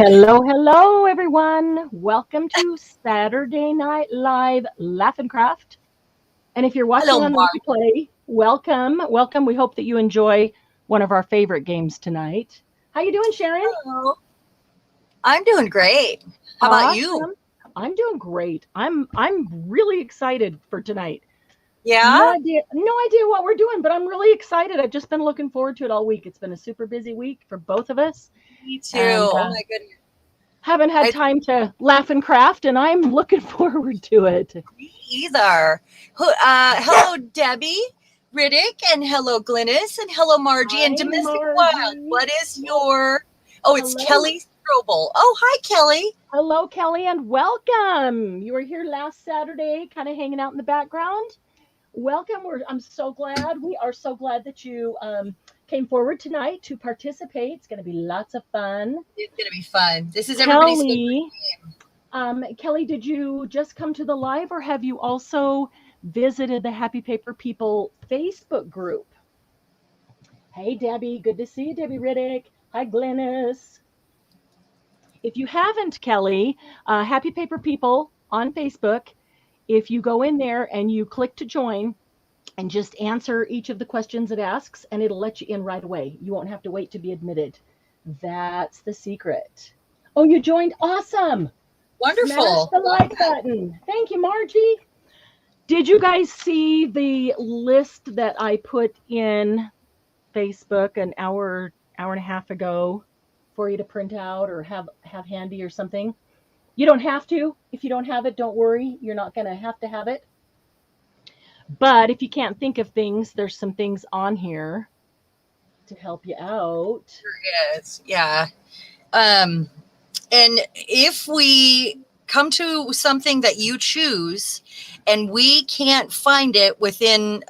Hello, hello, everyone. Welcome to Saturday Night Live Laugh and Craft. And if you're Hello, watching on the Mark. replay, welcome, welcome. We hope that you enjoy one of our favorite games tonight. How you doing, Sharon? Hello. I'm doing great. How about you? Awesome. I'm doing great. I'm really excited for tonight. No Yeah, idea, no idea what we're doing, but I'm really excited. I've just been looking forward to it all week. It's been a super busy week for both of us, me too. and Oh my goodness. haven't had I time to laugh and craft, and I'm looking forward to it. me either. Hello, Debbie Riddick, and hello, Glynis, and hello, Margie, and Hi, Domestic Wild. Margie. What is your? Oh, it's Hello. Kelly Strobel. Oh, hi, Kelly. Hello, Kelly, and welcome. You were here last Saturday, kind of hanging out in the background. Welcome. I'm so glad. We are so glad that you came forward tonight to participate. It's going to be lots of fun. It's gonna be fun. This is everybody's favorite Kelly, game. Kelly, did you just come to the live, or have you also visited the Happy Paper People Facebook group? Hey, Debbie. Good to see you, Debbie Riddick. Hi, Glennis. If you haven't, Kelly, Happy Paper People on Facebook, if you go in there and you click to join and just answer each of the questions it asks, and it'll let you in right away. You won't have to wait to be admitted. That's the secret. Oh, you joined? Awesome. Smash Wonderful. the Love like that. button. Thank you, Margie. Did you guys see the list that I put in Facebook an hour and a half ago for you to print out or have handy or something? You don't have to. If you don't have it, don't worry. You're not going to have it. But if you can't think of things, there's some things on here to help you out. Yes. Yeah. Um, And if we come to something that you choose and we can't find it within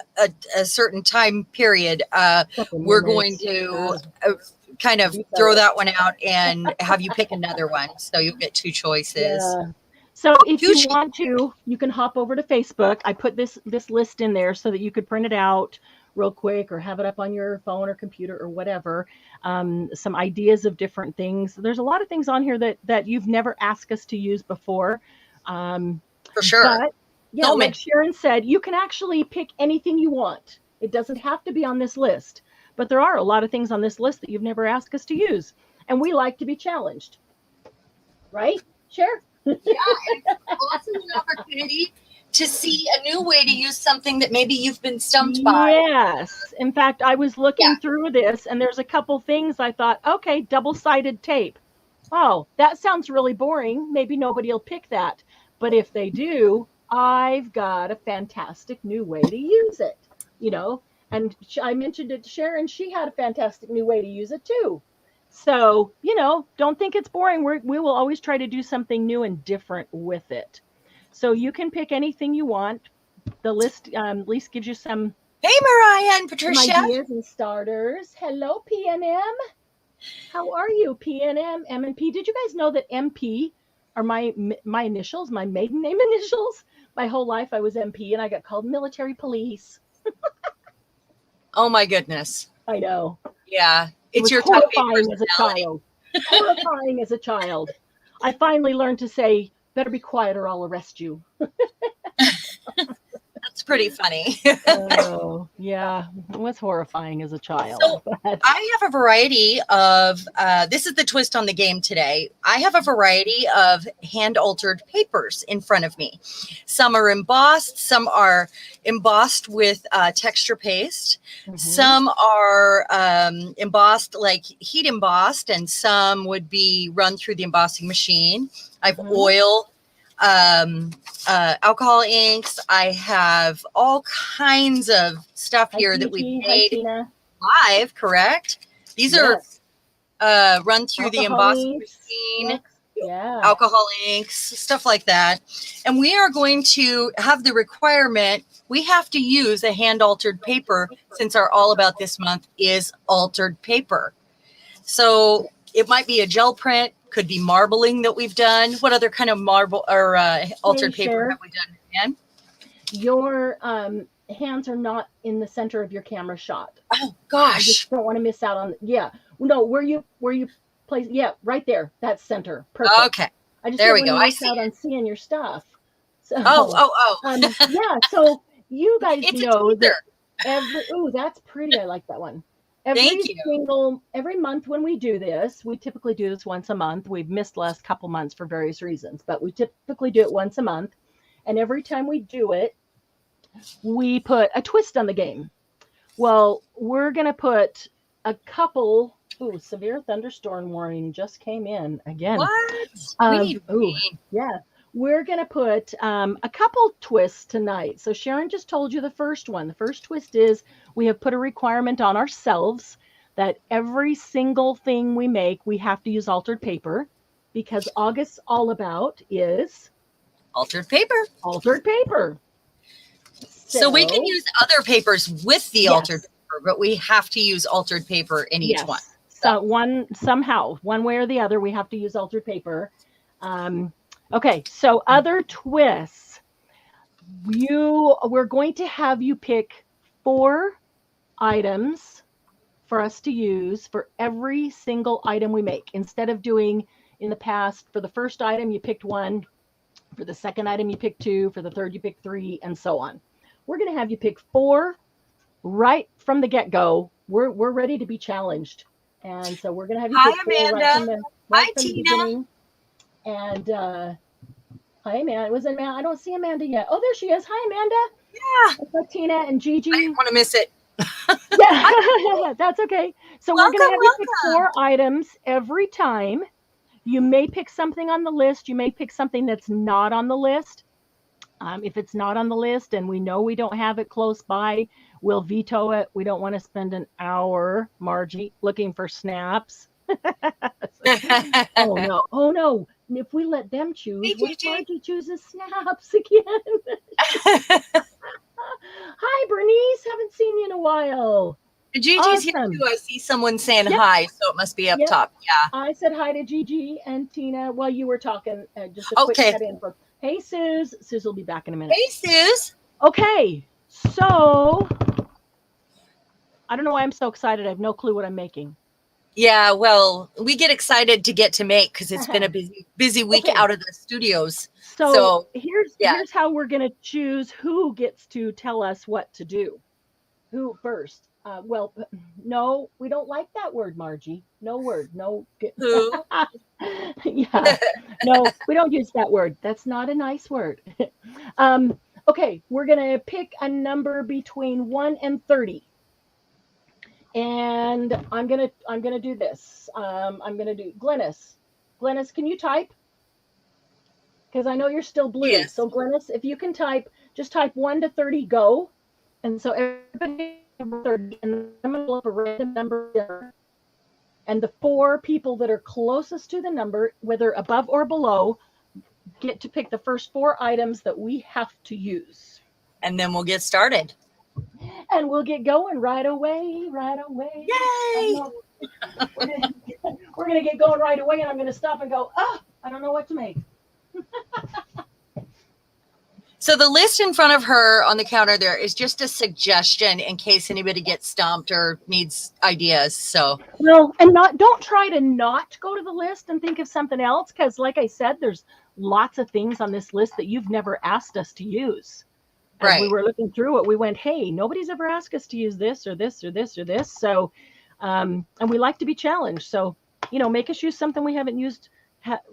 a certain time period, Couple we're going minutes. to kind of You throw go. that one out and have you pick another one. So you'll get two choices. Yeah. So if Two you cho- want to, you can hop over to Facebook. I put this list in there so that you could print it out real quick or have it up on your phone or computer or whatever. Some ideas of different things. There's a lot of things on here that you've never asked us to use before. Um, for sure. but yeah, So like many. Sharon said, you can actually pick anything you want. It doesn't have to be on this list, but there are a lot of things on this list that you've never asked us to use, and we like to be challenged, right? Share. Yeah, and it's also an opportunity to see a new way to use something that maybe you've been stumped by. Yes. In fact, I was Yeah, looking through this and there's a couple things I thought, okay, double-sided tape. Oh, that sounds really boring. Maybe nobody will pick that. But if they do, I've got a fantastic new way to use it, you know. And I mentioned it to Sharon, she had a fantastic new way to use it too. So, don't think it's boring. We will always try to do something new and different with it. So you can pick anything you want. The list at least gives you hey, Mariah and some Patricia. ideas and starters. Hello, PNM. How are you, PNM, M&P? Did you guys know that MP are my initials, my maiden name initials? My whole life I was MP and I got called military police. Oh my goodness. I know. Yeah, It it's was your type A horrifying as a personality. child. Horrifying as a child. I finally learned to say, better be quiet or I'll arrest you. That's pretty funny. Oh, yeah. It was horrifying as a child. So But I have a variety of, this is the twist on the game today. I have a variety of hand altered papers in front of me. Some are embossed, some are embossed with texture paste, mhm, some are embossed like heat embossed, and some would be run through the embossing machine. I've mhm. oil. um, Alcohol inks. I have all kinds of stuff Hi, here that we've Gigi. Hi, made Tina. live, correct? These are Yes. run through the Alcohol embossing inks. machine, Yes. Yeah. alcohol inks, stuff like that. And we are going to have the requirement, we have to use a hand altered paper since our All About This month is altered paper. So it might be a gel print, could be marbling that we've done. What other kind of marble or Hey, altered paper have Cher, we done, Marianne? your hands are not in the center of your camera shot. Oh You just gosh. don't want to miss out on. Yeah. No, where you place. Yeah, right there. That's center. Perfect. Okay. I just There didn't we want go. to I miss see out it. on seeing your stuff. Oh, So, oh, oh. yeah. So you guys It's a know that teaser. oh, that's pretty. I like that one. Thank you. Every month when we do this, we typically do this once a month. We've missed the last couple months for various reasons, but we typically do it once a month. And every time we do it, we put a twist on the game. Well, we're going to put a couple. Ooh, severe thunderstorm warning just came in again. What? We need Ooh, rain. yeah. We're going to put a couple twists tonight. So Sharon just told you the first one. The first twist is we have put a requirement on ourselves that every single thing we make, we have to use altered paper because August's all about is Altered paper. altered paper. So we can So, use other papers with the altered yes. paper, but we have to use altered paper in each one. Yes. So So somehow, one way or the other, we have to use altered paper. Okay. So other twists, we're going to have you pick 4 items for us to use for every single item we make. Instead of doing in the past, for the first item, you picked 1. For the second item, you picked 2. For the third, you picked 3, and so on. We're going to have you pick 4 right from the get-go. We're ready to be challenged. And so we're going to have you hi, pick 4 Amanda. Hi, right from the Tina. beginning. And hi, Amanda. It was Amanda. I don't see Amanda yet. Oh, there she is. Hi, Amanda. Yeah. It's like Tina and I Gigi. didn't want to miss it. Yeah, that's okay. So we're going to Welcome, have you pick welcome. 4 items every time. You may pick something on the list. You may pick something that's not on the list. If it's not on the list and we know we don't have it close by, we'll veto it. We don't want to spend an hour, Margie, looking for snaps. Oh no. Oh no. If we let them choose, Hey, what if Gigi. Margie chooses snaps again? Hi, Bernice. Haven't seen you in a while. Gigi's here Awesome. too. I see someone saying Yep. hi, so it must be up Yep. top. Yeah. I said hi to Gigi and Tina while you were talking. Just a quick Okay. cut in for, hey, Suze. Suze will be back in a minute. Hey, Suze. Okay. So I don't know why I'm so excited. I have no clue what I'm making. Yeah, well, we get excited to get to make because it's been a busy week Okay. out of the studios. So yeah. here's how we're going to choose who gets to tell us what to do. Who first? Well, no, we don't like that word, Margie. No word. No. Who? Yeah. No, we don't use that word. That's not a nice word. Okay, we're going to pick a number between 1 and 30. And I'm gonna do this. I'm gonna do Glennis. Glennis, can you type? Because I know you're still blue. Yes. So Glennis, if you can type, just type 1 to 30, go. And so everybody 30, and I'm gonna pull up a random number. And the 4 people that are closest to the number, whether above or below, get to pick the first 4 items that we have to use. And then we'll get started. And we'll get going right away, right away. Yay! We're gonna get going right away, and I'm gonna stop and go, I don't know what to make. So the list in front of her on the counter there is just a suggestion in case anybody gets stumped or needs ideas. So well, and don't try to not go to the list and think of something else, because like I said, there's lots of things on this list that you've never asked us to use. As we were looking through it, we went, hey, nobody's ever asked us to use this or this or this or this. So, and we like to be challenged. So, make us use something we haven't used,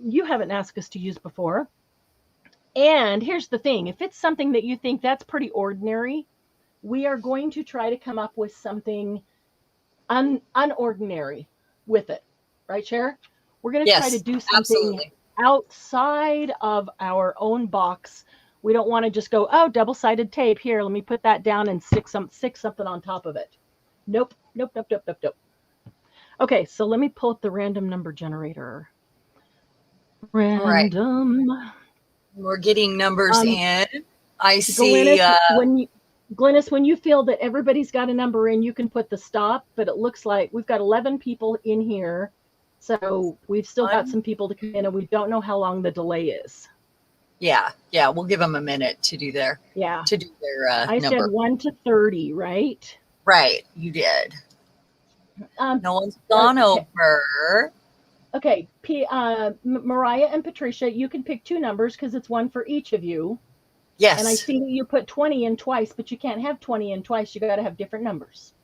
you haven't asked us to use before. And here's the thing. If it's something that you think that's pretty ordinary, we are going to try to come up with something unordinary with it. Right, Cher? We're going to try to do something outside of our own box. We don't want to just go, oh, double-sided tape. Here, let me put that down and stick something on top of it. Nope. Okay, so let me pull up the random number generator. Random. Right. We're getting numbers in. I see. Glennis, when you feel that everybody's got a number in, you can put the stop, but it looks like we've got 11 people in here. So we've still got some people to come in, and we don't know how long the delay is. Yeah, we'll give them a minute to do their I number. said 1 to 30, right? Right, you did. No one's gone over. Okay, Mariah and Patricia, you can pick two numbers because it's one for each of you. And I Yes. see that you put 20 in twice, but you can't have 20 in twice. You got to have different numbers.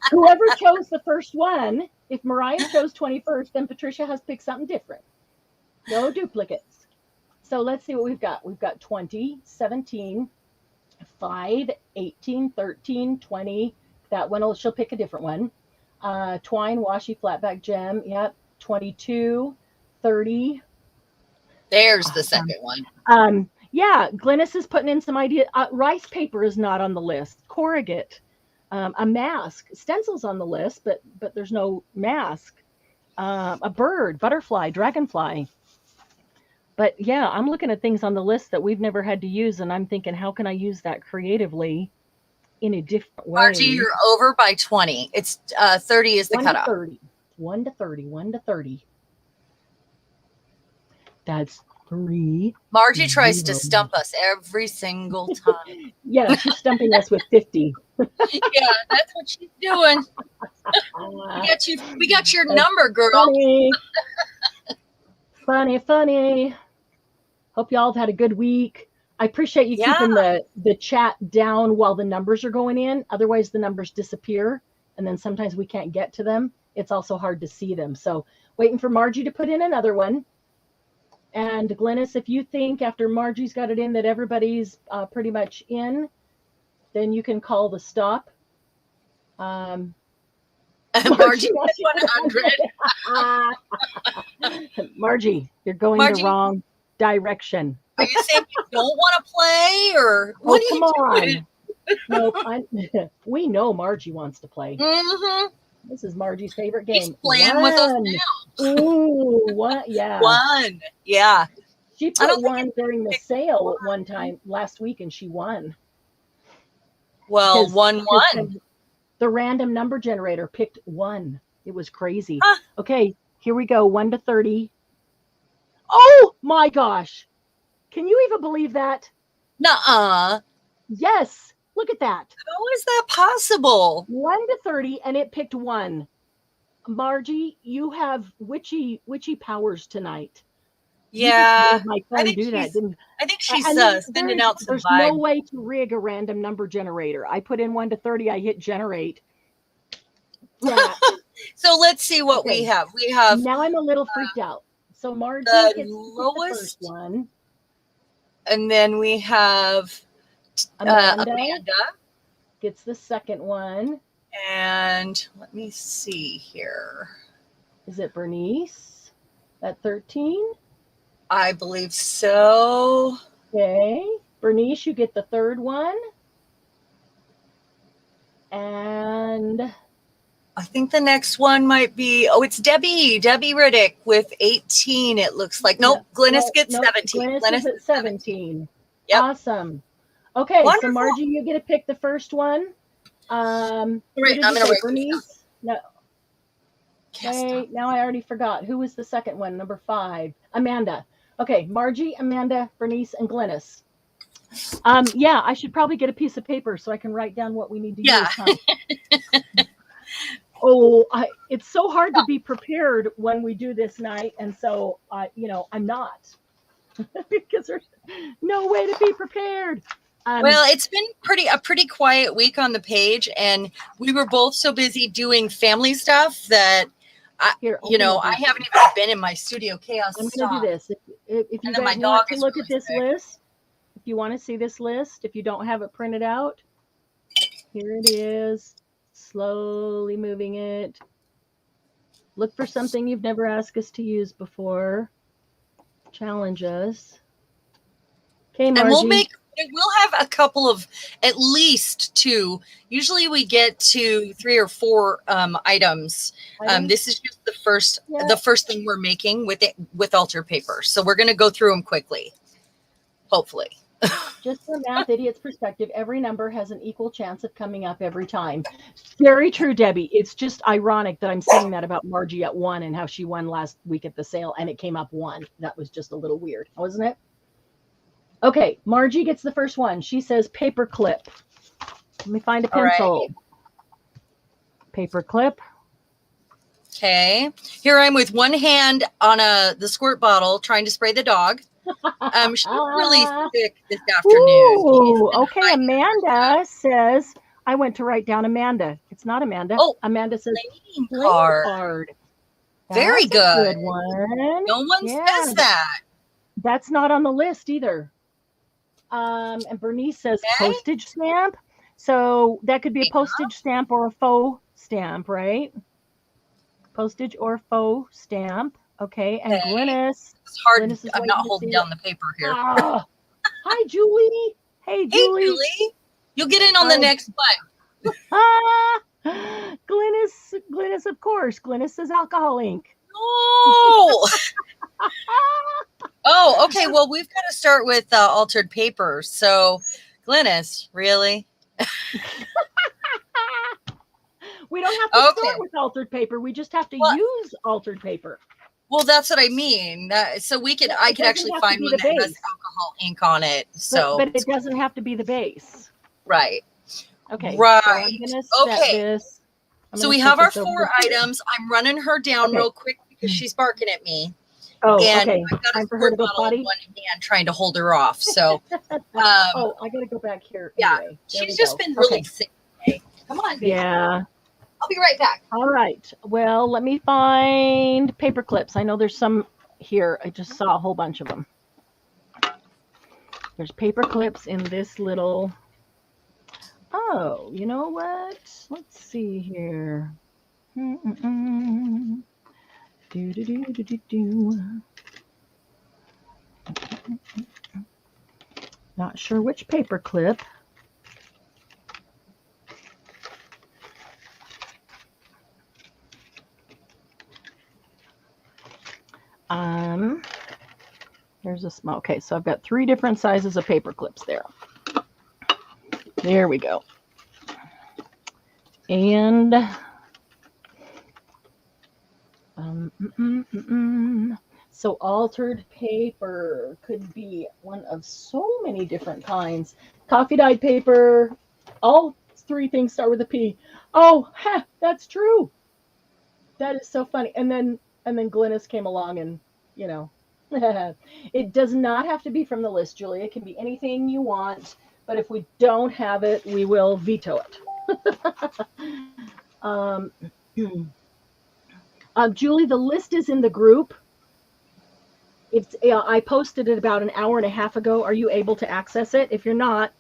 Whoever chose the first one, if Mariah chose 21st, then Patricia has picked something different. No duplicates. So let's see what we've got. We've got 20, 17, 5, 18, 13, 20. That one, she'll pick a different one. Twine, washi, flatback gem. Yep. 22, 30. There's the Awesome. second one. Yeah, Glynis is putting in some idea. Rice paper is not on the list. Corrugate, a mask, stencils on the list, but there's no mask. A bird, butterfly, dragonfly. But yeah, I'm looking at things on the list that we've never had to use, and I'm thinking, how can I use that creatively in a different way? Margie, you're over by 20. It's 30 is the 1 to cutoff. 30. 1 to 30. 1 to 30. That's 3. Margie tries 0. to stump us every single time. Yeah, she's stumping us with 50. Yeah, that's what she's doing. We got your number, girl. Funny. Funny. Hope y'all have had a good week. I appreciate you keeping the chat down while the numbers are going in. Otherwise, the numbers disappear, and then sometimes we can't get to them. It's also hard to see them. So waiting for Margie to put in another one. And Glynis, if you think after Margie's got it in that everybody's pretty much in, then you can call the stop. Margie wants 100. Margie, you're going the wrong direction. Are you saying you don't want to play, or what come on? Nope. We know Margie wants to play. Mm-hmm. This is Margie's favorite game. She's playing with us now. Ooh, what? Yeah. 1. Yeah. She put 1 during the sale at one time last week, and she won. Well, 1. The random number generator picked 1. It was crazy. Okay, here we go. 1 to 30. Oh my gosh. Can you even believe that? Nuh-uh. Yes. Look at that. How is that possible? 1 to 30, and it picked 1. Margie, you have witchy powers tonight. Yeah. My phone do that, didn't I think she's sending out some There's vibe. no way to rig a random number generator. I put in 1 to 30, I hit generate. Yeah. So let's see what we have. We have. Now I'm a little freaked out. So Margie the gets lowest the first one. And then we have Amanda gets the second one. And let me see here. Is it Bernice at 13? I believe so. Okay. Bernice, you get the third one. And I think the next one might be, it's Debbie Riddick with 18, it looks like. Nope, Glynis gets 17. Glynis is at 17. Yep. Awesome. Okay, Wonderful. So Margie, you get to pick the first one. Right, I'm going to write Bernice. No. Yes, okay, now I already forgot. Who was the second one? Number 5. Amanda. Okay, Margie, Amanda, Bernice, and Glynis. Yeah, I should probably get a piece of paper so I can write down what we need to use. Huh? It's so hard to be prepared when we do this night, and so I'm not because there's no way to be prepared. Well, it's been a pretty quiet week on the page, and we were both so busy doing family stuff that I haven't even been in my studio chaos. I'm going to do this. If you guys want to look at this list, if you want to see this list, if you don't have it printed out, here it is. Slowly moving it. Look for something you've never asked us to use before. Challenge us. Okay, Margie. And we'll have a couple of, at least 2. Usually we get to 3 or 4 items. This is just the first thing we're making with altar paper. So we're going to go through them quickly. Hopefully. Just from Math Idiot's perspective, every number has an equal chance of coming up every time. Very true, Debbie. It's just ironic that I'm saying that about Margie at 1 and how she won last week at the sale and it came up 1. That was just a little weird, wasn't it? Okay, Margie gets the first one. She says paper clip. Let me find a pencil. Right. Paper clip. Okay. Here I'm with one hand on the squirt bottle trying to spray the dog. She's really sick this afternoon. She's Ooh, been okay. hiding under stuff. Amanda says, I went to write down Amanda. It's not Amanda. Oh, Amanda says, playing playing card. card. Very That's a good. good one. No one Yeah, says that. that's not on the list either. And Bernice says Okay. postage stamp. So that could be a postage stamp or a faux stamp, right? Postage or faux stamp. Okay. And Okay. Glynis. It's hard. Glynis is I'm not waiting to holding see down the paper here. Hi, Julie. Hey, Hey, Julie. Julie. You'll get in on the next one. Glynis, of course. Glynis is Alcohol Inc. No. Oh, okay. Well, we've got to start with altered paper. So, Glynis, really? We don't have to start with altered paper. We just have to use altered paper. Well, that's what I mean. So I could actually find one that has alcohol ink on it. So, but it doesn't have to be the base. Right. Okay. Right. So I'm gonna set this. So we have our 4 items. I'm running her down real quick because she's barking at me. Oh, and okay. I've got time for her to go potty. In one hand trying to hold her off. So, I got to go back here. Yeah, anyway. she's just been really sick today. Come on, baby. Yeah. I'll be right back. All right. Well, let me find paper clips. I know there's some here. I just saw a whole bunch of them. There's paper clips in this little. Oh, you know what? Let's see here. Not sure which paper clip. There's a small. Okay, so I've got 3 different sizes of paper clips there. There we go. And so altered paper could be one of so many different kinds. Coffee dyed paper. All 3 things start with a P. Oh, that's true. That is so funny. And then Glynis came along and, you know, it does not have to be from the list, Julia. It can be anything you want, but if we don't have it, we will veto it. Julie, the list is in the group. I posted it about an hour and a half ago. Are you able to access it? If you're not,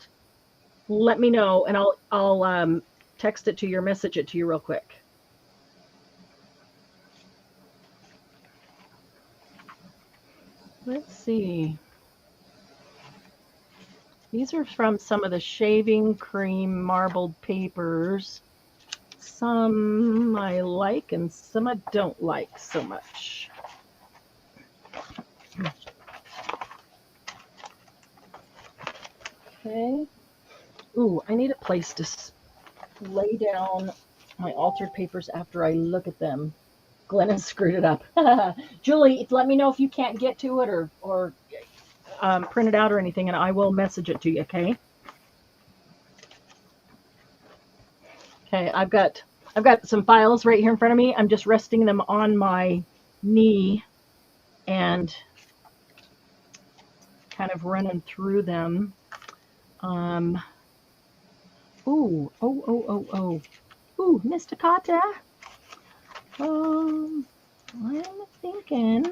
let me know, and I'll text it to you or message it to you real quick. Let's see. These are from some of the shaving cream marbled papers. Some I like and some I don't like so much. Okay. Ooh, I need a place to lay down my altered papers after I look at them. Glennon screwed it up. Julie, let me know if you can't get to it or print it out or anything, and I will message it to you, okay? Okay, I've got some files right here in front of me. I'm just resting them on my knee and kind of running through them. Ooh, Mr. Carter. I'm thinking.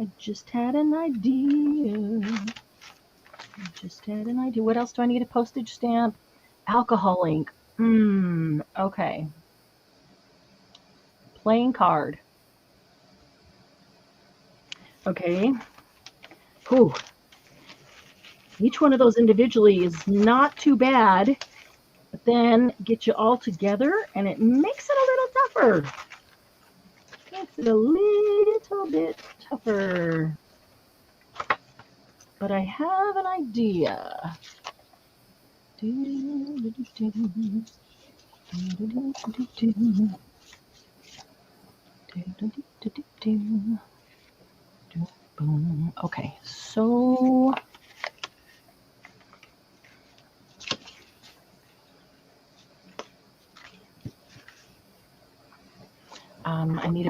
I just had an idea. What else do I need? A postage stamp? Alcohol ink. Okay. Playing card. Okay. Whew. Each one of those individually is not too bad, but then get you all together and it makes it a little tougher. Makes it a little bit tougher. But I have an idea. Okay, so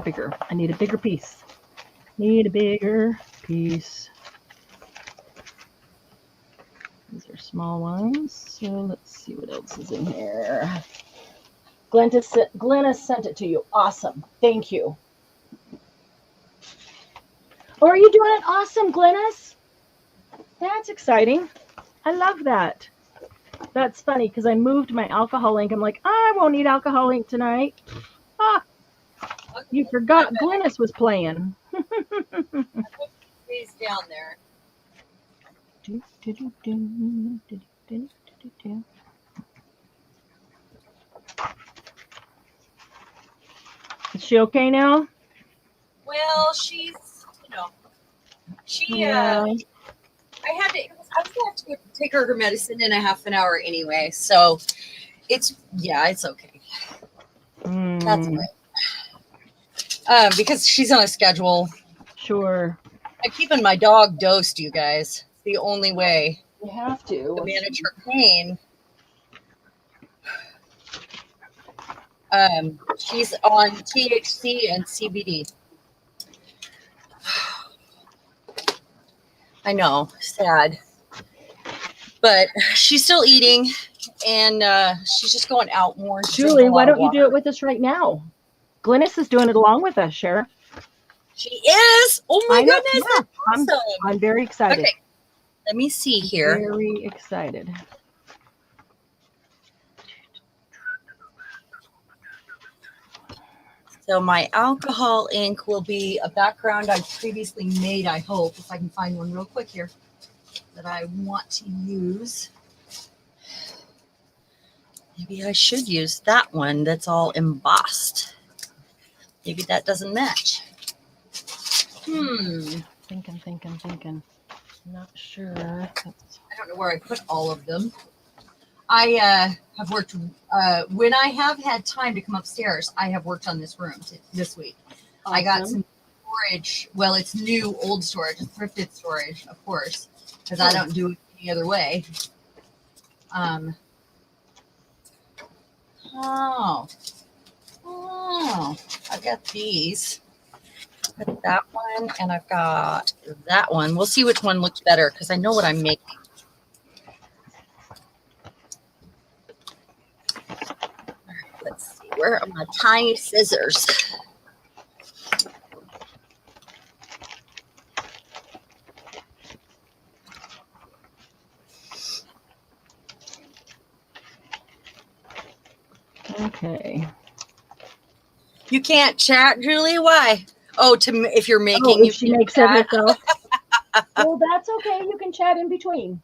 bigger. I need a bigger piece. Need a bigger piece. These are small ones. So let's see what else is in here. Glenna sent it to you. Awesome. Thank you. Oh, are you doing it awesome, Glennis? That's exciting. I love that. That's funny because I moved my alcohol ink. I'm like, I won't need alcohol ink tonight. Ah, you forgot Glennis was playing. He's down there. Is she okay now? Well, she's, I was going to have to go take her medicine in a half an hour anyway. So it's okay. That's right. Because she's on a schedule. Sure. I'm keeping my dog dosed, you guys. It's the only way. You have to manage her pain. She's on THC and CBD. I know, sad. But she's still eating, and she's just going out more. Julie, why don't you do it with us right now? Glennis is doing it along with us, Cher. She is? Oh my goodness. Yeah. Awesome. I'm very excited. Okay. Let me see here. Very excited. So my alcohol ink will be a background I previously made, I hope, if I can find one real quick here that I want to use. Maybe I should use that one that's all embossed. Maybe that doesn't match. Thinking. Not sure. I don't know where I put all of them. I have worked, when I have had time to come upstairs, I have worked on this room this week. Awesome. I got some storage. Well, it's new, old storage, thrifted storage, of course, because I don't do it any other way. I've got these. I've got that one, and I've got that one. We'll see which one looks better, because I know what I'm making. Let's see, where are my tiny scissors? Okay. You can't chat, Julie? Why? Oh, if you're making. Oh, if she makes it herself. Well, that's okay. You can chat in between.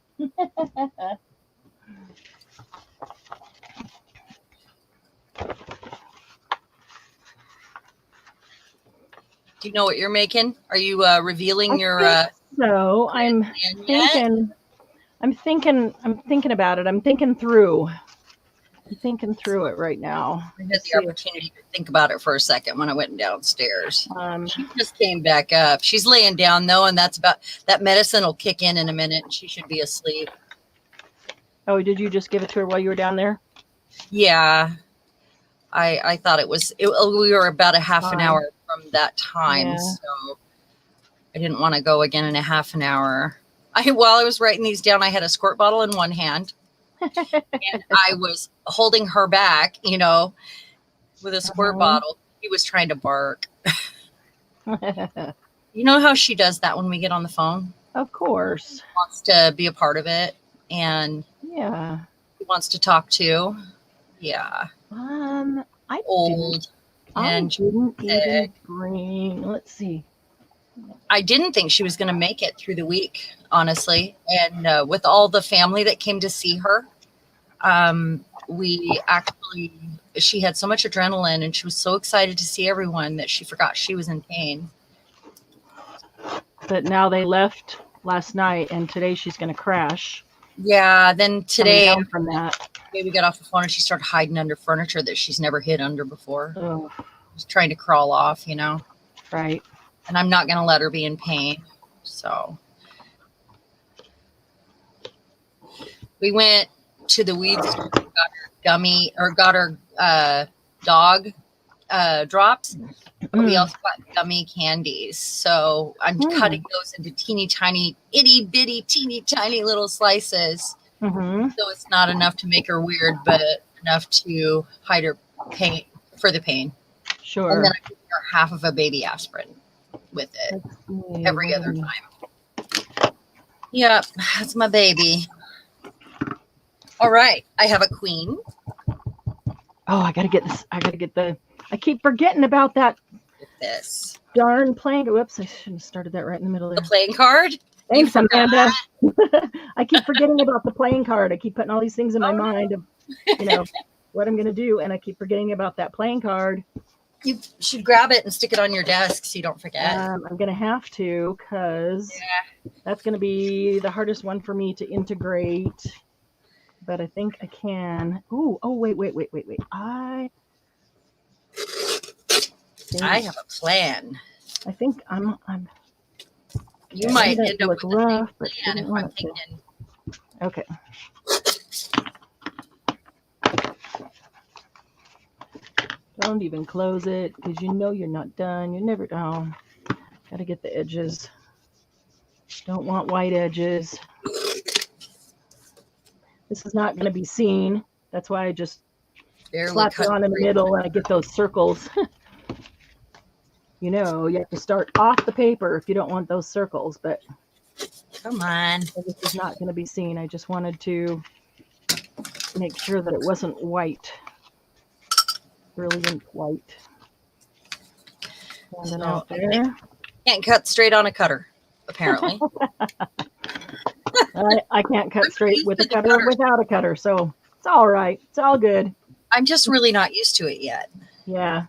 Do you know what you're making? Are you revealing your? So I'm thinking. I'm thinking about it. I'm thinking through it right now. I had the opportunity to think about it for a second when I went downstairs. She just came back up. She's laying down though, and that medicine will kick in a minute. And she should be asleep. Oh, did you just give it to her while you were down there? Yeah, I thought we were about a half an hour from that time, so I didn't want to go again in a half an hour. While I was writing these down, I had a squirt bottle in one hand. And I was holding her back, with a squirt bottle. He was trying to bark. You know how she does that when we get on the phone? Of course. She wants to be a part of it. And yeah, he wants to talk too. Yeah. I old. Didn't even bring, let's see. I didn't think she was going to make it through the week, honestly. And with all the family that came to see her, she had so much adrenaline and she was so excited to see everyone that she forgot she was in pain. But now they left last night and today she's going to crash. Yeah. Then today from that, we got off the phone and she started hiding under furniture that she's never hid under before. Oh. She's trying to crawl off, Right. And I'm not going to let her be in pain. So we went to the weed store, got her dog drops. But we Mm. also got gummy candies. So I'm cutting those into teeny tiny, itty bitty, teeny tiny little slices. Mm-hmm. So it's not enough to make her weird, but enough to hide her pain for the pain. Sure. And then I give her half of a baby aspirin with it every other time. Yep, that's my baby. All right, I have a queen. Oh, I gotta get this. I keep forgetting about that This darn playing. Whoops, I shouldn't have started that right in the middle there. the playing card. Thanks, Amanda. I keep forgetting about the playing card. I keep putting all these things in my mind of, what I'm going to do, and I keep forgetting about that playing card. You should grab it and stick it on your desk so you don't forget. I'm going to have to, because that's going to be the hardest one for me to integrate. But I think I can. Ooh, oh, wait. I have a plan. I think I'm you might end up with rough, the same plan if I'm thinking. Okay. Don't even close it, because you're not done. You're never done. Gotta get the edges. Don't want white edges. This is not going to be seen. That's why I just slap it on in the middle and I get those circles. You have to start off the paper if you don't want those circles, but come on. This is not going to be seen. I just wanted to make sure that it wasn't white. Brilliant white. And then out there. Can't cut straight on a cutter, apparently. I can't cut straight with a cutter or without a cutter, so it's all right. It's all good. I'm just really not used to it yet. Yeah.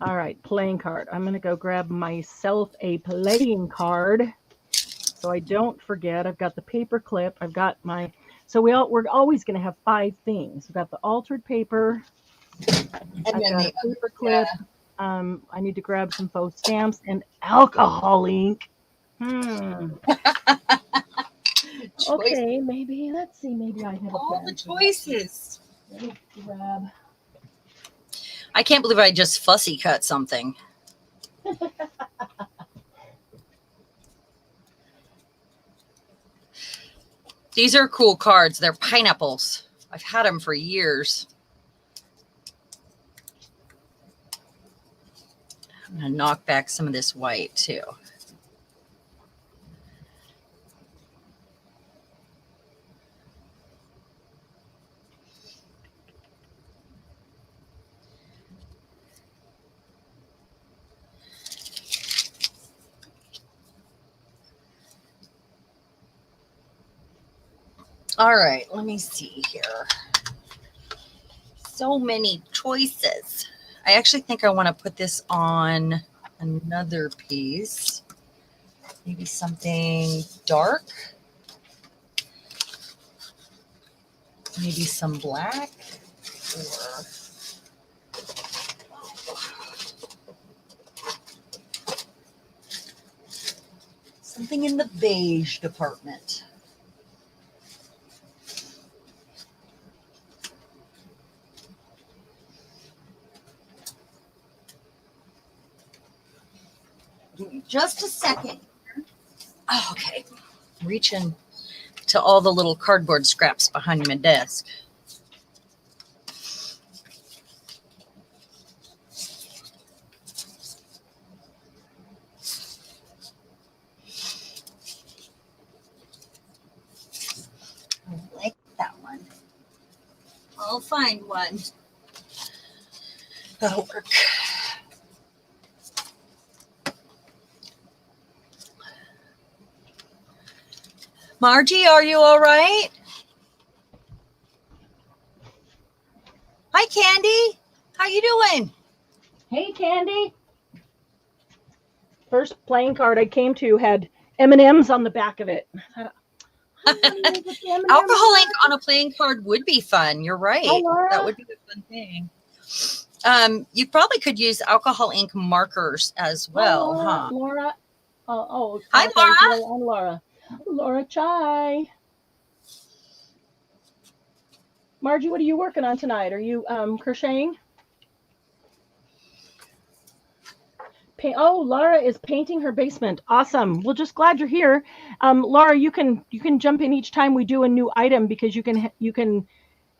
All right, playing card. I'm going to go grab myself a playing card so I don't forget. I've got the paper clip. I've got my... So we're always going to have 5 things. We've got the altered paper. And I've then got a paper clip. I need to grab some faux stamps and alcohol ink. Okay, maybe. Let's see. Maybe I have all the choices. Let me grab. I can't believe I just fussy cut something. These are cool cards. They're pineapples. I've had them for years. I'm going to knock back some of this white too. All right, let me see here. So many choices. I actually think I want to put this on another piece. Maybe something dark. Maybe some black. Or something in the beige department. Give me just a second. Oh, okay. Reaching to all the little cardboard scraps behind my desk. I like that one. I'll find one. That'll work. Margie, are you all right? Hi, Candy. How you doing? Hey, Candy. First playing card I came to had M&Ms on the back of it. Alcohol ink on a playing card would be fun. You're right. Hi, that would be a fun thing. You probably could use alcohol ink markers as well, huh? Laura. Hi, Laura. I'm Laura. Laura Chai. Margie, what are you working on tonight? Are you crocheting? Oh, Laura is painting her basement. Awesome. Well, just glad you're here. Laura, you can jump in each time we do a new item because you can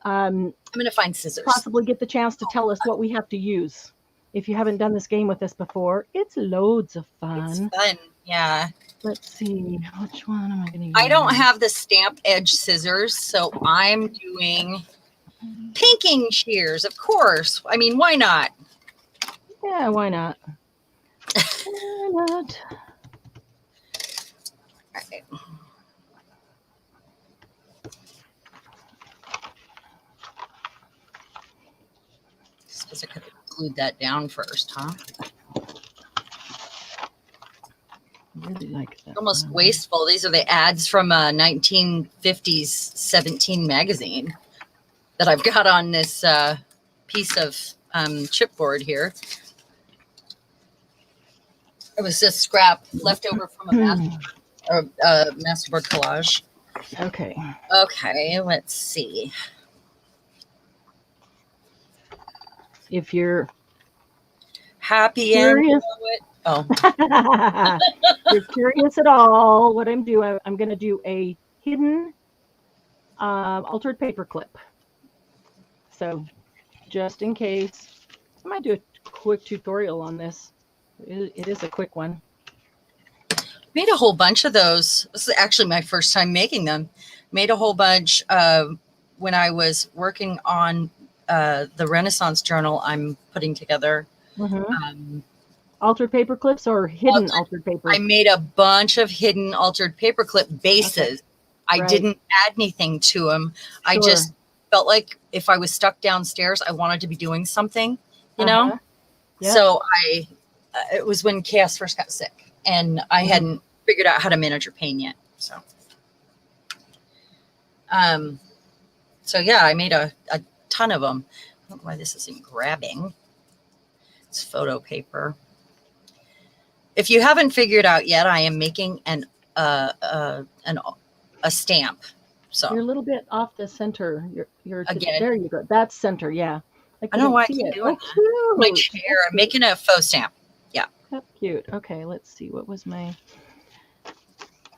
I'm going to find scissors. Possibly get the chance to tell us what we have to use. If you haven't done this game with us before, it's loads of fun. It's fun, yeah. Let's see, which one am I going to use? I don't have the stamp edge scissors, so I'm doing pinking shears, of course. I mean, why not? Yeah, why not? Why not? All right. I suppose I could have glued that down first, huh? Really like that. Almost wasteful. These are the ads from a 1950s 17 magazine that I've got on this piece of chipboard here. It was just scrap left over from a masterboard collage. Okay. Okay, let's see. If you're happy curious, if you're curious at all, what I'm doing, I'm going to do a hidden altered paper clip. So just in case, I might do a quick tutorial on this. It is a quick one. Made a whole bunch of those. This is actually my first time making them. Made a whole bunch when I was working on the Renaissance journal I'm putting together. Altered paper clips or hidden altered paper? I made a bunch of hidden altered paper clip bases. Okay. I didn't add anything to them. Sure. I just felt like if I was stuck downstairs, I wanted to be doing something, you know? Yep. So it was when Chaos first got sick and I hadn't figured out how to manage her pain yet. So yeah, I made a ton of them. I don't know why this isn't grabbing. It's photo paper. If you haven't figured out yet, I am making a stamp. So you're a little bit off the center. You're again. There you go. That's center. Yeah. I don't know why I keep doing that. My chair. I'm making a faux stamp. Yeah. That's cute. Okay, let's see. What was my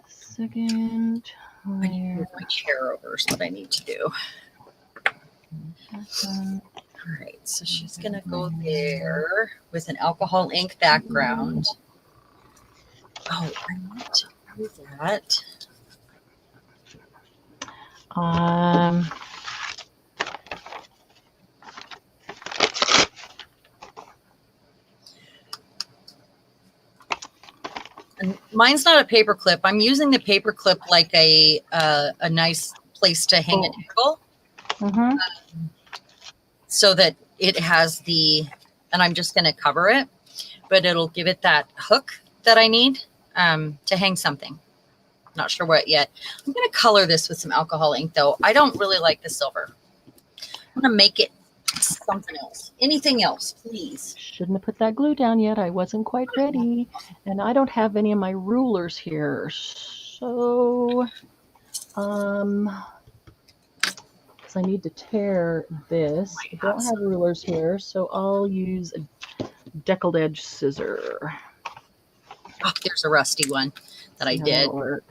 second? I need to move my chair over is what I need to do. All right, so she's going to go there with an alcohol ink background. Oh, I need to do that. And mine's not a paper clip. I'm using the paper clip like a nice place to hang a table. So that it has and I'm just going to cover it, but it'll give it that hook that I need to hang something. Not sure what yet. I'm going to color this with some alcohol ink, though. I don't really like the silver. I'm going to make it something else. Anything else, please. Shouldn't have put that glue down yet. I wasn't quite ready. And I don't have any of my rulers here. So, I need to tear this. I don't have rulers here, so I'll use a deckled edge scissor. Oh, there's a rusty one that I did. Work.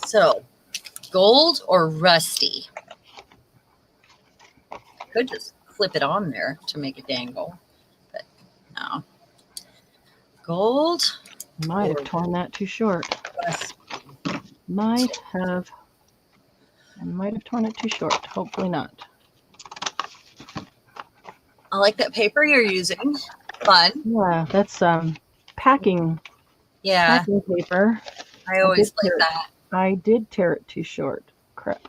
So, gold or rusty? Could just clip it on there to make it dangle, but no. Gold. Might have torn that too short. Rusty. Might have torn it too short. Hopefully not. I like that paper you're using. Fun. Yeah, that's packing. Yeah. Packing paper. I always like that. I did tear it too short. Crap.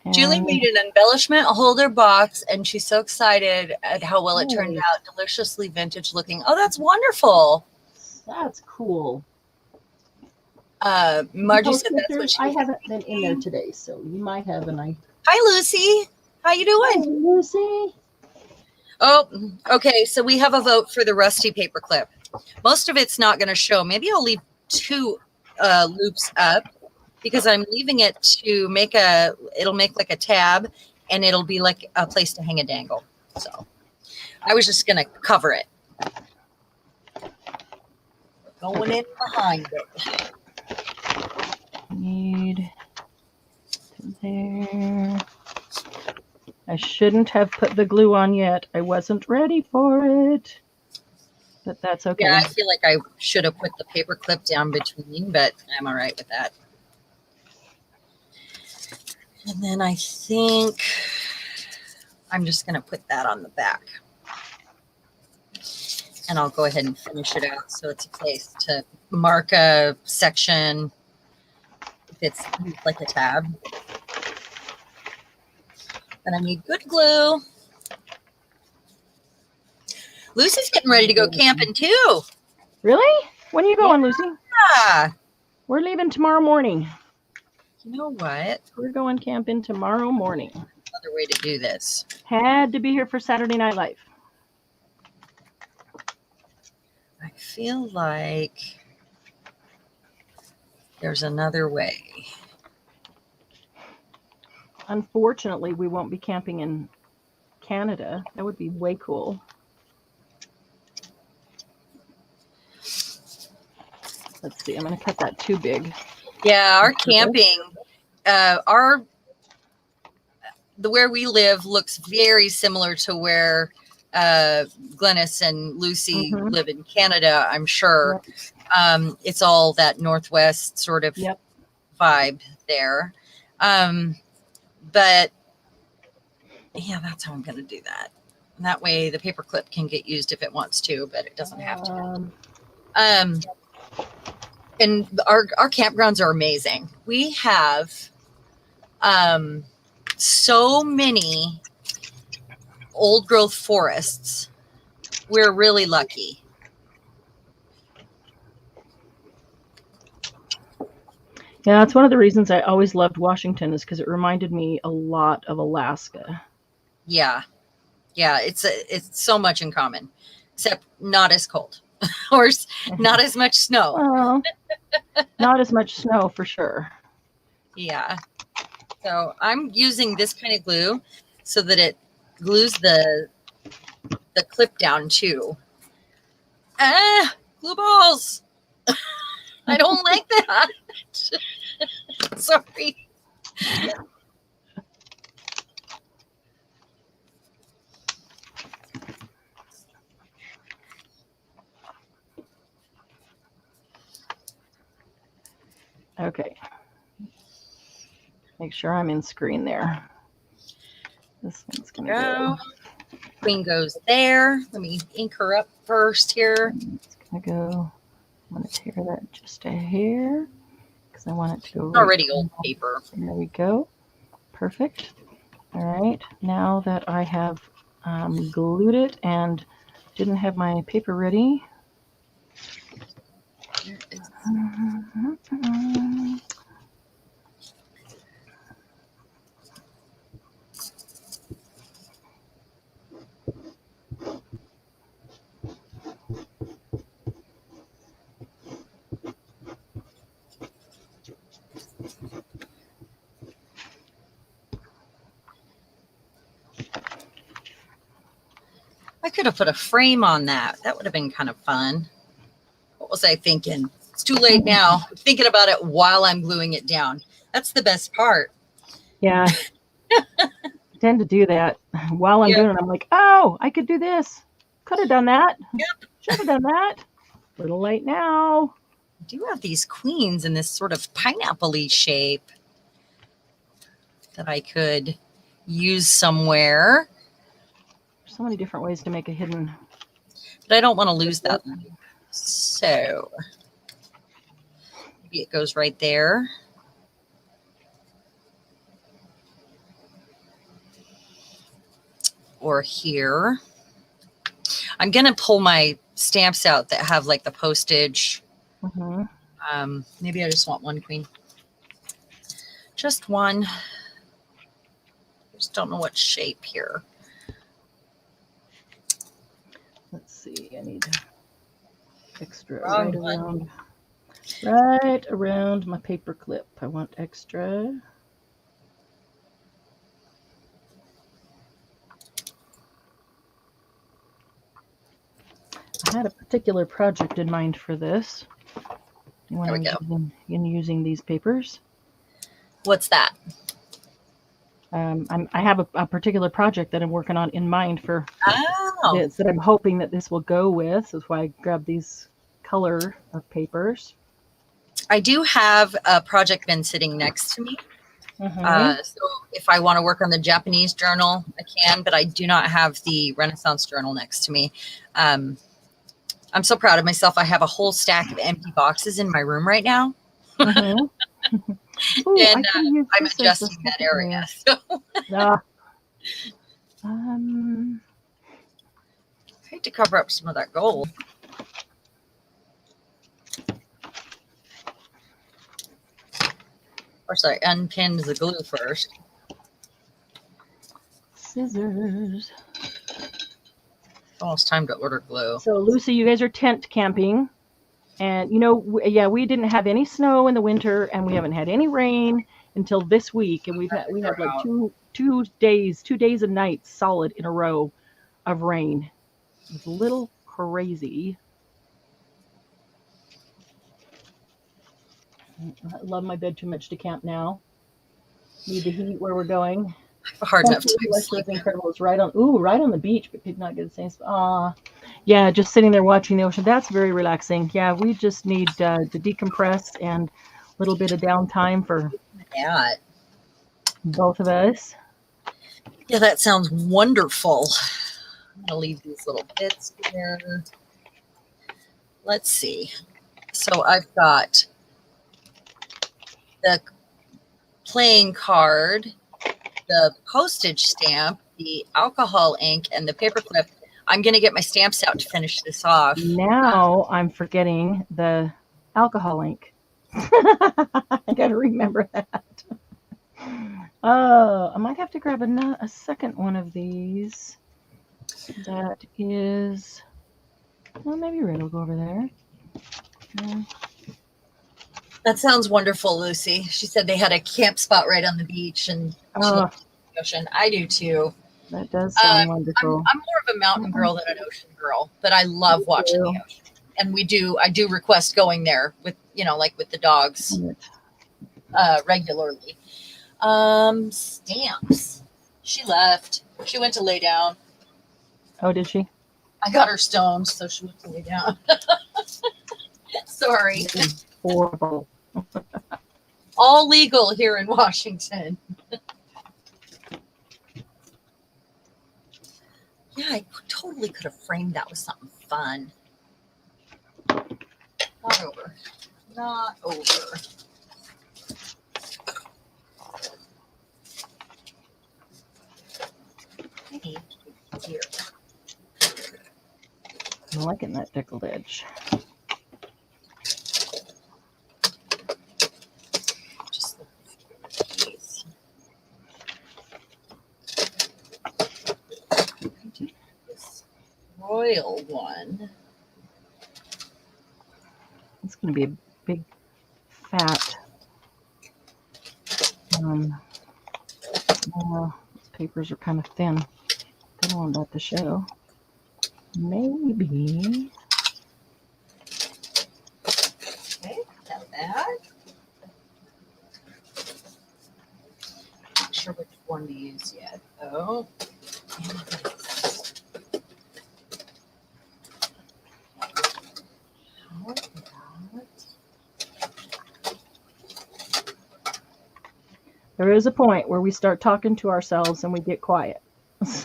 And Julie made an embellishment holder box, and she's so excited at how well it turned out. Deliciously vintage looking. Oh, that's wonderful. That's cool. Margie said that's what she I haven't been in there today, so you might have. And Hi, Lucy. How you doing? Hi, Lucy. Oh, okay. So we have a vote for the rusty paper clip. Most of it's not going to show. Maybe I'll leave two loops up because I'm leaving it to make it'll make like a tab and it'll be like a place to hang a dangle. So I was just going to cover it. Going in behind it. Need to there. I shouldn't have put the glue on yet. I wasn't ready for it. But that's okay. Yeah, I feel like I should have put the paper clip down between, but I'm all right with that. And then I think I'm just going to put that on the back. And I'll go ahead and finish it out so it's a place to mark a section if it's like a tab. And I need good glue. Lucy's getting ready to go camping too. Really? When are you going, Lucy? Yeah. We're leaving tomorrow morning. You know what? We're going camping tomorrow morning. Another way to do this. Had to be here for Saturday Night Live. I feel like there's another way. Unfortunately, we won't be camping in Canada. That would be way cool. Let's see. I'm going to cut that too big. Yeah, our camping, where we live looks very similar to where Glennis and Lucy live in Canada, I'm sure. Yep. It's all that Northwest sort of vibe there. But yeah, that's how I'm going to do that. And that way the paper clip can get used if it wants to, but it doesn't have to. And our campgrounds are amazing. We have so many old growth forests. We're really lucky. Yeah, that's one of the reasons I always loved Washington is because it reminded me a lot of Alaska. Yeah. Yeah, it's so much in common, except not as cold or not as much snow. Well, not as much snow for sure. Yeah. So I'm using this kind of glue so that it glues the clip down too. Glue balls. I don't like that. Sorry. Okay. Make sure I'm in screen there. This one's going to go. Queen goes there. Let me ink her up first here. It's going to go. I'm going to tear that just a hair because I want it to go. Already old paper. There we go. Perfect. All right. Now that I have glued it and didn't have my paper ready. I could have put a frame on that. That would have been kind of fun. What was I thinking? It's too late now. I'm thinking about it while I'm gluing it down. That's the best part. Yeah. I tend to do that while I'm doing it. I'm like, oh, I could do this. Could have done that. Yep. Should have done that. A little late now. I do have these queens in this sort of pineapple-y shape that I could use somewhere. There's so many different ways to make a hidden. But I don't want to lose that. So maybe it goes right there. Or here. I'm going to pull my stamps out that have like the postage. Maybe I just want one queen. Just one. Just don't know what shape here. I need extra Wrong one. right around my paper clip. I want extra. I had a particular project in mind for this when There I we was using these papers. What's that? I have a particular project that I'm working on in mind for Oh, this that I'm hoping that this will go with. That's why I grabbed these color of papers. I do have a project bin sitting next to me. Mm-hmm. So if I want to work on the Japanese journal, I can, but I do not have the Renaissance journal next to me. I'm so proud of myself. I have a whole stack of empty boxes in my room right now. Mm-hmm. Ooh, And I can use I'm this as the adjusting that second area. layer. So Ah. I hate to cover up some of that gold. Of course, I unpinned the glue first. Scissors. Almost time to order glue. So, Lucy, you guys are tent camping. And, we didn't have any snow in the winter, and we haven't had any rain until this week. And we had like two days and nights solid in a row of rain. It was a little crazy. I love my bed too much to camp now. Need the heat where we're going. I have a hard enough time was sleeping. incredible. It's right on the beach, but did not get the same spot. Yeah, just sitting there watching the ocean. That's very relaxing. Yeah, we just need to decompress and a little bit of downtime for both of us. Yeah, that sounds wonderful. I'm going to leave these little bits here. Let's see. So I've got the playing card, the postage stamp, the alcohol ink, and the paperclip. I'm going to get my stamps out to finish this off. Now I'm forgetting the alcohol ink. I got to remember that. Oh, I might have to grab a second one of these. That is, well, maybe Red will go over there. Yeah. That sounds wonderful, Lucy. She said they had a camp spot right on the beach and the ocean. I do too. That does sound wonderful. I'm more of a mountain girl than an ocean girl, but I love watching the ocean. And I do request going there with, like with the dogs regularly. Stamps. She left. She went to lay down. Oh, did she? I got her stoned, so she went to lay down. Sorry. Horrible. All legal here in Washington. Yeah, I totally could have framed that with something fun. Not over. Not over. Here. I'm liking that pickled edge. Just these. This royal one. It's going to be a big, fat. These papers are kind of thin. I don't want that to show. Maybe. Okay, got that. Not sure which one to use yet, though. There is a point where we start talking to ourselves and we get quiet.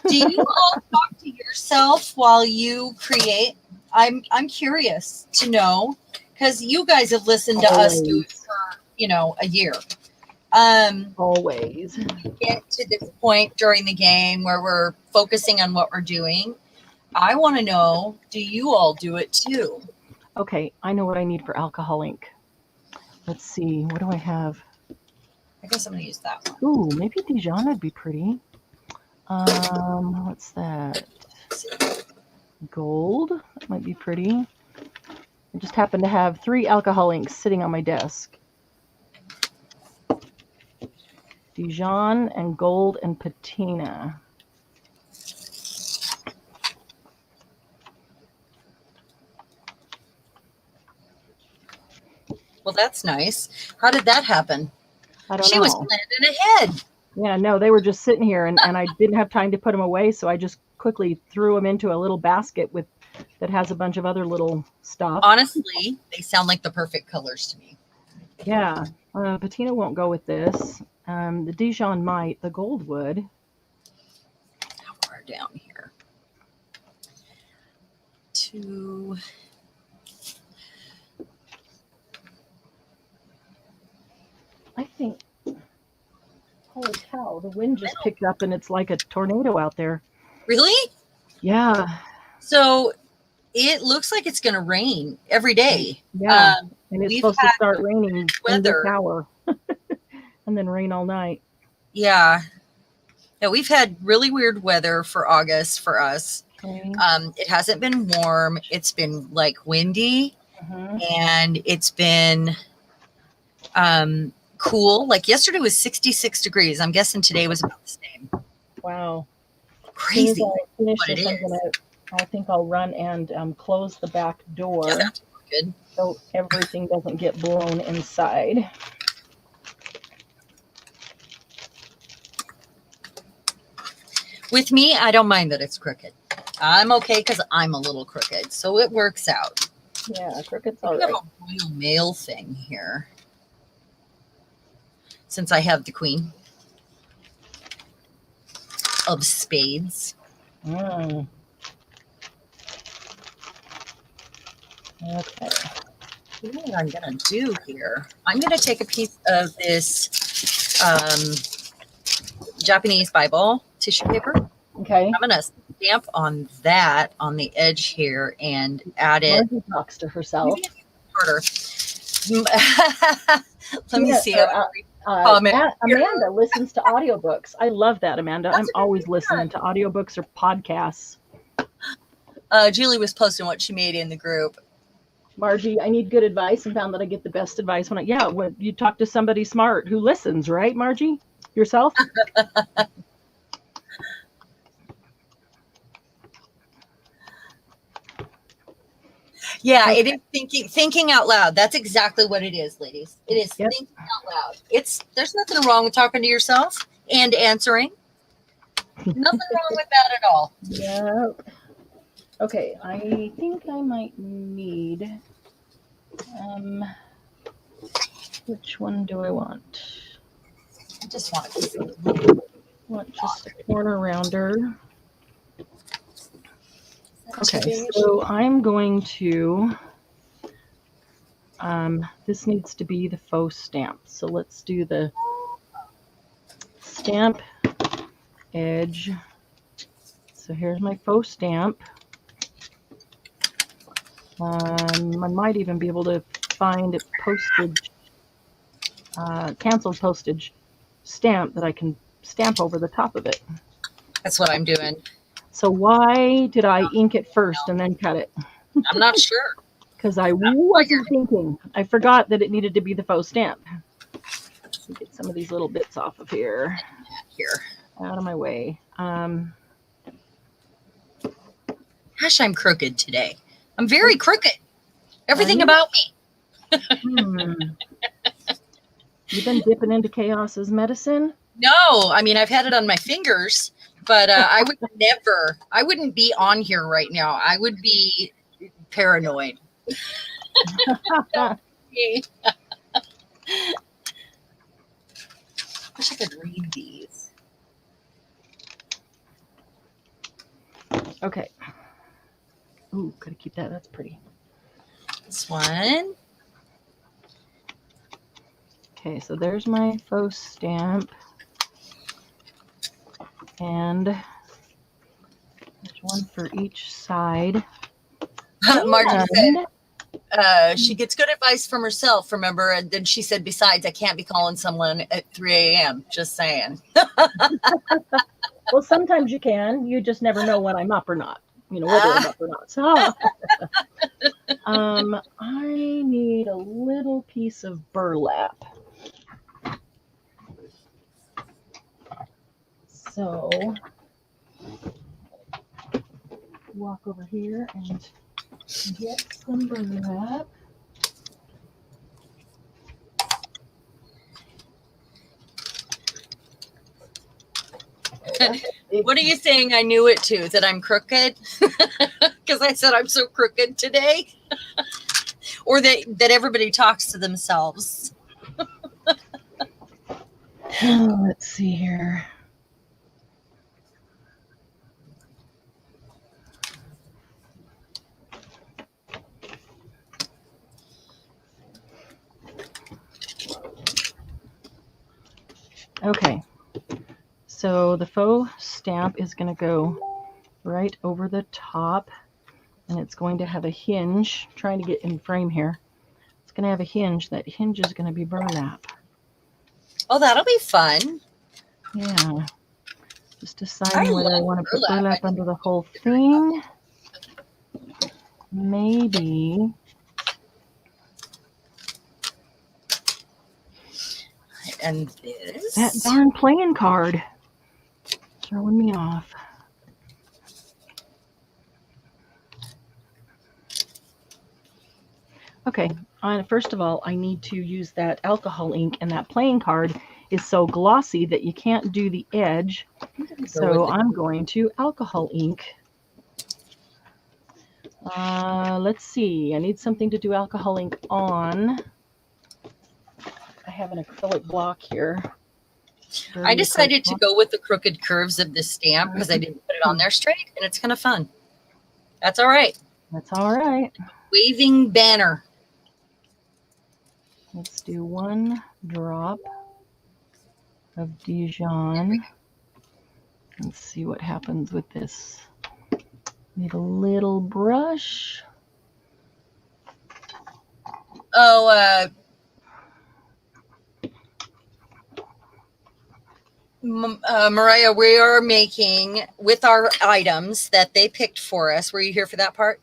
Do you all talk to yourself while you create? I'm curious to know, because you guys have listened to us do it for a year. Always Get to this point during the game where we're focusing on what we're doing. I want to know, do you all do it too? Okay, I know what I need for alcohol ink. Let's see, what do I have? I guess I'm gonna use that one. Ooh, maybe Dijon would be pretty. What's that? gold. That might be pretty. I just happen to have 3 alcohol inks sitting on my desk. Dijon and gold and patina. Well, that's nice. How did that happen? I don't She know. was planning ahead. Yeah, no, they were just sitting here, and I didn't have time to put them away, so I just quickly threw them into a little basket that has a bunch of other little stuff. Honestly, they sound like the perfect colors to me. Yeah, patina won't go with this. The Dijon might. The gold would. How far down here? 2. I think. Holy cow! The wind just picked up, and it's like a tornado out there. Really? Yeah. So it looks like it's going to rain every day. Yeah, and it's supposed to start raining in this hour, and then rain all night. Yeah. Yeah, we've had really weird weather for August for us. Okay. It hasn't been warm. It's been like windy, and it's been cool. Like yesterday was 66 degrees. I'm guessing today was about the same. Wow. Crazy. As soon as I finish this, I think I'll run and close the back door. Yeah, that's good. So everything doesn't get blown inside. With me, I don't mind that it's crooked. I'm okay because I'm a little crooked, so it works out. Yeah, crooked's all right. right. We have a royal mail thing here. Since I have the Queen of Spades. Okay. What I'm going to do here, I'm going to take a piece of this Japanese Bible tissue paper. Okay. I'm going to stamp on that on the edge here and add it. Margie talks to herself. Harder. Let me see. Amanda listens to audiobooks. I love that, Amanda. I'm always listening to audiobooks or podcasts. Julie was posting what she made in the group. Margie, I need good advice and found that I get the best advice when you talk to somebody smart who listens, right, Margie? Yourself? Yeah, okay. It is thinking out loud. That's exactly what it is, ladies. It is thinking out loud. There's nothing wrong with talking to yourself and answering. Nothing wrong with that at all. Yeah. Okay, I think I might need which one do I want? I just want just a corner rounder. Okay, so I'm going to, this needs to be the faux stamp. So let's do the stamp edge. So here's my faux stamp. I might even be able to find a postage, canceled postage stamp that I can stamp over the top of it. That's what I'm doing. So why did I ink it first and then cut it? I'm not sure. Because I wasn't thinking. I forgot that it needed to be the faux stamp. Get some of these little bits off of here. Out of my way. Gosh, I'm crooked today. I'm very crooked. Everything about me. You've been dipping into chaos's medicine? No, I mean, I've had it on my fingers, but I wouldn't be on here right now. I would be paranoid. Wish I could read these. Okay. Ooh, gotta keep that. That's pretty. This one. Okay, so there's my faux stamp. And there's one for each side. Margie said she gets good advice from herself, remember? And then she said, besides, I can't be calling someone at 3 a.m. Just saying. Well, sometimes you can. You just never know when I'm up or not. whether they're Ah, buff or not. So, I need a little piece of burlap. So, walk over here and get some burlap. what are you saying? I knew it too, that I'm crooked because I said I'm so crooked today, or that everybody talks to themselves. Let's see here. Okay, so the faux stamp is going to go right over the top, and it's going to have a hinge. I'm trying to get in frame here. It's going to have a hinge. That hinge is going to be burlap. Oh, that'll be fun. Yeah. Just deciding whether I want to put burlap under the whole thing. Maybe. And this. That darn playing card. Throwing me off. Okay, first of all, I need to use that alcohol ink, and that playing card is so glossy that you can't do the edge. So I'm going to alcohol ink. Let's see, I need something to do alcohol ink on. I have an acrylic block here. I decided to go with the crooked curves of this stamp because I didn't put it on there straight, and it's kind of fun. That's all right. That's all right. Waving banner. Let's do one drop of Dijon. Let's see what happens with this. Need a little brush. Oh, Mariah, we are making with our items that they picked for us. Were you here for that part?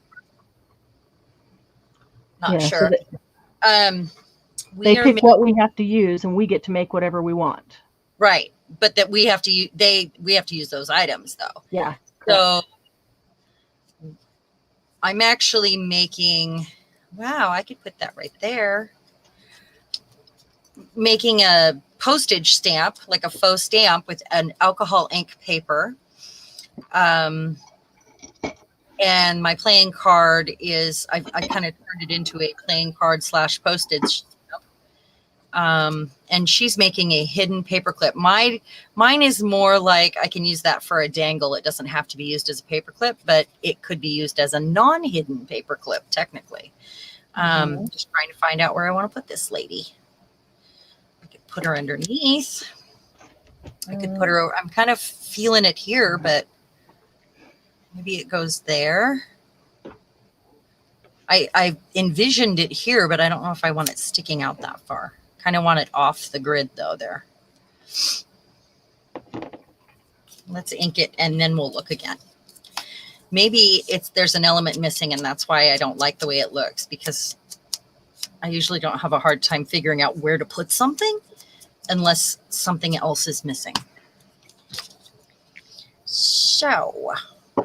Not sure. So they pick what we have to use, and we get to make whatever we want. Right, but that we have to we have to use those items though. Yeah. So I'm actually making. Wow, I could put that right there. Making a postage stamp, like a faux stamp with an alcohol ink paper. And my playing card is, I kind of turned it into a playing card / postage. And she's making a hidden paper clip. Mine is more like I can use that for a dangle. It doesn't have to be used as a paper clip, but it could be used as a non-hidden paper clip, technically. Just trying to find out where I want to put this lady. I could put her underneath. I could put her, I'm kind of feeling it here, but maybe it goes there. I envisioned it here, but I don't know if I want it sticking out that far. Kind of want it off the grid though there. Let's ink it and then we'll look again. Maybe there's an element missing and that's why I don't like the way it looks, because I usually don't have a hard time figuring out where to put something unless something else is missing. So, I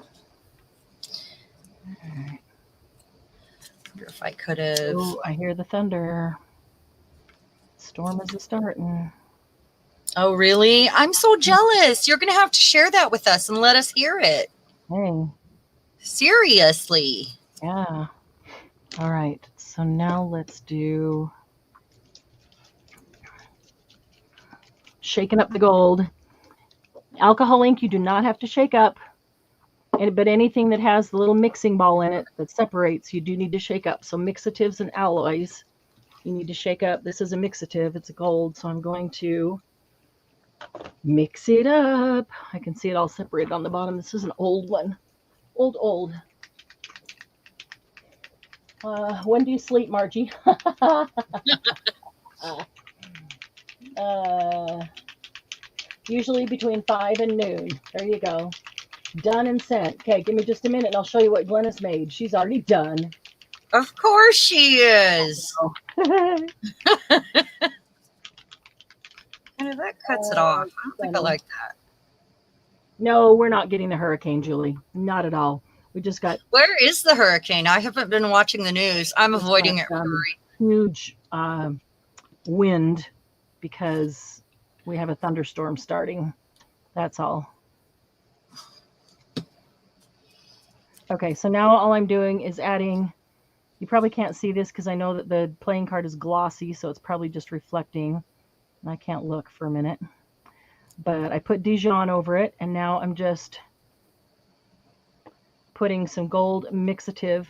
wonder if I could have. Oh, I hear the thunder. Storm is starting. Oh, really? I'm so jealous. You're going to have to share that with us and let us hear it. Hey. Seriously. Yeah. All right. So now let's do shaking up the gold. Alcohol ink you do not have to shake up. But anything that has the little mixing ball in it that separates, you do need to shake up. So mixatives and alloys, you need to shake up. This is a mixative. It's a gold. So I'm going to mix it up. I can see it all separated on the bottom. This is an old one. Old. When do you sleep, Margie? Usually between 5 and noon. There you go. Done and sent. Okay, give me just a minute and I'll show you what Glenna's made. She's already done. Of course she is. Oh. And that cuts it off. I don't think I like that. No, we're not getting the hurricane, Julie. Not at all. We just got. Where is the hurricane? I haven't been watching the news. I'm avoiding it. Huge wind because we have a thunderstorm starting. That's all. Okay, so now all I'm doing is adding. You probably can't see this because I know that the playing card is glossy, so it's probably just reflecting. And I can't look for a minute. But I put Dijon over it, and now I'm just putting some gold mixative.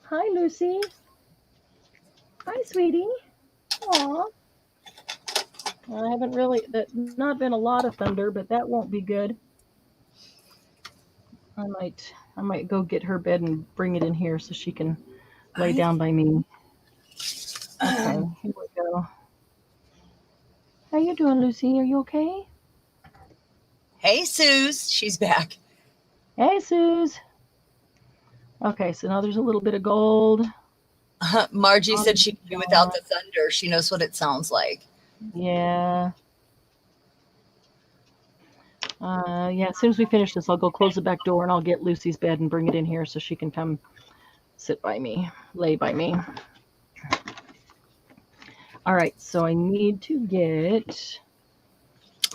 Hi, Lucy. Hi, sweetie. Aw. I haven't really, that's not been a lot of thunder, but that won't be good. I might go get her bed and bring it in here so she can lay down by me. Okay, here we go. How you doing, Lucy? Are you okay? Hey, Suze. She's back. Hey, Suze. Okay, so now there's a little bit of gold. Margie said she can do without the thunder. She knows what it sounds like. Yeah. Yeah, as soon as we finish this, I'll go close the back door and I'll get Lucy's bed and bring it in here so she can come sit by me, lay by me. All right, so I need to get...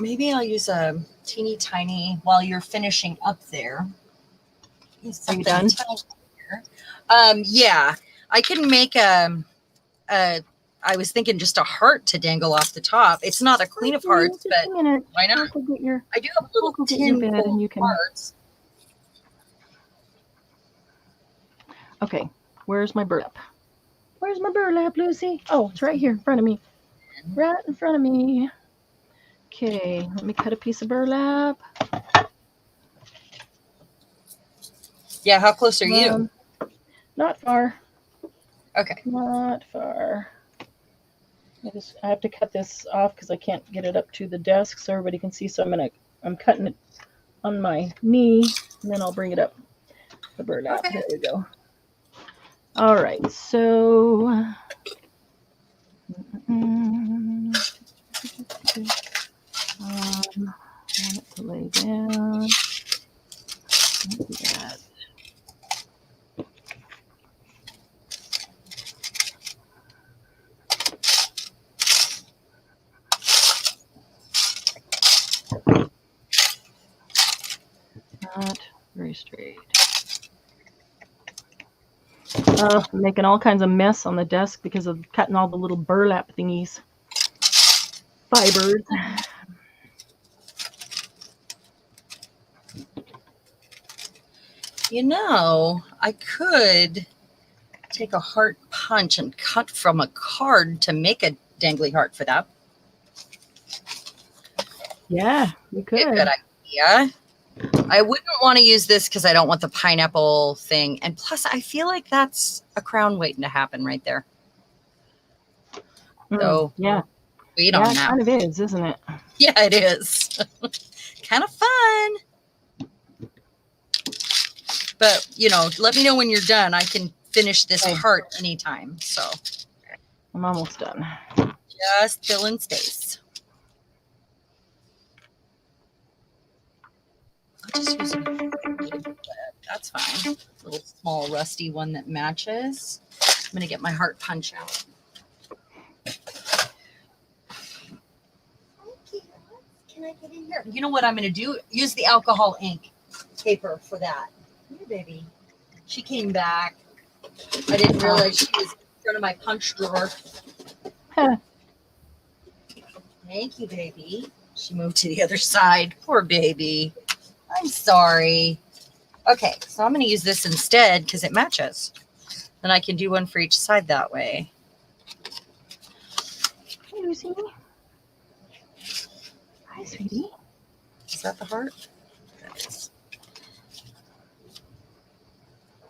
Maybe I'll use a teeny tiny while you're finishing up there. Are you done? Yeah, I can make I was thinking just a heart to dangle off the top. It's not a queen of hearts, but why not? I do have a little tin bed and you can... hearts. Okay, where's my burlap? Where's my burlap, Lucy? Oh, it's right here in front of me. Right in front of me. Okay, let me cut a piece of burlap. Yeah, how close are you? Not far. Okay. Not far. I have to cut this off because I can't get it up to the desk so everybody can see. So I'm cutting it on my knee, and then I'll bring it up the burlap. Okay. There we go. All right, so I want it to lay down. Let's do that. Not very straight. I'm making all kinds of mess on the desk because of cutting all the little burlap thingies. Fibers. You know, I could take a heart punch and cut from a card to make a dangly heart for that. Yeah, you could. Good idea. I wouldn't want to use this because I don't want the pineapple thing. And plus, I feel like that's a crown waiting to happen right there. So, yeah. Wait on that. It kind of is, isn't it? Yeah, it is. Kind of fun. But, you know, let me know when you're done. I can finish this heart anytime. So, I'm almost done. Just filling space. I'll just use that's fine. A little small rusty one that matches. I'm going to get my heart punch out. Can I get in here? You know what I'm going to do? Use the alcohol ink paper for that. Here, baby. She came back. I didn't realize she was in front of my punch drawer. Thank you, baby. She moved to the other side. Poor baby. I'm sorry. Okay, so I'm going to use this instead because it matches. Then I can do one for each side that way. Hey, Lucy. Hi, sweetie. Is that the heart? That is.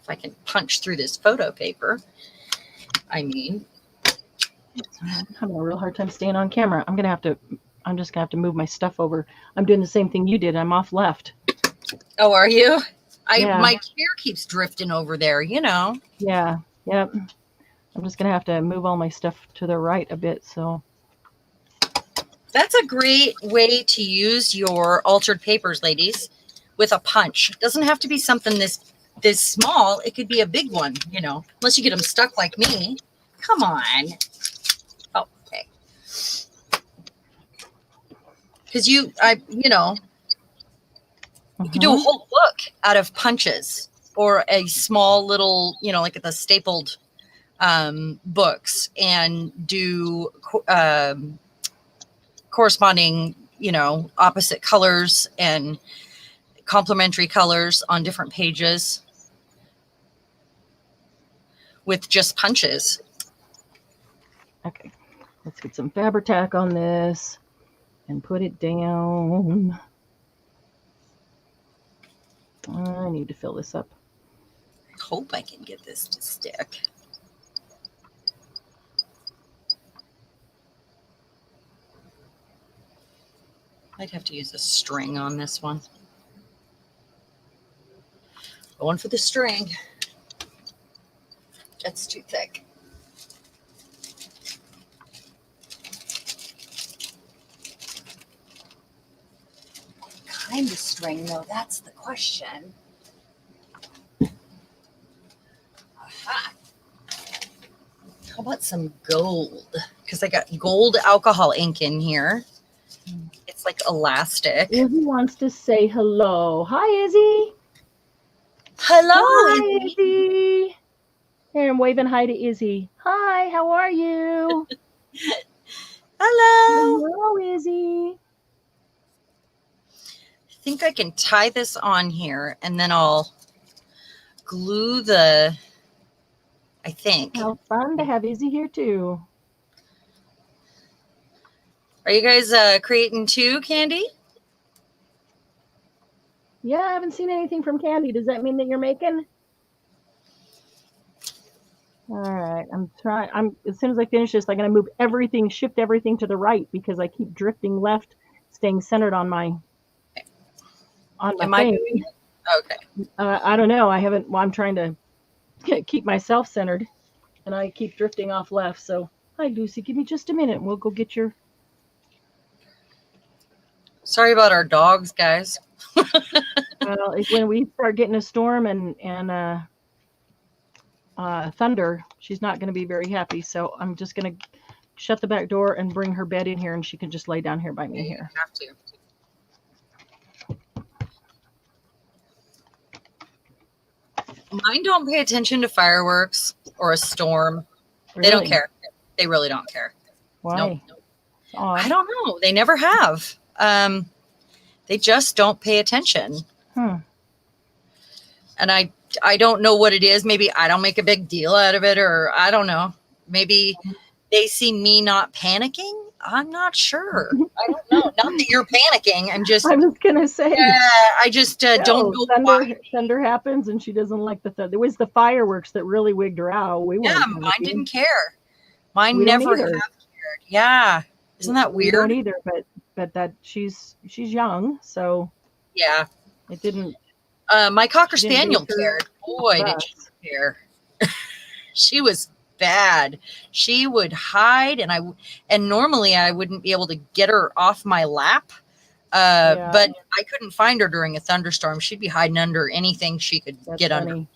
If I can punch through this photo paper, I mean. I'm having a real hard time staying on camera. I'm just gonna have to move my stuff over. I'm doing the same thing you did. I'm off left. Oh, are you? Yeah. My chair keeps drifting over there, you know. Yeah. Yep. I'm just gonna have to move all my stuff to the right a bit. So That's a great way to use your altered papers, ladies, with a punch. It doesn't have to be something this small. It could be a big one, you know, unless you get them stuck like me. Come on. Oh, okay. Because you could do a whole book out of punches or a small little, you know, like the stapled books, and do corresponding, you know, opposite colors and complementary colors on different pages with just punches. okay, let's get some Fabri-Tac on this and put it down. I need to fill this up. I hope I can get this to stick. I'd have to use a string on this one. Going for the string. That's too thick. What kind of string, though? That's the question. Aha. How about some gold? Because I got gold alcohol ink in here. It's like elastic. Izzy wants to say hello. Hi, Izzy. Hello, Hi, Izzy. Izzy. Here, I'm waving hi to Izzy. Hi, how are you? Hello. Hello, Izzy. I think I can tie this on here and then I'll glue the, I think. How fun to have Izzy here too. Are you guys creating too, Candy? Yeah, I haven't seen anything from Candy. Does that mean that you're making? All right, I'm trying. As soon as I finish this, I'm gonna move everything, shift everything to the right because I keep drifting left, staying centered on my Am I thing. doing it? Okay. I don't know. I haven't. Well, I'm trying to keep myself centered, and I keep drifting off left. So, hi, Lucy. Give me just a minute, and we'll go get your. Sorry about our dogs, guys. Well, when we start getting a storm and thunder, she's not going to be very happy. So I'm just going to shut the back door and bring her bed in here, and she can just lay down here by me here. You have to. Mine don't pay attention to fireworks or a storm. Really? They don't care. They really don't care. Why? Nope. I don't know. They never have. They just don't pay attention. And I don't know what it is. Maybe I don't make a big deal out of it, or I don't know. Maybe they see me not panicking. I'm not sure. I don't know. Not that you're panicking. I'm just gonna say. I just don't go. Thunder happens, and she doesn't like the thunder. It was the fireworks that really wigged her out. Mine didn't care. Mine never have cared. Yeah, isn't that weird? We don't either, but that she's young, so yeah, it didn't. My Cocker Spaniel cared. Boy, did she care. She was bad. She would hide, and normally I wouldn't be able to get her off my lap. But I couldn't find her during a thunderstorm. She'd be hiding under anything she could get under.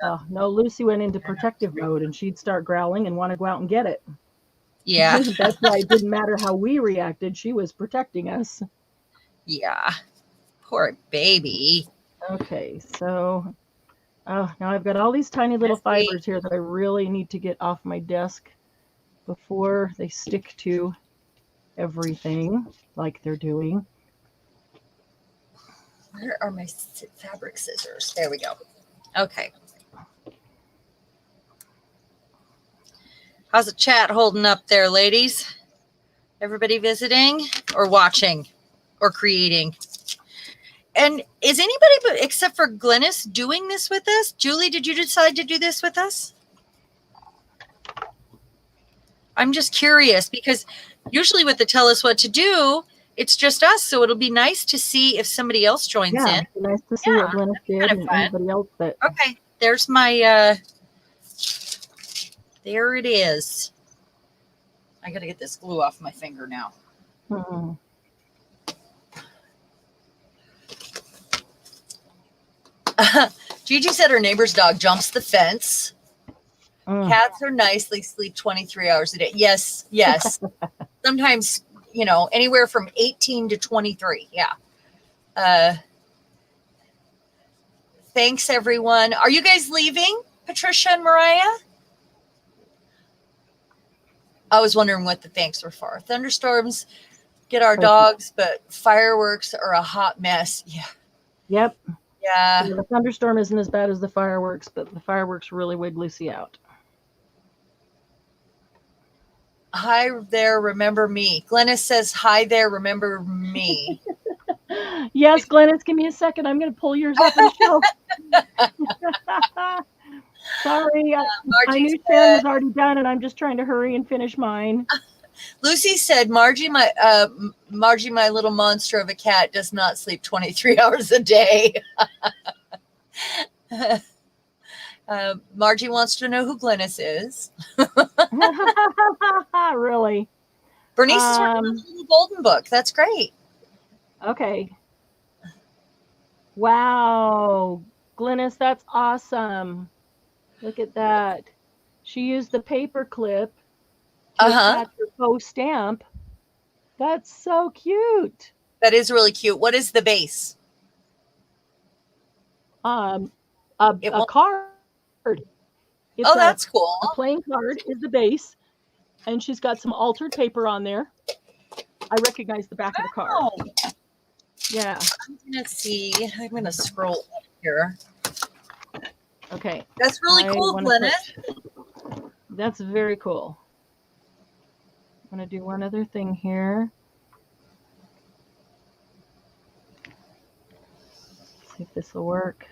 Oh, no, Lucy went into protective mode, and she'd start growling and want to go out and get it. Yeah. That's why it didn't matter how we reacted. She was protecting us. Yeah. Poor baby. Okay, so now I've got all these tiny little fibers here that I really need to get off my desk before they stick to everything like they're doing. Where are my fabric scissors? There we go. Okay. How's the chat holding up there, ladies? Everybody visiting or watching or creating? And is anybody except for Glennis doing this with us? Julie, did you decide to do this with us? I'm just curious because usually what they tell us what to do it's just us. So it'll be nice to see if somebody else joins Yeah, in. it'd be nice to see what Glennis did kind of and fun. anybody else that. Okay, there's my, there it is. I got to get this glue off my finger now. Hmm. Gigi said her neighbor's dog jumps the fence. Mm. Cats are nice. They sleep 23 hours a day. Yes, yes. Sometimes, you know, anywhere from 18 to 23. Yeah. Thanks, everyone. Are you guys leaving, Patricia and Mariah? I was wondering what the thanks were for. Thunderstorms get our dogs, but fireworks are a hot mess. Yeah. Yep. Yeah. The thunderstorm isn't as bad as the fireworks, but the fireworks really would Lucy out. Hi there, remember me. Glennis says, hi there, remember me. Yes, Glennis, give me a second. I'm going to pull yours off the shelf. Sorry, I knew Sharon was already done, and I'm just trying to hurry and finish mine. Lucy said, Margie, my little monster of a cat, does not sleep 23 hours a day. Margie wants to know who Glennis is. Really? Bernice is working on the little golden book. That's great. Okay. Wow. Glennis, that's awesome. Look at that. She used the paper clip to attach her faux stamp. That's so cute. That is really cute. What is the base? A card. It's that's cool. A plain card is the base, and she's got some altered paper on there. I recognize the back of the card. Yeah. I'm gonna see. I'm gonna scroll up here. Okay. That's really cool, Glennis. That's very cool. I'm gonna do one other thing here. See if this will work.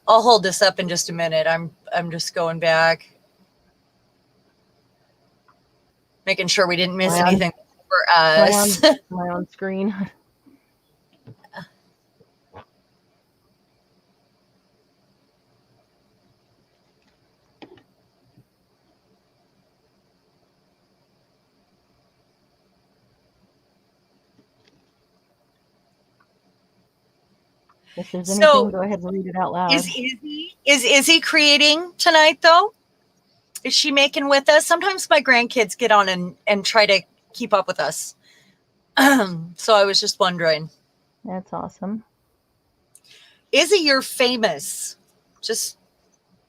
I'll hold this up in just a minute. I'm just going back, making sure we didn't miss anything for us. My own screen. If there's anything, go ahead and read it out loud. Is Izzy creating tonight, though? Is she making with us? Sometimes my grandkids get on and try to keep up with us. So I was just wondering. That's awesome. Izzy, you're famous. Just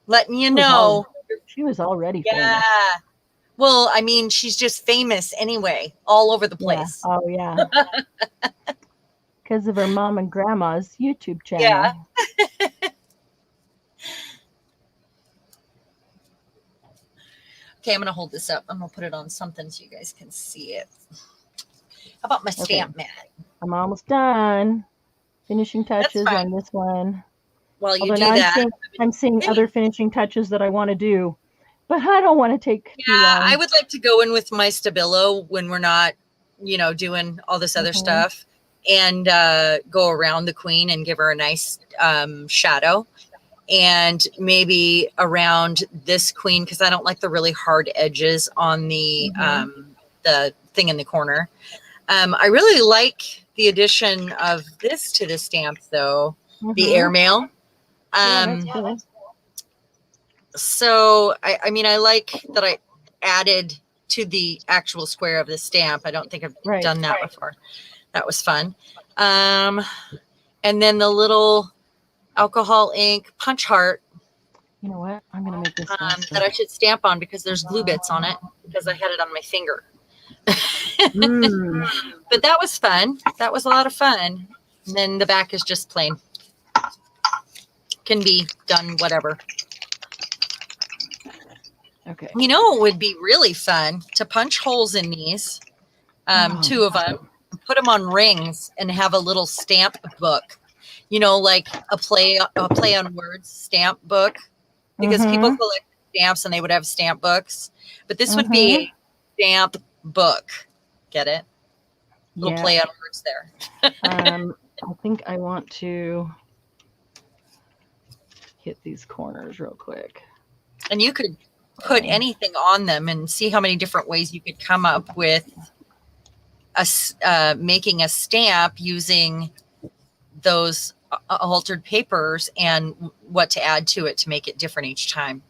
letting you know. She was already famous. Yeah. Well, I mean, she's just famous anyway, all over the place. Yeah. Oh, yeah. Because of her mom and grandma's YouTube channel. Yeah. Okay, I'm going to hold this up. I'm going to put it on something so you guys can see it. How about my stamp mat? I'm almost done. Finishing touches on this one. Well, you do that. I'm seeing other finishing touches that I want to do, but I don't want to take too long. I would like to go in with my Stabilo when we're not, doing all this other stuff, and go around the queen and give her a nice shadow, and maybe around this queen, because I don't like the really hard edges on the thing in the corner. I really like the addition of this to the stamp, though, the airmail. That's cool. So, I mean, I like that I added to the actual square of the stamp. I don't think I've done that before. That was fun. And then the little alcohol ink punch heart. You know what? I'm going to make this that I should stamp on because there's glue bits on it because I had it on my finger. But that was fun. That was a lot of fun. And then the back is just plain. Can be done whatever. Okay. It would be really fun to punch holes in these, 2 of them, put them on rings, and have a little stamp book. Like a play on words stamp book, because people collect stamps and they would have stamp books, but this would be a stamp book. Get it? Little Yeah. play on words there. I think I want to hit these corners real quick. And you could put anything on them and see how many different ways you could come up with making a stamp using those altered papers and what to add to it to make it different each time.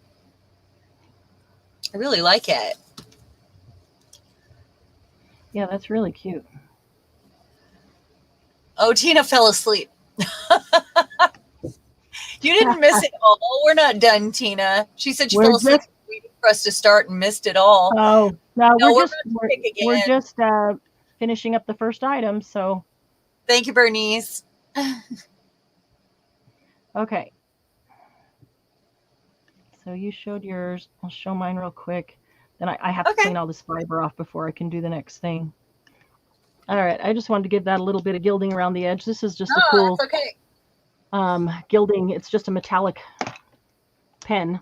I really like it. Yeah, that's really cute. Oh, Tina fell asleep. You didn't miss it all. We're not done, Tina. She said she fell asleep waiting for us to start and missed it all. Oh, no, we're just finishing up the first item. So thank you, Bernice. Okay. So you showed yours. I'll show mine real quick. Then I have to clean all this fiber off before I can do the next thing. All right. I just wanted to give that a little bit of gilding around the edge. This is just a cool gilding. It's just a metallic pen.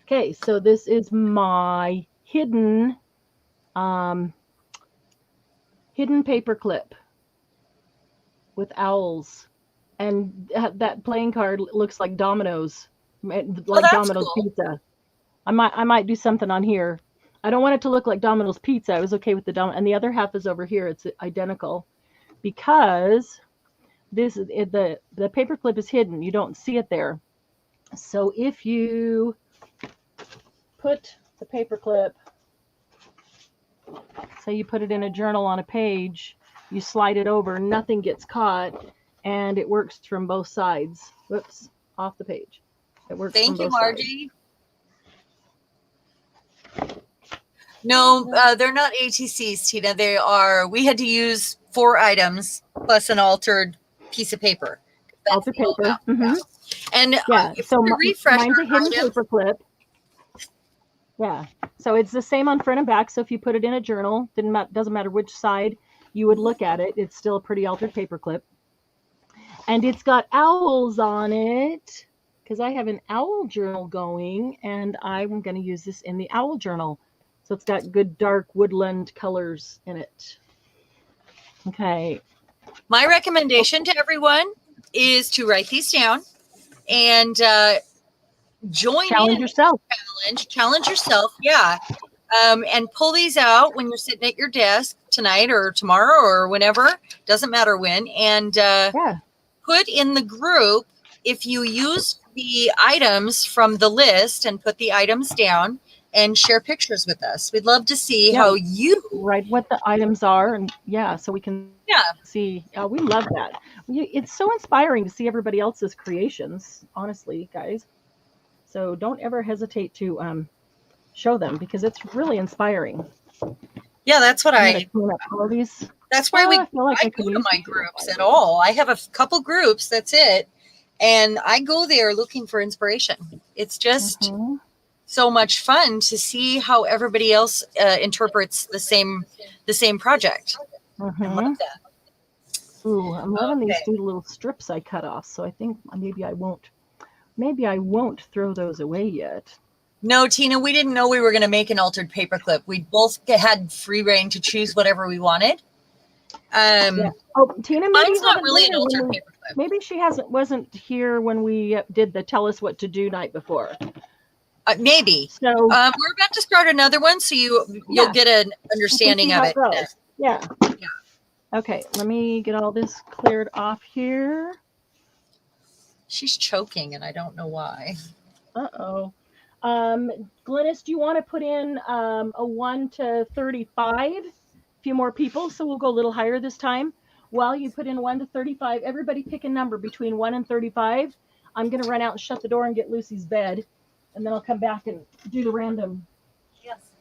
Okay. So this is my hidden paper clip with owls. And that playing card looks like Domino's. Like Domino's pizza. I might do something on here. I don't want it to look like Domino's pizza. I was okay with the and the other half is over here. It's identical because this is the paper clip is hidden. You don't see it there. So if you put the paper clip, say you put it in a journal on a page, you slide it over, nothing gets caught, and it works from both sides. Whoops, off the page. It works. Thank you, Margie. No, they're not ATCs, Tina. They are. We had to use 4 items plus an altered piece of paper. Altered paper. Mm-hmm. And so mine's a hidden paper clip. Yeah. So it's the same on front and back. So if you put it in a journal, doesn't matter which side you would look at it. It's still a pretty altered paper clip. And it's got owls on it because I have an owl journal going, and I'm going to use this in the owl journal. So it's got good dark woodland colors in it. Okay. My recommendation to everyone is to write these down and challenge yourself. Challenge yourself. Yeah. And pull these out when you're sitting at your desk tonight or tomorrow or whenever. Doesn't matter when. And put in the group, if you use the items from the list and put the items down and share pictures with us. We'd love to see how you write what the items are, and so we can see. We love that. It's so inspiring to see everybody else's creations, honestly, guys. So don't ever hesitate to show them because it's really inspiring. Yeah, that's what That's why I go to my groups at all. I have a couple groups, that's it. And I go there looking for inspiration. It's just so much fun to see how everybody else interprets the same project. I love that. Ooh, I'm loving these little strips I cut off. So I think maybe I won't throw those away yet. No, Tina, we didn't know we were going to make an altered paperclip. We both had free reign to choose whatever we wanted. Oh, Tina, mine's not really an altered paperclip. Maybe she wasn't here when we did the Tell Us What to Do night before. Maybe. So we're about to start another one, so you'll get an understanding of it. Yeah. Okay, let me get all this cleared off here. She's choking, and I don't know why. Uh-oh. Glynis, do you want to put in a 1 to 35? A few more people, so we'll go a little higher this time. While you put in 1 to 35, everybody pick a number between 1 and 35. I'm going to run out and shut the door and get Lucy's bed, and then I'll come back and do the random. Yes.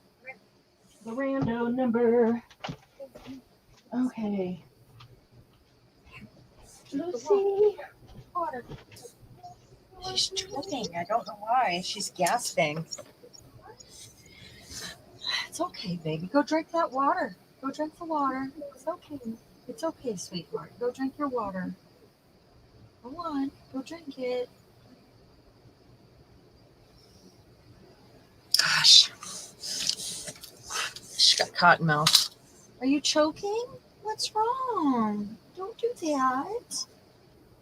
The random number. Okay. Lucy. Water. She's choking. I don't know why. She's gasping. It's okay, baby. Go drink that water. Go drink the water. It's okay. It's okay, sweetheart. Go drink your water. Go on. Go drink it. Gosh. She got cotton mouth. Are you choking? What's wrong? Don't do that.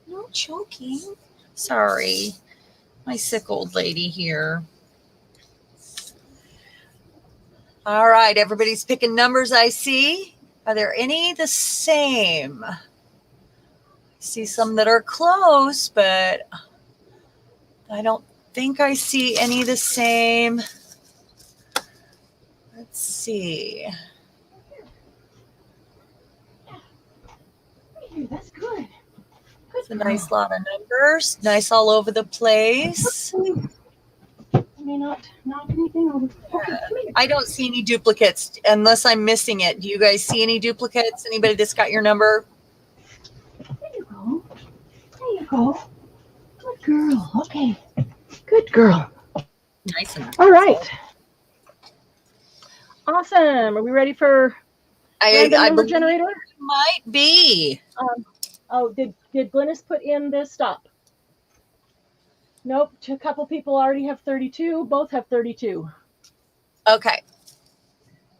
No choking. Sorry. My sick old lady here. All right, everybody's picking numbers, I see. Are there any the same? I see some that are close, but I don't think I see any the same. Let's see. That's good. It's a nice lot of numbers. Nice all over the place. I may not knock anything over. Okay, I don't see any duplicates unless I'm missing it. Do you guys see any duplicates? Anybody that's got your number? there you go. There you go. Good girl. Okay. Good girl. Nice and all right. Awesome. Are we ready for random number generator? Might be. Oh, did Glynis put in the stop? Nope. A couple people already have 32. Both have 32. Okay.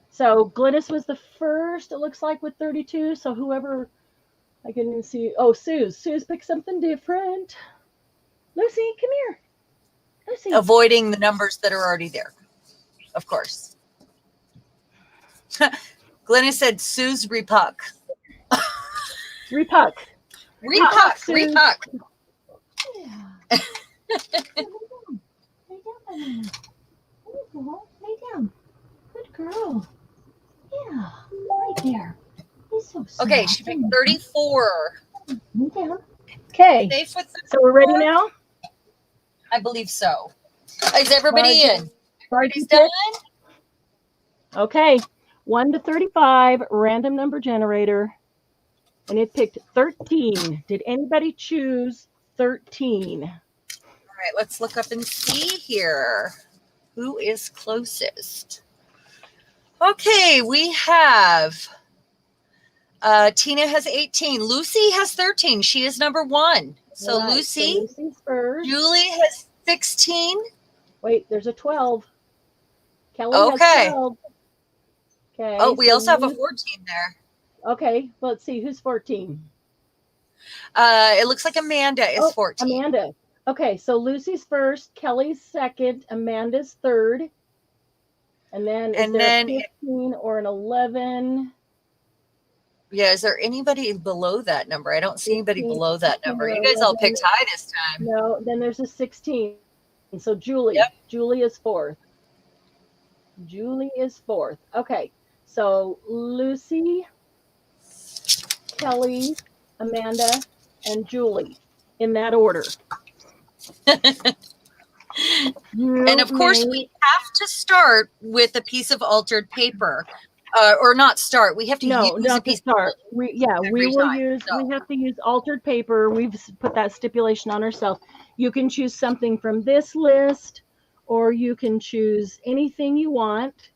So Glynis was the first, it looks like, with 32. So whoever, I can even see. Oh, Sue's picked something different. Lucy, come here. Lucy. Avoiding the numbers that are already there, of course. Glennis said Sue's repuck. Repuck. Repuck. Yeah. Lay down. Lay down. Good girl. Yeah, right there. He's so soft. Okay, she picked 34. Lay down. Okay. So we're ready now? I believe so. Is everybody in? Everybody's done? Okay. 1 to 35, random number generator. And it picked 13. Did anybody choose 13? All right, let's look up and see here. Who is closest? Okay, we have Tina has 18. Lucy has 13. She is number 1. So right, Lucy, so Lucy's first. Julie has 16. Wait, there's a 12. Kelly okay. has 12. Okay. Oh, we also have a 14 there. Okay, let's see. Who's 14? It looks like Amanda is 14. Amanda. Okay, so Lucy's first, Kelly's second, Amanda's third. And then is there a 15 or an 11? Yeah, is there anybody below that number? I don't see anybody below that number. You guys all picked high this time. No, then there's a 16. So Julie. Yep. Julie is fourth. Julie is fourth. Okay, so Lucy, Kelly, Amanda, and Julie in that order. And of course, we have to start with a piece of altered paper, or not start. We have to use a piece. Start. We have to use altered paper. We've put that stipulation on ourselves. You can choose something from this list, or you can choose anything you want.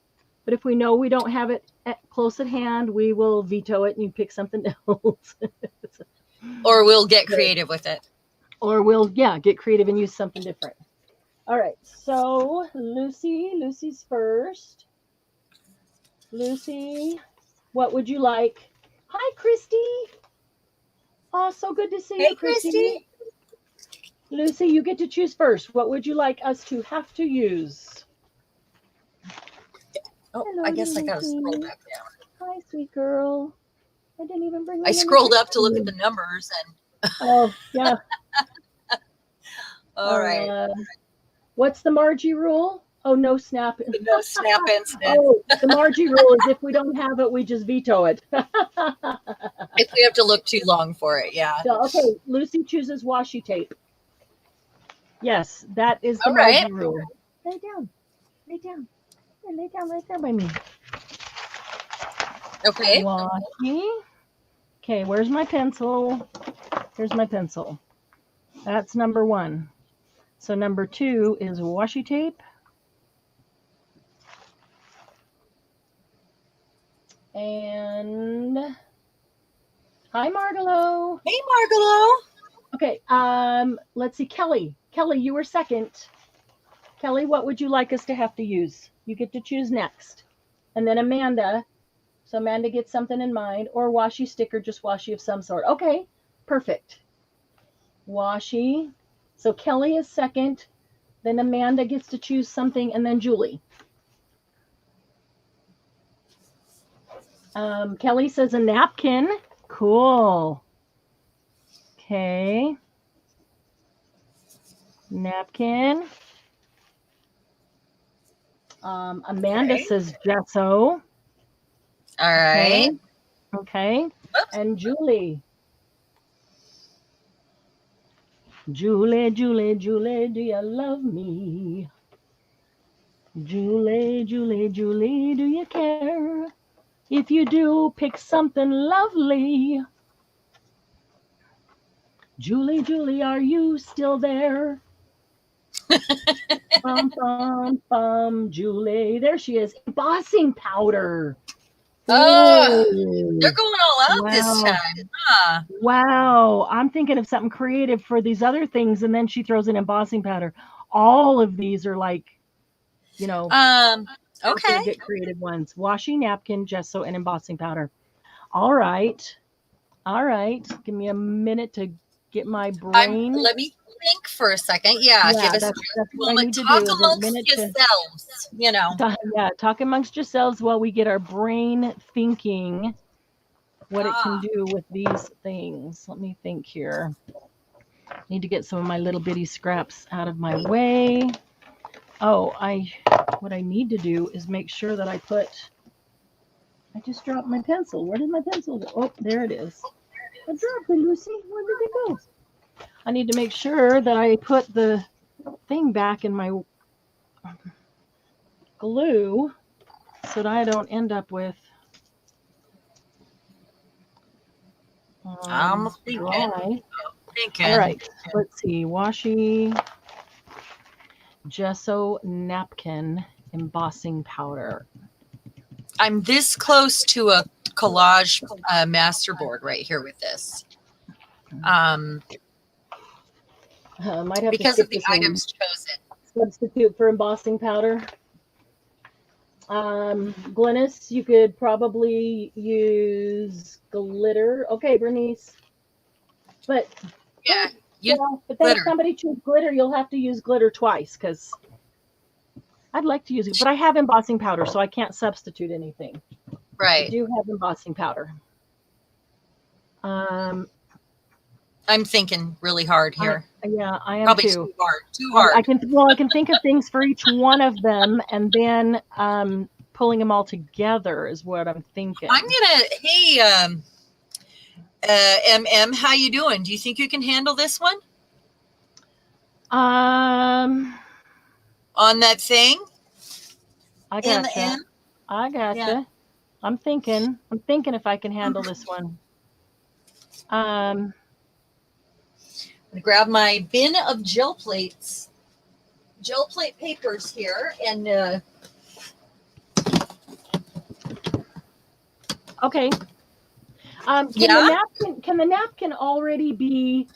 But if we know we don't have it close at hand, we will veto it and you pick something else. Or we'll get creative with it. Or we'll, get creative and use something different. All right, so Lucy's first. Lucy, what would you like? Hi, Christy. Oh, so good to see you, Christy. Lucy, you get to choose first. What would you like us to have to use? Oh, hello, I guess Lucy. I gotta scroll back down. Hi, sweet girl. I didn't even bring I scrolled up to look at the numbers and oh, yeah. All right. What's the Margie rule? Oh, no snap. No snap incident. Oh, the Margie rule is if we don't have it, we just veto it. If we have to look too long for it, yeah. So, okay, Lucy chooses washi tape. Yes, that is the Margie rule. Lay down. Lay down. Lay down right there by me. Okay. Washi. Okay, where's my pencil? Here's my pencil. That's number 1. So number 2 is washi tape. And hi, Margalo. Hey, Margalo. Okay, let's see, Kelly. Kelly, you were second. Kelly, what would you like us to have to use? You get to choose next. And then Amanda, So Amanda gets something in mind, or washi sticker, just washi of some sort. Okay, perfect. Washi. So Kelly is second, then Amanda gets to choose something, and then Julie. Kelly says a napkin. Cool. Okay. Napkin. Amanda Okay. says gesso. All right. Okay. Oops. And Julie. Julie, Julie, Julie, do you love me? Julie, Julie, Julie, do you care? If you do, pick something lovely. Julie, Julie, are you still there? Bum, bum, bum, Julie. There she is. Embossing powder. Oh, they're Ooh. going all out this Wow. time. Huh? Wow. I'm thinking of something creative for these other things, and then she throws in embossing powder. All of these are like, you know, Okay. get creative ones. Washi napkin, gesso, and embossing powder. All right. All right. Give me a minute to get my brain. Let me think for a second. Yeah, give Yeah, us that's a what I moment. need to Talk do is a amongst minute to yourselves, you know. talk amongst yourselves while we get our brain thinking what it can Ah, do with these things. Let me think here. Need to get some of my little bitty scraps out of my way. Oh, what I need to do is make sure that I just dropped my pencil. Where did my pencil go? Oh, there it is. I dropped it, Lucy. Where did it go? I need to make sure that I put the thing back in my glue so that I don't end up with I'm thinking. dry. All Thinking. right, let's see. Washi, gesso, napkin, embossing powder. I'm this close to a collage masterboard right here with this. Might have to Because skip of the this one. items chosen. Substitute for embossing powder. Glynis, you could probably use glitter. Okay, Bernice. But Yeah, use well, but then if glitter. somebody chooses glitter, you'll have to use glitter twice because I'd like to use it, but I have embossing powder, so I can't substitute anything. I Right. do have embossing powder. I'm thinking really hard here. Yeah, I am Probably too. too hard. Too hard. I can think of things for each one of them, and then pulling them all together is what I'm thinking. I'm gonna. Hey, MM, how you doing? Do you think you can handle this one Um, on that thing? I gotcha. MM. I gotcha. Yeah. I'm thinking if I can handle this one. I'm gonna grab my bin of gel plate papers here, and okay. Can the napkin already be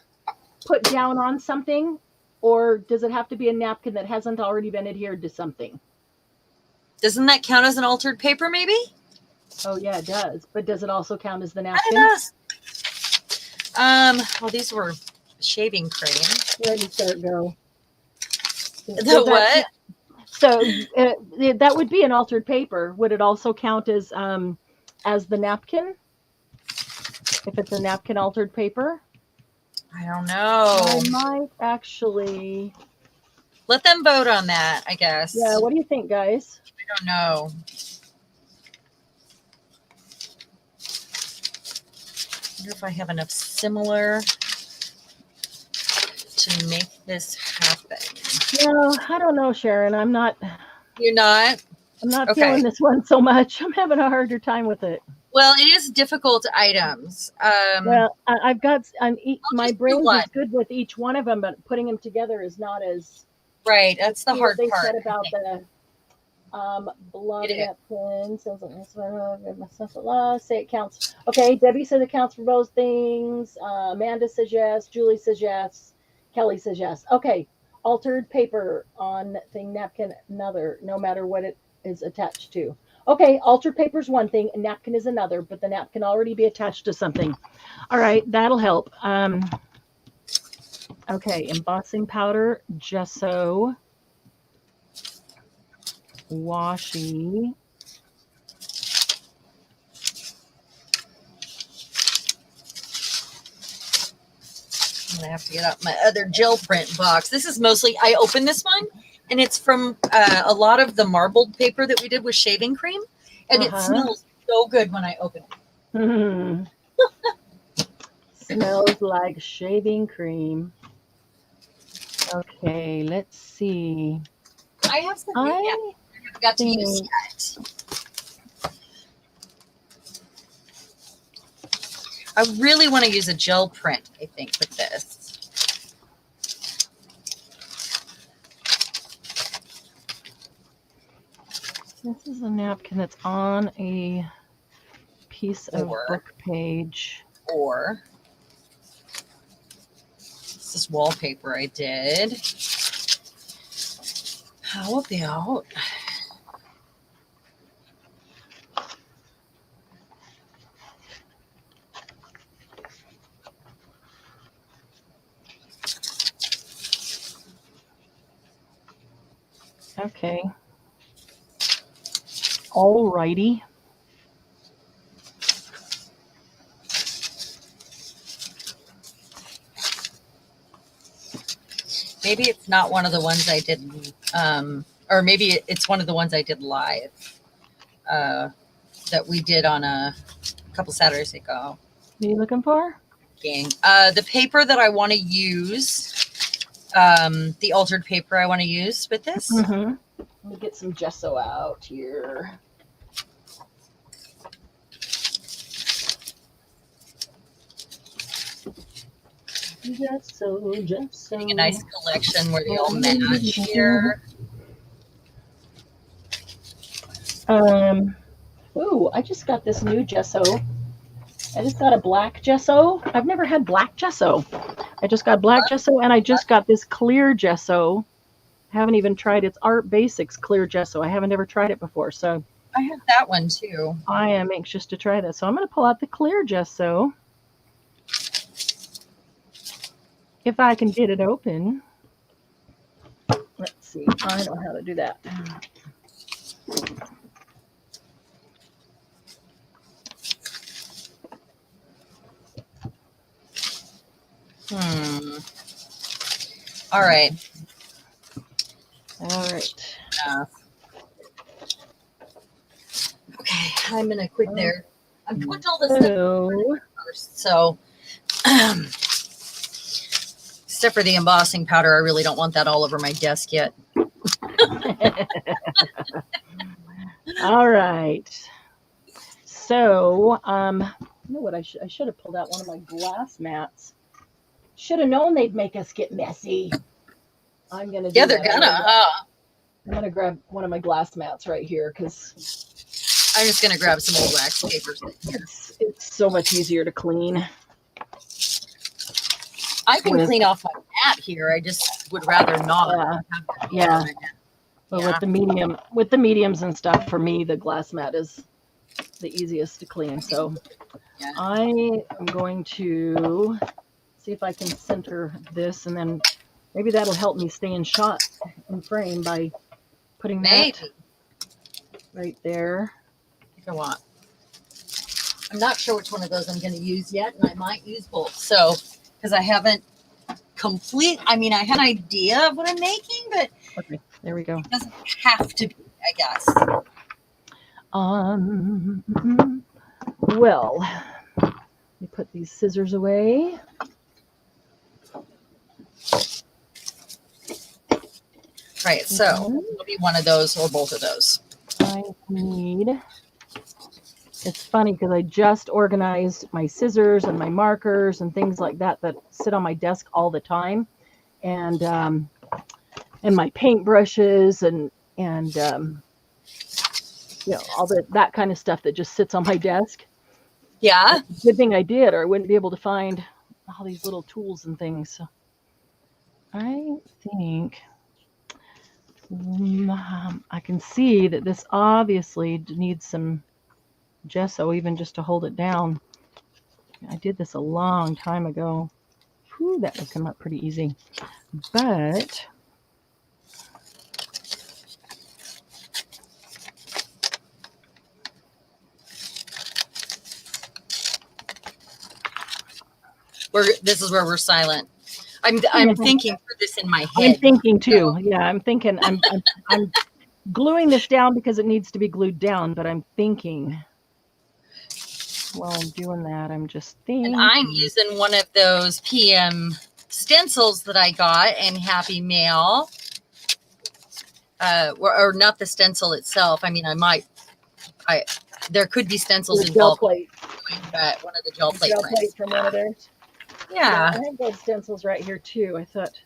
put down on something, or does it have to be a napkin that hasn't already been adhered to something? Doesn't that count as an altered paper, maybe? Oh yeah, it does. But does it also count as the napkin? It does. Well, these were shaving cream. Where did it go? The what? So that would be an altered paper. Would it also count as the napkin? If it's a napkin altered paper? I don't know. I might actually. Let them vote on that, I guess. Yeah, what do you think, guys? I don't know. I wonder if I have enough similar to make this happen. No, I don't know, Sharon. I'm not. You're not? I'm not feeling this one so much. I'm having a harder time with it. Well, it is difficult items. Well, I've got my brain is good with each one of them, but putting them together is not as right. That's the hard they part. said about the blood napkins. Say it counts. Okay, Debbie says it counts for both things. Amanda says yes. Julie says yes. Kelly says yes. Okay, altered paper on thing napkin, another, no matter what it is attached to. Okay, altered paper is one thing, a napkin is another, but the napkin already be attached to something. All right, that'll help. Okay, embossing powder, gesso, washi. I'm gonna have to get out my other gel print box. This is mostly, I opened this one and it's from a lot of the marbled paper that we did with shaving cream. And it smells so good when I open it. Mm. Smells like shaving cream. Okay, let's see. I have some I haven't got to use think yet. I really want to use a gel print, I think, with this. this is a napkin that's on a piece of book page. Or this is wallpaper I did. How about Okay. Alrighty. maybe it's not one of the ones I did, or maybe it's one of the ones I did live that we did on a couple Saturdays ago. What are you looking for? The paper that I want to use, the altered paper I want to use with this. Mm-hmm. Let me get some gesso out here. Gesso. Getting a nice collection where they all match here. Ooh, I just got this new gesso. I just got a black gesso. I've never had black gesso. I just got black gesso, and I just got this clear gesso. I haven't even tried its Art Basics clear gesso. I haven't ever tried it before, so I have that one too. I am anxious to try this. So I'm going to pull out the clear gesso. If I can get it open. Let's see. I know how to do that. All right. All right. Okay, I'm gonna quit there. I'm putting all this stuff first. So, except for the embossing powder, I really don't want that all over my desk yet. All right. So, you know what? I should have pulled out one of my glass mats. Should have known they'd make us get messy. I'm gonna. Yeah, they're gonna. I'm gonna grab one of my glass mats right here because I'm just gonna grab some old wax papers. It's so much easier to clean. I can clean off my mat here. I just would rather not. Yeah. But with the mediums and stuff, for me, the glass mat is the easiest to clean. So I am going to see if I can center this, and then maybe that'll help me stay in shot in frame by putting that right there. If I want. I'm not sure which one of those I'm going to use yet, and I might use both. So, because I haven't I mean, I had an idea of what I'm making, but okay, there we go. It doesn't have to be, I guess. Well, let me put these scissors away. Right, so it'll be one of those or both of those. I need, it's funny because I just organized my scissors and my markers and things like that that sit on my desk all the time, and my paint brushes and you know, all that kind of stuff that just sits on my desk. Yeah. Good thing I did, or I wouldn't be able to find all these little tools and things. So I think I can see that this obviously needs some gesso even just to hold it down. I did this a long time ago. Whew, that would come up pretty easy. But this is where we're silent. I'm thinking through this in my head. I'm thinking too. Yeah, I'm thinking. I'm gluing this down because it needs to be glued down. But I'm thinking while I'm doing that, I'm just thinking. And I'm using one of those PM stencils that I got in Happy Mail. Or not the stencil itself. I mean, there could be stencils involved. Plate. One of the gel plate gel plate from one of theirs. Yeah. I have those stencils right here too. I thought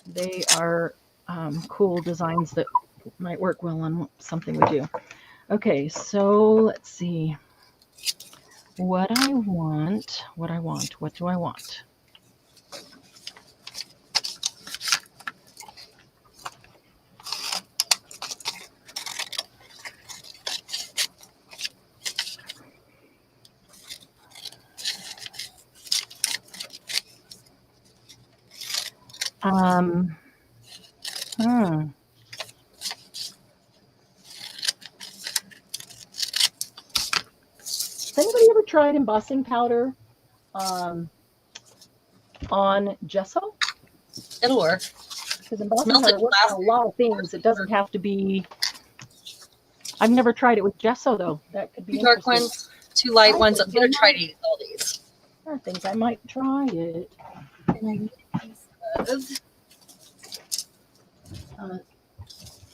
they are cool designs that might work well on something we do. Okay, so let's see. What do I want? What do I want? Has anybody ever tried embossing powder on gesso? It'll work. Because embossing powder works on a lot of things. It doesn't have to be. I've never tried it with gesso though. That could be dark ones, 2 light ones. I'm gonna try to use all these. I think I might try it.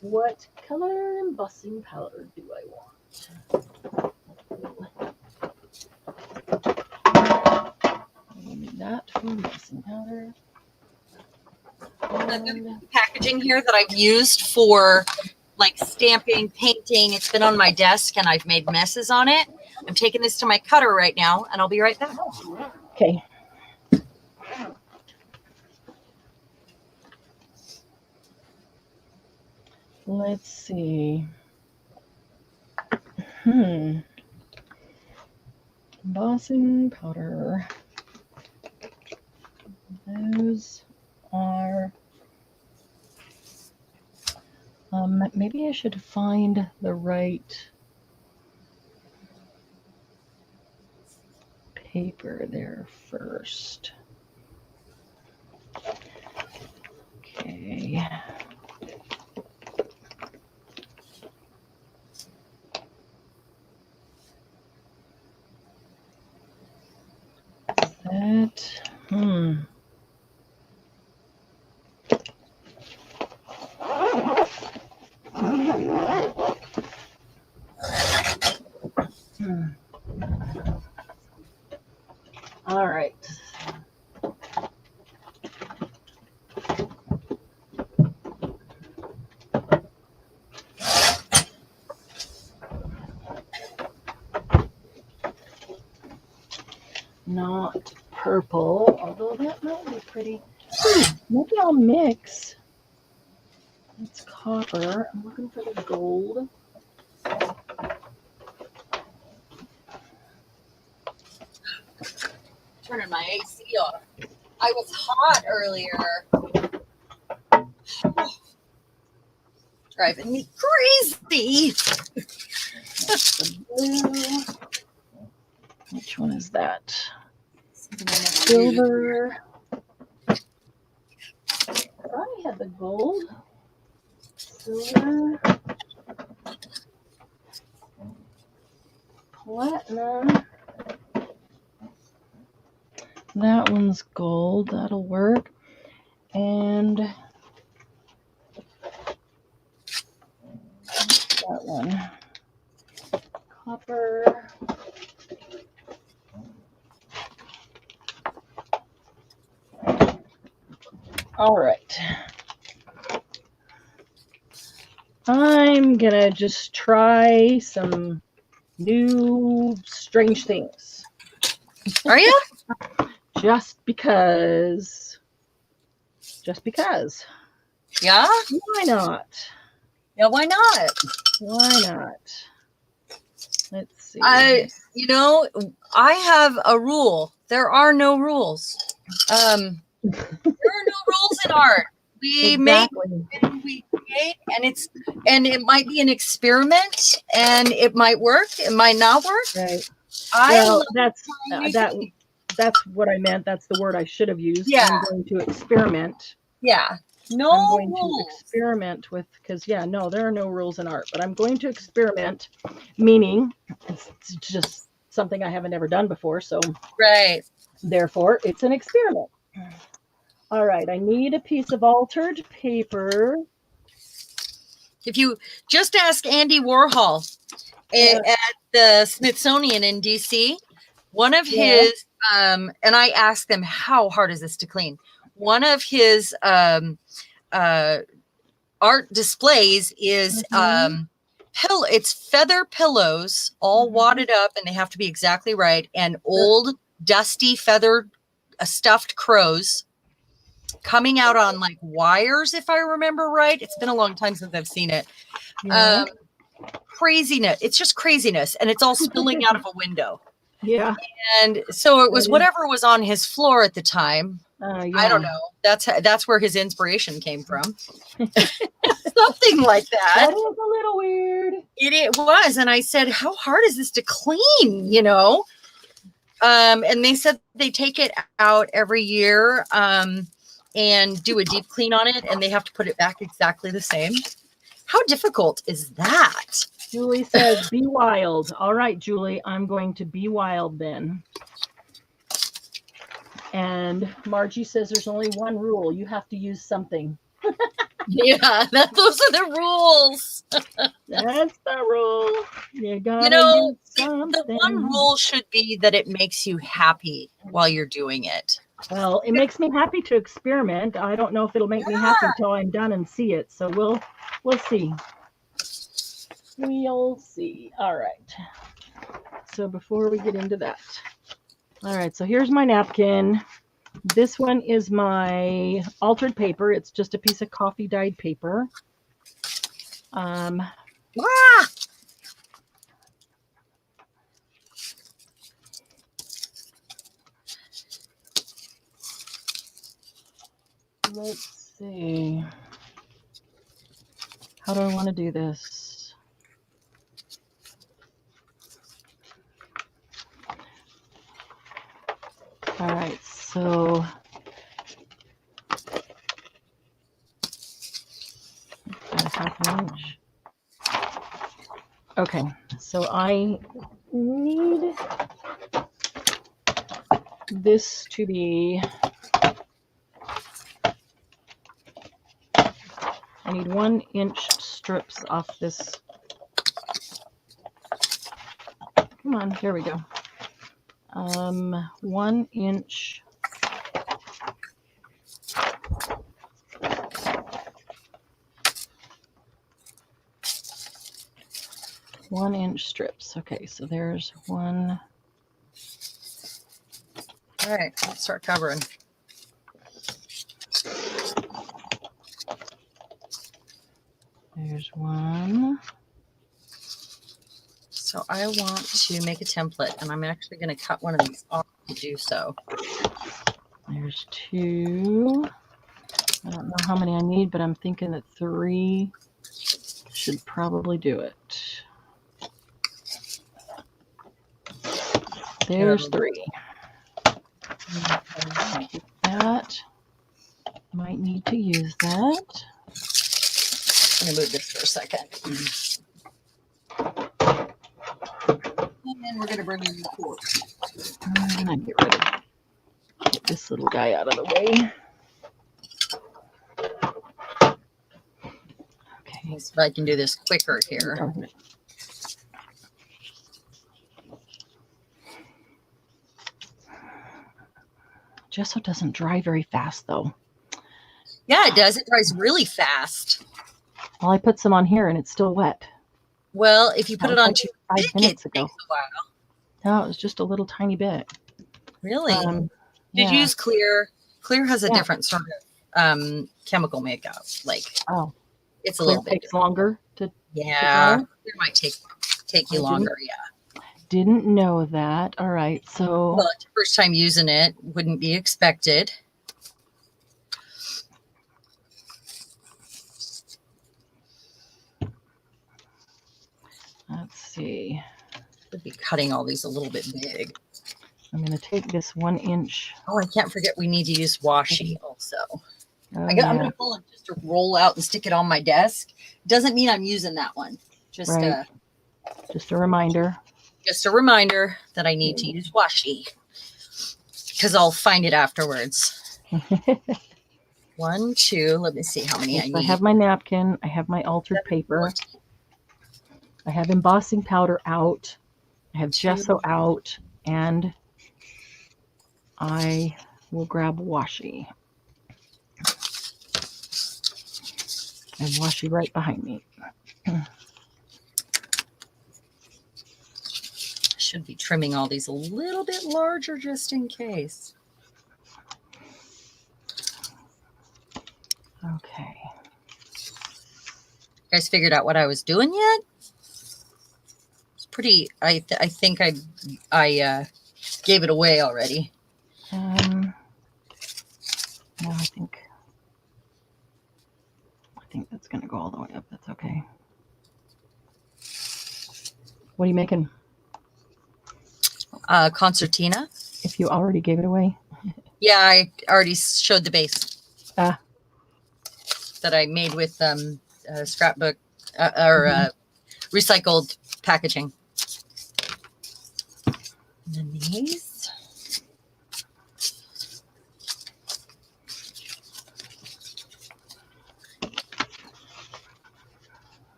What color embossing powder do I want? I need that for embossing powder. The packaging here that I've used for like stamping, painting, it's been on my desk and I've made messes on it. I'm taking this to my cutter right now and I'll be right back. Okay. Let's see. Embossing powder. Those are. Maybe I should find the right paper there first. Okay. All right. Not purple, although that might be pretty. Maybe I'll mix. It's copper. I'm looking for the gold. Turning my AC off. I was hot earlier. Driving me crazy. The blue. Which one is that? Silver. I had the gold. Silver. Platinum. That one's gold. That'll work. And that one. Copper. All right. I'm gonna just try some new strange things. Are you? Just because. Just because. Yeah? Why not? Yeah, why not? Why not? Let's see. I have a rule. There are no rules. There are no rules in art. We make and we create, and it might be an experiment, and it might work, it might not work. Right. I Well, love that's what I meant. That's the word I should have used. Yeah. I'm going to experiment. Yeah. No I'm going rules. to experiment with, because no, there are no rules in art, but I'm going to experiment, meaning it's just something I haven't ever done before. So Right. Therefore, it's an experiment. All right, I need a piece of altered paper. If you just ask Andy Warhol at the Smithsonian in DC, one of his, and I asked them, how hard is this to clean? One of his art displays is it's feather pillows, all wadded up, and they have to be exactly right, and old dusty feather stuffed crows coming out on like wires, if I remember right. It's been a long time since I've seen it. Craziness. It's just craziness, and it's all spilling out of a window. Yeah. And so it was whatever was on his floor at the time. I don't know. That's where his inspiration came from. Something like that. That is a little weird. It was. And I said, how hard is this to clean? And they said they take it out every year and do a deep clean on it, and they have to put it back exactly the same. How difficult is that? Julie says, be wild. All right, Julie, I'm going to be wild then. And Margie says there's only one rule. You have to use something. Yeah, those are the rules. That's the rule. You gotta use something. The one rule should be that it makes you happy while you're doing it. Well, it makes me happy to experiment. I don't know if it'll make me happy until I'm done and see it. So we'll see. We'll see. All right. So before we get into that. All right. So here's my napkin. This one is my altered paper. It's just a piece of coffee dyed paper. Let's see. How do I want to do this? All right, so half an inch. Okay, so I need this to be, I need 1 inch strips off this. Come on, here we go. 1 inch. One-inch strips. Okay, so there's one. All right, let's start covering. There's one. So I want to make a template, and I'm actually going to cut one of these off to do so. There's 2. I don't know how many I need, but I'm thinking that 3 should probably do it. There's 3. That might need to use that. Let me move this for a second. And then we're going to bring in the fork. And I get this little guy out of the way. Okay. So I can do this quicker here. Gesso doesn't dry very fast, though. Yeah, it does. It dries really fast. Well, I put some on here, and it's still wet. Well, if you put it on too 5 thick, minutes it ago. takes a while. No, it was just a little tiny bit. Really? Did you use clear? Clear has a different sort of chemical makeup. Like, Oh, it's a clear little bit takes different. longer to Yeah, dry? it might take you I longer. Yeah. didn't know that. All right, so Well, it's your first time using it, wouldn't be expected. let's see. Could be cutting all these a little bit big. I'm going to take this 1 inch. Oh, I can't forget we need to use washi also. Oh, I'm yeah, gonna pull it just to roll out and stick it on my desk. Doesn't mean I'm using that one. Just right. Just a reminder. just a reminder that I need to use washi because I'll find it afterwards. 1, 2. Let me see how many I I need. have my napkin. I have my altered paper. I have embossing powder out. I have gesso out, and I will grab washi. And washi right behind me. Should be trimming all these a little bit larger just in case. Okay. You guys figured out what I was doing yet? It's pretty. I think I gave it away already. No, I think that's going to go all the way up. That's okay. What are you making? Concertina. If you already gave it away. Yeah, I already showed the base Ah. that I made with scrapbook or recycled packaging. And then these.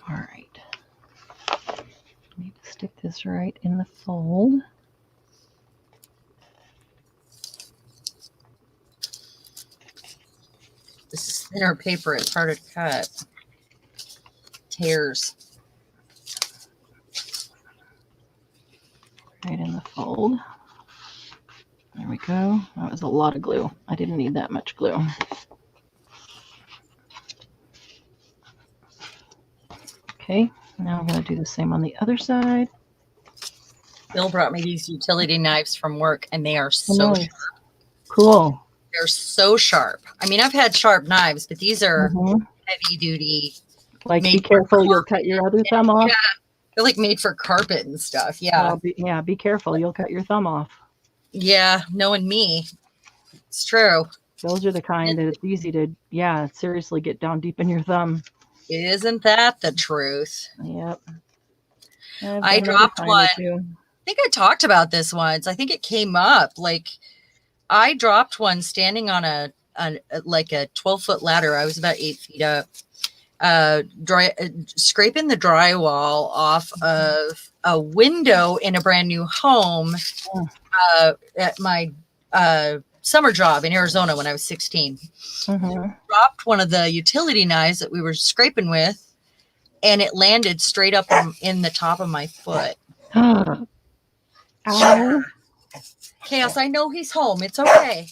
All right. Need to stick this right in the fold. This is thinner paper. It's harder to cut. Tears. Right in the fold. There we go. That was a lot of glue. I didn't need that much glue. Okay, now I'm going to do the same on the other side. Bill brought me these utility knives from work, and they are so nice. sharp. Cool. They're so sharp. I mean, I've had sharp knives, but these are Mhm. heavy duty. Like, be careful, you'll cut your other thumb off. Yeah, they're like made for carpet and stuff. Yeah. Be careful, you'll cut your thumb off. Yeah, knowing me, it's true. Those are the kind that it's easy to, seriously get down deep in your thumb. Isn't that the truth? Yep. I dropped one. I think I talked about this once. I think it came up. Like, I dropped one standing on a 12-foot ladder. I was about 8 feet up, scraping the drywall off of a window in a brand new home at my summer job in Arizona when I was 16. Dropped one of the utility knives that we were scraping with, and it landed straight up in the top of my foot. Ow. Chaos, I know he's home. It's okay.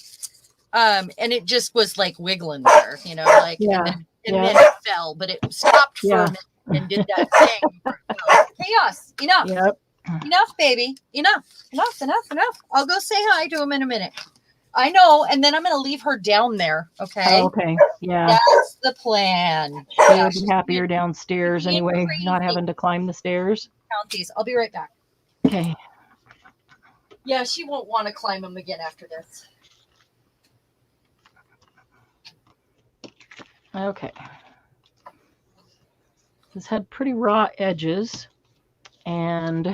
And it just was like wiggling there, and then it fell, but it stopped for a minute and did that thing. Chaos, enough. Yep. Enough, baby. Enough. I'll go say hi to him in a minute. I know, and then I'm going to leave her down there, okay? Oh, okay, yeah. That's the plan. She would be happier downstairs anyway, not having to climb the stairs. Count these. I'll be right back. Okay. Yeah, she won't want to climb them again after this. Okay. This had pretty raw edges, and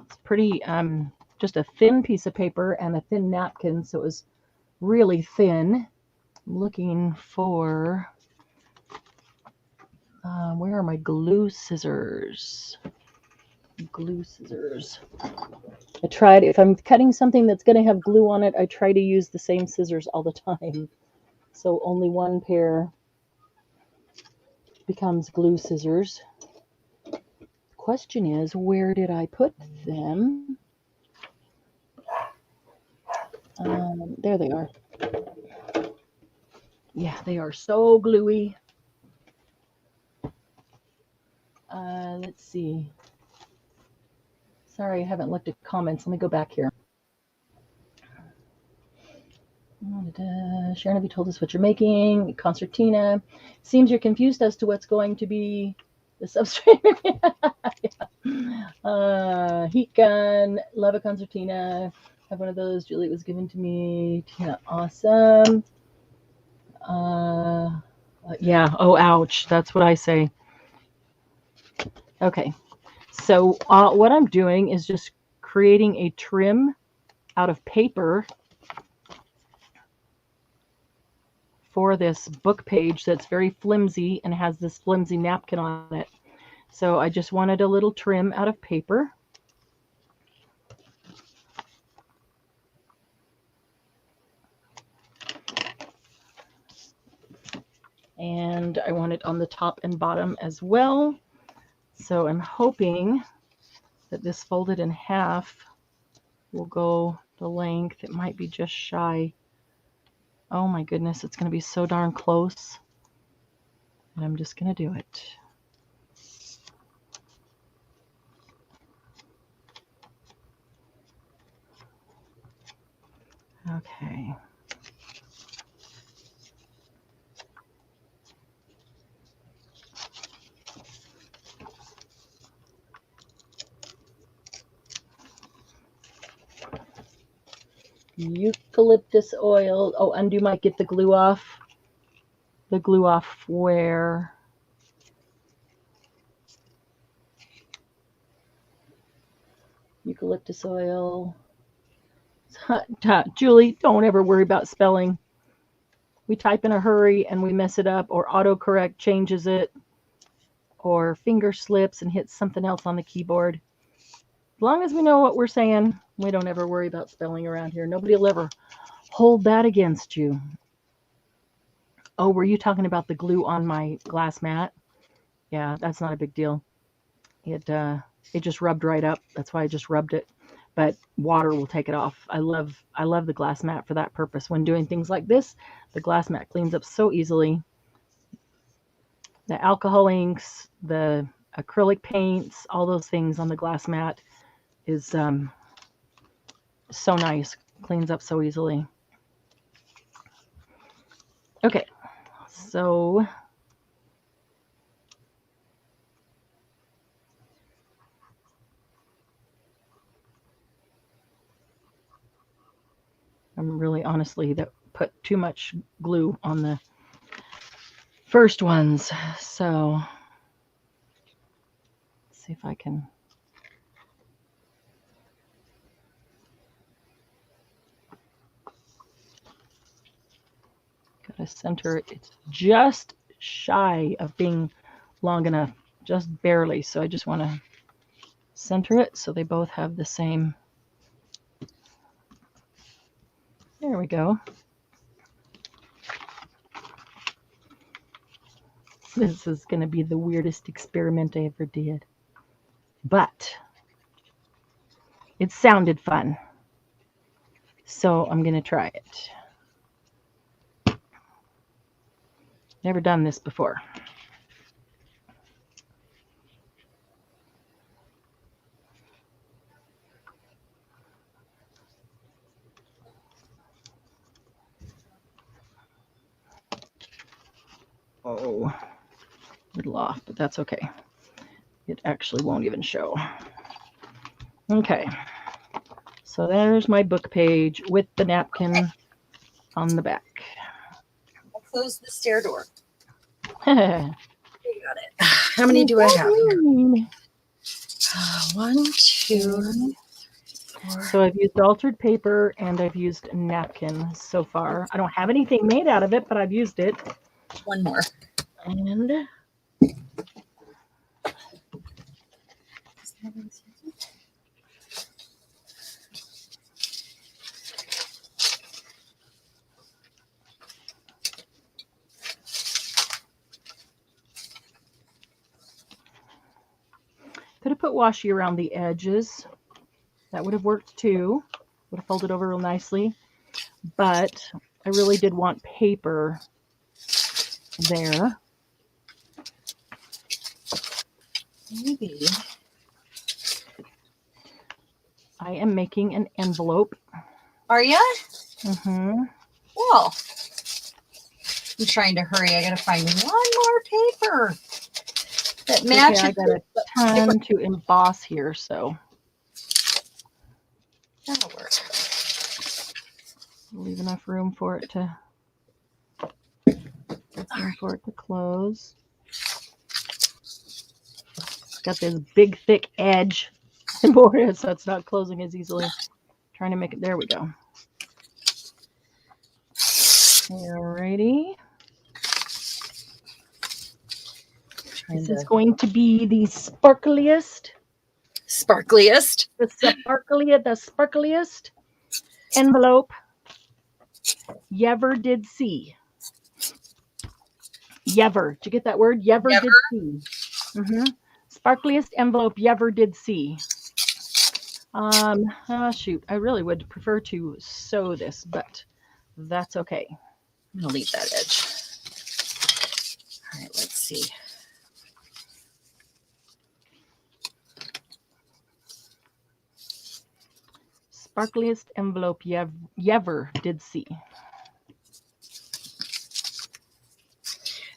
it's pretty, just a thin piece of paper and a thin napkin, so it was really thin. I'm looking for, where are my glue scissors? Glue scissors. I tried, if I'm cutting something that's going to have glue on it, I try to use the same scissors all the time. So only one pair becomes glue scissors. The question is, where did I put them? There they are. Yeah, they are so gluey. Let's see. Sorry, I haven't looked at comments. Let me go back here. Sharon, have you told us what you're making? Concertina. Seems you're confused as to what's going to be the substrate. Yeah. Heat gun. Love a concertina. Have one of those. Julie, it was given to me. Tina, awesome. Yeah. Oh, ouch. That's what I say. Okay. So what I'm doing is just creating a trim out of paper for this book page that's very flimsy and has this flimsy napkin on it. So I just wanted a little trim out of paper. And I want it on the top and bottom as well. So I'm hoping that this folded in half will go the length. It might be just shy. Oh my goodness, it's going to be so darn close. And I'm just going to do it. Okay. Eucalyptus oil. Oh, undo might get the glue off. The glue off where? Eucalyptus oil. Julie, don't ever worry about spelling. We type in a hurry and we mess it up, or autocorrect changes it, or finger slips and hits something else on the keyboard. As long as we know what we're saying, we don't ever worry about spelling around here. Nobody will ever hold that against you. Oh, were you talking about the glue on my glass mat? Yeah, that's not a big deal. It just rubbed right up. That's why I just rubbed it. But water will take it off. I love the glass mat for that purpose. When doing things like this, the glass mat cleans up so easily. The alcohol inks, the acrylic paints, all those things on the glass mat is so nice. Cleans up so easily. Okay, so I'm really honestly that put too much glue on the first ones. So let's see if I can. Gotta center it. It's just shy of being long enough, just barely. So I just want to center it so they both have the same. There we go. This is going to be the weirdest experiment I ever did. But it sounded fun. So I'm going to try it. Never done this before. Oh, a little off, but that's okay. It actually won't even show. Okay. So there's my book page with the napkin on the back. I'll close the stair door. You got it. How many do I have? 1, 2, 4. So I've used altered paper and I've used napkin so far. I don't have anything made out of it, but I've used it. One more. And could have put washi around the edges. That would have worked too. Would have folded over real nicely. but I really did want paper there. Maybe. I am making an envelope. Are ya? Mm-hmm. Well, I'm trying to hurry. I gotta find one more paper that matches. Okay, I got a ton to emboss here, so that'll work. leave enough room for it to close. It's got this big thick edge board, so it's not closing as easily. Trying to make it. There we go. Alrighty. This is going to be the sparkliest envelope you ever did see. Yever. Did you get that word? Yever did see. Sparkliest envelope you ever did see. Shoot. I really would prefer to sew this, but that's okay. I'm going to leave that edge. All right, let's see. Sparkliest envelope you ever did see.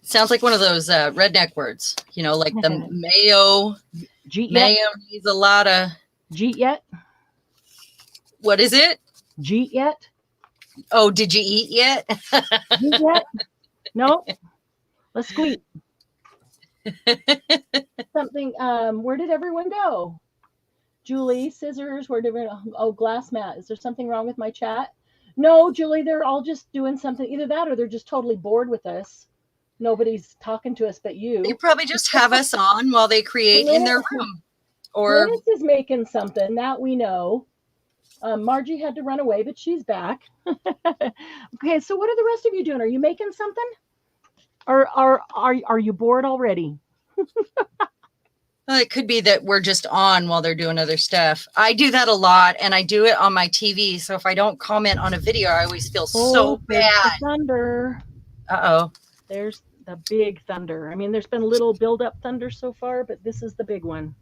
Sounds like one of those redneck words, you know, like the mayo. Mayo needs a lot of. Jeet yet? What is it? Jeet yet? Oh, did you eat yet? Jeet yet? No. Let's squeak. Something. Where did everyone go? Julie, scissors. Where did everyone? Oh, glass mat. Is there something wrong with my chat? No, Julie. They're all just doing something. Either that, or they're just totally bored with us. Nobody's talking to us but you. They probably just have us on while they create in their room. Or Glynis is making something that we know. Margie had to run away, but she's back. Okay, so what are the rest of you doing? Are you making something? Or are you bored already? Well, it could be that we're just on while they're doing other stuff. I do that a lot, and I do it on my TV. So if I don't comment on a video, I always feel so bad. The thunder. Uh-oh. There's the big thunder. I mean, there's been little build-up thunder so far, but this is the big one.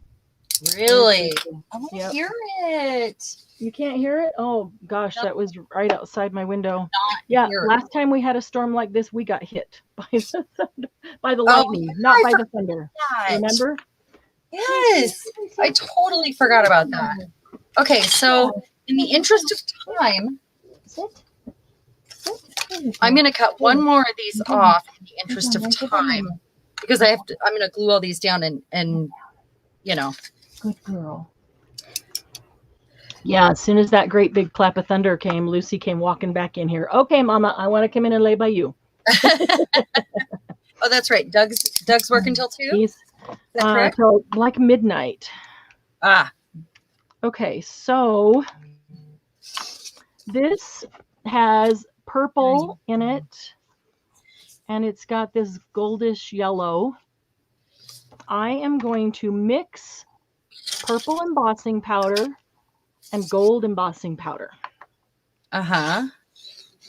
Really? I want to hear it. You can't hear it? Oh, gosh, that was right outside my window. Last time we had a storm like this, we got hit by the thunder, by the lightning, not by the thunder. Remember? Yes. I totally forgot about that. Okay, so in the interest of time, I'm going to cut one more of these off in the interest of time because I'm going to glue all these down and you know. Good girl. Yeah, as soon as that great big clap of thunder came, Lucy came walking back in here. Okay, Mama, I want to come in and lay by you. Oh, that's right. Doug's working till 2? He's till like midnight. Ah. Okay, so this has purple in it, and it's got this goldish yellow. I am going to mix purple embossing powder and gold embossing powder. Uh-huh.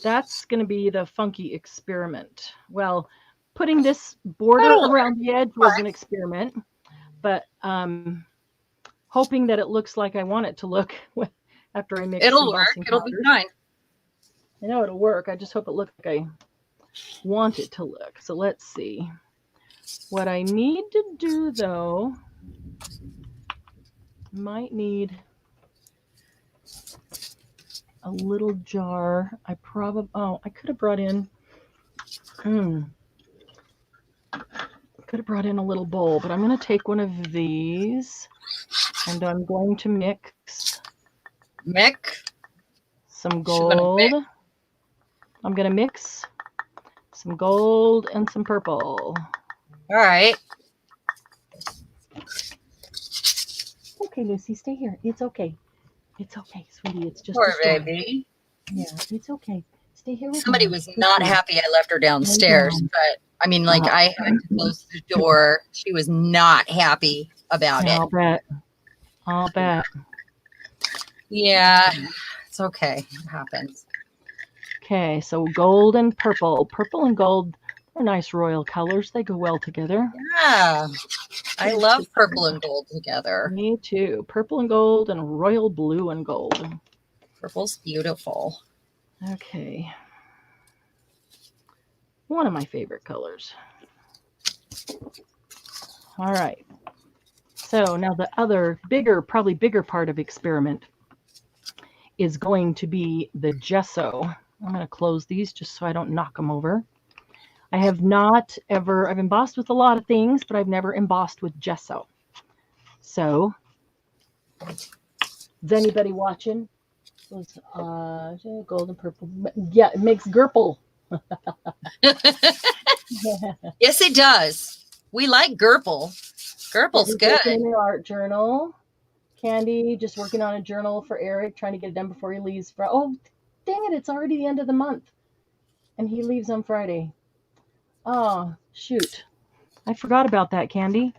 That's going to be the funky experiment. Well, putting this border around the edge was an experiment, but hoping that it looks like I want it to look after I mix. It'll work. It'll be fine. I know it'll work. I just hope it looks like I want it to look. So let's see. What I need to do, though, might need a little jar. I could have brought in, could have brought in a little bowl, but I'm going to take one of these and I'm going to mix some gold. I'm going to mix some gold and some purple. All right. Okay, Lucy, stay here. It's okay. It's okay, sweetie. It's just poor baby. Yeah, it's okay. Stay here with Somebody me. was not happy I left her downstairs, but I mean, like I had to close the door. She was not happy about it. I'll bet. Yeah, it's okay. It happens. Okay, so gold and purple. Purple and gold are nice royal colors. They go well together. Yeah. I love purple and gold together. Me too. Purple and gold and royal blue and gold. Purple's beautiful. Okay. One of my favorite colors. All right. So now the other probably bigger part of experiment is going to be the gesso. I'm going to close these just so I don't knock them over. I've embossed with a lot of things, but I've never embossed with gesso. So, is anybody watching? Gold and purple. Yeah, it makes Gerpel. Yes, it does. We like Gerpel. Gerpel's good. In an art journal. Candy just working on a journal for Eric, trying to get it done before he leaves. Oh, dang it! It's already the end of the month, and he leaves on Friday. Oh, shoot! I forgot about that, Candy.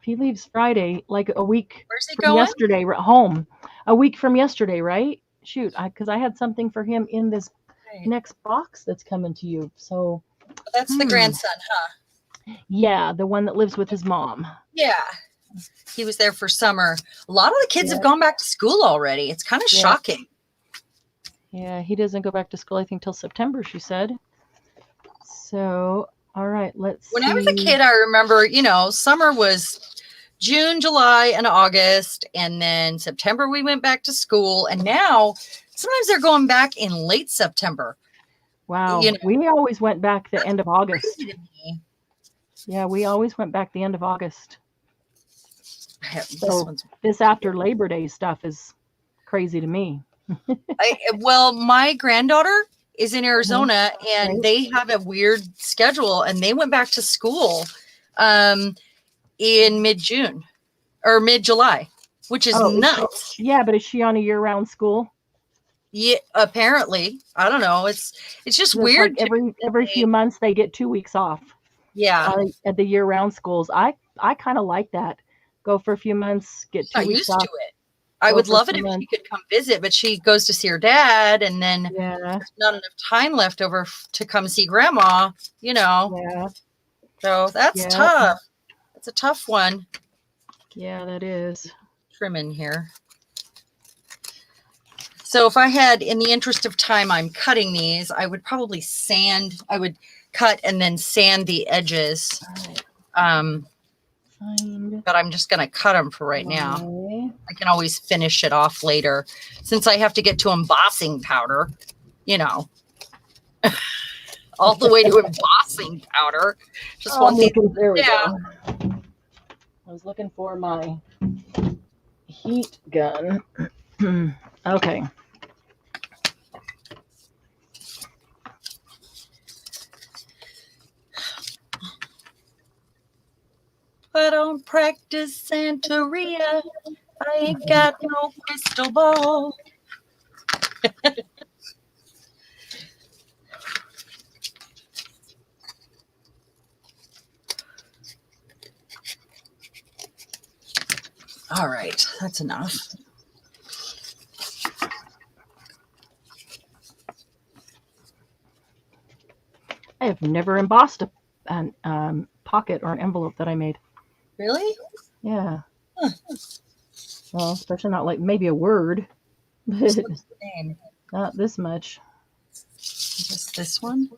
He leaves Friday, like a week from yesterday, home. A week from yesterday, right? Shoot, because I had something for him in this next box that's coming to you. So that's the grandson, huh? Yeah, the one that lives with his mom. Yeah. He was there for summer. A lot of the kids have gone back to school already. It's kind of shocking. Yeah, he doesn't go back to school, I think, till September, she said. So, all right, let's see. When I was a kid, I remember, summer was June, July, and August. And then September, we went back to school. And now, sometimes they're going back in late September. Wow. We always went back the end of August. Yeah, we always went back the end of August. So this after Labor Day stuff is crazy to me. Well, my granddaughter is in Arizona, and they have a weird schedule, and they went back to school in mid-June or mid-July, which is nuts. Yeah, but is she on a year-round school? Yeah, apparently. I don't know. It's just weird. Like every few months they get 2 weeks off. Yeah. At the year-round schools. I kind of like that. Go for a few months, get 2 weeks off. To it. I would love it if she could come visit, but she goes to see her dad, and then there's not enough time left over to come see grandma, Yeah. So that's tough. That's a tough one. Yeah, that is. Trim in here. So if I had, in the interest of time, I'm cutting these, I would probably I would cut and then sand the edges. But I'm just going to cut them for right now. I can always finish it off later. Since I have to get to embossing powder, all the way to embossing powder. Just one thing. There we go. I was looking for my heat gun. Okay. I don't practice Santeria. I ain't got no crystal ball. All right, that's enough. I have never embossed a pocket or an envelope that I made. Really? Yeah. Huh. Well, especially not like maybe a word, but not this much. Just this one?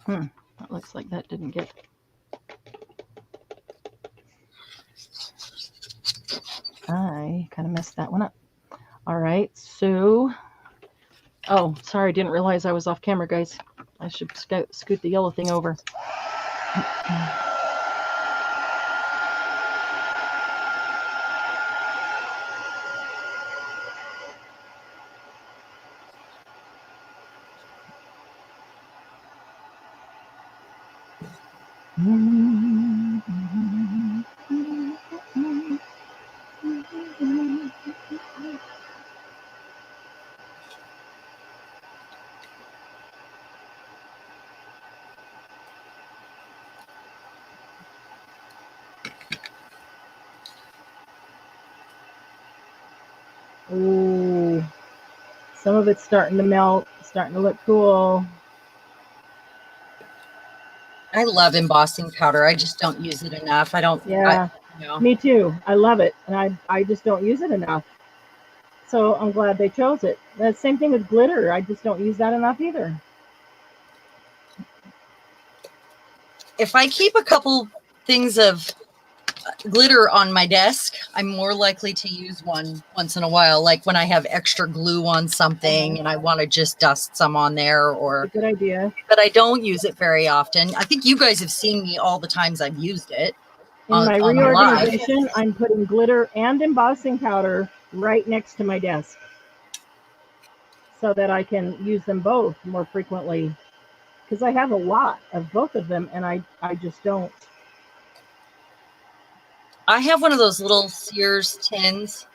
That looks like that didn't get. I kind of messed that one up. All right, so. Oh, sorry, didn't realize I was off camera, guys. I should scoot the yellow thing over. Ooh, some of it's starting to melt, starting to look cool. I love embossing powder. I just don't use it enough. Yeah, You know, me too. I love it, and I just don't use it enough. So I'm glad they chose it. The same thing with glitter. I just don't use that enough either. if I keep a couple things of glitter on my desk, I'm more likely to use one once in a while, like when I have extra glue on something and I want to just dust some on there, It's a or good idea. but I don't use it very often. I think you guys have seen me all the times I've used it In my on the live. reorganization, I'm putting glitter and embossing powder right next to my desk so that I can use them both more frequently because I have a lot of both of them and I just don't. I have one of those little Sears tins,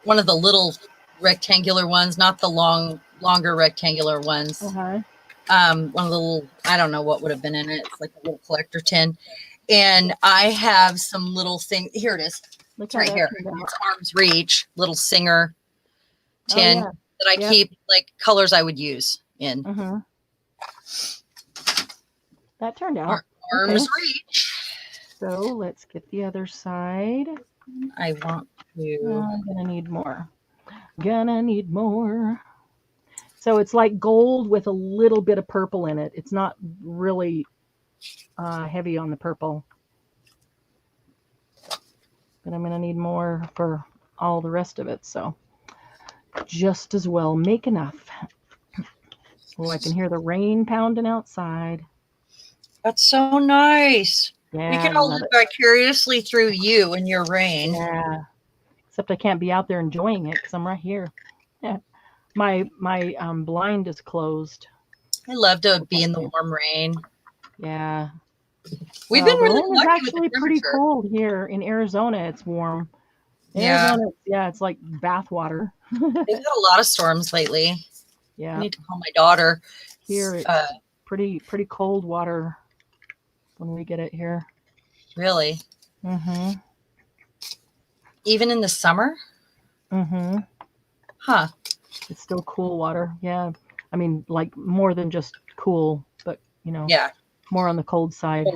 one of the little rectangular ones, not the longer rectangular ones. Uh-huh. One of the little, I don't know what would have been in it. It's like a little collector tin. And I have some little thing. Here it is. Look It's how right that here. turned out. It's arm's reach, little Singer Oh tin yeah. that I Yep. keep like colors I would use in. Uh-huh. That turned out. Arm's Okay. reach. So let's get the other side. I want to. I'm gonna need more. Gonna need more. So it's like gold with a little bit of purple in it. It's not really heavy on the purple. But I'm gonna need more for all the rest of it. So just as well make enough. Oh, I can hear the rain pounding outside. That's so nice. Yeah, We I can all love live it. vicariously through you and your rain. Yeah. Except I can't be out there enjoying it because I'm right here. Yeah. My blind is closed. I love to be in the warm rain. Yeah. We've Well, been the really rain is lucky with the actually pretty temperature. cold here in Arizona. It's warm. Yeah. Arizona, yeah, it's like bath water. They've had a lot of storms lately. I Yeah. need to call my daughter. Here it's pretty cold water when we get it here. Really? Mm-hmm. Even in the summer? Mm-hmm. Huh. It's still cool water. Yeah. I mean, like more than just cool, but you know, Yeah. more on the cold side.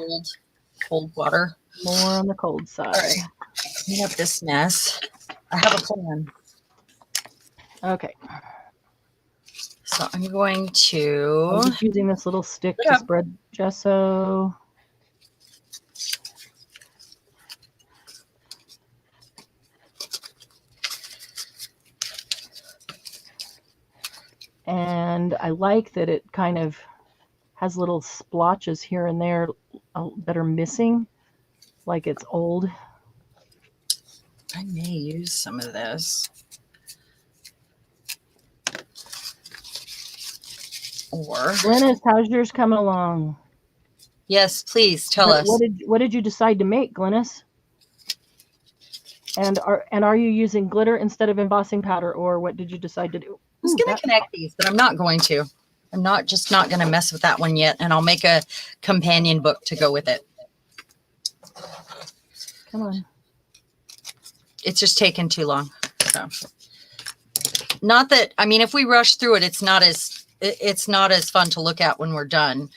Cold water. More on the cold side. All right. Clean up this mess. I have a plan. Okay. So I'm going to. I'm just using this little stick to spread gesso. And I like that it kind of has little splotches here and there that are missing, like it's old. I may use some of this. Or Glennis, how's yours coming along? Yes, please tell us. What did you decide to make, Glennis? And are you using glitter instead of embossing powder, or what did you decide to do? I was going to connect these, but I'm not going to. I'm not going to mess with that one yet, and I'll make a companion book to go with it. Come on. It's just taken too long. So, not that, I mean, if we rush through it, it's not as fun to look at when we're done.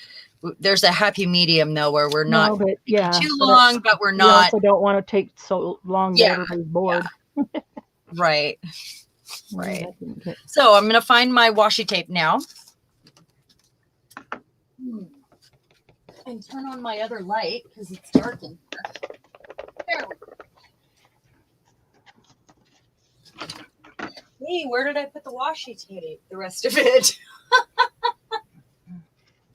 There's a happy medium though, where we're not too long, but we're not. We also don't want to take so long that everybody's bored. Yeah. Right. Right. So I'm going to find my washi tape now. And turn on my other light because it's dark in here. There we go. Hey, where did I put the washi tape? The rest of it.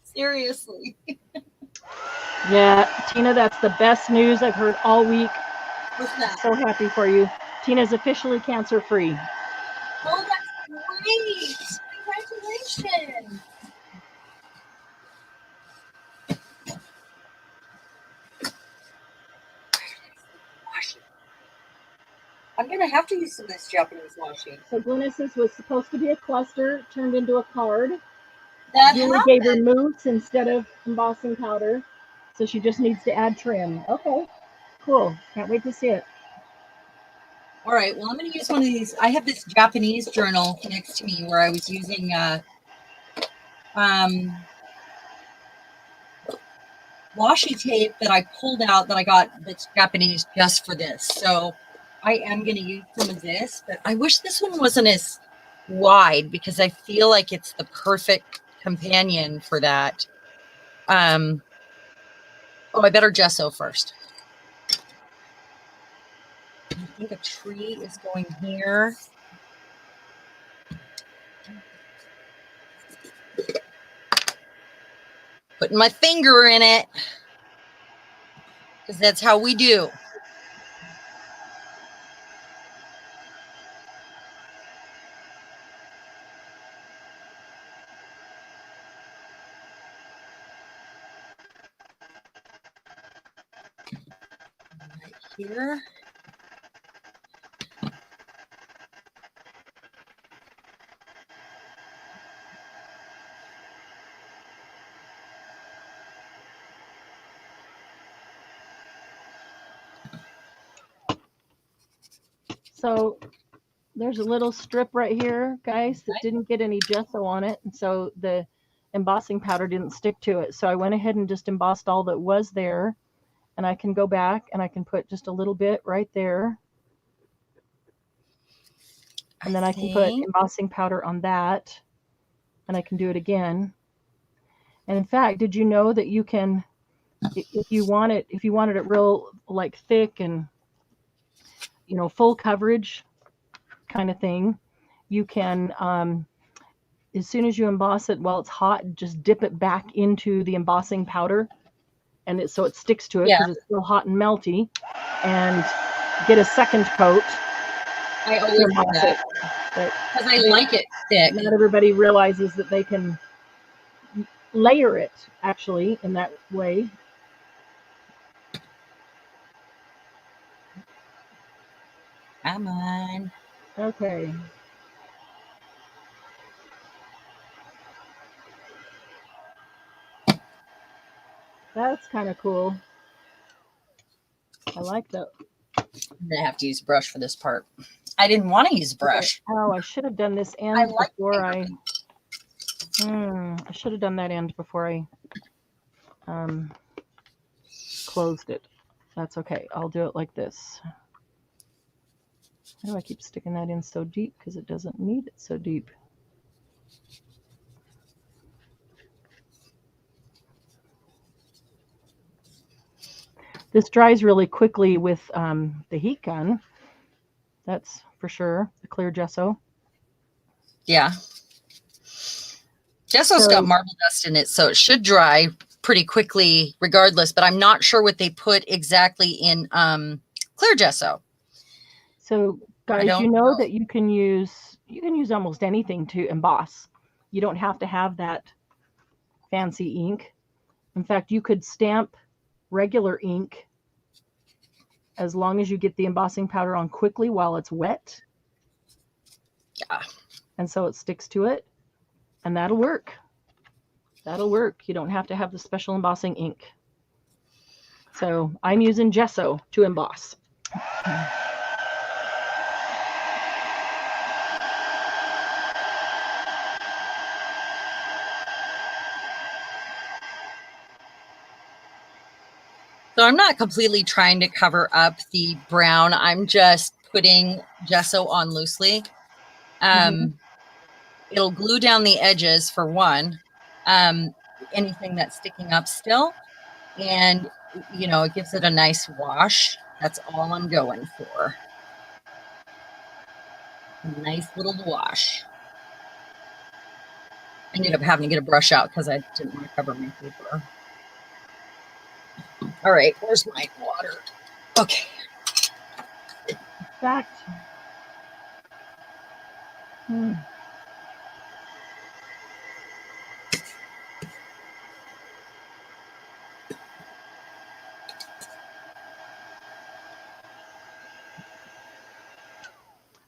Seriously. Yeah, Tina, that's the best news I've heard all week. What's that? So happy for you. Tina's officially cancer-free. Oh, that's great. Congratulations. I'm going to have to use some of this Japanese washi. So Glennis's was supposed to be a cluster, turned into a card. That Julie gave her mousse instead of embossing powder. So she just needs to add trim. Okay, cool. Can't wait to see it. All right, well, I'm going to use one of these. I have this Japanese journal next to me where I was using washi tape that I pulled out that I got that's Japanese just for this. So I am going to use some of this, but I wish this one wasn't as wide because I feel like it's the perfect companion for that. Oh, I better gesso first. I think a tree is going here. Putting my finger in it because that's how we do. Right here. So there's a little strip right here, guys, that didn't get any gesso on it, and so the embossing powder didn't stick to it. So I went ahead and just embossed all that was there, and I can go back and I can put just a little bit right there. And then I can put embossing powder on that, and I can do it again. And in fact, did you know that you can, if you wanted it real like thick and, you know, full coverage kind of thing, you can, as soon as you emboss it while it's hot, just dip it back into the embossing powder, and so it sticks to it because it's still hot and melty, and get a second coat. I always do that because I like it thick. Not everybody realizes that they can layer it actually in that way. Come on. Okay. That's kind of cool. I like that. I'm going to have to use a brush for this part. I didn't want to use a brush. Okay. Oh, I should have done this end before I should have done that end before I closed it. That's okay. I'll do it like this. Why do I keep sticking that in so deep? Because it doesn't need it so deep. This dries really quickly with the heat gun. That's for sure. The clear gesso. Yeah. Gesso's got marble dust in it, so it should dry pretty quickly regardless, but I'm not sure what they put exactly in clear gesso. So guys, you know that you can use almost anything to emboss. You don't have to have that fancy ink. In fact, you could stamp regular ink as long as you get the embossing powder on quickly while it's wet. Yeah. And so it sticks to it, and that'll work. That'll work. You don't have to have the special embossing ink. So I'm using gesso to emboss. So I'm not completely trying to cover up the brown. I'm just putting gesso on loosely. It'll glue down the edges for one, anything that's sticking up still. And, you know, it gives it a nice wash. That's all I'm going for. A nice little wash. I ended up having to get a brush out because I didn't want to cover my paper. All right, where's my water? Okay. Fact.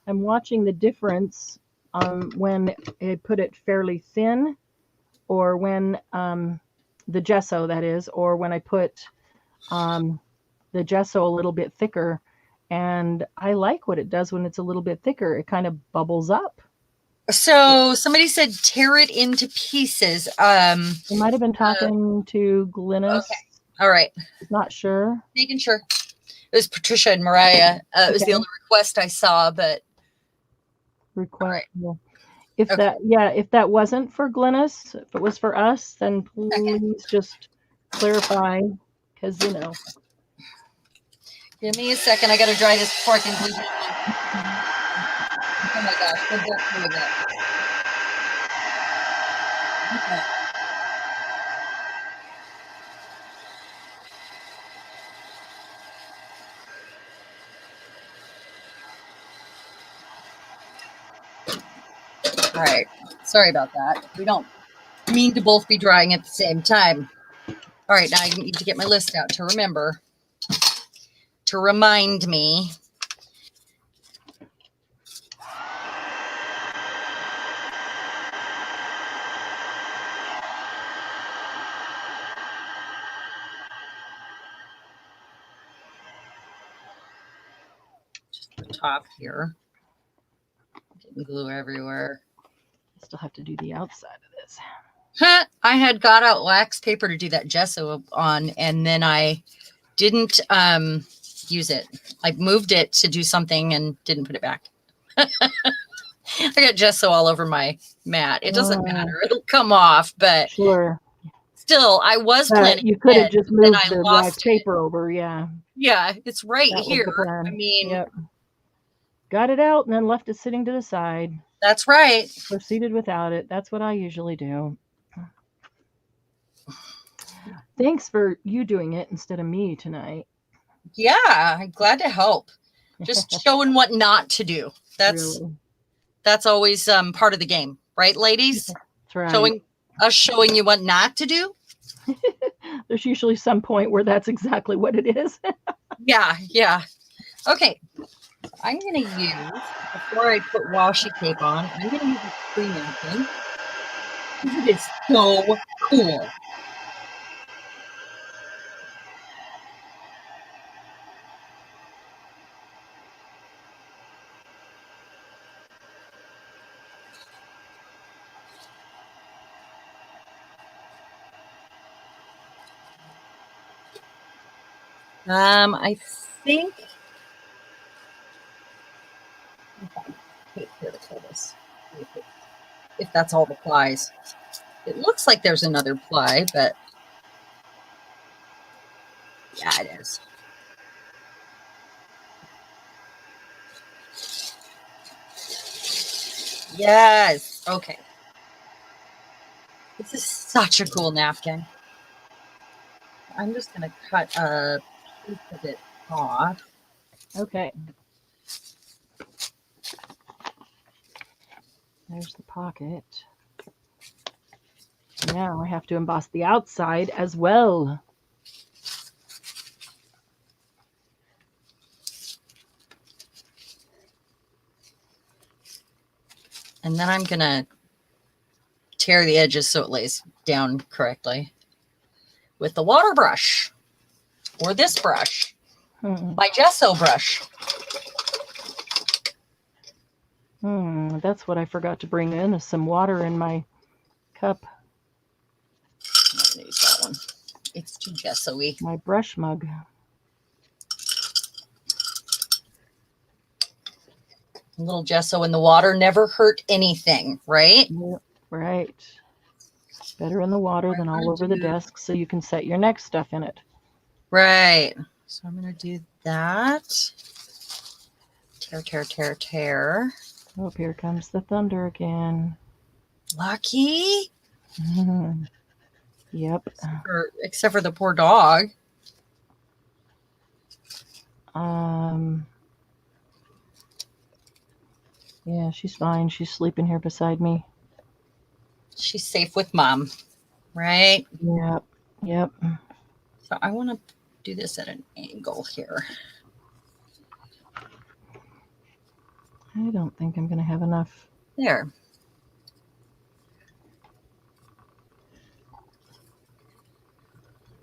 I'm watching the difference when I put it fairly thin, or when the gesso, that is, or when I put the gesso a little bit thicker, And I like what it does when it's a little bit thicker. It kind of bubbles up. So somebody said tear it into pieces. We might have been talking to Glynis. Okay. All right. Not sure. Making sure. It was Patricia and Mariah. It was the only request I saw, but request. Right. If that wasn't for Glynis, if it was for us, then please just clarify, because Give me a second. I got to dry this before I can glue it on. Oh my gosh, we're both doing it. Okay. All right. Sorry about that. We don't mean to both be drying at the same time. All right. Now I need to get my list out to remember, to remind me. Just the top here. Getting glue everywhere. I still have to do the outside of this. I had got out wax paper to do that gesso on, and then I didn't use it. I moved it to do something and didn't put it back. I got gesso all over my mat. It doesn't matter. It'll come off, but sure. Still, I was planning. You could have just moved the wax paper over, yeah. Yeah, it's right here. I mean, yep. Got it out and then left it sitting to the side. That's right. Proceeded without it. That's what I usually do. Thanks for you doing it instead of me tonight. Yeah, I'm glad to help. Just showing what not to do. That's always part of the game, right, ladies? That's right. Showing you what not to do. There's usually some point where that's exactly what it is. Yeah. Okay. I'm going to use, before I put washi tape on, I'm going to use a free napkin. It is so cool. I think if that's all the plies. It looks like there's another ply, but yeah, it is. Yes. Okay. This is such a cool napkin. I'm just going to cut a piece of it off. Okay. There's the pocket. Now I have to emboss the outside as well. And then I'm going to tear the edges so it lays down correctly with the water brush or this brush, my gesso brush. That's what I forgot to bring in, is some water in my cup. I'm not going to use that one. It's too gesso-y. My brush mug. A little gesso in the water never hurt anything, right? Yep, right. Better in the water than all over the desk, so you can set your next stuff in it. Right. So I'm going to do that. Tear. Oh, here comes the thunder again. Lucky. Yep. Except for the poor dog. Yeah, she's fine. She's sleeping here beside me. She's safe with mom, right? Yep. So I want to do this at an angle here. I don't think I'm going to have enough. There.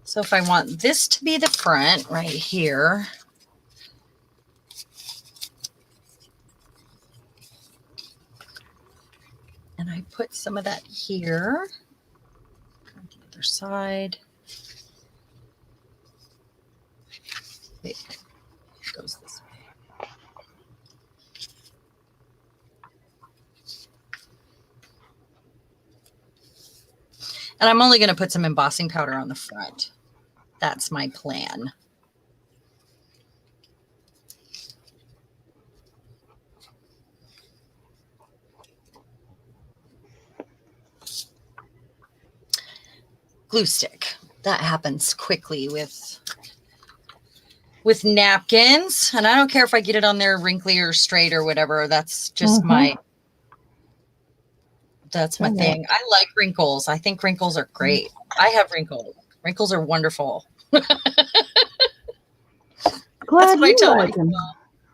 So if I want this to be the front right here, And I put some of that here. On the other side. It goes this way. And I'm only going to put some embossing powder on the front. That's my plan. Glue stick. That happens quickly with napkins. And I don't care if I get it on there wrinkly or straight or whatever. That's just my thing. I like wrinkles. I think wrinkles are great. I have wrinkles. Wrinkles are wonderful. Glad That's what I you tell like them.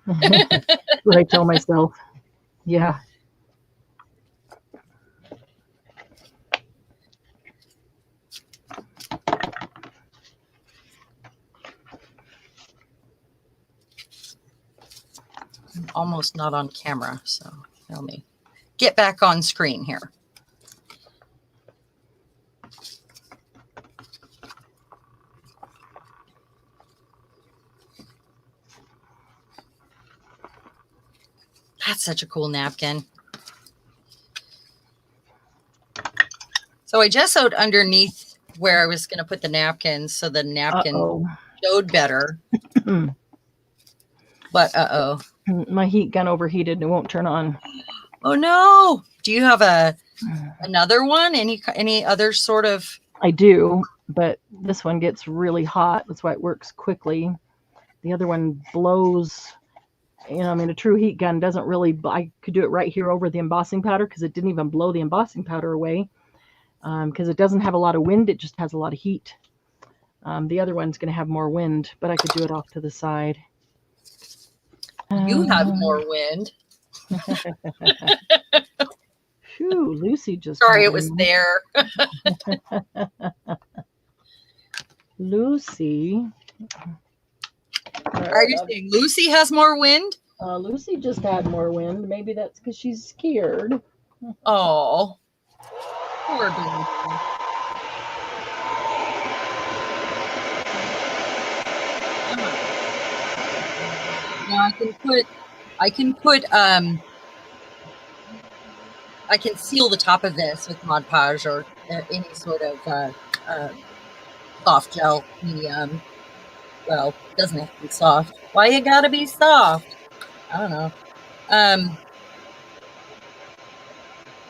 myself. What I tell myself. Yeah. I'm almost not on camera, so let me get back on screen here. That's such a cool napkin. So I just sewed underneath where I was going to put the napkins so the napkin showed better. But my heat gun overheated and it won't turn on. Oh no! Do you have another one? Any other sort of? I do, but this one gets really hot. That's why it works quickly. The other one blows. You know, I mean, a true heat gun doesn't really. I could do it right here over the embossing powder because it didn't even blow the embossing powder away. Because it doesn't have a lot of wind, it just has a lot of heat. The other one's going to have more wind, but I could do it off to the side. You have more wind. Phew, Lucy just. Sorry, it was there. Lucy. Are you saying Lucy has more wind? Lucy just had more wind. Maybe that's because she's scared. Oh, poor baby. Now I can seal the top of this with Mod Podge or any sort of soft gel medium. Well, it doesn't have to be soft. Why you gotta be soft? I don't know.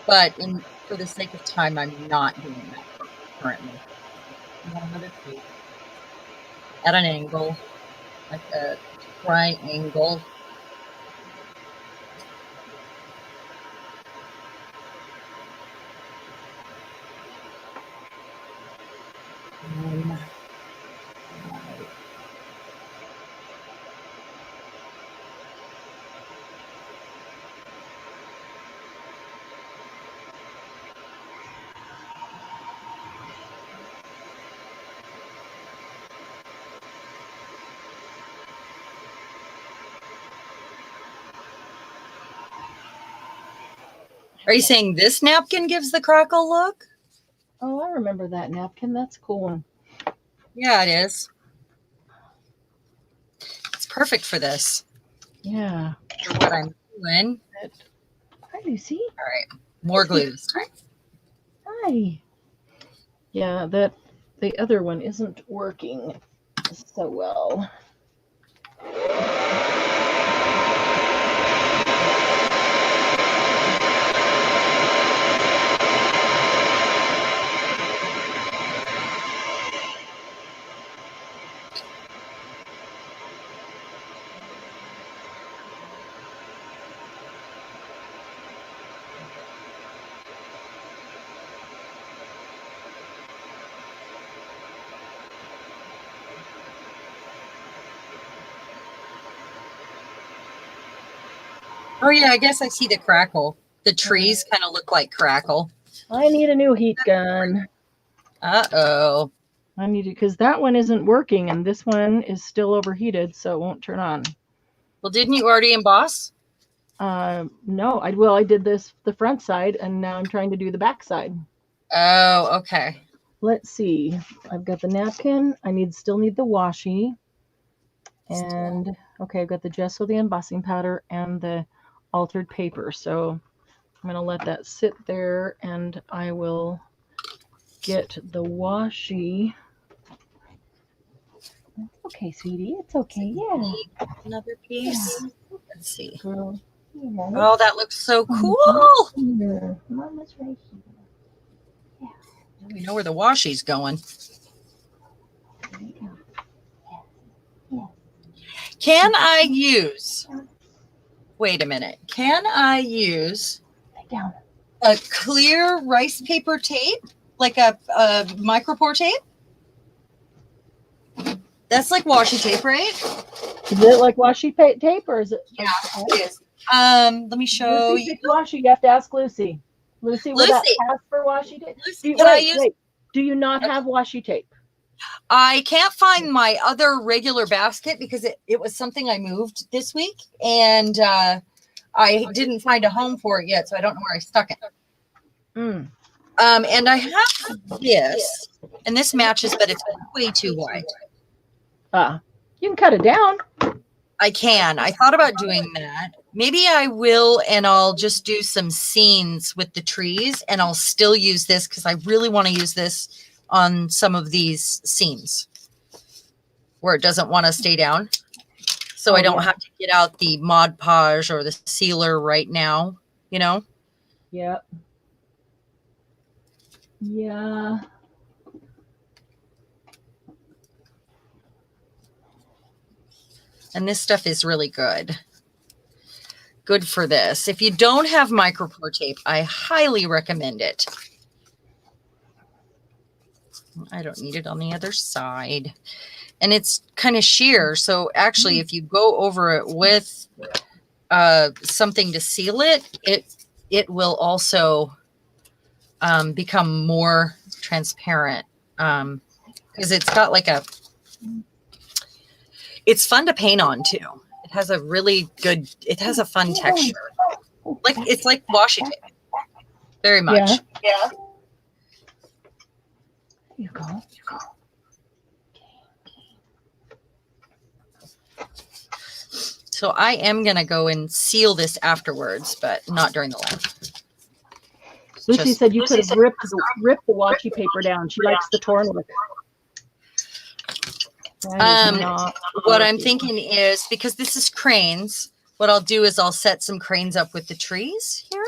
But for the sake of time, I'm not doing that currently. Another piece at an angle, like a triangle. Are you saying this napkin gives the crackle look? Oh, I remember that napkin. That's a cool one. Yeah, it is. It's perfect for this. Yeah. For what I'm doing. Hi, Lucy. All right. More glue this time. Hi. Yeah, the other one isn't working so well. Oh, yeah, I guess I see the crackle. The trees kind of look like crackle. I need a new heat gun. Uh-oh. I need it because that one isn't working and this one is still overheated, so it won't turn on. Well, didn't you already emboss? No, I did the front side, and now I'm trying to do the back side. Oh, okay. Let's see. I've got the napkin. Still need the washi. And okay, I've got the gesso, the embossing powder, and the altered paper. So I'm going to let that sit there, and I will get the washi. Okay, sweetie, it's okay. Yeah. Another piece. Yeah. Let's see. Girl. Yeah. Oh, that looks so cool. Here. Mama's right here. Yeah. We know where the washi's going. There you go. Yeah. Can I use? Wait a minute. Can I use a clear rice paper tape, like a micropore tape? That's like washi tape, right? Is it like washi tape, or is it? Yeah, it is. Let me show Lucy, you. Washi, you have to ask Lucy. Lucy, will that pass for washi tape? Lucy, wait. Do you not have washi tape? I can't find my other regular basket because it was something I moved this week, and I didn't find a home for it yet, so I don't know where I stuck it. And I have this, and this matches, but it's way too wide. You can cut it down. I can. I thought about doing that. Maybe I will, and I'll just do some scenes with the trees, and I'll still use this because I really want to use this on some of these scenes where it doesn't want to stay down. So I don't have to get out the Mod Podge or the sealer right now, you know? Yep. Yeah. And this stuff is really good. Good for this. If you don't have micropore tape, I highly recommend it. I don't need it on the other side. And it's kind of sheer. So actually, if you go over it with something to seal it, it will also become more transparent. Because it's got like it's fun to paint on too. It has a really good, it has a fun texture. It's like washi tape. Very much. Yeah. Here you go. So I am going to go and seal this afterwards, but not during the live. Lucy said you could have ripped the washi paper down. She likes the torn look. What I'm thinking is, because this is cranes, what I'll do is I'll set some cranes up with the trees here.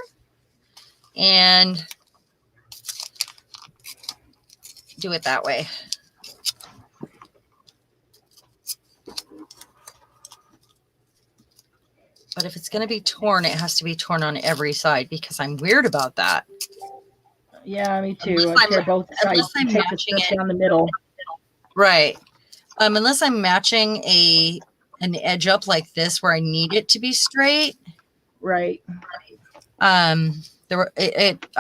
And do it that way. But if it's going to be torn, it has to be torn on every side because I'm weird about that. Yeah, me too. I tear both sides. I'm matching it down the middle. Right. Unless I'm matching an edge up like this where I need it to be straight. Right. I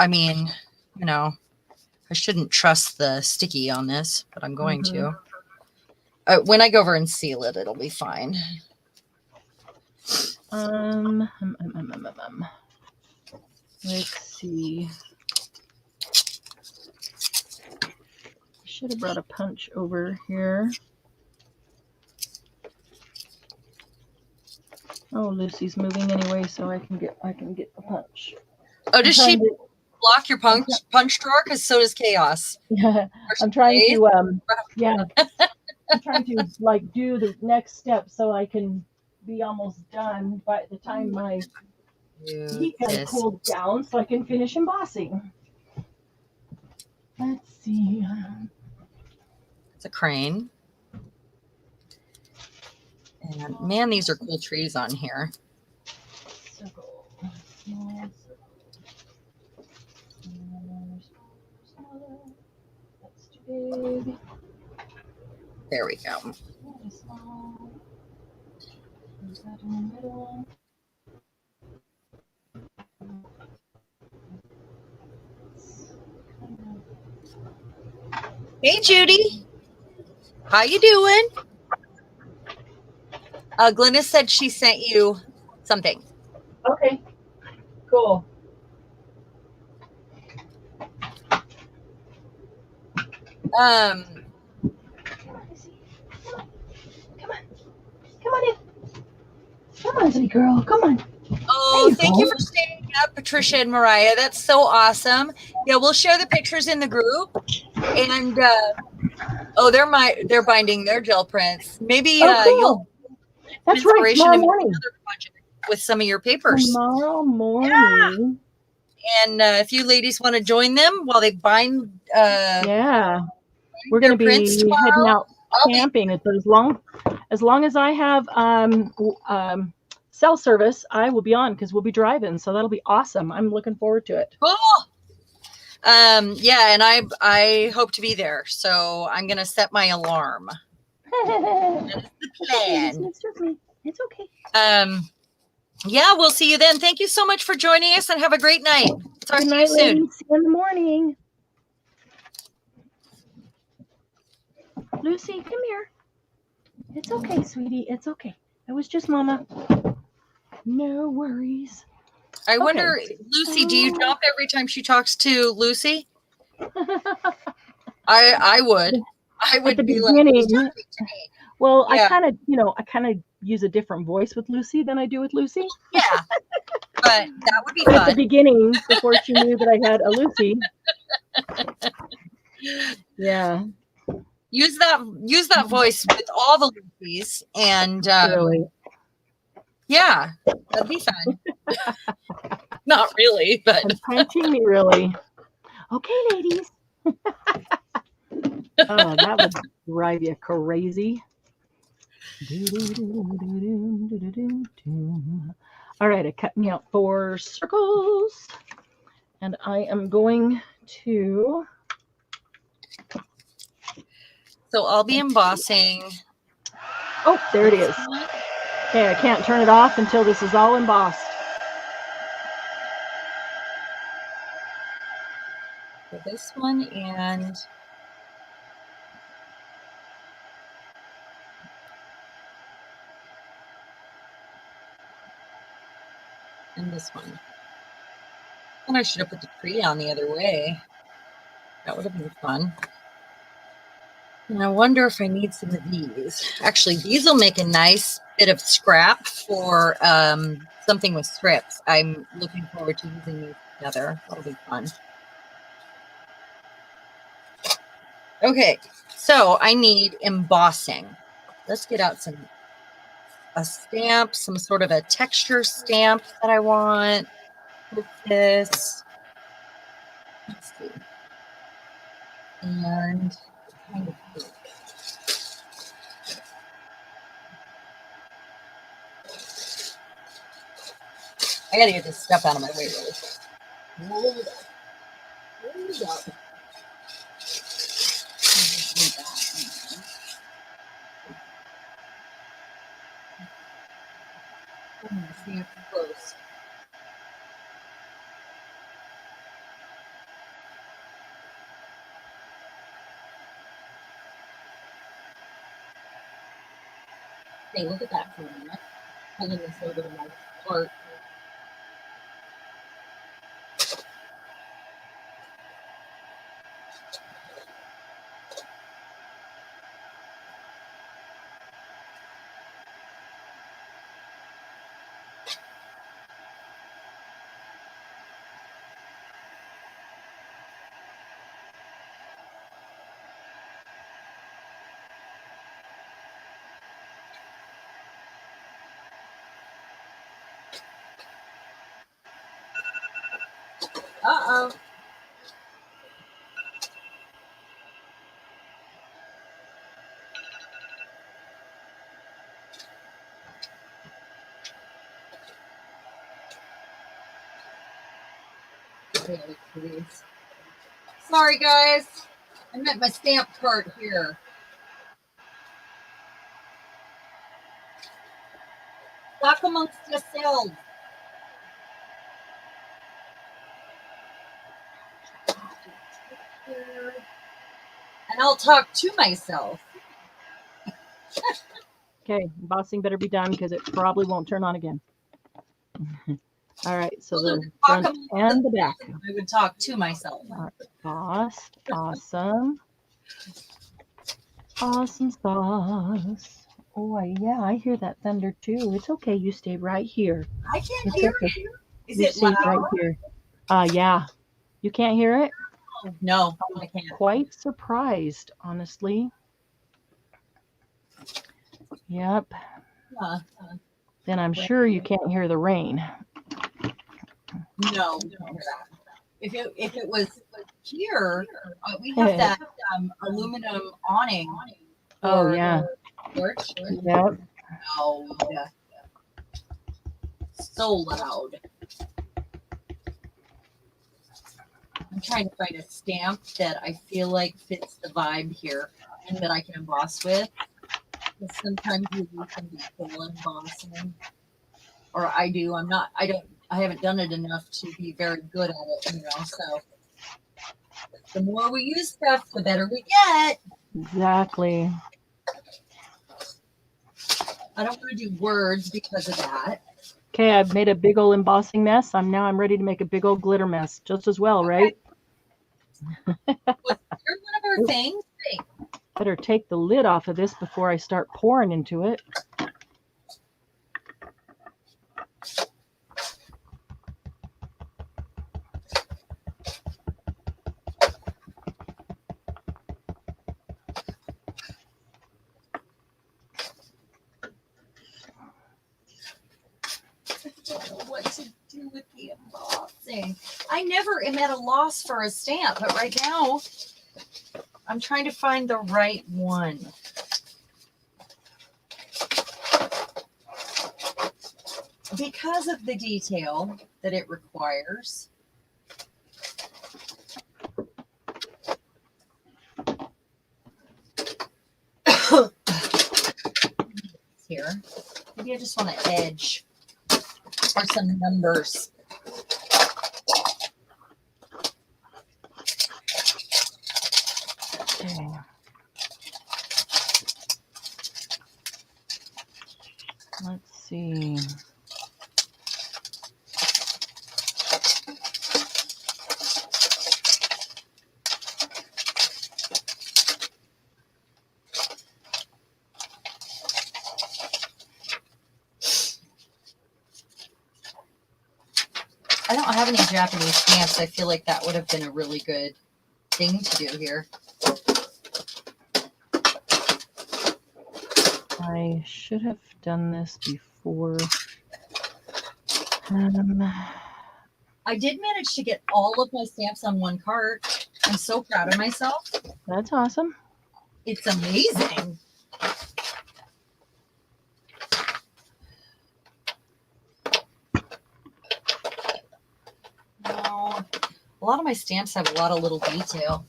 mean, you know, I shouldn't trust the sticky on this, but I'm going to. When I go over and seal it, it'll be fine. Let's see. Should have brought a punch over here. Oh, Lucy's moving anyway, so I can get the punch. Oh, does she block your punch drawer? Because so does Chaos. Yeah, I'm trying to I'm trying to like do the next step so I can be almost done by the time my heat gun cools down, so I can finish embossing. Let's see. It's a crane. And man, these are cool trees on here. Circle. That's too big. There we go. Hey, Judy. How you doing? Glennis said she sent you something. Okay, cool. Um, Come on. Come on in. Come on, sweet girl. Come on. There oh, you thank you go. for staying up, Patricia and Mariah. That's so awesome. Yeah, we'll share the pictures in the group. And oh, they're binding their gel prints. Maybe Oh, you'll cool. get some That's right. inspiration Tomorrow to make morning. another project with some of your papers. Tomorrow morning. And if you ladies want to join them while they bind Yeah. We're going their to prints be heading tomorrow, out I'll be camping. As long as I have cell service, I will be on because we'll be driving. So that'll be awesome. I'm looking forward to it. cool. Yeah, and I hope to be there. So I'm gonna set my alarm. That is the It's okay, listen, plan. it's just me. It's okay. Yeah, we'll see you then. Thank you so much for joining us and have a great night. Talk Good to you night, soon. ladies. See you in the morning. Lucy, come here. It's okay, sweetie. It's okay. It was just Mama. No worries. I Okay. wonder, Lucy, do you jump every time she talks to Lucy? I would. I At the would be like, beginning, who's talking to me? well, Yeah. I kind of use a different voice with Lucy than I do with Lucy. Yeah, but that would be But at the fun. beginning, before she knew that I had a Lucy, yeah, Use that voice with all the Lucys, and really. yeah, that'd be fun. Not really, but And punching me, really. Okay, ladies. Oh, that would drive you crazy. All right, I cut me out 4 circles, and I am going to. so I'll be embossing. Oh, there it is. Okay, I can't turn it off until this is all embossed. For this one and this one. And I should have put the tree on the other way. That would have been fun. And I wonder if I need some of these. Actually, these will make a nice bit of scrap for something with strips. I'm looking forward to using these together. That'll be fun. Okay, so I need embossing. Let's get out a stamp, some sort of a texture stamp that I want with this. Let's see. And kind of pink. I gotta get this stuff out of my way, really. Hold up. Hold up. See up close. Hey, look at that for a minute. Pulling this over to my part. Uh-oh. Sorry, guys. I meant my stamp card here. Talk amongst yourselves. And I'll talk to myself. Okay, embossing better be done because it probably won't turn on again. All right, so Well, the front and the back. I would talk to myself. Embossed. Awesome. Awesome sauce. Oh, yeah, I hear that thunder too. It's okay. You stay right here. I can't It's hear okay. it. Is You it stay loud? right here. Yeah. You can't hear it? No, I can't. Quite surprised, honestly. Yep. Then I'm sure you can't hear the rain. No, we can't hear that. If it was here, we have that aluminum awning. Oh, yeah. Porch. Yep. Loud. So loud. I'm trying to find a stamp that I feel like fits the vibe here and that I can emboss with. Because sometimes you do some full embossing. Or I do. I haven't done it enough to be very good at it, so the more we use stuff, the better we get. Exactly. I don't want to do words because of that. Okay, I've made a big old embossing mess. I'm ready to make a big old glitter mess just as well, right? Was there one of our things? Better take the lid off of this before I start pouring into it. What to do with the embossing. I never am at a loss for a stamp, but right now I'm trying to find the right one. Because of the detail that it requires. Here. Maybe I just want to edge or some numbers. Okay. Let's see. I don't have any Japanese stamps. I feel like that would have been a really good thing to do here. I should have done this before. I did manage to get all of my stamps on one cart. I'm so proud of myself. That's awesome. It's amazing. No, a lot of my stamps have a lot of little detail.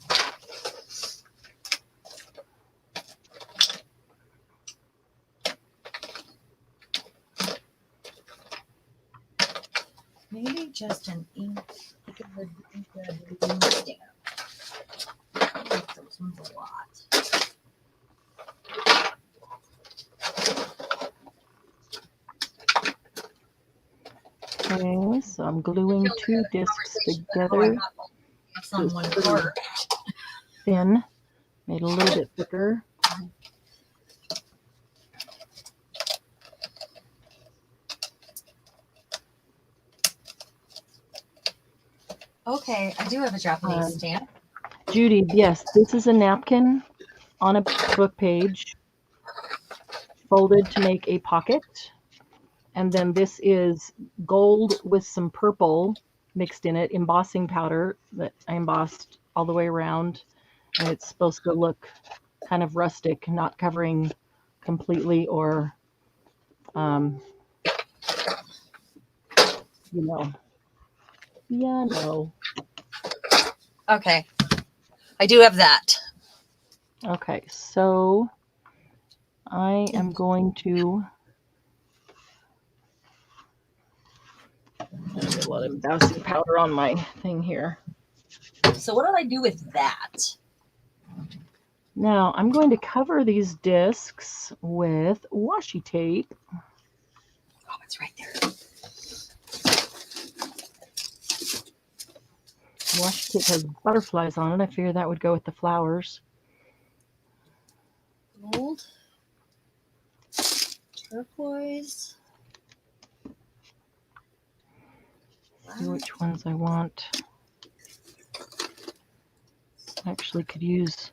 Maybe just an ink blue stamp. I like those ones a lot. Okay, so I'm gluing two discs together. On one part. Thin, made a little bit thicker. Okay, I do have a Japanese stamp. Judy, yes, this is a napkin on a book page, folded to make a pocket. And then this is gold with some purple mixed in it, embossing powder that I embossed all the way around. And it's supposed to look kind of rustic, not covering completely or, Yeah, no. Okay. I do have that. Okay, so I am going to get a lot of embossing powder on my thing here. So what do I do with that? Now I'm going to cover these discs with washi tape. Oh, it's right there. Washi tape has butterflies on it. I figured that would go with the flowers. Gold. Turquoise. See which ones I want. Actually could use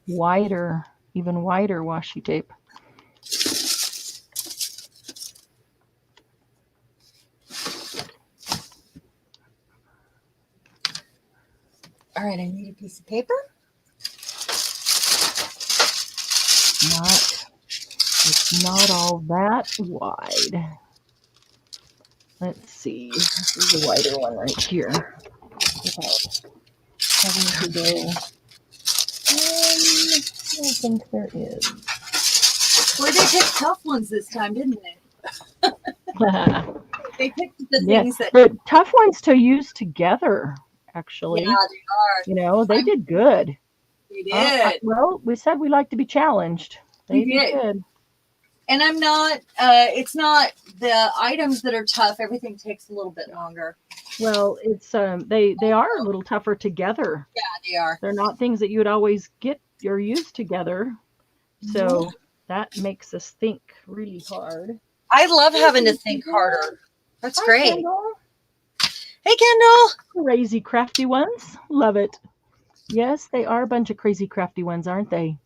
wider, even wider washi tape. All right, I need a piece of paper. It's not all that wide. Let's see. This is a wider one right here. Without having to go. I don't think there is. Boy, they picked tough ones this time, didn't they? They picked the things that. They're tough ones to use together, actually. Yeah, they are. You know, they did good. They did. Well, we said we like to be challenged. They did good. And I'm not, it's not the items that are tough. Everything takes a little bit longer. Well, it's they are a little tougher together. Yeah, they are. They're not things that you would always get or use together. So that makes us think really hard. I love having to think harder. That's great. Kendall. Hey, Kendall. Crazy crafty ones. Love it. Yes, they are a bunch of crazy crafty ones, aren't they?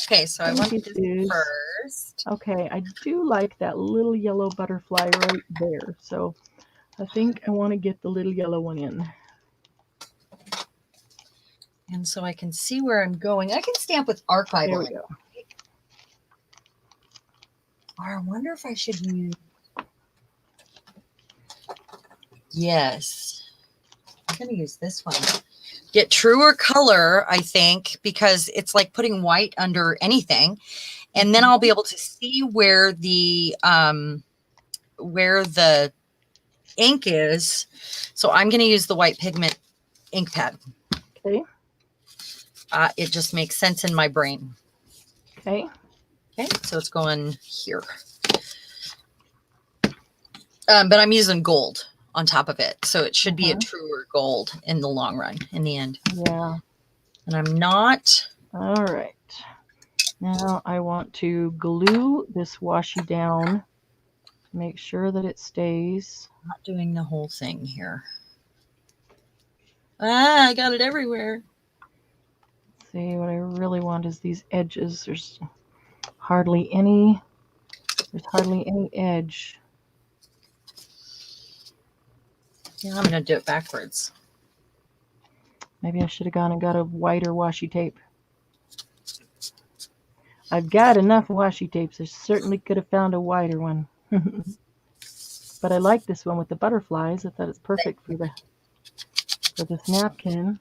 Okay, so I want to do first. Okay, I do like that little yellow butterfly right there. So I think I want to get the little yellow one in. And so I can see where I'm going. I can stamp with archival. There we go. Or I wonder if I should use. Yes. I'm going to use this one. Get truer color, I think, because it's like putting white under anything. And then I'll be able to see where the ink is. So I'm going to use the white pigment ink pad. Okay. It just makes sense in my brain. Okay. Okay, so it's going here. But I'm using gold on top of it. So it should be a truer gold in the long run, in the end. Yeah. And I'm not. All right. Now I want to glue this washi down. Make sure that it stays. I'm not doing the whole thing here. I got it everywhere. See, what I really want is these edges. There's hardly any edge. Yeah, I'm going to do it backwards. Maybe I should have gone and got a wider washi tape. I've got enough washi tapes. I certainly could have found a wider one. But I like this one with the butterflies. I thought it's perfect for this napkin.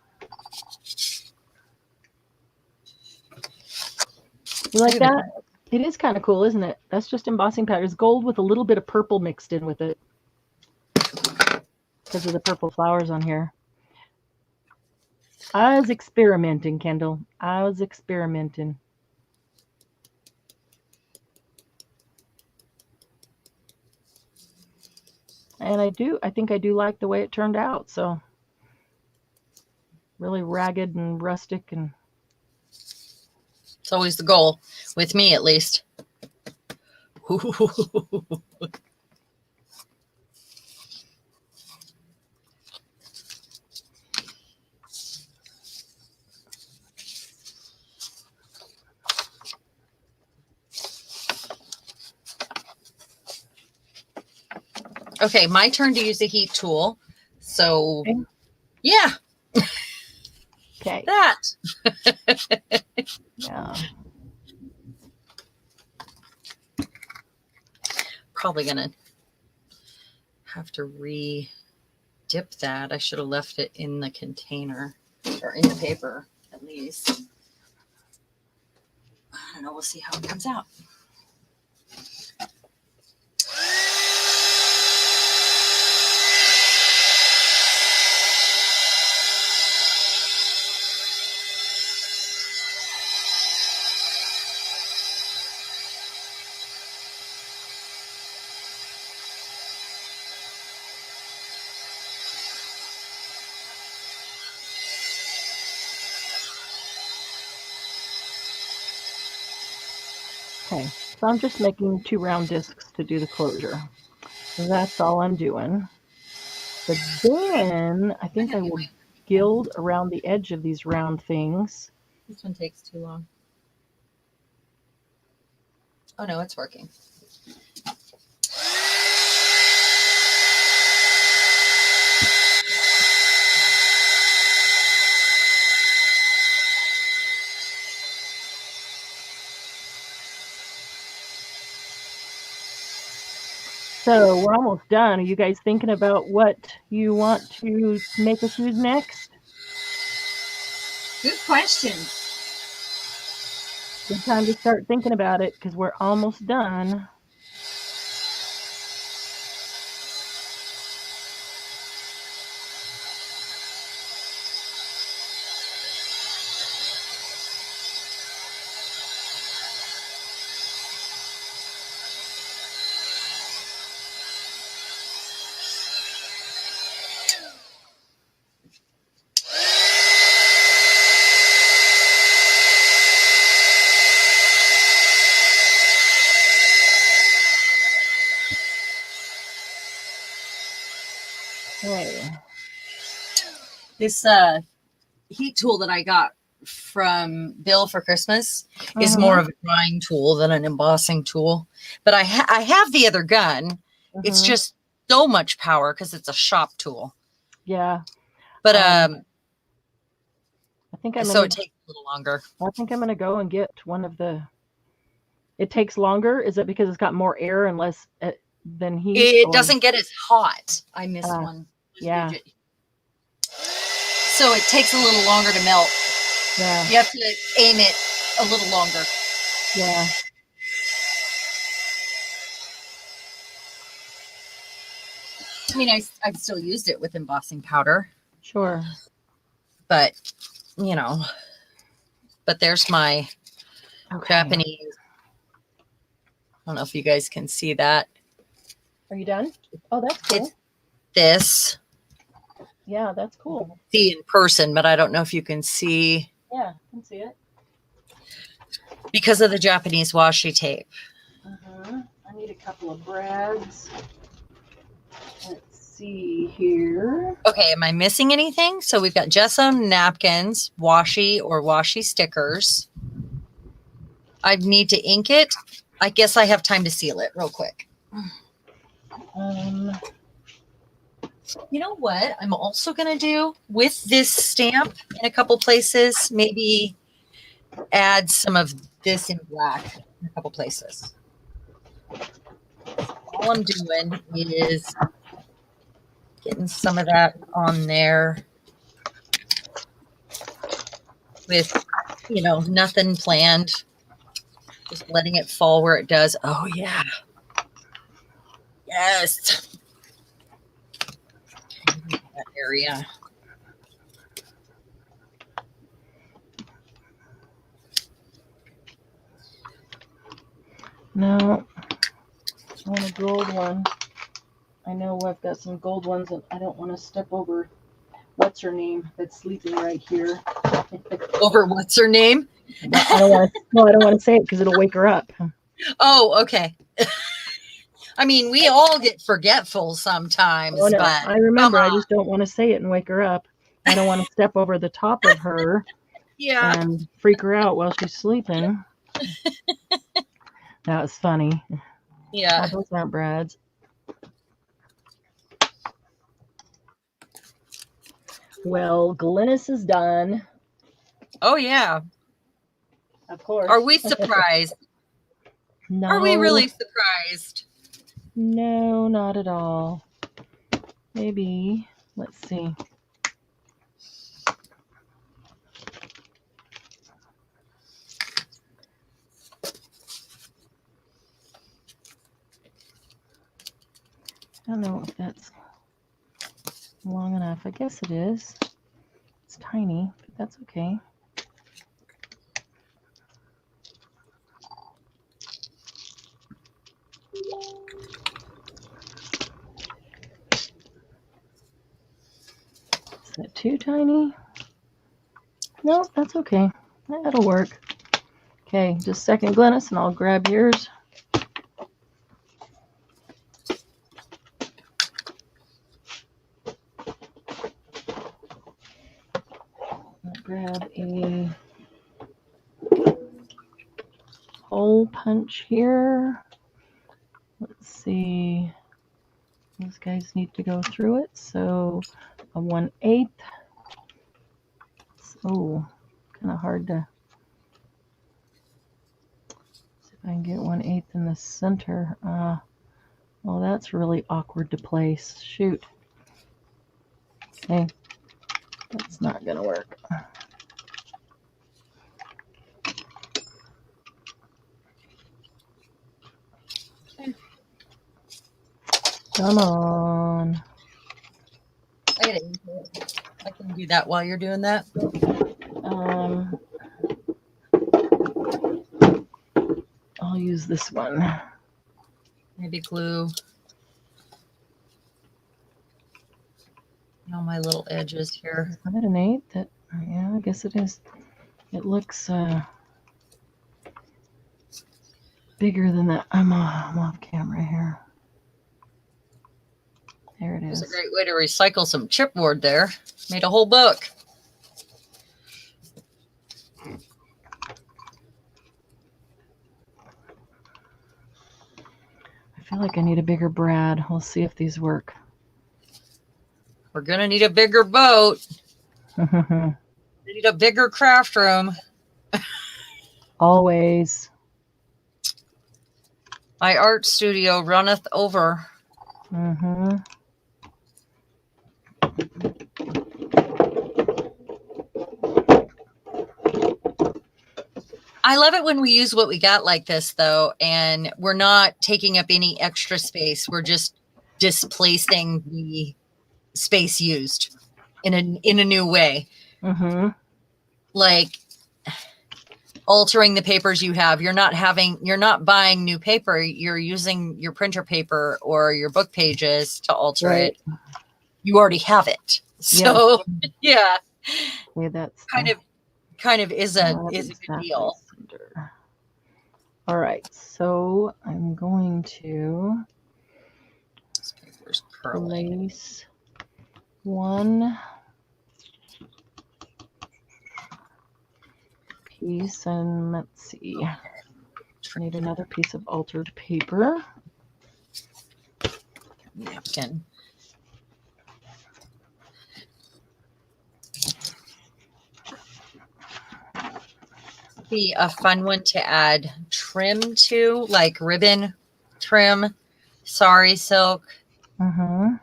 You like that? It is kind of cool, isn't it? That's just embossing powder. It's gold with a little bit of purple mixed in with it. Because of the purple flowers on here. I was experimenting, Kendall. I was experimenting. And I think I do like the way it turned out. So really ragged and rustic, and it's always the goal, with me at least. Okay, my turn to use the heat tool. So, yeah. Okay. That. Yeah. Probably going to have to re-dip that. I should have left it in the container or in the paper at least. I don't know. We'll see how it comes out. Okay, so I'm just making 2 round discs to do the closure. That's all I'm doing. But then I think I will gild around the edge of these round things. This one takes too long. Oh no, it's working. So we're almost done. Are you guys thinking about what you want to make us use next? Good question. Good time to start thinking about it because we're almost done. Okay. This heat tool that I got from Bill for Christmas is more of a drawing tool than an embossing tool. But I have the other gun. It's just so much power because it's a shop tool. Yeah. But I think so it takes a little longer. I think I'm gonna go and get one of the. It takes longer. Is it because it's got more air and less than heat? It doesn't get as hot. I missed one. Yeah. So it takes a little longer to melt. Yeah. You have to aim it a little longer. Yeah. I mean, I've still used it with embossing powder. Sure. But, you know, but there's my Japanese. I don't know if you guys can see that. Are you done? Oh, that's cool. It's this. Yeah, that's cool. See in person, but I don't know if you can see. Yeah, I can see it. Because of the Japanese washi tape. I need a couple of brads. Let's see here. Okay, am I missing anything? So we've got gesso napkins, washi or washi stickers. I need to ink it. I guess I have time to seal it real quick. You know what I'm also going to do with this stamp in a couple places, maybe add some of this in black in a couple places. All I'm doing is getting some of that on there with, you know, nothing planned. Just letting it fall where it does. Oh, yeah. Yes. That area. No, I want a gold one. I know I've got some gold ones and I don't want to step over what's her name that's sleeping right here. Over what's her name? I don't want to say it because it'll wake her up. Oh, okay. I mean, we all get forgetful sometimes, Oh, no, but I remember. I just don't want to say it and wake her up. I don't want to step over the top of her and freak her out while she's sleeping. That was funny. Yeah. Oh, those aren't brads. Well, Glynis is done. Oh, yeah. Of course. Are we surprised? No. Are we really surprised? No, not at all. Maybe. Let's see. I don't know if that's long enough. I guess it is. It's tiny, but that's okay. Is that too tiny? No, that's okay. That'll work. Okay, just a second, Glennis, and I'll grab yours. I'll grab a hole punch here. Let's see. These guys need to go through it. So a 1/8. Oh, kind of hard to see if I can get 1/8 in the center. Well, that's really awkward to place. Shoot. Okay, that's not gonna work. Come on. I can do that while you're doing that. I'll use this one. Maybe glue on my little edges here. Is that an 8? Yeah, I guess it is. It looks bigger than that. I'm off camera here. There it is. It's a great way to recycle some chipboard there. Made a whole book. I feel like I need a bigger brad. We'll see if these work. We're going to need a bigger boat. We need a bigger craft room. Always. My art studio runneth over. Mm-hmm. I love it when we use what we got like this, though, and we're not taking up any extra space. We're just displacing the space used in a new way. Mm-hmm. Like altering the papers you have. You're not buying new paper. You're using your printer paper or your book pages to alter it. You already have it. So yeah. Okay, that's kind of is a good deal. All right, so I'm going to This paper's curling. place one piece, and let's see. I need another piece of altered paper. Napkin. Be a fun one to add trim to, like ribbon trim, sari silk. Mm-hmm.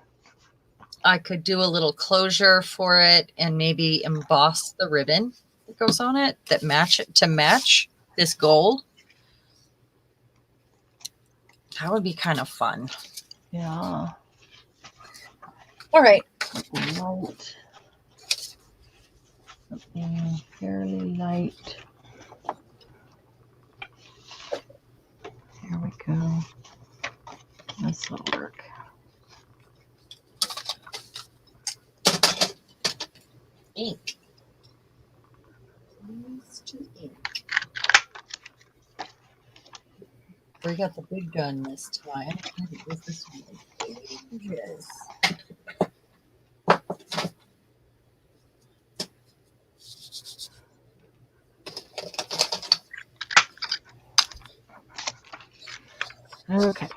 I could do a little closure for it and maybe emboss the ribbon that goes on it that match this gold. That would be kind of fun. Yeah. All right. Light. Something fairly light. Here we go. This will work. Ink. We got the big gun this time. I think it was this one. Yes. Okay.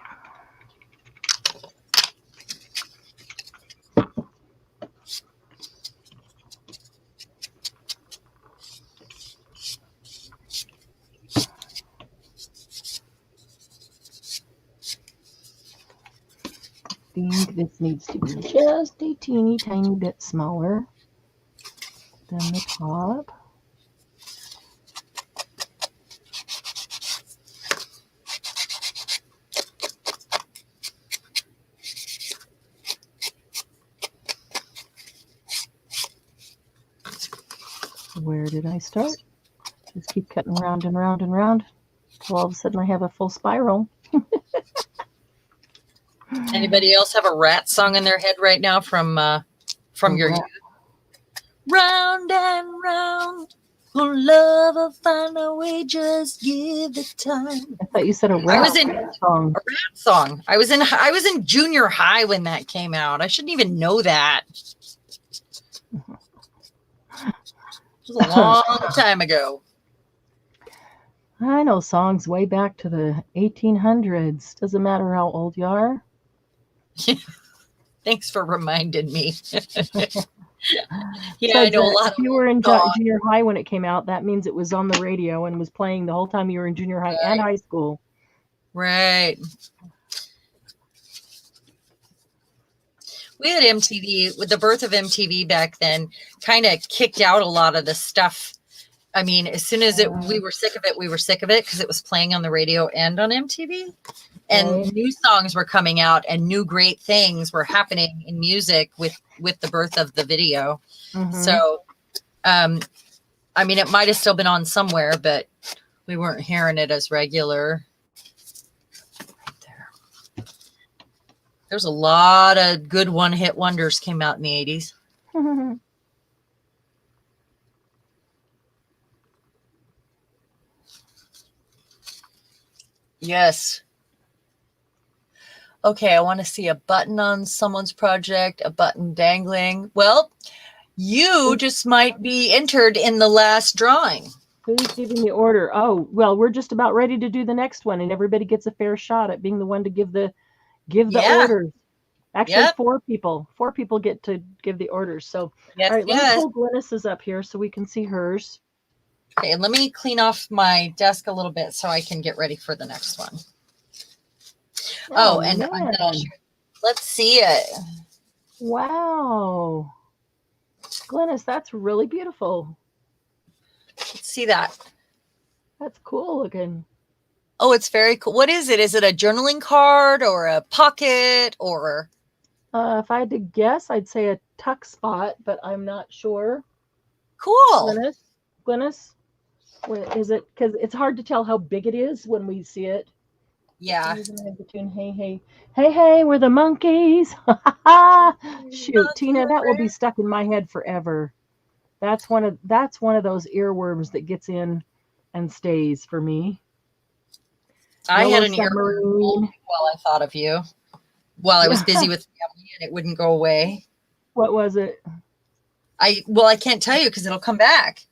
I think this needs to be just a teeny tiny bit smaller than the top. Where did I start? Just keep cutting round and round and round until all of a sudden I have a full spiral. Anybody else have a rat song in their head right now from your youth? Round and round. For love will find a way, just give it time. I thought you said a I rap was in song. a rap song. I was in junior high when that came out. I shouldn't even know that. It was a long time ago. I know songs way back to the 1800s. Doesn't matter how old you are. Thanks for reminding me. Yeah, I Says know a that lot if of you were in songs. junior high when it came out, that means it was on the radio and was playing the whole time you were in junior high and high school. Right. We had MTV, with the birth of MTV back then, kind of kicked out a lot of the stuff. I mean, as soon as we were sick of it, we were sick of it because it was playing on the radio and on MTV. And Right. new songs were coming out and new great things were happening in music with the birth of the video. Mhm. So, I mean, it might have still been on somewhere, but we weren't hearing it as regular. There's a lot of good one-hit wonders came out in the 80s. Yes. Okay, I want to see a button on someone's project, a button dangling. Well, you just might be entered in the last drawing. Who's giving the order? Oh, well, we're just about ready to do the next one, and everybody gets a fair shot at being the one to give the Yeah. orders. Actually, Yep. 4 people. 4 people get to give the orders. So, Yes, all right, let me yes. pull Glennis's up here so we can see hers. Okay, let me clean off my desk a little bit so I can get ready for the next one. Oh, and then I'll share. Let's see it. Wow. Glennis, that's really beautiful. Let's see that. That's cool looking. Oh, it's very cool. What is it? Is it a journaling card or a pocket or? If I had to guess, I'd say a tuck spot, but I'm not sure. Cool. Glennis, is it? Because it's hard to tell how big it is when we see it. Yeah. Hey, we're the monkeys. Shoot, Tina, that will be stuck in my head forever. That's one of those earworms that gets in and stays for me. I Yellow had an submarine. earworm while I thought of you. While I was busy with family and it wouldn't go away. What was it? I can't tell you because it'll come back.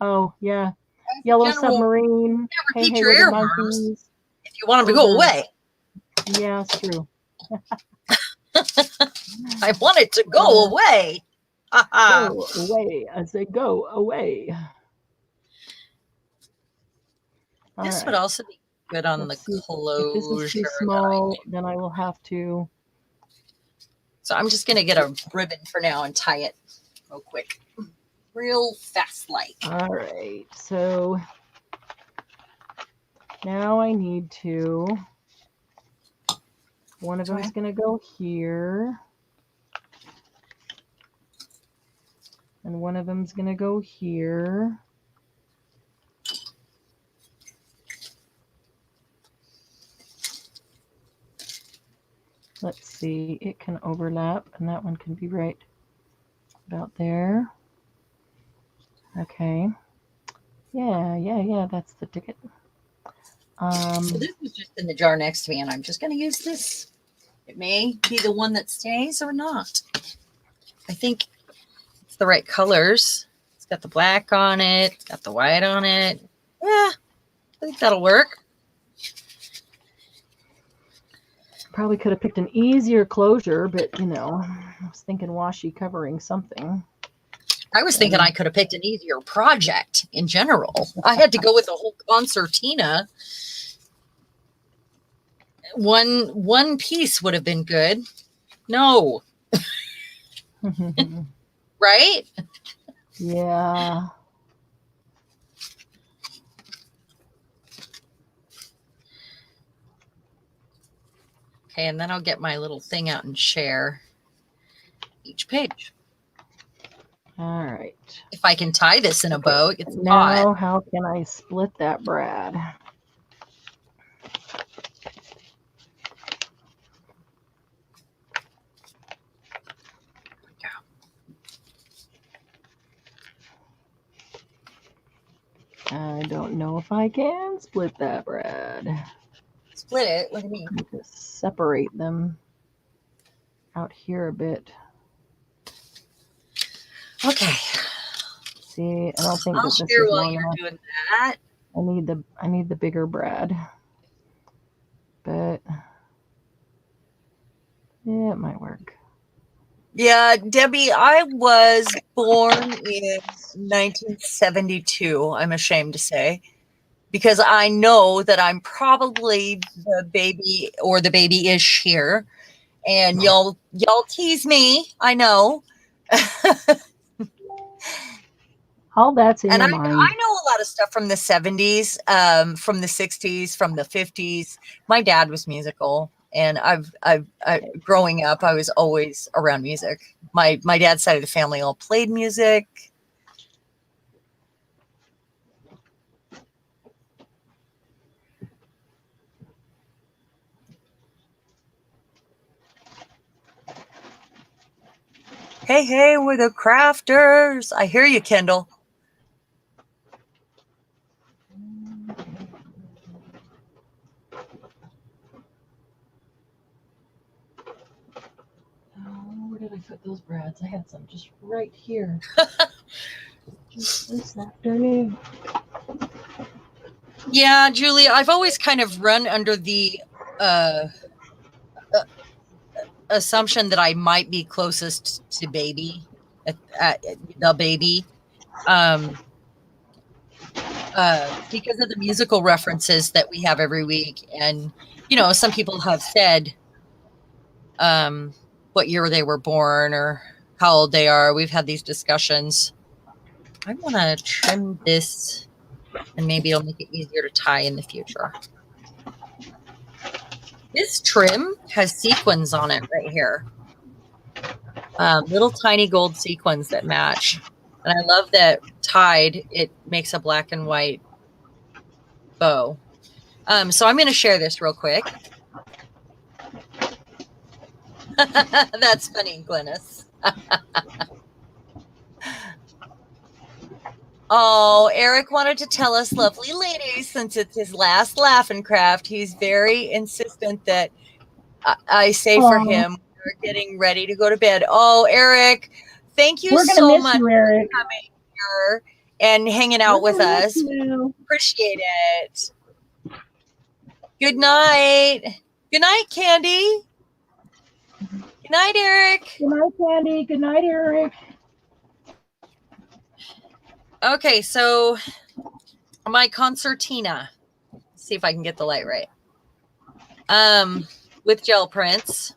Oh, yeah. Yellow submarine. Repeat Hey, your we're the earworms monkeys. if you want them to go away. Yeah, it's true. I want it to go away. Go away. I say go away. This would also be good on the closure. If this is too small, then I will have to. So I'm just going to get a ribbon for now and tie it real quick. Real fast like. All right. So now I need to. One of them is going to go here. And one of them is going to go here. Let's see, it can overlap, and that one can be right about there. Okay. Yeah, that's the ticket. So this is just in the jar next to me, and I'm just going to use this. It may be the one that stays or not. I think it's the right colors. It's got the black on it. It's got the white on it. Yeah, I think that'll work. Probably could have picked an easier closure, but, I was thinking washi covering something. I was thinking I could have picked an easier project in general. I had to go with a whole concertina. One piece would have been good. No. Right? Yeah. Okay, and then I'll get my little thing out and share each page. All right. If I can tie this in a bow, it gets now hot. How can I split that, Brad? don't know if I can split that bread. Split it? What do you mean? I need to separate them out here a bit. Okay. See, I don't think I'll that this share is while long you're enough. doing that. I need the bigger bread. But yeah, it might work. Yeah, Debbie, I was born in 1972, I'm ashamed to say, because I know that I'm probably the baby or the baby-ish here. And y'all tease me, I know. All that's in And your I mind. know a lot of stuff from the 70s, from the 60s, from the 50s. My dad was musical, and I've growing up, I was always around music. My dad's side of the family all played music. Hey, we're the crafters. I hear you, Kendall. Where did I put those breads? I had some just right here. Just this afternoon. Yeah, Julie, I've always kind of run under the assumption that I might be closest to baby, the baby, because of the musical references that we have every week. And, you know, some people have said what year they were born or how old they are. We've had these discussions. I want to trim this, and maybe it'll make it easier to tie in the future. This trim has sequins on it right here. Little tiny gold sequins that match. And I love that tied, it makes a black and white bow. So I'm going to share this real quick. That's funny, Glynis. Oh, Eric wanted to tell us, lovely ladies, since it's his last Laugh and Craft, he's very insistent that I say for him, we're getting ready to go to bed. Oh, Eric, thank you so much for coming here and hanging out with us. Appreciate it. Good night. Good night, Candy. Good night, Eric. Good night, Candy. Good night, Eric. Okay, so my concertina. Let's see if I can get the light right. With gel prints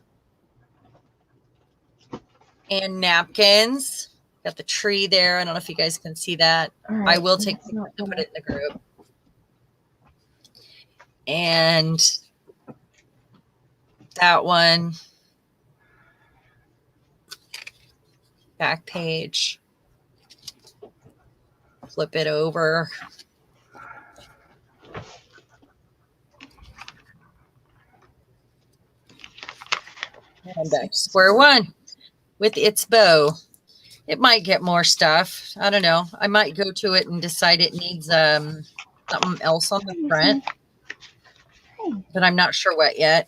and napkins. Got the tree there. I don't know if you guys can see that. Right, I will take pictures to put it in the group. And that one. Back page. Flip it over. And back to square one with its bow. It might get more stuff. I don't know. I might go to it and decide it needs something else on the front, but I'm not sure what yet.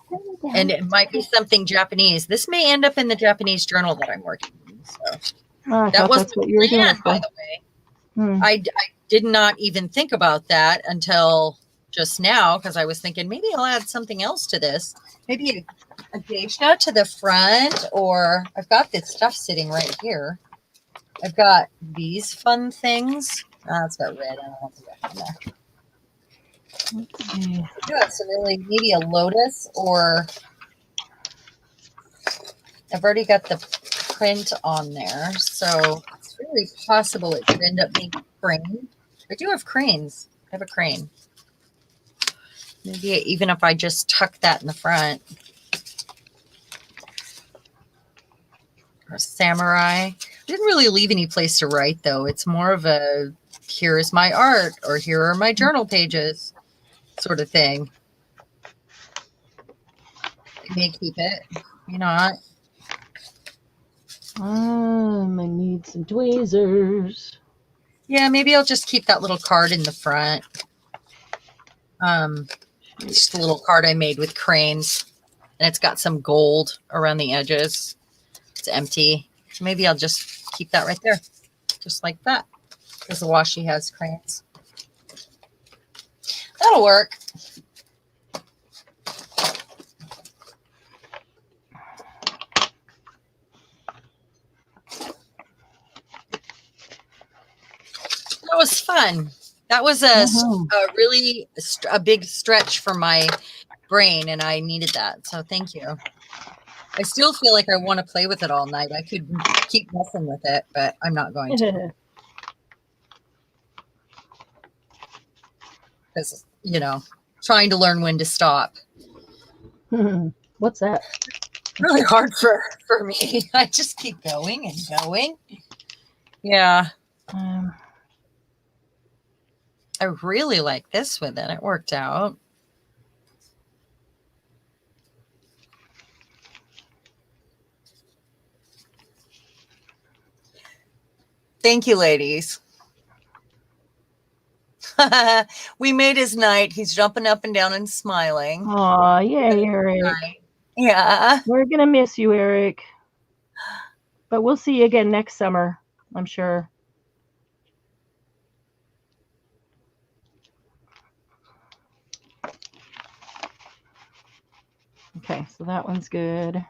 And it might be something Japanese. This may end up in the Japanese journal that I'm working on. So that wasn't what you were doing, by the way. I did not even think about that until just now, because I was thinking maybe I'll add something else to this. Maybe a geisha to the front, or I've got this stuff sitting right here. I've got these fun things. It's got red. I don't want the red in there. Let's see. I do have some really, maybe a lotus, or I've already got the print on there. So it's really possible it could end up being a crane. I do have cranes. I have a crane. Maybe even if I just tuck that in the front. Or a samurai. I didn't really leave any place to write, though. It's more of a, here is my art, or here are my journal pages sort of thing. You may keep it. You not. I need some tweezers. Yeah, maybe I'll just keep that little card in the front. Just a little card I made with cranes, and it's got some gold around the edges. It's empty. Maybe I'll just keep that right there, just like that. Because the washi has cranes. That'll work. That was fun. That was a really a big stretch for my brain, and I needed that. So thank you. I still feel like I want to play with it all night. I could keep messing with it, but I'm not going to. Because, trying to learn when to stop. What's that? Really hard for me. I just keep going and going. Yeah. I really like this with it. It worked out. Thank you, ladies. We made his night. He's jumping up and down and smiling. Aw, yay, Eric. Yeah. We're going to miss you, Eric. But we'll see you again next summer, I'm sure. Okay, so that one's good.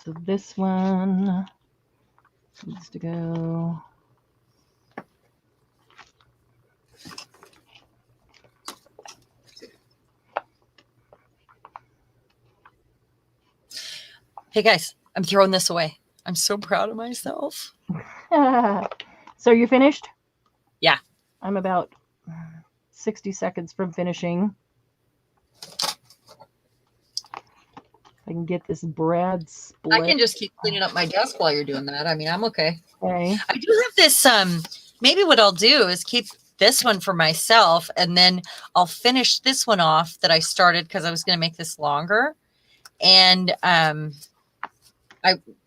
So this one needs to go. Hey guys, I'm throwing this away. I'm so proud of myself. So you're finished? Yeah. I'm about 60 seconds from finishing. I can get this bread split. I can just keep cleaning up my desk while you're doing that. I mean, I'm okay. Okay. I do have this, maybe what I'll do is keep this one for myself, and then I'll finish this one off that I started because I was going to make this longer. And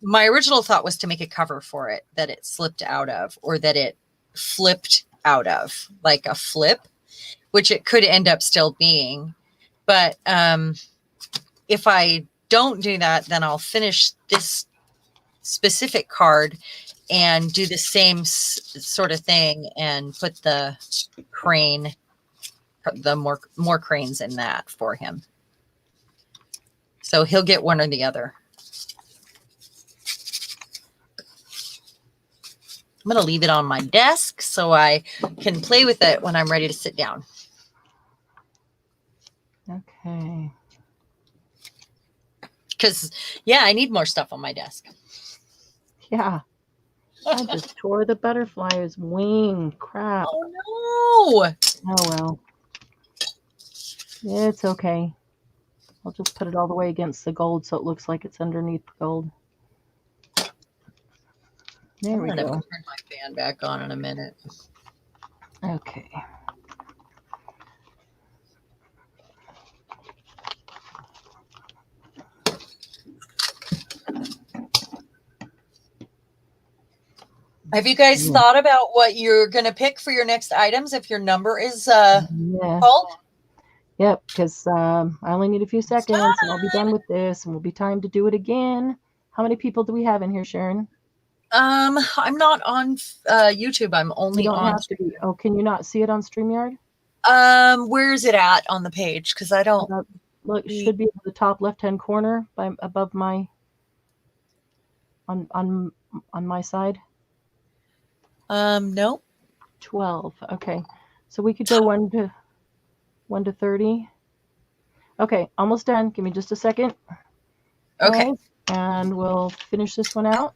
my original thought was to make a cover for it that it slipped out of, or that it flipped out of, like a flip, which it could end up still being. But if I don't do that, then I'll finish this specific card and do the same sort of thing and put the crane, the more cranes in that for him. So he'll get one or the other. I'm going to leave it on my desk so I can play with it when I'm ready to sit down. Okay. Because, yeah, I need more stuff on my desk. Yeah. I just tore the butterfly's wing. Crap. Oh, no. Oh, well. It's okay. I'll just put it all the way against the gold so it looks like it's underneath the gold. There we go. I'm going to turn my fan back on in a minute. Okay. Have you guys thought about what you're going to pick for your next items if your number is called? Yep, because I only need a few seconds and I'll be done with this and we'll be time to do it again. How many people do we have in here, Sharon? I'm not on YouTube. I'm only on. Have to be. Oh, can you not see it on StreamYard? Where is it at on the page? Because I don't. Look, it should be in the top left-hand corner, above my. On my side. No. 12. Okay, so we could go 1 to 30. Okay, almost done. Give me just a second. Okay. And we'll finish this one out.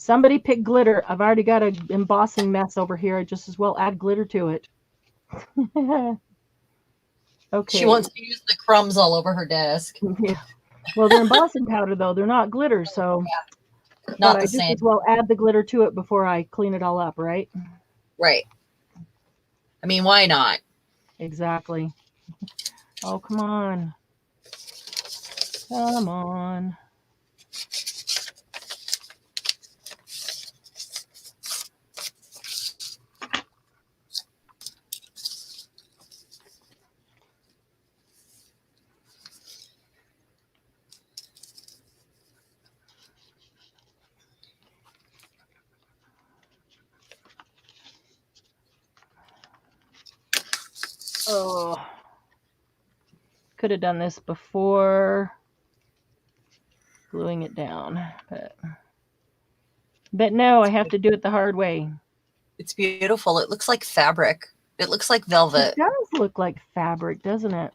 Somebody pick glitter. I've already got an embossing mess over here. I just as well add glitter to it. Okay. She wants to use the crumbs all over her desk. Yeah. Well, they're embossing powder, though. They're not glitter, so. Yeah. Not the same. I just as well add the glitter to it before I clean it all up, right? Right. I mean, why not? Exactly. Oh, come on. Come on. Oh, could have done this before gluing it down, but no, I have to do it the hard way. It's beautiful. It looks like fabric. It looks like velvet. It does look like fabric, doesn't it?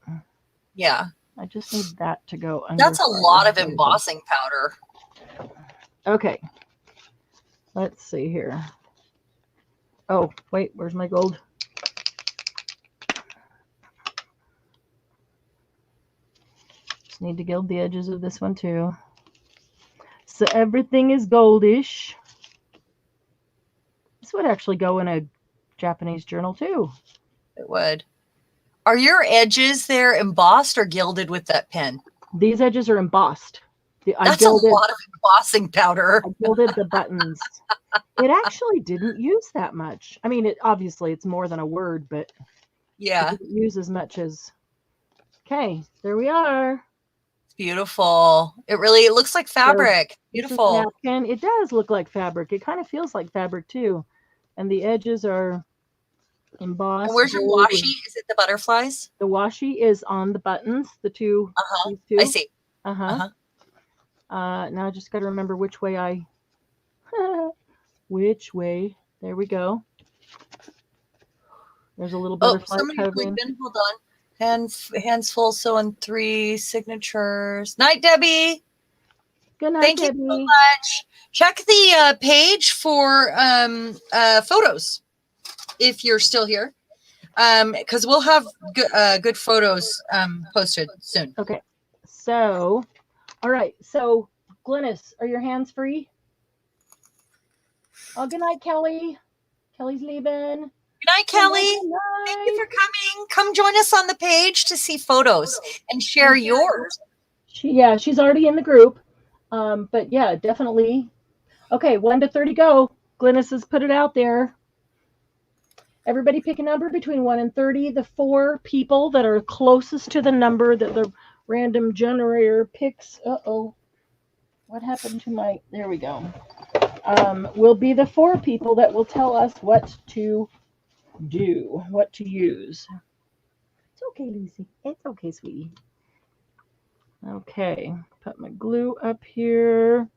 Yeah. I just need that to go under. That's a lot of embossing powder. Okay. Let's see here. Oh, wait, where's my gold? Just need to gild the edges of this one too. So everything is goldish. This would actually go in a Japanese journal too. It would. Are your edges there embossed or gilded with that pen? These edges are embossed. That's a lot of embossing powder. I gilded the buttons. It actually didn't use that much. I mean, obviously it's more than a word, but yeah, it didn't use as much as. Okay, there we are. It's beautiful. It looks like fabric. So, beautiful. Napkin. It does look like fabric. It kind of feels like fabric too, and the edges are embossed. And where's your washi? Is it the butterflies? The washi is on the buttons. The two. These two. I see. Now I just got to remember which way which way. There we go. There's a little butterfly. Somebody hold on. Hands full, sewing 3 signatures. Night, Debbie. Good night, Thank Debbie. you so much. Check the page for photos if you're still here, because we'll have good photos posted soon. Okay. So, all right. So, Glynis, are your hands free? Oh, good night, Kelly. Kelly's leaving. Good night, Kelly. Good night. Thank you for coming. Come join us on the page to see photos and share yours. She's already in the group. But yeah, definitely. Okay, 1 to 30 go. Glynis has put it out there. Everybody pick a number between 1 and 30. The 4 people that are closest to the number that the random generator picks. Uh-oh. What happened to my... There we go. Will be the 4 people that will tell us what to do, what to use. It's okay, Lucy. It's okay, sweetie. Okay, put my glue up here.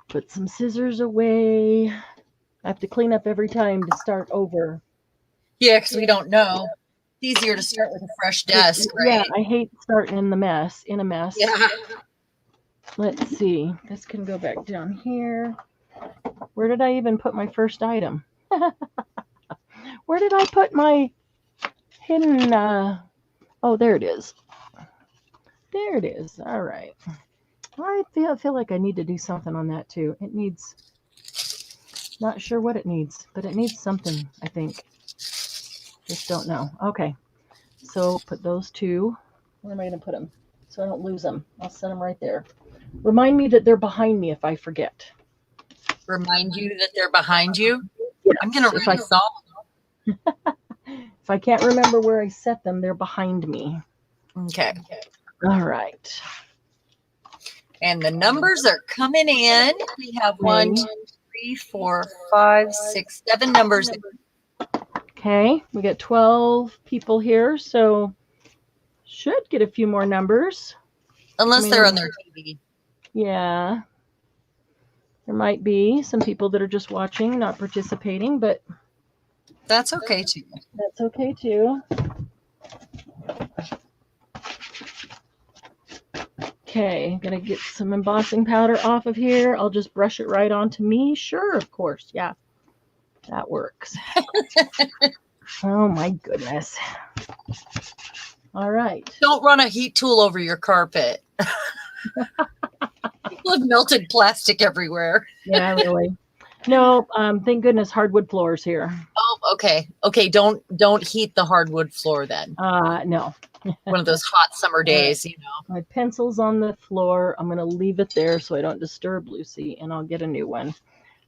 Put some scissors away. I have to clean up every time to start over. Yeah, because we don't know. It's easier to start with a fresh desk, right? Yeah, I hate starting in a mess. Yeah. Let's see. This can go back down here. Where did I even put my first item? Where did I put my hidden... Oh, there it is. There it is. All right. I feel like I need to do something on that too. It needs... Not sure what it needs, but it needs something, I think. Just don't know. Okay. So put those 2. Where am I going to put them? So I don't lose them. I'll set them right there. Remind me that they're behind me if I forget. Remind you that they're behind you? Yes, I'm going to write this all. If I can't remember where I set them, they're behind me. Okay. All right. And the numbers are coming in. We have 1, 2, 3, 4, 5, 6, 7 numbers. Okay, we got 12 people here, so should get a few more numbers. Unless they're on their TV. Yeah. There might be some people that are just watching, not participating, but that's okay too. That's okay too. Okay, gonna get some embossing powder off of here. I'll just brush it right onto me. Sure, of course. Yeah, that works. Oh my goodness. All right. Don't run a heat tool over your carpet. People have melted plastic everywhere. Yeah, really. No, thank goodness hardwood floors here. Oh, okay. Okay, don't heat the hardwood floor then. No. One of those hot summer days, you know. My pencil's on the floor. I'm going to leave it there so I don't disturb Lucy, and I'll get a new one.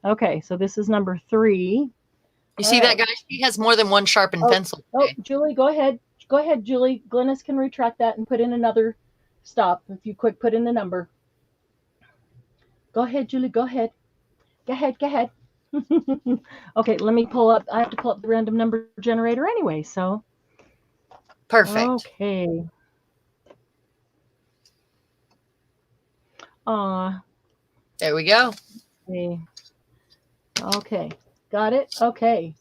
Okay, so this is number 3. You see that, guy? She has more than one sharpened pencil. Oh, Julie, go ahead. Go ahead, Julie. Glynis can retract that and put in another stop. If you quick put in the number. Go ahead, Julie. Go ahead. Go ahead. Go ahead. Okay, let me pull up. I have to pull up the random number generator anyway, so Perfect. Okay. There we go. Okay. Got it? Okay.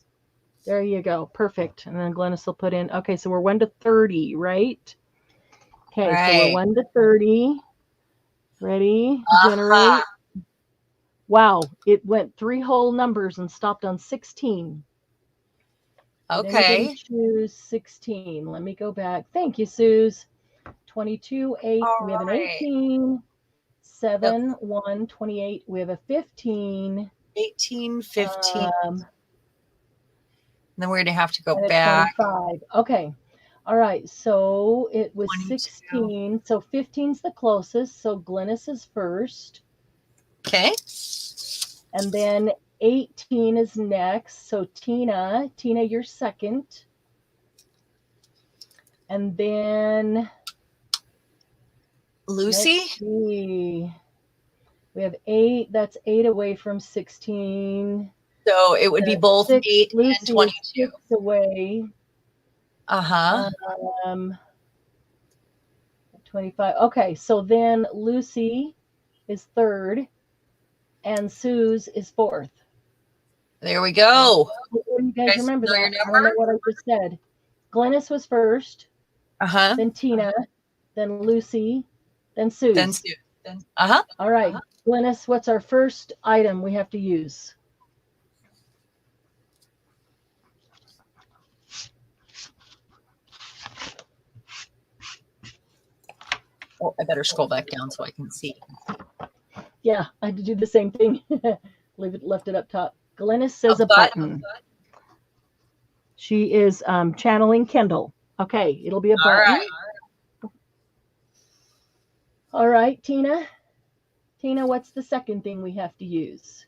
There you go. Perfect. And then Glennis will put in, okay, so we're 1 to 30, right? Okay, so we're Right. 1 to 30. Ready? Generate. Uh-huh. Wow, it went 3 whole numbers and stopped on 16. Did anybody Okay. choose 16? Let me go back. Thank you, Suze. 22, 8. All We have an right. 18. Yep. 7, 1, 28. We have a 15. 18, 15. Um, Then we're going to have to go and a back. 25. Okay. All right. So it was 22. 16. So 15's the closest. So Glennis is first. Okay. And then 18 is next. So Tina, you're second. And then Lucy. let's see. We have 8. That's 8 away from 16. So it would be both 6. 8 and Lucy 22. is 6 away. Uh-huh. 25. Okay, so then Lucy is third and Suze is fourth. There we go. What do you guys remember know that? your I don't know number? what I just said. Glennis was first, Uh-huh. then Tina, then Lucy, then Suze. Then Sue. Then uh-huh. All right. Glennis, what's our first item we have to use? Oh, I better scroll back down so I can see. Yeah, I had to do the same thing. Left it up top. Glennis says a button. She is channeling Kendall. Okay, it'll be a button. All right, Tina. Tina, what's the second thing we have to use?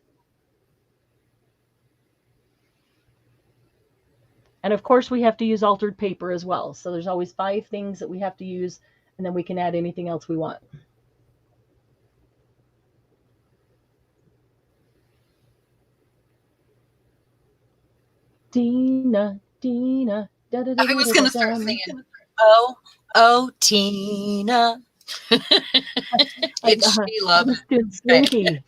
And of course, we have to use altered paper as well. So there's always 5 things that we have to use, and then we can add anything else we want. Tina. I was going to start singing. Oh, Tina. It's Sheila. Slinky.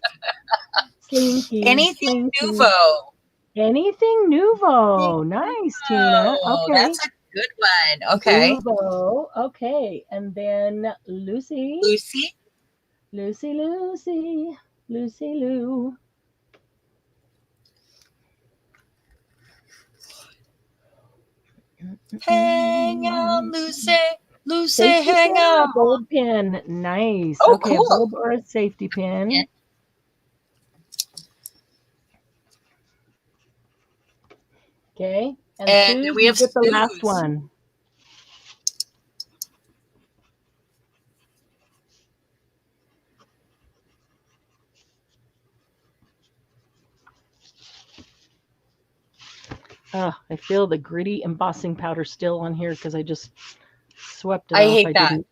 Anything nouveau. Anything nouveau. Nice, Tina. Okay. That's a good one. Okay. Nouveau. Okay. And then Lucy. Lucy Lou. Hang on, Lucy, hang on. A bulb pin. Nice. Oh, okay, cool. A bulb or a safety pin. Yeah. Okay. And Suze, we have the last one. I feel the gritty embossing powder still on here because I just swept it off. I hate that.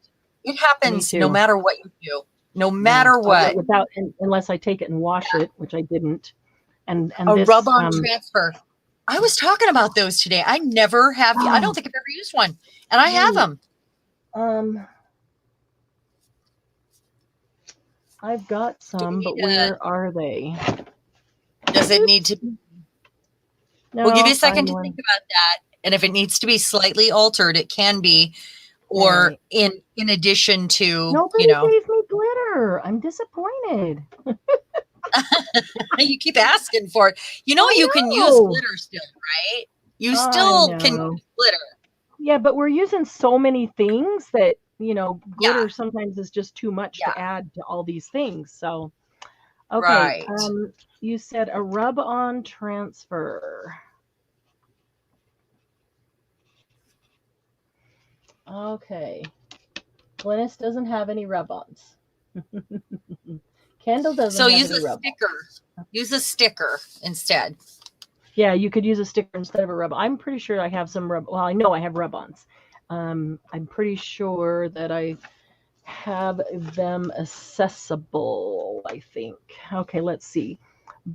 It happens no matter what you do. No matter what. Unless I take it and wash it, which I didn't. And a rub-on transfer. I was talking about those today. I never have. I don't think I've ever used one, and I have them. I've got some, but where are they? Does it need to? No, we'll give you a second to think about that, and if it needs to be slightly altered, it can be, or in addition to. Nobody gave me glitter. I'm disappointed. You keep asking for it. You know, you can use glitter still, right? You still can use glitter. Yeah, but we're using so many things that, glitter sometimes is just too much to add to all these things. So, okay. You said a rub-on transfer. Okay. Glennis doesn't have any rub-ons. Kendall doesn't have any rub-ons. Use a sticker instead. Yeah, you could use a sticker instead of a rub-on. I'm pretty sure I have some well, I know I have rub-ons. I'm pretty sure that I have them accessible, I think. Okay, let's see.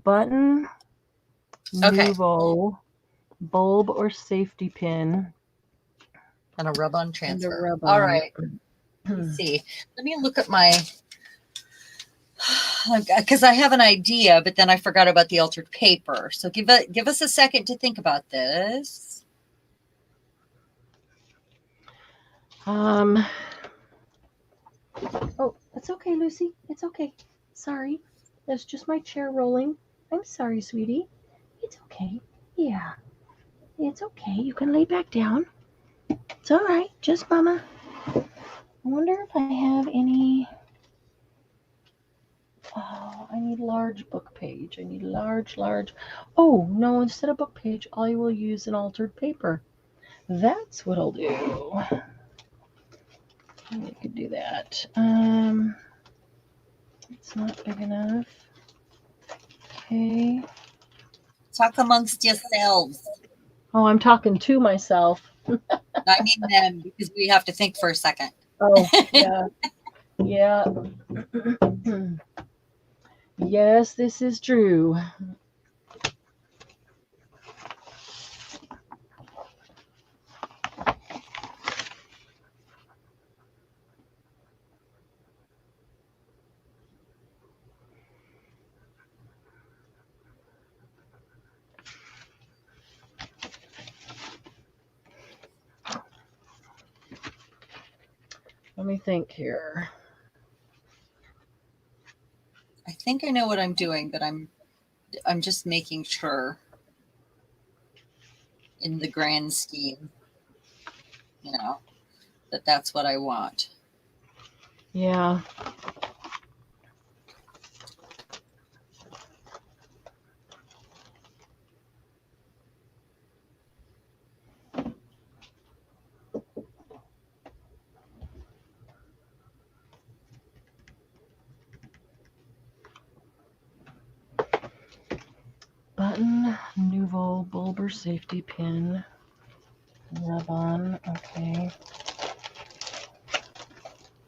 Button, nouveau, bulb or safety pin. And a rub-on And a transfer. rub-on. All right. Let's see. Let me look at my, because I have an idea, but then I forgot about the altered paper. So give us a second to think about this. Oh, it's okay, Lucy. It's okay. Sorry. That's just my chair rolling. I'm sorry, sweetie. It's okay. Yeah. It's okay. You can lay back down. It's all right. Just Mama. I wonder if I have any. Oh, I need large book page. I need large. Oh, no, instead of book page, I will use an altered paper. That's what I'll do. I could do that. It's not big enough. Okay. Talk amongst yourselves. Oh, I'm talking to myself. I mean them because we have to think for a second. Oh, yeah. Yeah. Yes, this is true. Let me think here. I think I know what I'm doing, but I'm just making sure in the grand scheme, that that's what I want. Yeah. Button, Nouveau, Bulber safety pin, rub-on. Okay.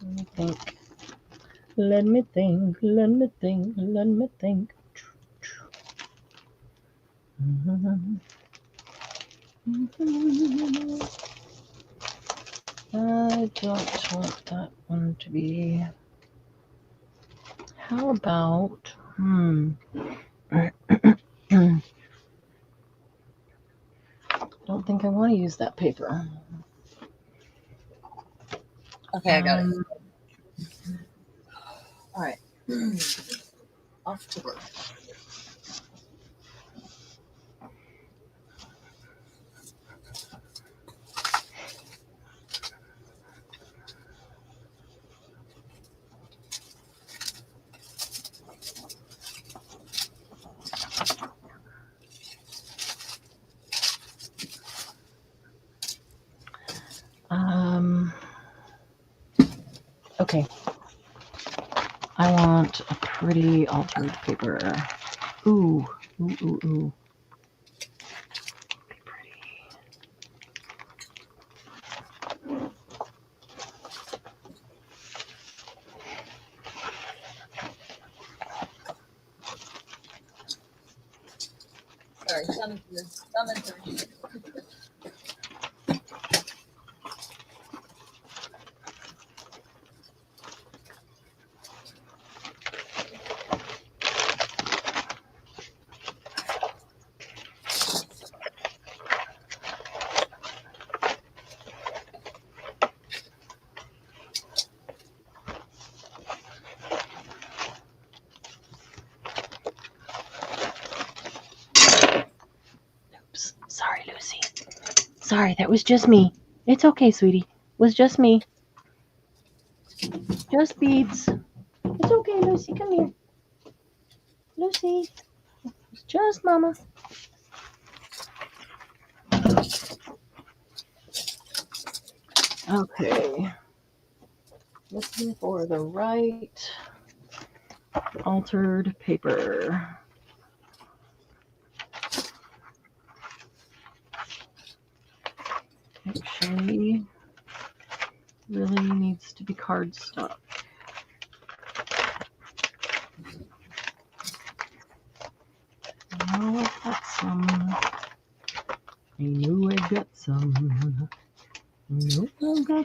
Let me think. Let me think. Let me think. Let me think. I don't want that one to be. How about? Don't think I want to use that paper. Okay, I got it. All right. Off to work. Okay. I want a pretty altered paper. Ooh. Be pretty. Sorry, thumb and third. Oops. Sorry, Lucy. Sorry, that was just me. It's okay, sweetie. It was just me. Just beads. It's okay, Lucy. Come here. Lucy. It's just Mama. Okay. Looking for the right altered paper. Actually, really needs to be cardstock. Oh, I've got some. I knew I got some. Nope. I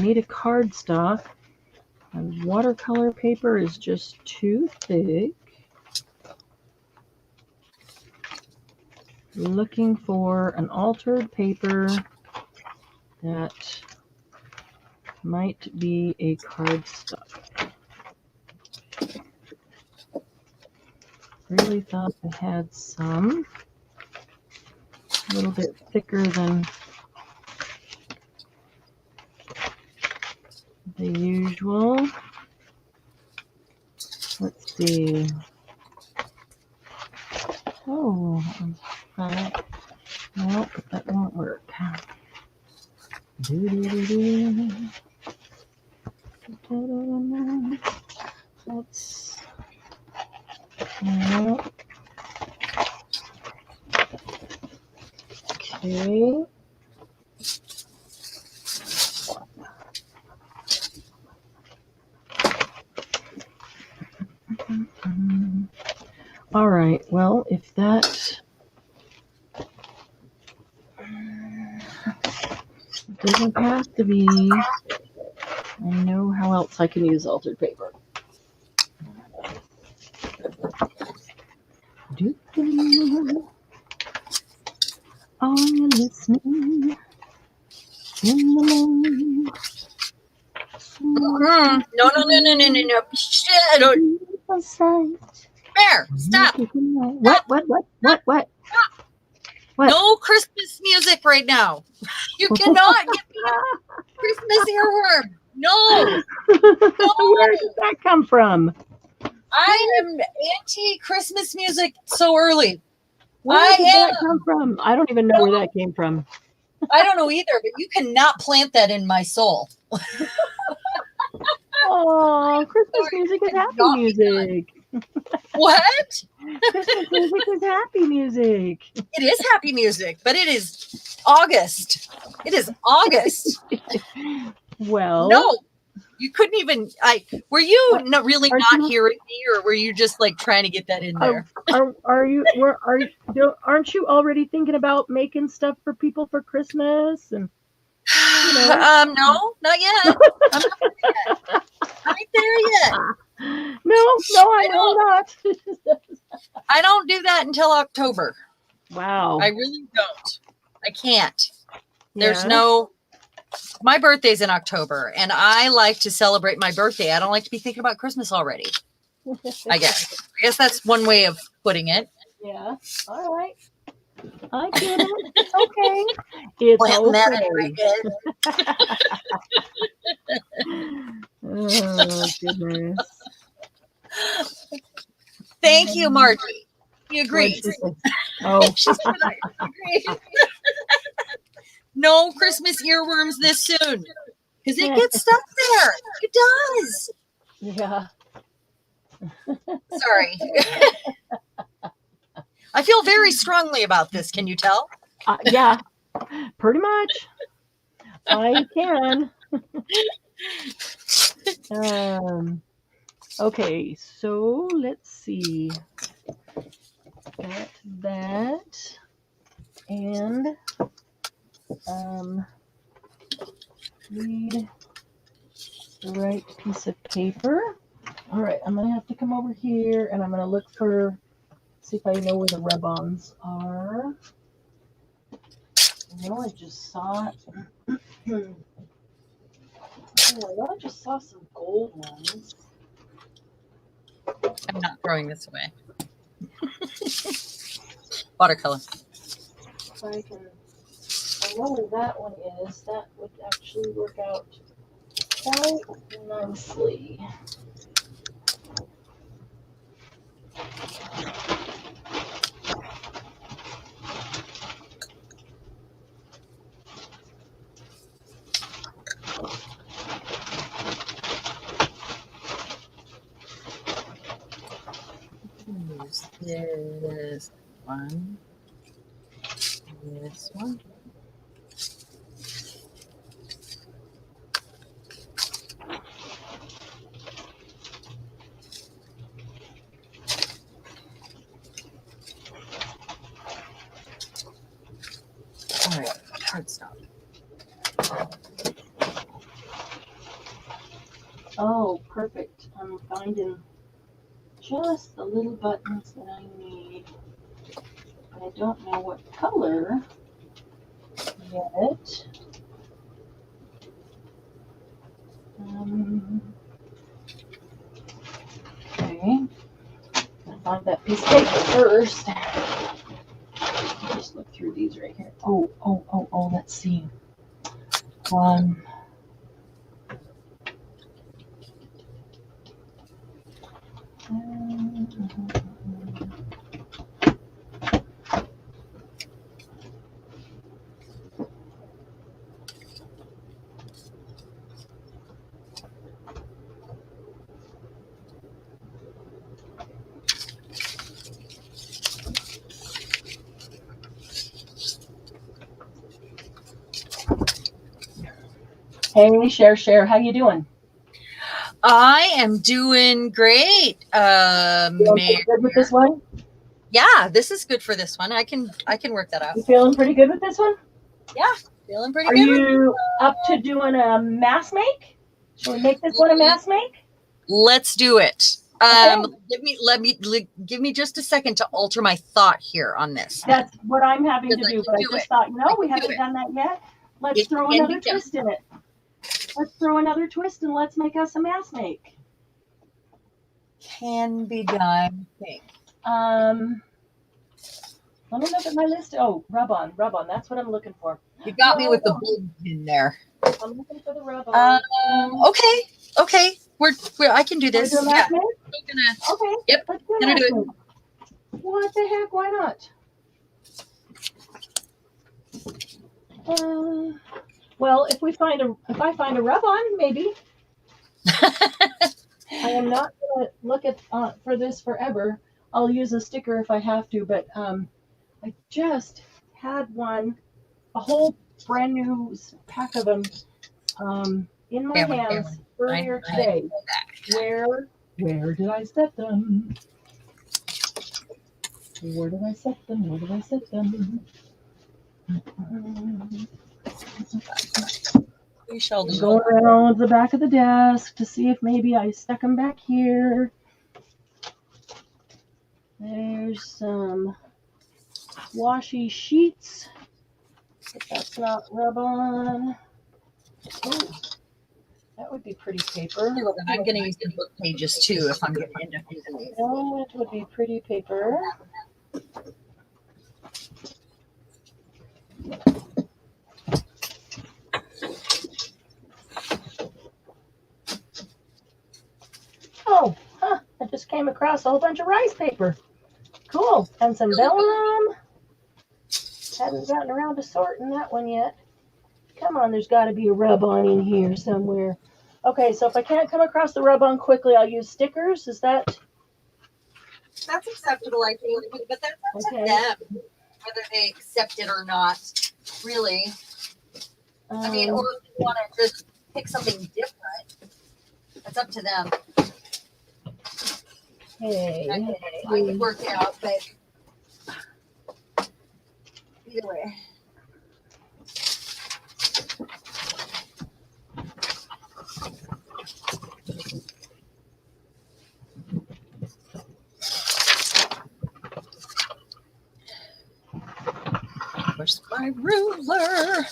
need a cardstock. My watercolor paper is just too thick. Looking for an altered paper that might be a cardstock. Really thought I had some. A little bit thicker than the usual. Let's see. Oh, nope, that won't work. Let's. Nope. Okay. All right, well, if that doesn't have to be, I know how else I can use altered paper. Are you listening? No. Shit. Bear, stop. What? No Christmas music right now. You cannot give me a Christmas earworm. No. Where did that come from? I am anti-Christmas music so early. Where did that come from? I don't even know where that came from. I don't know either, but you cannot plant that in my soul. Oh, Christmas music is happy music. What? Christmas music is happy music. It is happy music, but it is August. It is August. Well, no, you couldn't even. Were you really not hearing me, or were you just like trying to get that in there? Aren't you already thinking about making stuff for people for Christmas? And no, not yet. I'm not there yet. I ain't there yet. No, I know not. I don't do that until October. Wow. I really don't. I can't. There's my birthday's in October, and I like to celebrate my birthday. I don't like to be thinking about Christmas already. I guess that's one way of putting it. Yeah. All right. I get it. It's okay. It's okay. Oh, goodness. Thank you, Margie. You agreed. Oh. She said I agreed. No Christmas earworms this soon. Because it gets stuck there. It does. Yeah. Sorry. I feel very strongly about this. Can you tell? Yeah, pretty much. I can. Okay, so let's see. Got that. And need the right piece of paper. All right, I'm gonna have to come over here and I'm gonna look for, see if I know where the rub-ons are. No, I just saw it. I just saw some gold ones. I'm not throwing this away. Watercolor. If I know where that one is, that would actually work out quite nicely. Use This one. This one. All right, cardstock. Oh, perfect. I'm finding just the little buttons that I need. But I don't know what color yet. Okay. I'll find that piece of paper first. Just look through these right here. Oh, let's see. Hey, Share, how you doing? I am doing great. Feeling good with this one? Yeah, this is good for this one. I can work that out. You feeling pretty good with this one? Yeah, feeling pretty Are good. Are you up to doing a mass make? Should we make this one a mass make? Let's do it. Okay. Give me just a second to alter my thought here on this. That's what I'm having to do, but I just thought, we haven't done that yet. Let's throw another twist in it. Let's throw another twist and let's make us a mass make. Can be done. Let me look at my list. Oh, rub on. That's what I'm looking for. You got me with the bulb in there. I'm looking for the rub on. Okay. I can do this. Yeah. Okay. Yep. Let's do it. What the heck? Why not? Well, if I find a rub on, maybe. I am not gonna look at for this forever. I'll use a sticker if I have to, but I just had a whole brand new pack of them in my hands earlier today. Where did I set them? Where did I set them? We shall do. Going around the back of the desk to see if maybe I stuck them back here. There's some washi sheets, but that's not rub on. Oh, that would be pretty paper. I'm going to use the book pages too if I'm going to end up using these. That would be pretty paper. Oh, I just came across a whole bunch of rice paper. Cool. And some vellum. Haven't gotten around to sorting that one yet. Come on, there's got to be a rub-on in here somewhere. Okay, so if I can't come across the rub-on quickly, I'll use stickers. Is that? That's acceptable, I think, but that's up to them, whether they accept it or not, really. I mean, or if you want to just pick something different, it's up to them. Hey, I can work it out, but either way. Where's my ruler?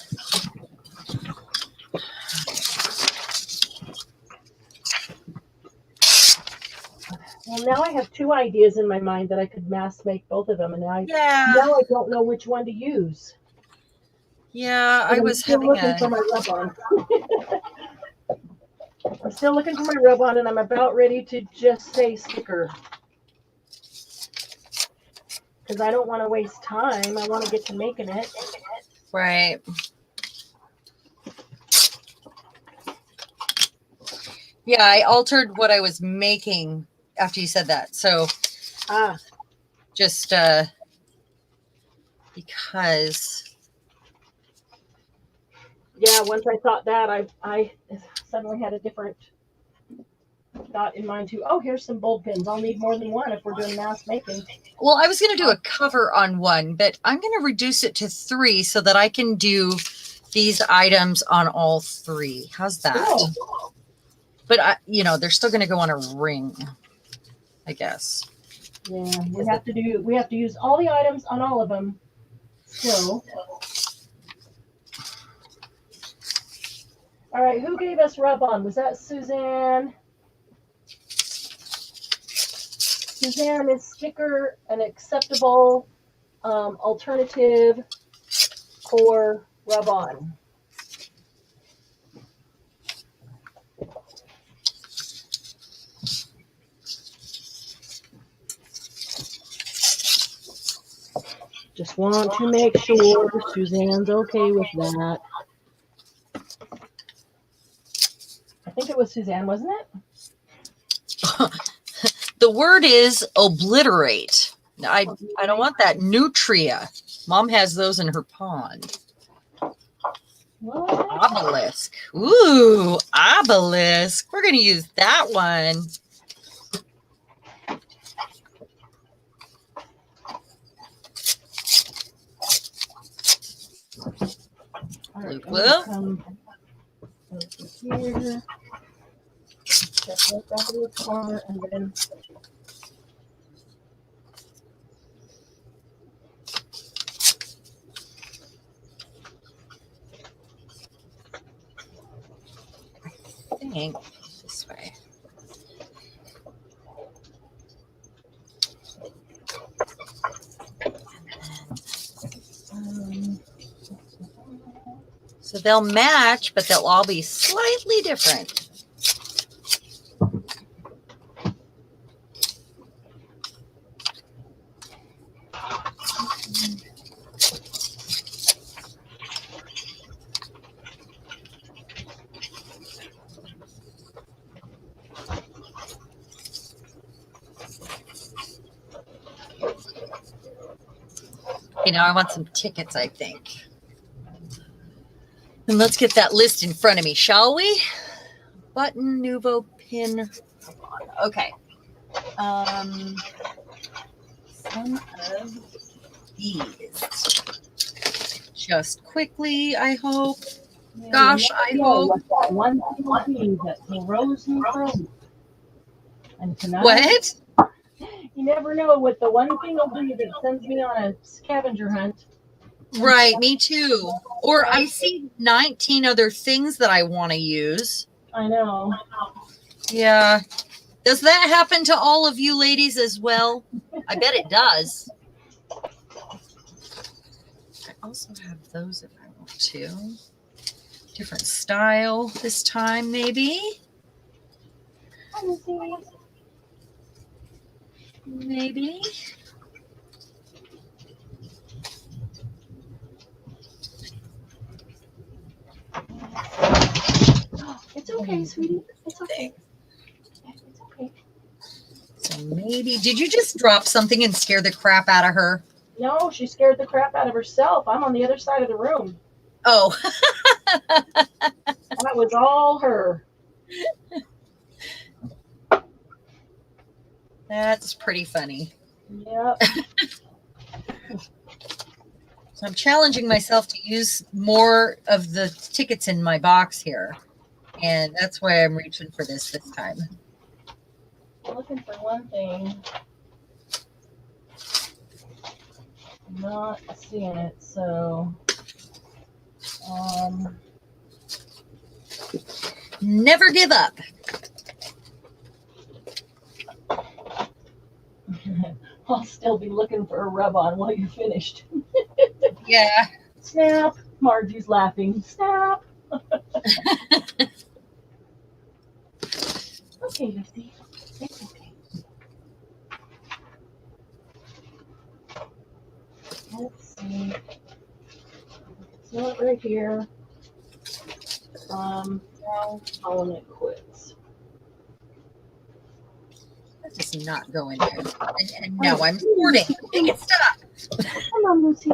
Well, now I have two ideas in my mind that I could mass make both of them, and now I don't know which one to use. Yeah, I was still looking for my rub-on. I'm still looking for my rub-on, and I'm about ready to just say sticker. Because I don't want to waste time. I want to get to making it. Right. Yeah, I altered what I was making after you said that. So just because. Yeah, once I thought that, I suddenly had a different thought in mind too. Oh, here's some bold pins. I'll need more than one if we're doing mass making. Well, I was going to do a cover on one, but I'm going to reduce it to 3 so that I can do these items on all 3. How's that? Cool. But they're still going to go on a ring, I guess. Yeah, we have to use all the items on all of them. Still. All right, who gave us rub on? Was that Suzanne? Suzanne, is sticker an acceptable alternative for rub on? Just want to make sure Suzanne's okay with that. I think it was Suzanne, wasn't it? The word is obliterate. I don't want that nutria. Mom has those in her pond. What? Obelisk. Ooh, obelisk. We're going to use that one. All right, Well, come over here. Check right back in the corner and then. I think this way. So they'll match, but they'll all be slightly different. I want some tickets, I think. And let's get that list in front of me, shall we? Button, Nuvo, pin. Okay. Some of these. Just quickly, I hope. Gosh, I hope. What that one thing will be that throws me from. And tonight, What? You never know what the one thing will be that sends me on a scavenger hunt. Right, me too. Or I see 19 other things that I want to use. I know. Yeah. Does that happen to all of you ladies as well? I bet it does. I also have those if I want to. Different style this time, maybe. Maybe. It's okay, sweetie. It's okay. It's okay. So maybe. Did you just drop something and scare the crap out of her? No, she scared the crap out of herself. I'm on the other side of the room. Oh. That was all her. That's pretty funny. Yep. So I'm challenging myself to use more of the tickets in my box here. And that's why I'm reaching for this time. I'm looking for one thing. I'm not seeing it, so never give up. I'll still be looking for a rub-on while you're finished. Yeah. Snap. Margie's laughing. Snap. Okay, Lucy. It's okay. Let's see. It's right here. Now calling it quits. Does not go in there. And now I'm sorting. Make it stop. Come on, Lucy.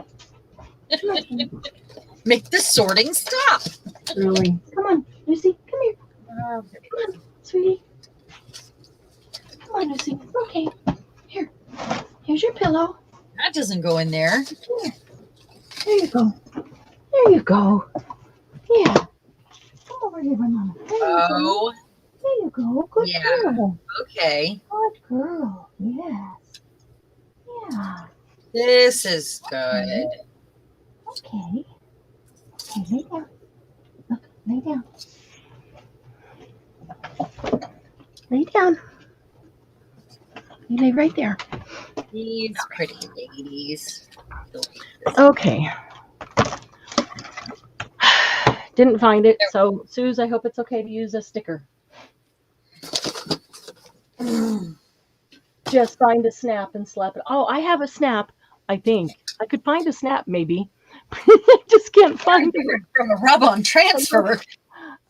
Make the sorting stop. Really? Come on, Lucy. Come here. Come on, sweetie. Come on, Lucy. Okay. Here. Here's your pillow. That doesn't go in there. Here. There you go. There you go. Yeah. Come over here, Banana. There you go. There you go. Good girl. Okay. Good girl. Yes. Yeah. This is good. Okay. Okay, lay down. Look, lay down. Lay down. You lay right there. These pretty ladies. Okay. Didn't find it. So, Suze, I hope it's okay to use a sticker. Just find a snap and slap it. Oh, I have a snap, I think. I could find a snap, maybe. I just can't find it. From a rub-on transfer.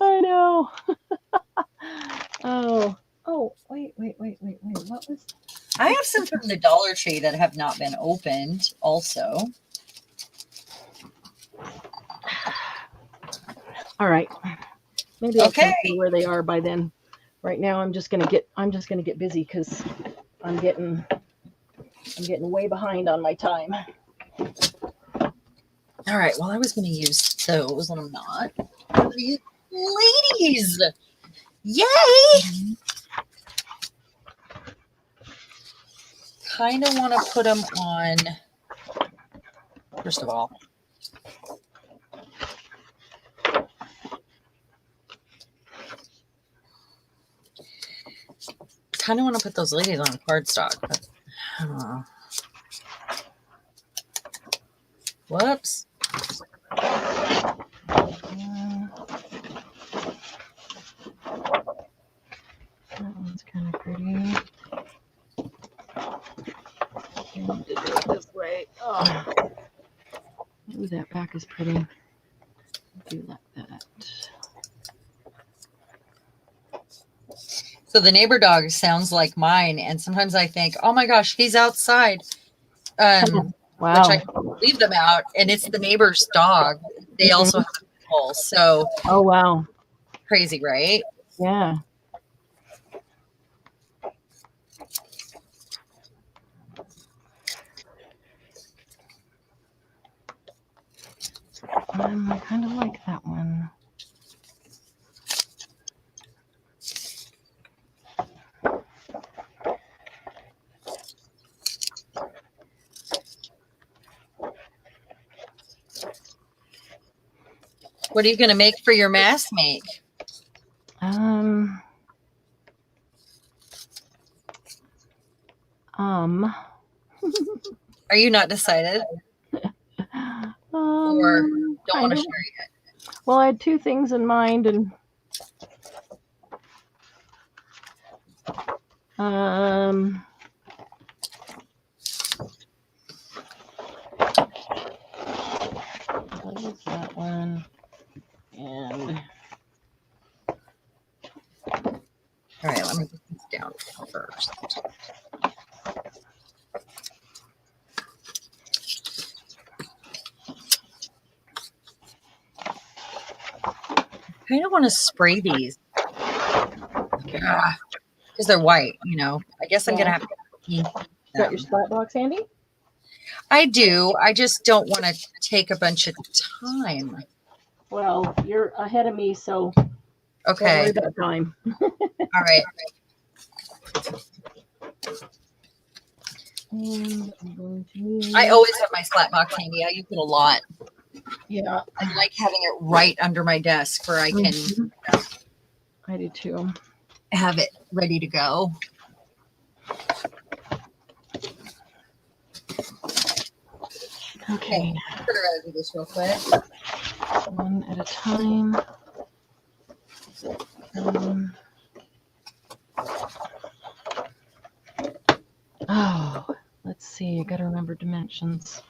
I know. Oh, wait. What was... I have some from the Dollar Tree that have not been opened also. All right. Maybe I'll tell you where they are by then. Right now I'm just gonna get busy because I'm getting way behind on my time. All right. Well, I was gonna use those and I'm not. Ladies! Yay! Kind of want to put them on, first of all. Kind of want to put those ladies on cardstock, but I don't know. Whoops. That one's kind of pretty. I need to do it this way. Oh. Ooh, that back is pretty. Do like that. So the neighbor dog sounds like mine, and sometimes I think, oh my gosh, he's outside. Wow. Which I leave them out, and it's the neighbor's dog. They also have a pole, so oh wow, crazy, right? Yeah. I kind of like that one. What are you going to make for your mask make? Are you not decided? Or don't want to share yet? Well, I had two things in mind, and what is that one? And all right, let me put this down first. I kind of want to spray these because they're white, you know. I guess I'm going to have to ink them. Got your splat box handy? I do. I just don't want to take a bunch of time. Well, you're ahead of me, so okay. Don't worry about time. All right. And I'm going to need... I always have my splat box handy. I use it a lot. Yeah. I like having it right under my desk where I can I do too. Have it ready to go. Okay. I'm gonna do this real quick. One at a time. Oh, let's see. I gotta remember dimensions.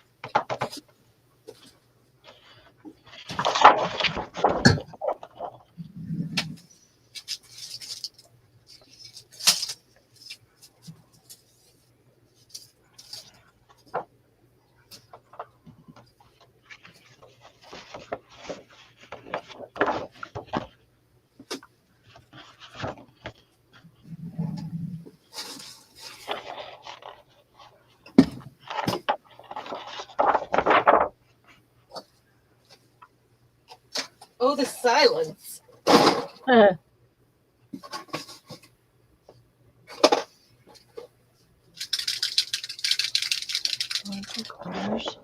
Oh, the silence. Uh, 1 3/4.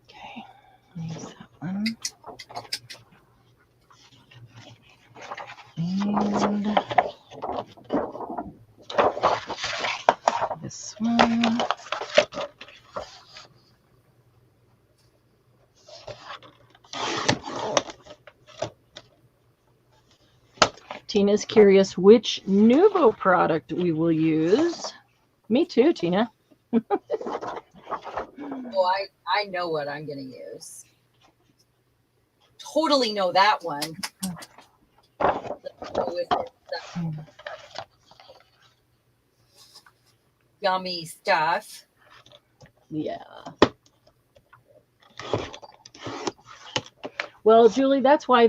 Okay. Okay, use that one. And this one. Tina's curious which Nuvo product we will use. Me too, Tina. Oh, I know what I'm going to use. Totally know that one. Let's go with it. Yummy stuff. Yeah. Well, Julie, that's why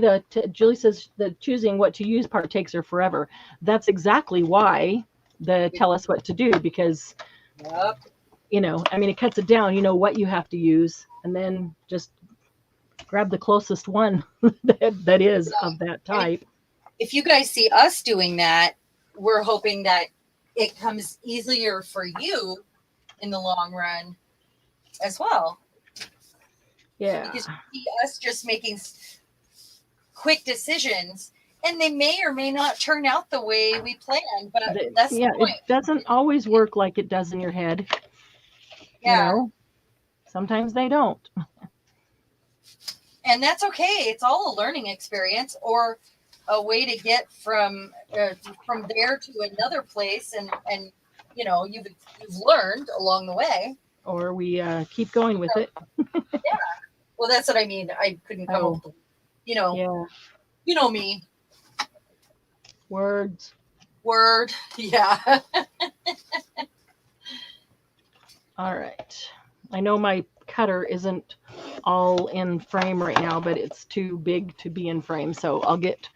Julie says the choosing what to use part takes her forever. That's exactly why the tell us what to do, because Yep. you know, I mean, it cuts it down. You know what you have to use, and then just grab the closest one that is of that type. If you guys see us doing that, we're hoping that it comes easier for you in the long run as well. Yeah. Because you see us just making quick decisions, and they may or may not turn out the way we planned, but that's the point. It doesn't always work like it does in your head. Yeah. You know, sometimes they don't. And that's okay. It's all a learning experience, or a way to get from there to another place, and you know you've learned along the way. Or we keep going with it. Yeah. Well, that's what I mean. I couldn't come up with, Yeah. You know me. Words. Word. Yeah. All right. I know my cutter isn't all in frame right now, but it's too big to be in frame. So I'll get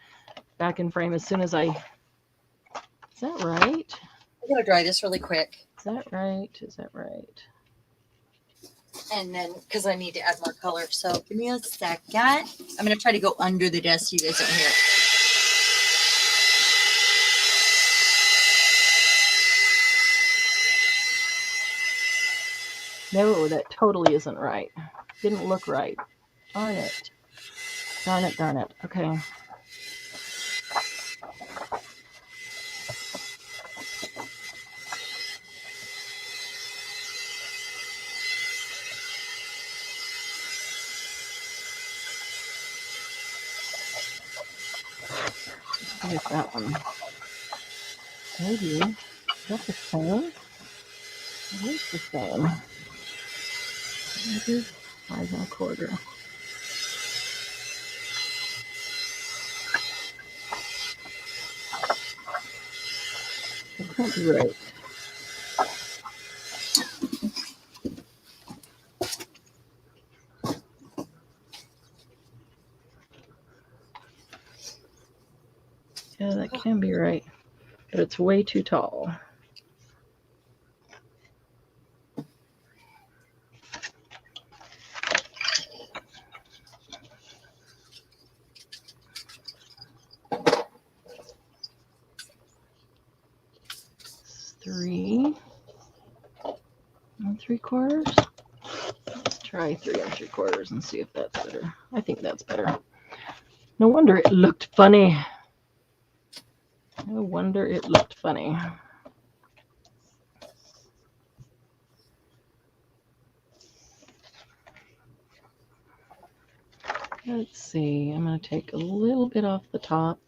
back in frame as soon as I... Is that right? I'm going to dry this really quick. Is that right? Is that right? And then, because I need to add more color. So give me a second. I'm going to try to go under the desk so you guys don't hear it. No, that totally isn't right. Didn't look right. Darn it. Darn it, darn it. Okay. Here's that one. Maybe. Is that the same? It is the same. Maybe 5 1/4. It can't be right. Yeah, that can be right, but it's way too tall. It's 3 3/4. Let's try 3 3/4 and see if that's better. I think that's better. No wonder it looked funny. No wonder it looked funny. Let's see. I'm going to take a little bit off the top.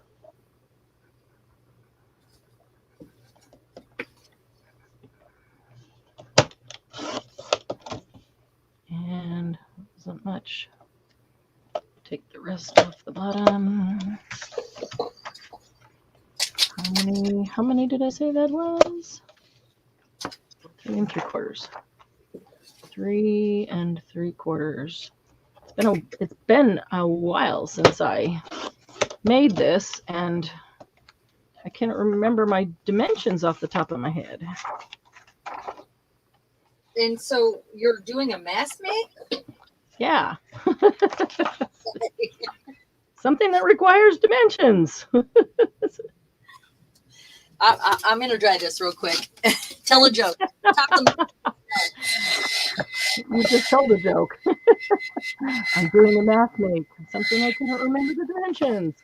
And wasn't much. Take the rest off the bottom. How many did I say that was? 3 3/4. 3 3/4. It's been a while since I made this, and I can't remember my dimensions off the top of my head. And so you're doing a mass make? Yeah. Something that requires dimensions. I'm going to try this real quick. Tell a joke. You just told a joke. I'm doing a math make. Something I couldn't remember the dimensions.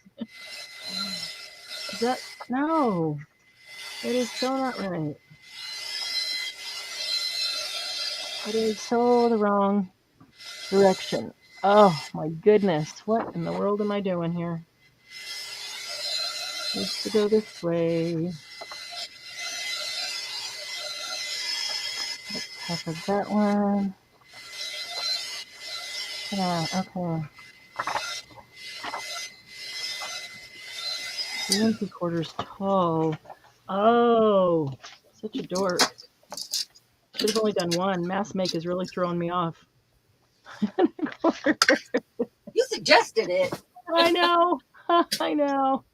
Is that? No. It is so not right. It is so the wrong direction. Oh my goodness. What in the world am I doing here? Needs to go this way. Half of that one. Yeah, okay. 3 3/4 tall. Oh, such a dork. Should have only done one. Mass make is really throwing me off. You suggested it. I know. I know.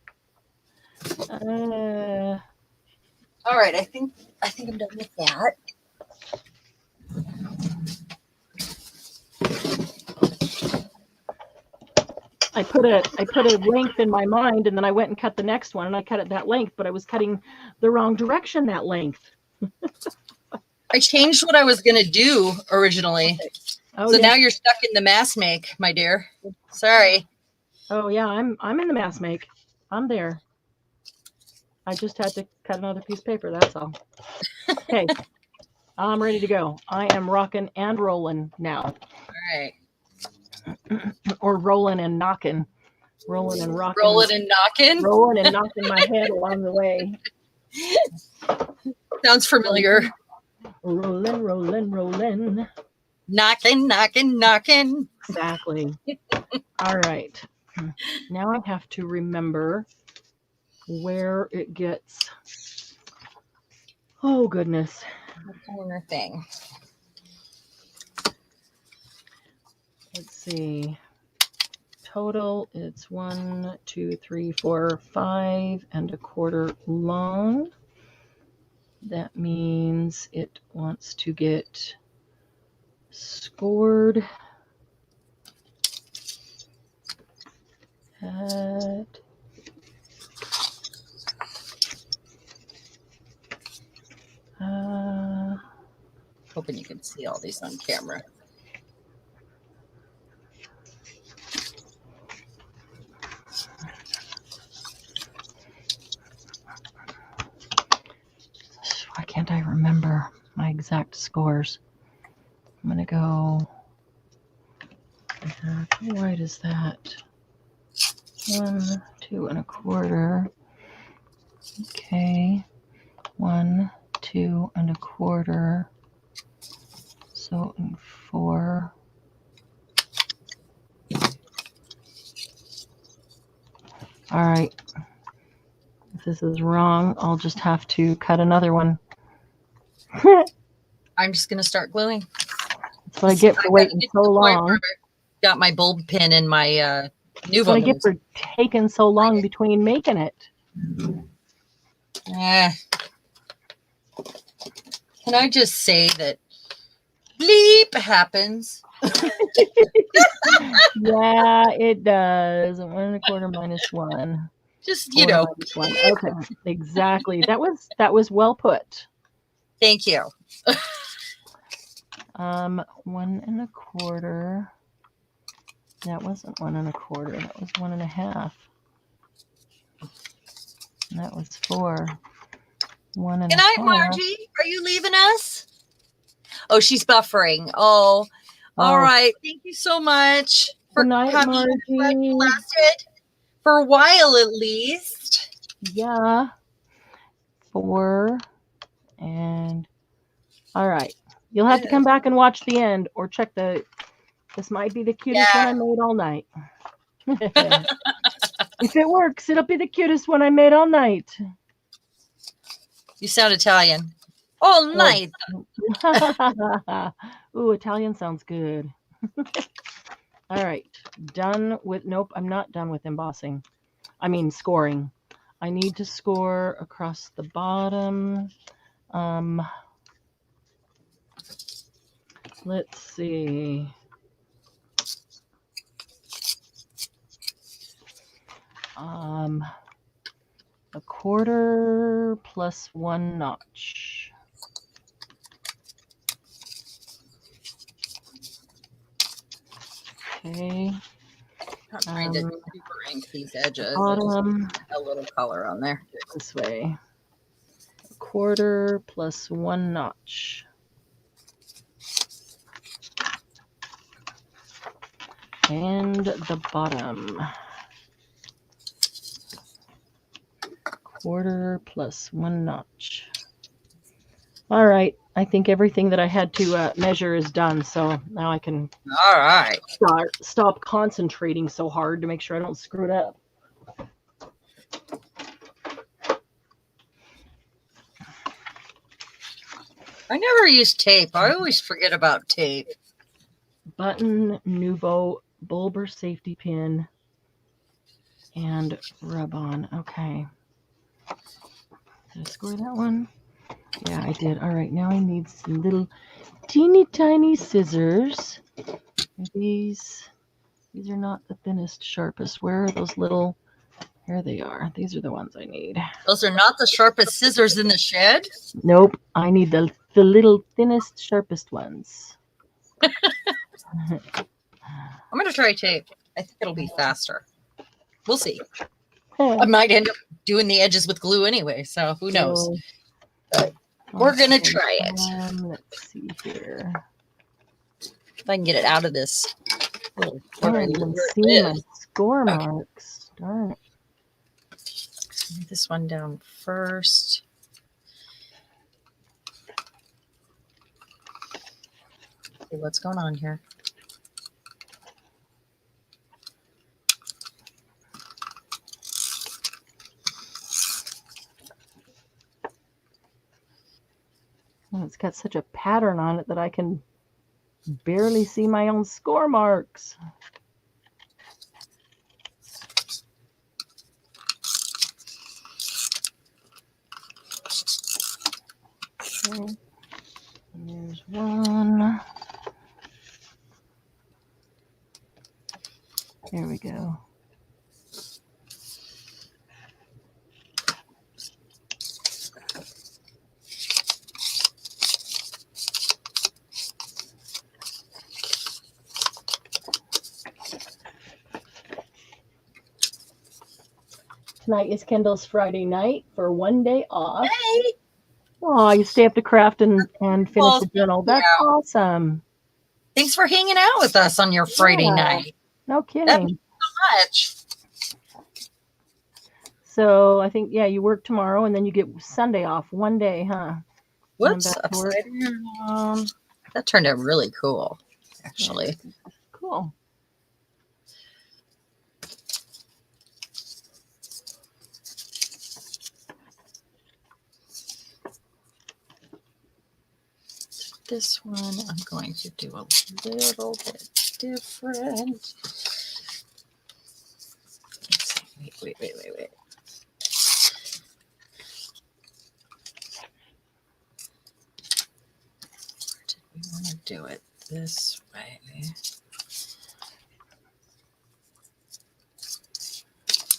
All right, I think I'm done with that. I put a length in my mind, and then I went and cut the next one, and I cut it that length, but I was cutting the wrong direction that length. I changed what I was going to do originally. Okay. Oh, so now you're stuck in the mass make, my dear. Sorry. Oh yeah, I'm in the mass make. I'm there. I just had to cut another piece of paper, that's all. Okay. I'm ready to go. I am rocking and rolling now. All right. Or rolling and knocking. Rolling and rocking. Rolling and knocking? Rolling and knocking my head along the way. Sounds familiar. Rolling, rolling, rolling. Knocking, knocking, knocking. Exactly. All right. Now I have to remember where it gets. Oh, goodness. The corner thing. Let's see. Total, it's 1, 2, 3, 4, 5 1/4 long. That means it wants to get scored at hoping you can see all these on camera. Why can't I remember my exact scores? I'm going to go, how wide is that? 1, 2 1/4. Okay. 1, 2 1/4. So 4. All right. If this is wrong, I'll just have to cut another one. I'm just going to start gluing. That's what I get for waiting so long. Got my bulb pin in my That's what I get for taking so long between making it. Can I just say that bleep happens? Yeah, it does. 1 1/4 minus 1. Just, you know. Okay, exactly. That was well put. Thank you. 1 1/4. That wasn't 1 1/4. That was 1 1/2. And that was 4. 1 1/2. Good night, Margie. Are you leaving us? Oh, she's buffering. Oh, all right. Thank you so much for coming. Margie. Lasted for a while at least. Yeah. 4 and all right. You'll have to come back and watch the end or check this might be the cutest one I made all night. If it works, it'll be the cutest one I made all night. You sound Italian. All Oh. night. Ooh, Italian sounds good. All right. Done with, nope, I'm not done with embossing. I mean, scoring. I need to score across the bottom. Let's see. A quarter plus 1 notch. Okay. I'm trying to super ink these edges. Bottom. A little color on there. This way. A quarter plus 1 notch. And the bottom. Quarter plus 1 notch. All right. I think everything that I had to measure is done. So now I can All right. stop concentrating so hard to make sure I don't screw it up. I never use tape. I always forget about tape. Button, Nuvo, Bulber safety pin, and rub on. Okay. Did I score that one? Yeah, I did. All right, now I need some little teeny tiny scissors. These are not the thinnest, sharpest. Where are those little? Here they are. These are the ones I need. Those are not the sharpest scissors in the shed? Nope. I need the little thinnest, sharpest ones. I'm going to try tape. I think it'll be faster. We'll see. I might end up doing the edges with glue anyway, so who knows? But we're going to try it. Let's see here. If I can get it out of this. I don't even see my score marks. Darn it. This one down first. See what's going on here. Well, it's got such a pattern on it that I can barely see my own score marks. Okay. There's one. There we go. Tonight is Kendall's Friday night for one day off. Hey! Oh, you stay up to craft and finish the journal. That's awesome. Thanks for hanging out with us on your Friday night. No kidding. That means so much. So I think, yeah, you work tomorrow and then you get Sunday off. One day, huh? Whoops. Upside down. That turned out really cool, actually. Cool. This one I'm going to do a little bit different. Let's see. Wait. We want to do it this way.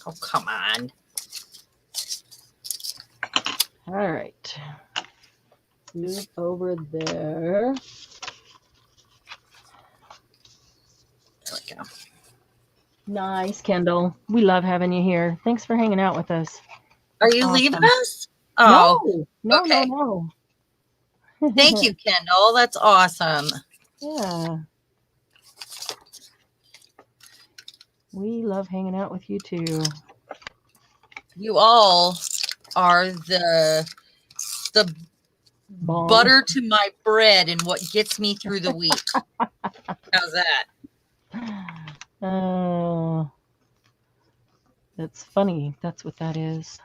Oh, come on. All right. Move over there. There we go. Nice, Kendall. We love having you here. Thanks for hanging out with us. Are you leaving us? Oh, no, okay. No. Thank you, Kendall. That's awesome. Yeah. We love hanging out with you too. You all are the Bomb. butter to my bread and what gets me through the week. How's that? Oh, that's funny. That's what that is.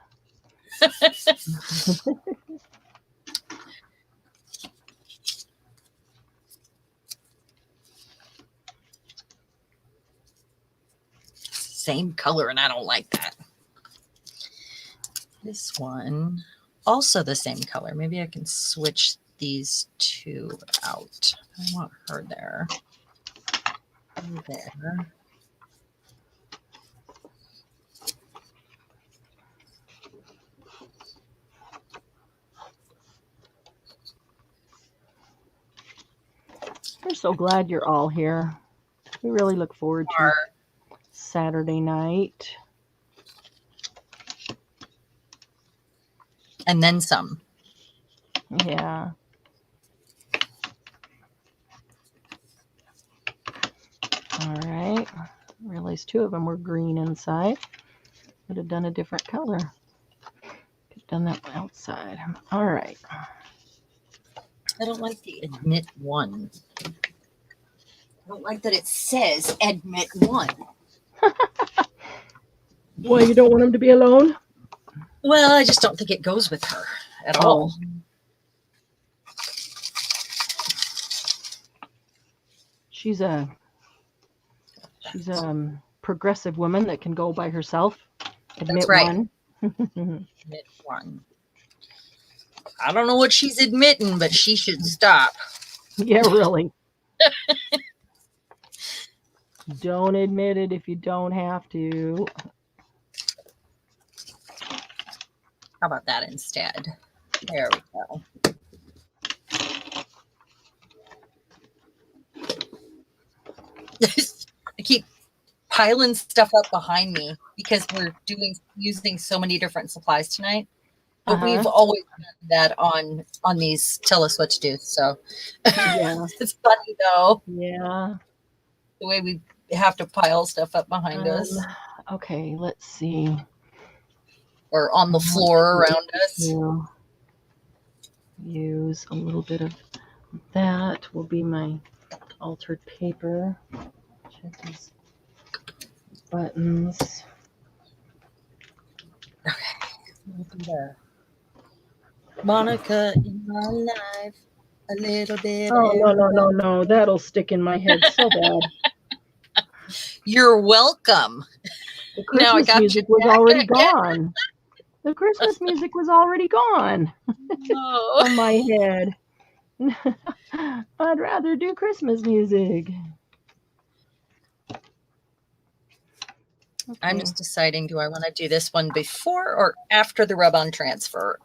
same color, and I don't like that. This one, also the same color. Maybe I can switch these two out. I want her there. There. We're so glad you're all here. We really look forward to Saturday night. And then some. Yeah. All right. I realized 2 of them were green inside. Would have done a different color. Could have done that outside. All right. I don't like the admit one. I don't like that it says admit one. Well, you don't want him to be alone? Well, I just don't think it goes with her at all. She's a progressive woman that can go by herself. Admit That's right. one. Admit one. I don't know what she's admitting, but she should stop. Yeah, really. Don't admit it if you don't have to. How about that instead? There we go. I keep piling stuff up behind me because we're using so many different supplies tonight. But we've always done that on these Tell Us What to Do. So Yeah. It's funny though. Yeah. The way we have to pile stuff up behind us. Okay, let's see. Or on the floor around us. Use a little bit of that will be my altered paper. Check these buttons. Okay. Monica in my life, a little bit. Oh, no. That'll stick in my head so bad. You're welcome. The Christmas music was already gone. The Christmas music was already gone from my head. I'd rather do Christmas music. Okay. I'm just deciding, do I want to do this one before or after the rub-on transfer?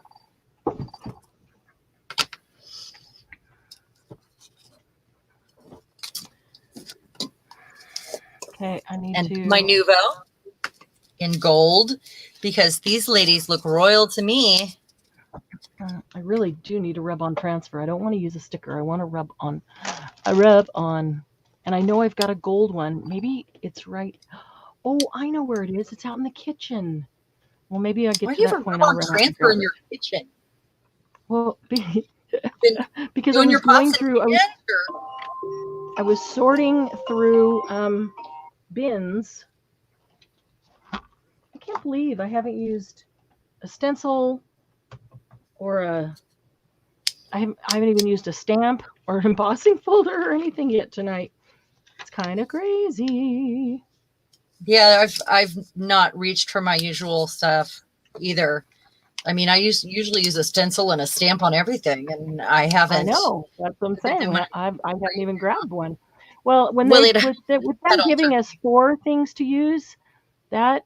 Okay, I need and to... my Nuvo in gold, because these ladies look royal to me. I really do need a rub-on transfer. I don't want to use a sticker. I want to rub on. And I know I've got a gold one. Maybe it's right. Oh, I know where it is. It's out in the kitchen. Well, maybe I'll get to that point. Why do you have a rub-on transfer in your kitchen? Well, because I was going through. I was sorting through bins. I can't believe I haven't used a stencil or I haven't even used a stamp or an embossing folder or anything yet tonight. It's kind of crazy. Yeah, I've not reached for my usual stuff either. I mean, I usually use a stencil and a stamp on everything, and I haven't. I know, that's what I'm saying. I haven't even grabbed one. Well, with them giving us 4 things to use, that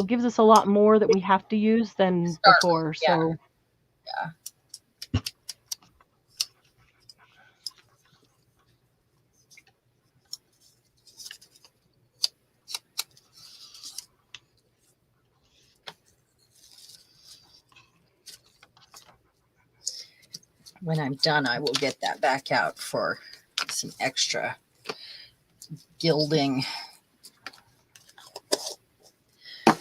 gives us a lot more that we have to use than before. Yeah. So yeah. When I'm done, I will get that back out for some extra gilding. But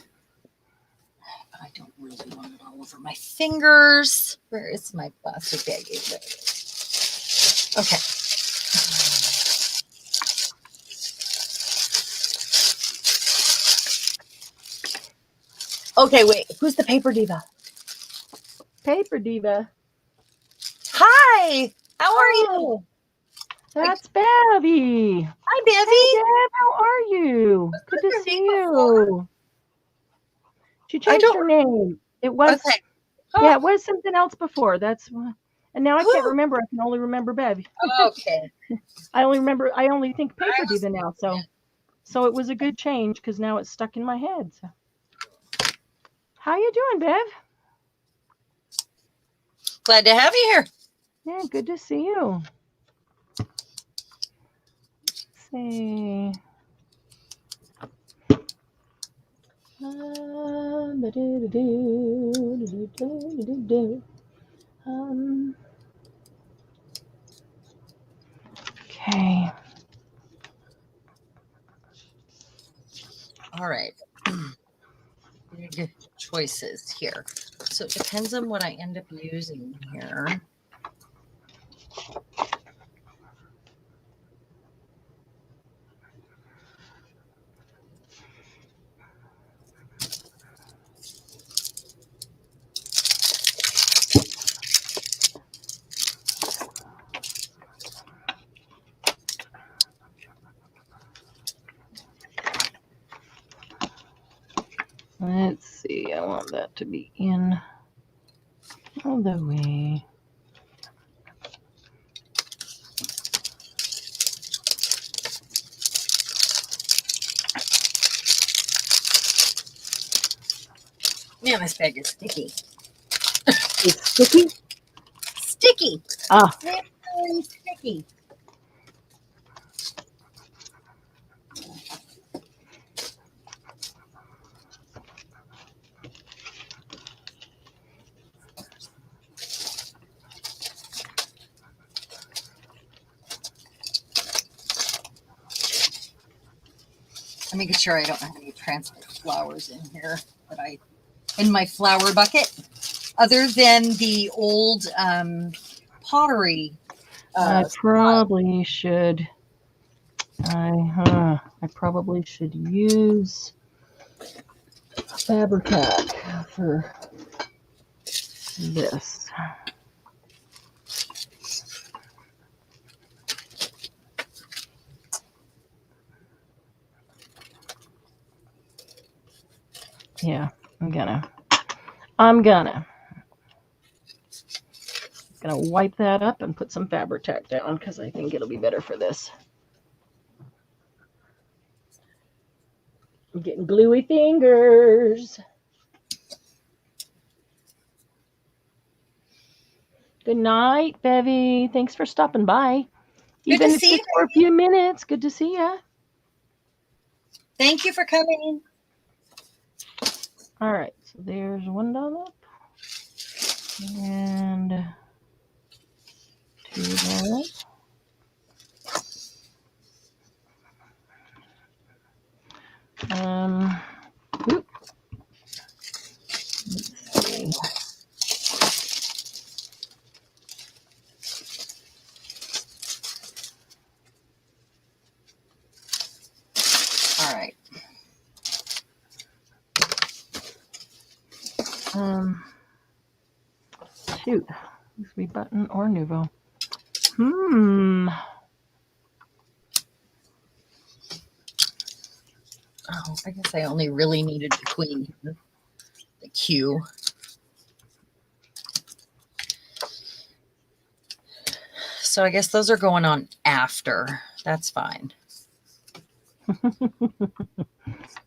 I don't really want it all over my fingers. Where is my plastic baggie? There it is. Okay. Okay, wait. Who's the paper diva? Paper diva. Hi. How are you? That's Bevy. Hi, Hey, Bevy. Deb, how are you? Good to Her see name before? you. She I changed don't. her name. It was, Okay. yeah, Oh, it was something else before. And now I can't whew. remember. I can only remember Bev. Okay. I only think I paper was diva now. So it was a good change because now it's stuck in my head. So. How you doing, Bev? glad to have you here. Yeah, good to see you. Let's see. Okay. All right. Big choices here. So it depends on what I end up using here. Let's see. I want that to be in all the way. Man, this bag is sticky. It's sticky. Sticky. Ah, Very sticky. I'm making sure I don't have any transfer flowers in here in my flower bucket, other than the old pottery. I probably should. I probably should use Fabric-Tac for this. Yeah, I'm gonna wipe that up and put some Fabric-Tac down because I think it'll be better for this. I'm getting gluey fingers. Good night, Bevy. Thanks for stopping by. Good to Even if see you. just for a few minutes. Good to see ya. Thank you for coming. All right, so there's one dollop and $2. Oop. Let's see. All right. Shoot. This be button or nouveau. Oh, I guess I only really needed the queen, the Q. So I guess those are going on after. That's fine.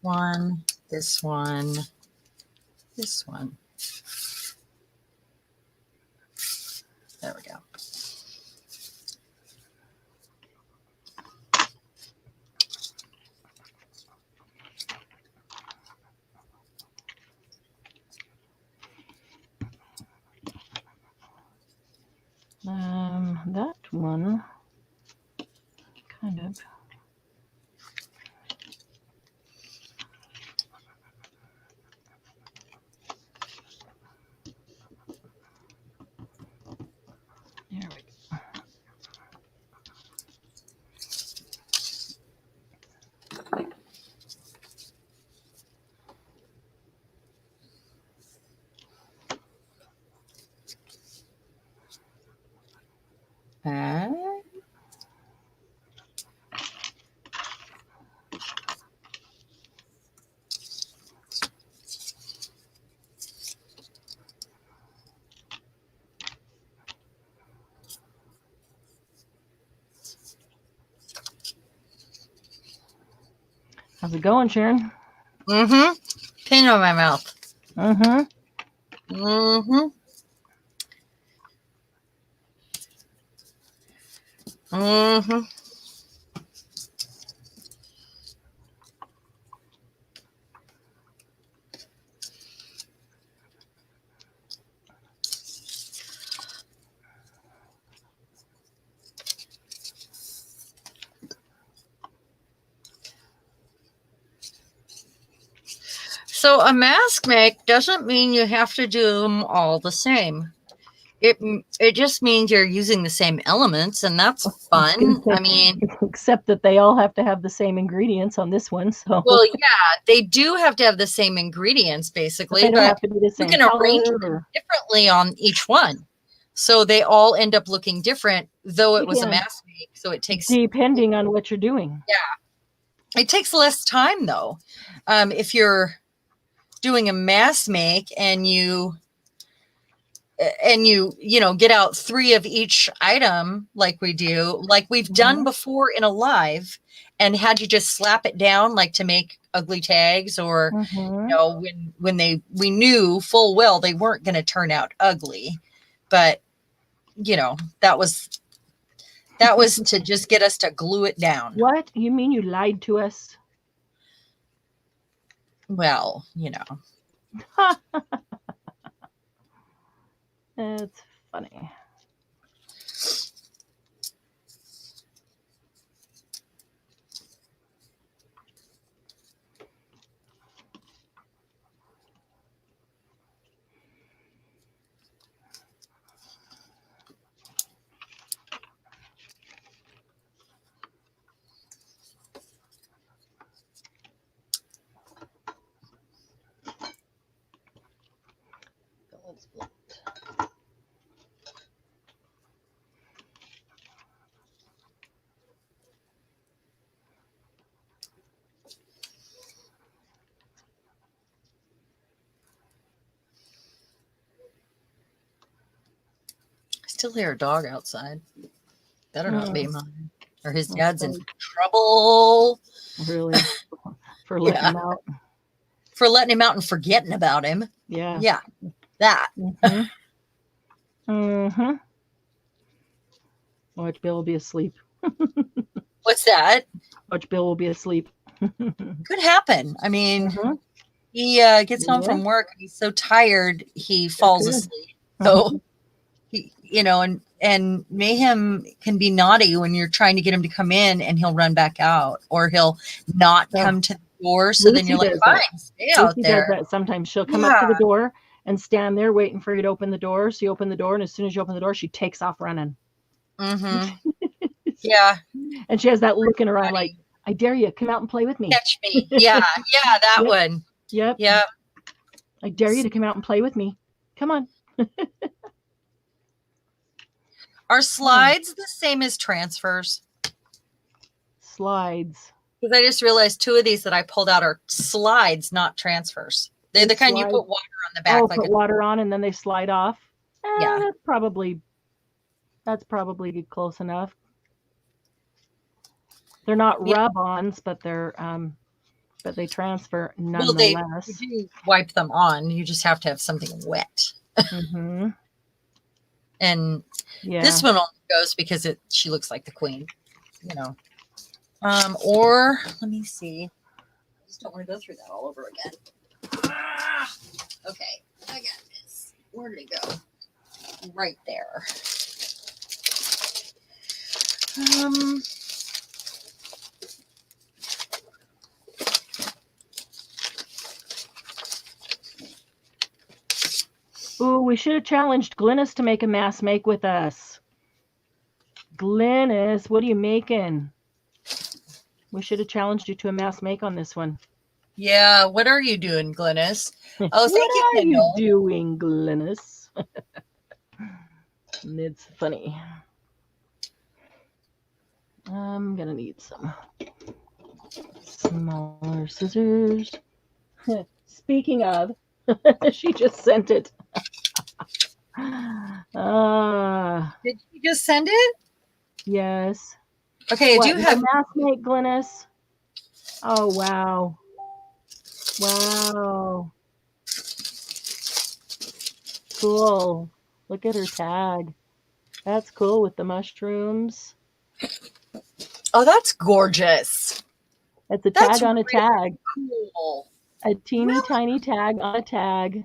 One, this one, this one. There we go. That one kind of. There we go. How's it going, Sharon? Mm-hmm. Pin on my mouth. Mm-hmm. Mm-hmm. Mm-hmm. So a mask make doesn't mean you have to do them all the same. It just means you're using the same elements, and that's fun. I mean, except that they all have to have the same ingredients on this one. So well, yeah, they do have to have the same ingredients, basically, they don't but have to be the you same can color. arrange them differently on each one. So they all end up looking different, though it was a mask make. So it takes, depending on what you're doing. Yeah. It takes less time, though. If you're doing a mask make and you get out 3 of each item like we do, like we've done before in a live, and had you just slap it down like to make ugly tags, or when we knew full well they weren't going to turn out ugly, but that was to just get us to glue it down. What? You mean you lied to us? Well, It's funny. I still hear a dog outside. Better not be mine, or his dad's in trouble. Really? For letting him out? For letting him out and forgetting about him. Yeah. Yeah. That. Watch, Bill will be asleep. What's that? Watch, Bill will be asleep. Could happen. I mean, he gets home from work. He's so tired, he falls asleep. So, and Mayhem can be naughty when you're trying to get him to come in, and he'll run back out, or he'll not come to the door. So Lucy then you're like, fine, stay out there. Does that sometimes. She'll come up to the door and stand there waiting for you to open the door. So you open the door, and as soon as you open the door, she takes off running. Yeah. And she has that look in her eye like, I dare you, come out and play with me. Catch me. Yeah, that one. Yep. I dare you to come out and play with me. Come on. Are slides the same as transfers? Slides. Because I just realized 2 of these that I pulled out are slides, not transfers. They're the kind you put water on the back. Put water on and then they slide off. That's probably close enough. They're not rub-ons, but they're but they transfer nonetheless. Well, you do wipe them on. You just have to have something wet. And this one only goes because she looks like the queen, or let me see. I just don't want to go through that all over again. Okay, I got this. Where did it go? Right there. Ooh, we should have challenged Glynis to make a mask make with us. Glynis, what are you making? We should have challenged you to a mask make on this one. Yeah, what are you doing, Glynis? Oh, thank you. What are you doing, Glynis? It's funny. I'm gonna need some smaller scissors. Speaking of, she just sent it. Did you just send it? Yes. Okay, I do have mask make, Glynis. Oh, wow. Wow. Cool. Look at her tag. That's cool with the mushrooms. Oh, that's gorgeous. It's a That's tag on a really tag. cool. A teeny Really? tiny tag on a tag.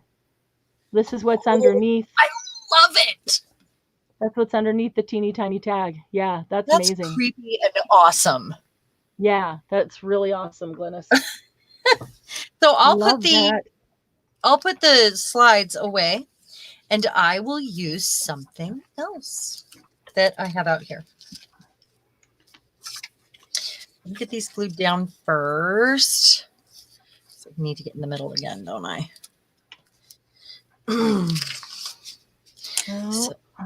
This is what's Oh, underneath. I love it. That's what's underneath the teeny tiny tag. Yeah, that's That's amazing. creepy and awesome. Yeah, that's really awesome, Glennis. So Love that. I'll put the slides away, and I will use something else that I have out here. Let me get these glued down first. So I need to get in the middle again, don't I? So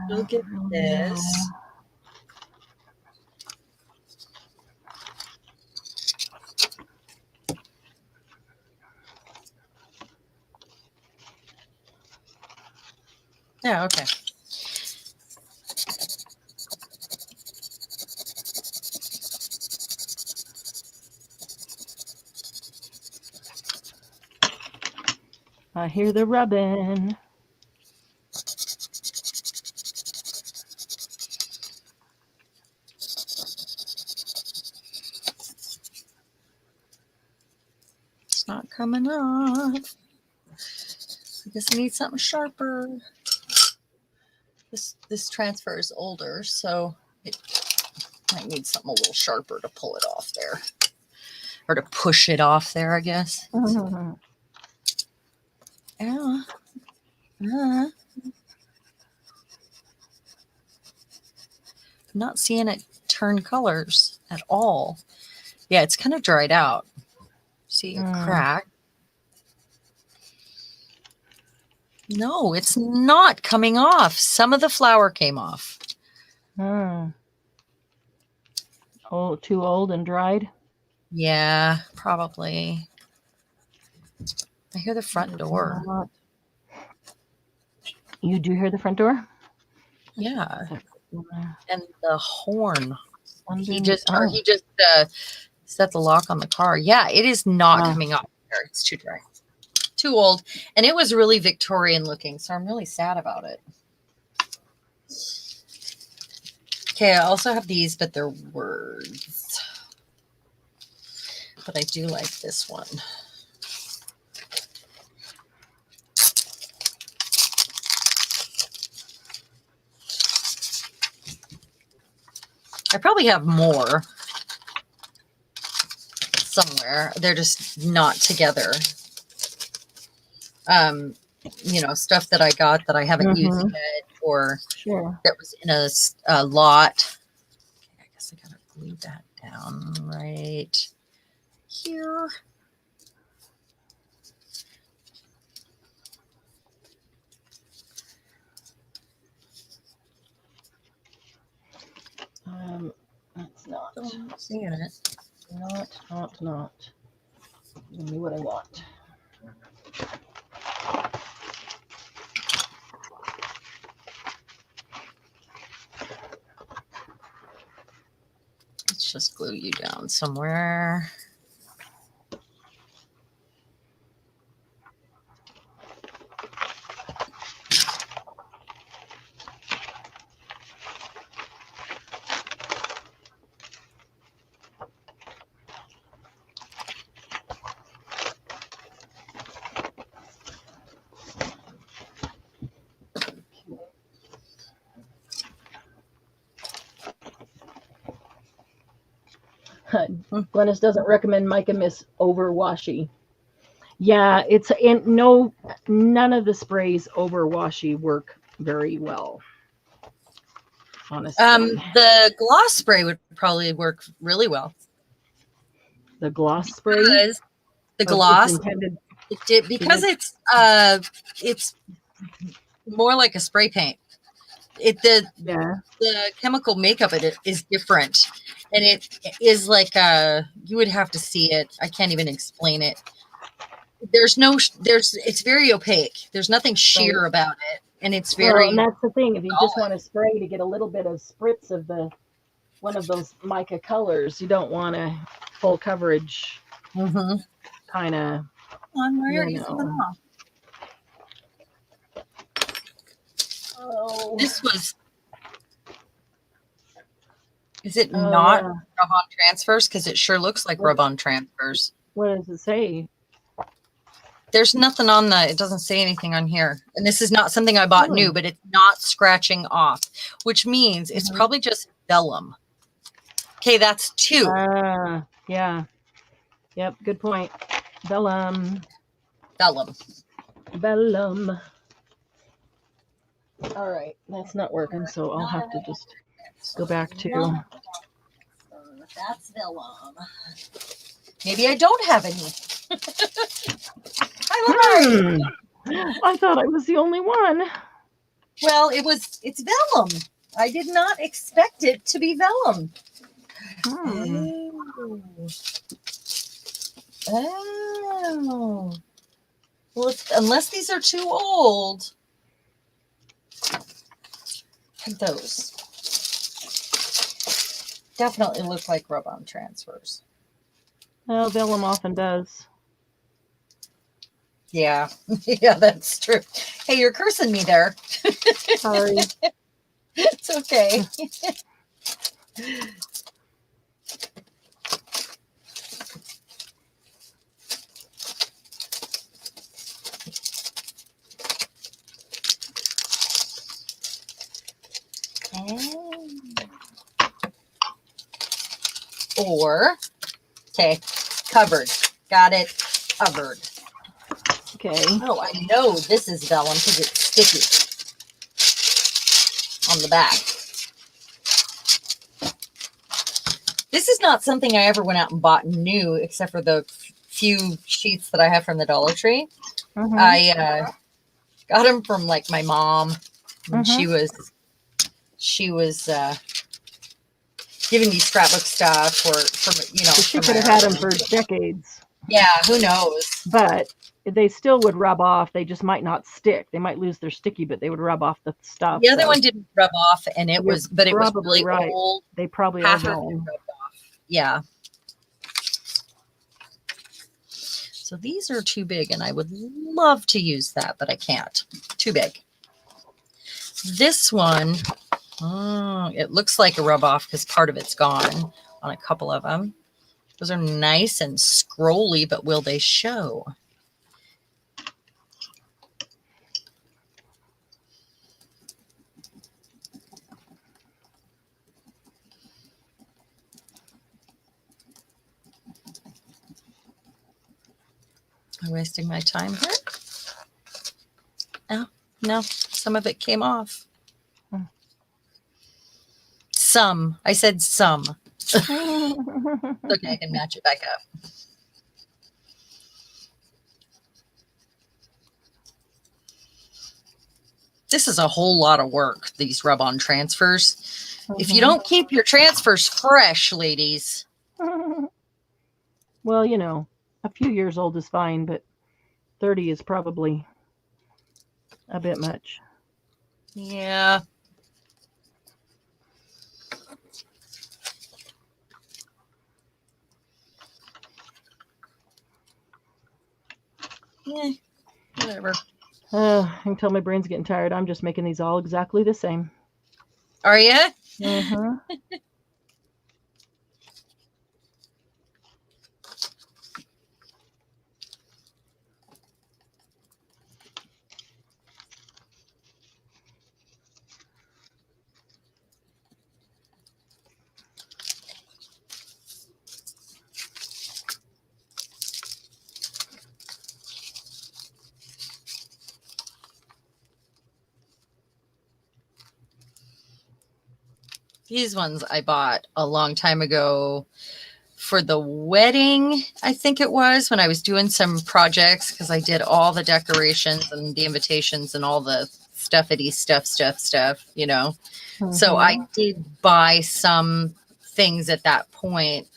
we'll get this. Yeah, okay. I hear the rubbing. It's not coming off. I guess I need something sharper. This transfer is older, so it might need something a little sharper to pull it off there. Or to push it off there, I guess. Yeah. I'm not seeing it turn colors at all. Yeah, it's kind of dried out. See a crack? No, it's not coming off. Some of the flour came off. Oh, too old and dried? Yeah, probably. I hear the front door. You do hear the front door? Yeah. And the horn. He just set the lock on the car. Yeah, it is not coming off there. It's too dry. Too old. And it was really Victorian looking, so I'm really sad about it. Okay, I also have these, but they're words. But I do like this one. I probably have more somewhere. They're just not together. You know, stuff that I got that I haven't used yet, or that was in a lot. Okay, I guess I gotta glue that down right here. That's not. I'm seeing it. Not. Give me what I want. Let's just glue you down somewhere. Glennis doesn't recommend Mica Mist over washi. Yeah, it's none of the sprays over washi work very well. Honestly. The gloss spray would probably work really well. The gloss spray? Because the gloss because it's more like a spray paint. The chemical makeup of it is different, and it is like you would have to see it. I can't even explain it. It's very opaque. There's nothing sheer about it, and it's very. And that's the thing. If you just want to spray to get a little bit of spritz of one of those mica colors, you don't want a full coverage Mm-hmm. kind of, Why aren't you you coming know. off? Oh, This was, is it oh not yeah. rub-on transfers? Because it sure looks like What, rub-on transfers. what does it say? There's nothing on it doesn't say anything on here. And this is not something I bought new, Really? but it's not scratching off, which means it's Mhm. probably just vellum. Okay, that's 2. Yeah. Yep, good point. Vellum. Vellum. Vellum. All right, that's not working, so I'll have to just go back to. That's vellum. Maybe I don't have any. Hmm. I thought I was the only one. Well, it's vellum. I did not expect it to be vellum. Hmm. Oh. Well, unless these are too old. Those definitely look like rub-on transfers. Well, vellum often does. Yeah. Yeah, that's true. Hey, you're cursing me there. Sorry. It's okay. Or, okay, covered. Got it. Covered. Okay. Oh, I know this is vellum because it's sticky on the back. This is not something I ever went out and bought new, except for the few sheets that I have from the Dollar Tree. Mm-hmm. I got them from like my mom. And Mm-hmm. she was giving me scrapbook stuff for So she for could my have had them art. for decades, Yeah, who knows? but they still would rub off. They just might not stick. They might lose their sticky, but they would rub off the stuff. The other So one didn't rub off, and it you're was probably really right. old. They probably are Half of it vellum. rubbed off. Yeah. So these are too big, and I would love to use that, but I can't. Too big. This one, it looks like a rub off because part of it's gone on a couple of them. Those are nice and scrolly, but will they show? Am I wasting my time here? Oh, no, some of it came off. Some. I said some. Okay, I can match it back up. This is a whole lot of work, these rub-on transfers. If you don't keep your transfers fresh, ladies. Well, you know, a few years old is fine, but 30 is probably a bit much. Yeah. Whatever. I can tell my brain's getting tired. I'm just making these all exactly the same. Are you? Mm-hmm. These ones I bought a long time ago for the wedding, I think it was, when I was doing some projects, because I did all the decorations and the invitations and all the stuffity stuff, you know. Mm-hmm. So I did buy some things at that point,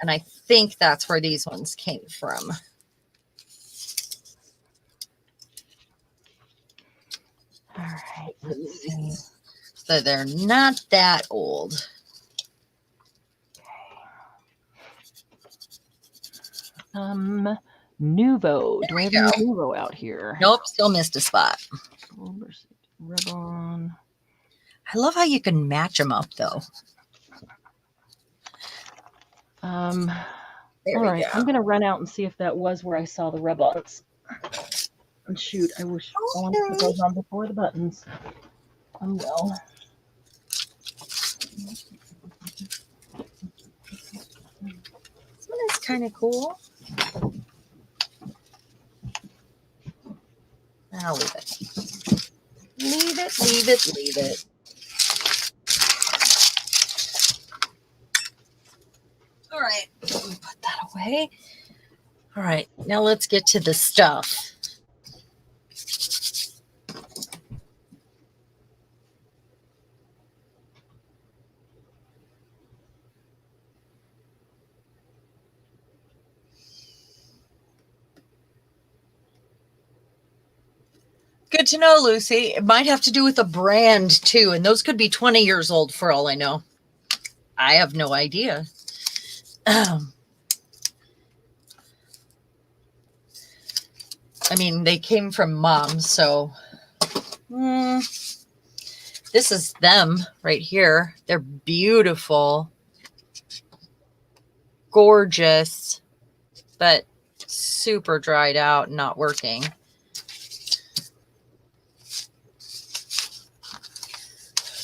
and I think that's where these ones came from. All right, let's see. So they're not that old. Nuvo. Do I have There any we go. Nuvo out here? Nope, still missed a spot. Ribbon. I love how you can match them up, though. There All we right, go. I'm going to run out and see if that was where I saw the ribbons. And shoot, I wish I wanted to put those on before the buttons. Oh well. This one is kind of cool. I'll leave it. Leave it, leave it, leave it. All right, let me put that away. All right, now let's get to the stuff. Good to know, Lucy. It might have to do with a brand too, and those could be 20 years old for all I know. I have no idea. I mean, they came from mom, so this is them right here. They're beautiful, gorgeous, but super dried out and not working.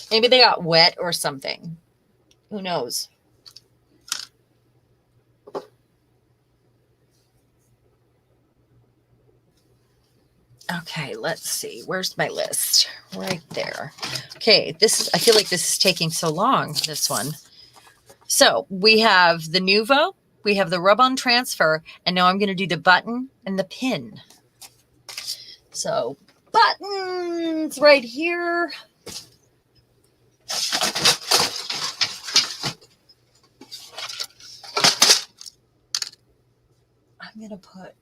Maybe they got wet or something. Who knows? Okay, let's see. Where's my list? Right there. Okay, I feel like this is taking so long, this one. So we have the Nuvo, we have the rub-on transfer, and now I'm going to do the button and the pin. So buttons right here. I'm going to put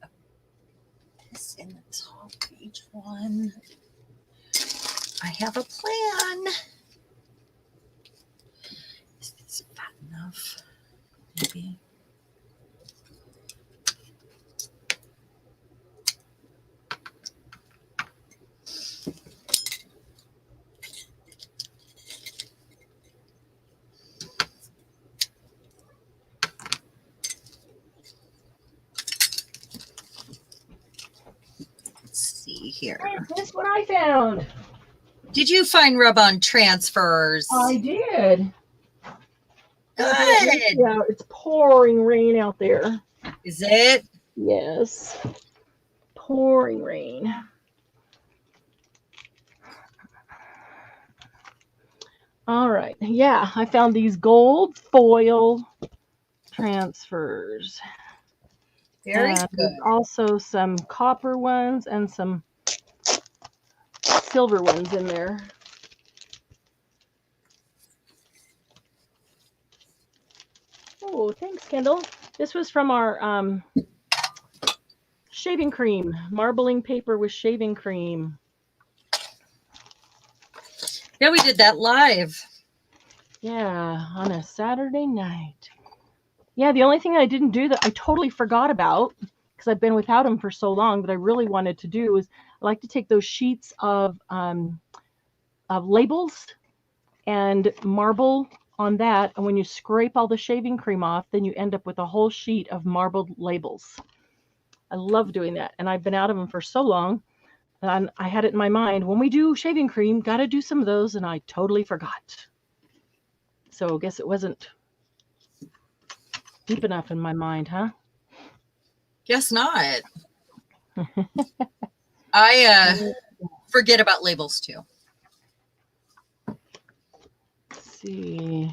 this in the top of each one. I have a plan. Is this fat enough? Maybe. Here. Hey, this is what I found. Did you find rub-on transfers? I did. Good. Yeah, it's pouring rain out there. Is it? Yes. Pouring rain. All right. Yeah, I found these gold foil transfers. Very and good. There's also some copper ones and some silver ones in there. Oh, thanks, Kendall. This was from our shaving cream, marbling paper with shaving cream. Yeah, we did that live. Yeah, on a Saturday night. Yeah, the only thing I didn't do that I totally forgot about, because I've been without them for so long, that I really wanted to do is I like to take those sheets of labels and marble on that. And when you scrape all the shaving cream off, then you end up with a whole sheet of marbled labels. I love doing that. And I've been out of them for so long. And I had it in my mind, when we do shaving cream, got to do some of those. And I totally forgot. So I guess it wasn't deep enough in my mind, huh? Guess not. I forget about labels too. Let's see.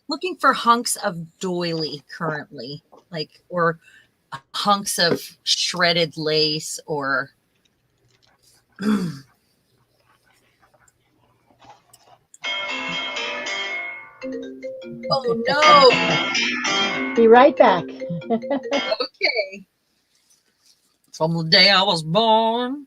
Looking for hunks of doily currently, or hunks of shredded lace or oh no. Be right back. Okay. From the day I was born.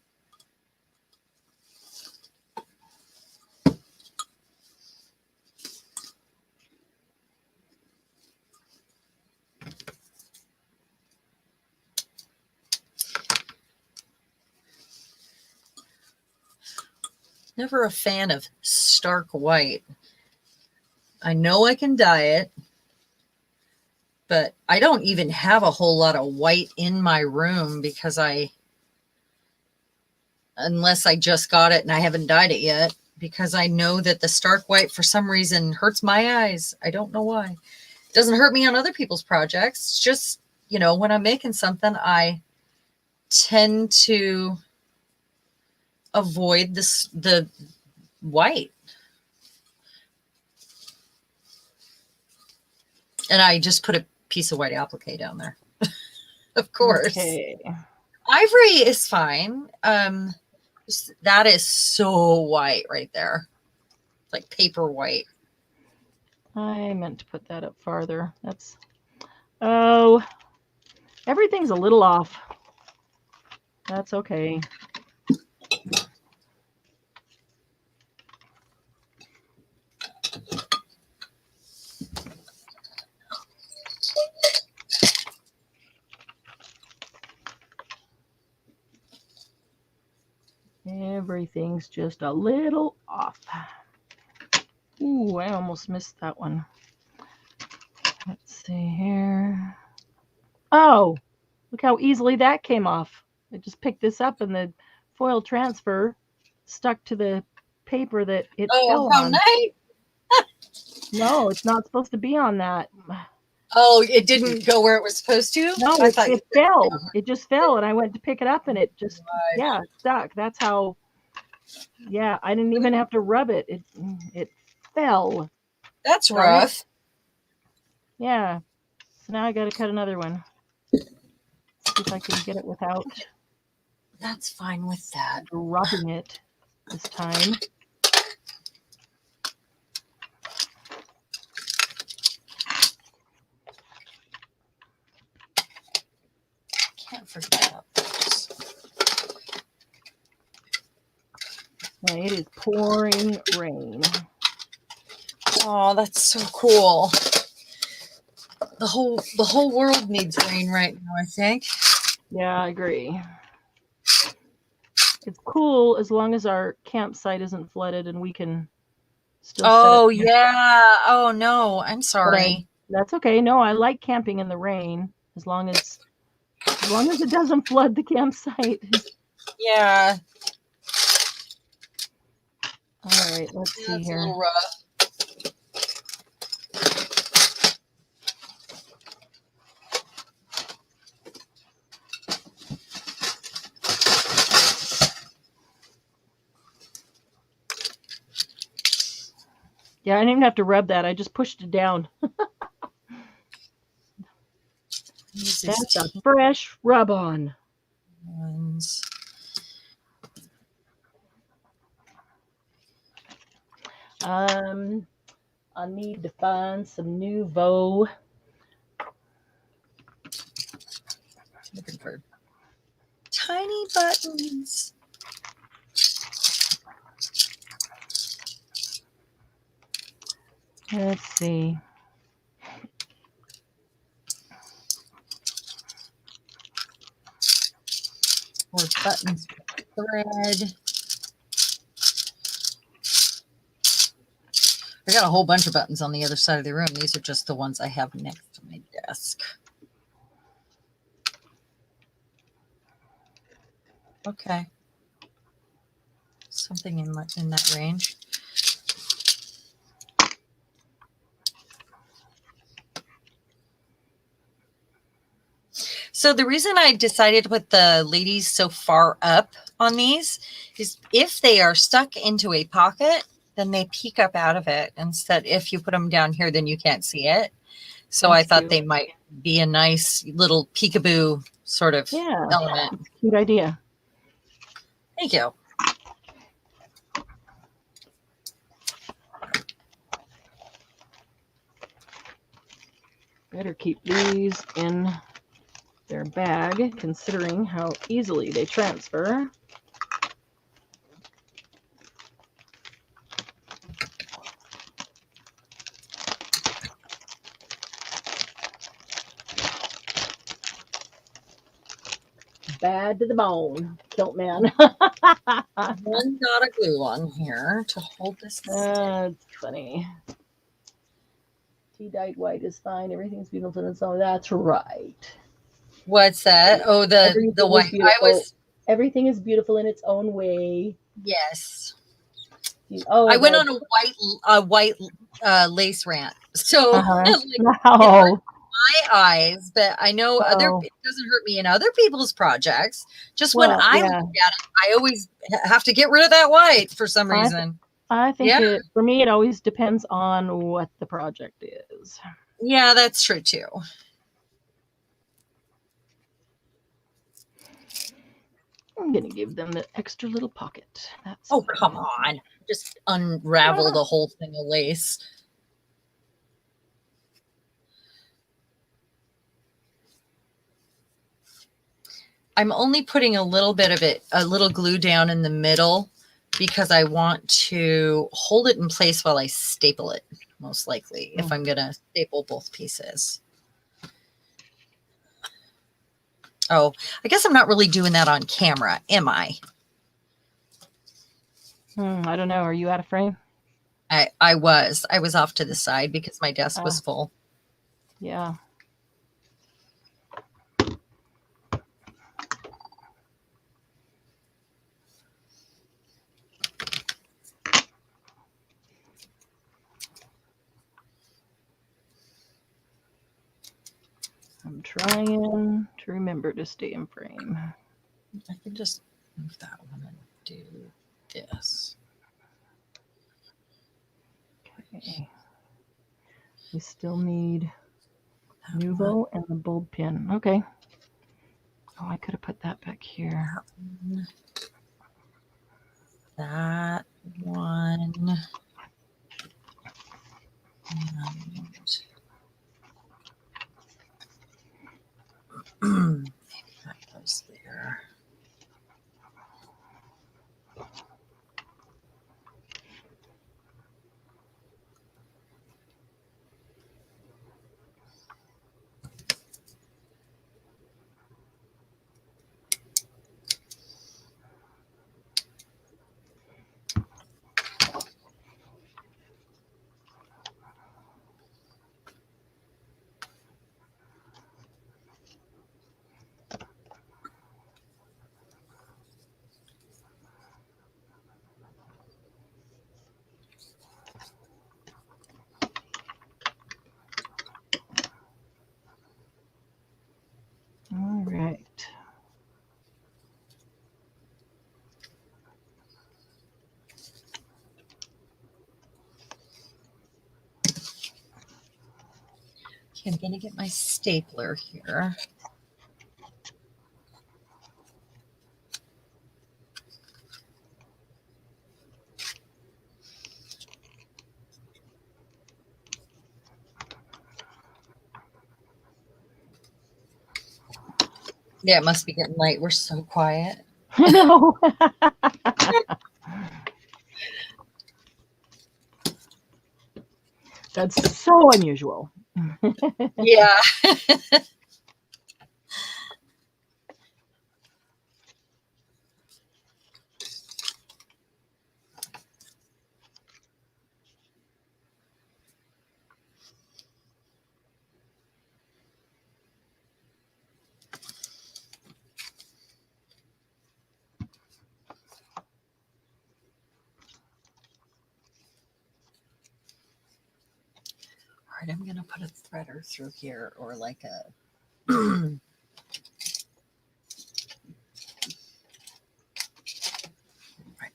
Never a fan of stark white. I know I can dye it, but I don't even have a whole lot of white in my room because unless I just got it and I haven't dyed it yet, because I know that the stark white for some reason hurts my eyes. I don't know why. It doesn't hurt me on other people's projects. It's just, when I'm making something, I tend to avoid the white. And I just put a piece of white applique down there. Of course. Okay. Ivory is fine. That is so white right there. Like paper white. I meant to put that up farther. Oh, everything's a little off. That's okay. Everything's just a little off. Ooh, I almost missed that one. Let's see here. Oh, look how easily that came off. I just picked this up and the foil transfer stuck to the paper that it fell how on. nice. No, it's not supposed to be on that. Oh, it didn't go where it was supposed to? No, it fell. It just fell, and I went to pick it up, and it just, stuck. That's how, I didn't even have to rub it. It fell. That's rough. Yeah. So now I got to cut another one. See if I can get it without. That's fine with that. Dropping it this time. Can't forget about those. It is pouring rain. Oh, that's so cool. The whole world needs rain right now, I think. Yeah, I agree. It's cool as long as our campsite isn't flooded and we can still. Oh yeah. Oh no, I'm sorry. That's okay. No, I like camping in the rain as long as it doesn't flood the campsite. Yeah. All right, let's see here. A little rough. Yeah, I didn't even have to rub that. I just pushed it down. That's a fresh rub-on. I need to find some Nouveau. Looking for tiny buttons. Let's see. Or buttons with thread. I got a whole bunch of buttons on the other side of the room. These are just the ones I have next to my desk. Okay. Something in that range. So the reason I decided to put the ladies so far up on these is if they are stuck into a pocket, then they peek up out of it. Instead, if you put them down here, then you can't see it. So I thought they might be a nice little peekaboo sort of element. Good idea. Thank you. Better keep these in their bag, considering how easily they transfer. Bad to the bone. Kilt man. One dot of glue on here to hold this. That's funny. Tea dyed white is fine. Everything's beautiful in its own. That's right. What's that? Oh, the white. Everything is beautiful in its own way. Yes. Oh, I went on a white lace rant. So my eyes, but I know it doesn't hurt me in other people's projects. Just when I look at it, I always have to get rid of that white for some reason. I think for me, it always depends on what the project is. Yeah, that's true too. I'm going to give them the extra little pocket. That's come on. Just unravel the whole thing of lace. I'm only putting a little bit of it, a little glue down in the middle because I want to hold it in place while I staple it, most likely, if I'm going to staple both pieces. Oh, I guess I'm not really doing that on camera, am I? I don't know. Are you out of frame? I was off to the side because my desk was full. Yeah. I'm trying to remember to stay in frame. I can just move that one and do this. Okay. We still need Nuvo and the bulb pin. Okay. Oh, I could have put that back here. That one. And maybe that goes there. All right. Okay, I'm going to get my stapler here. Yeah, it must be getting late. We're so quiet. I know. That's so unusual. Yeah. All right, I'm going to put a threader through here or like a right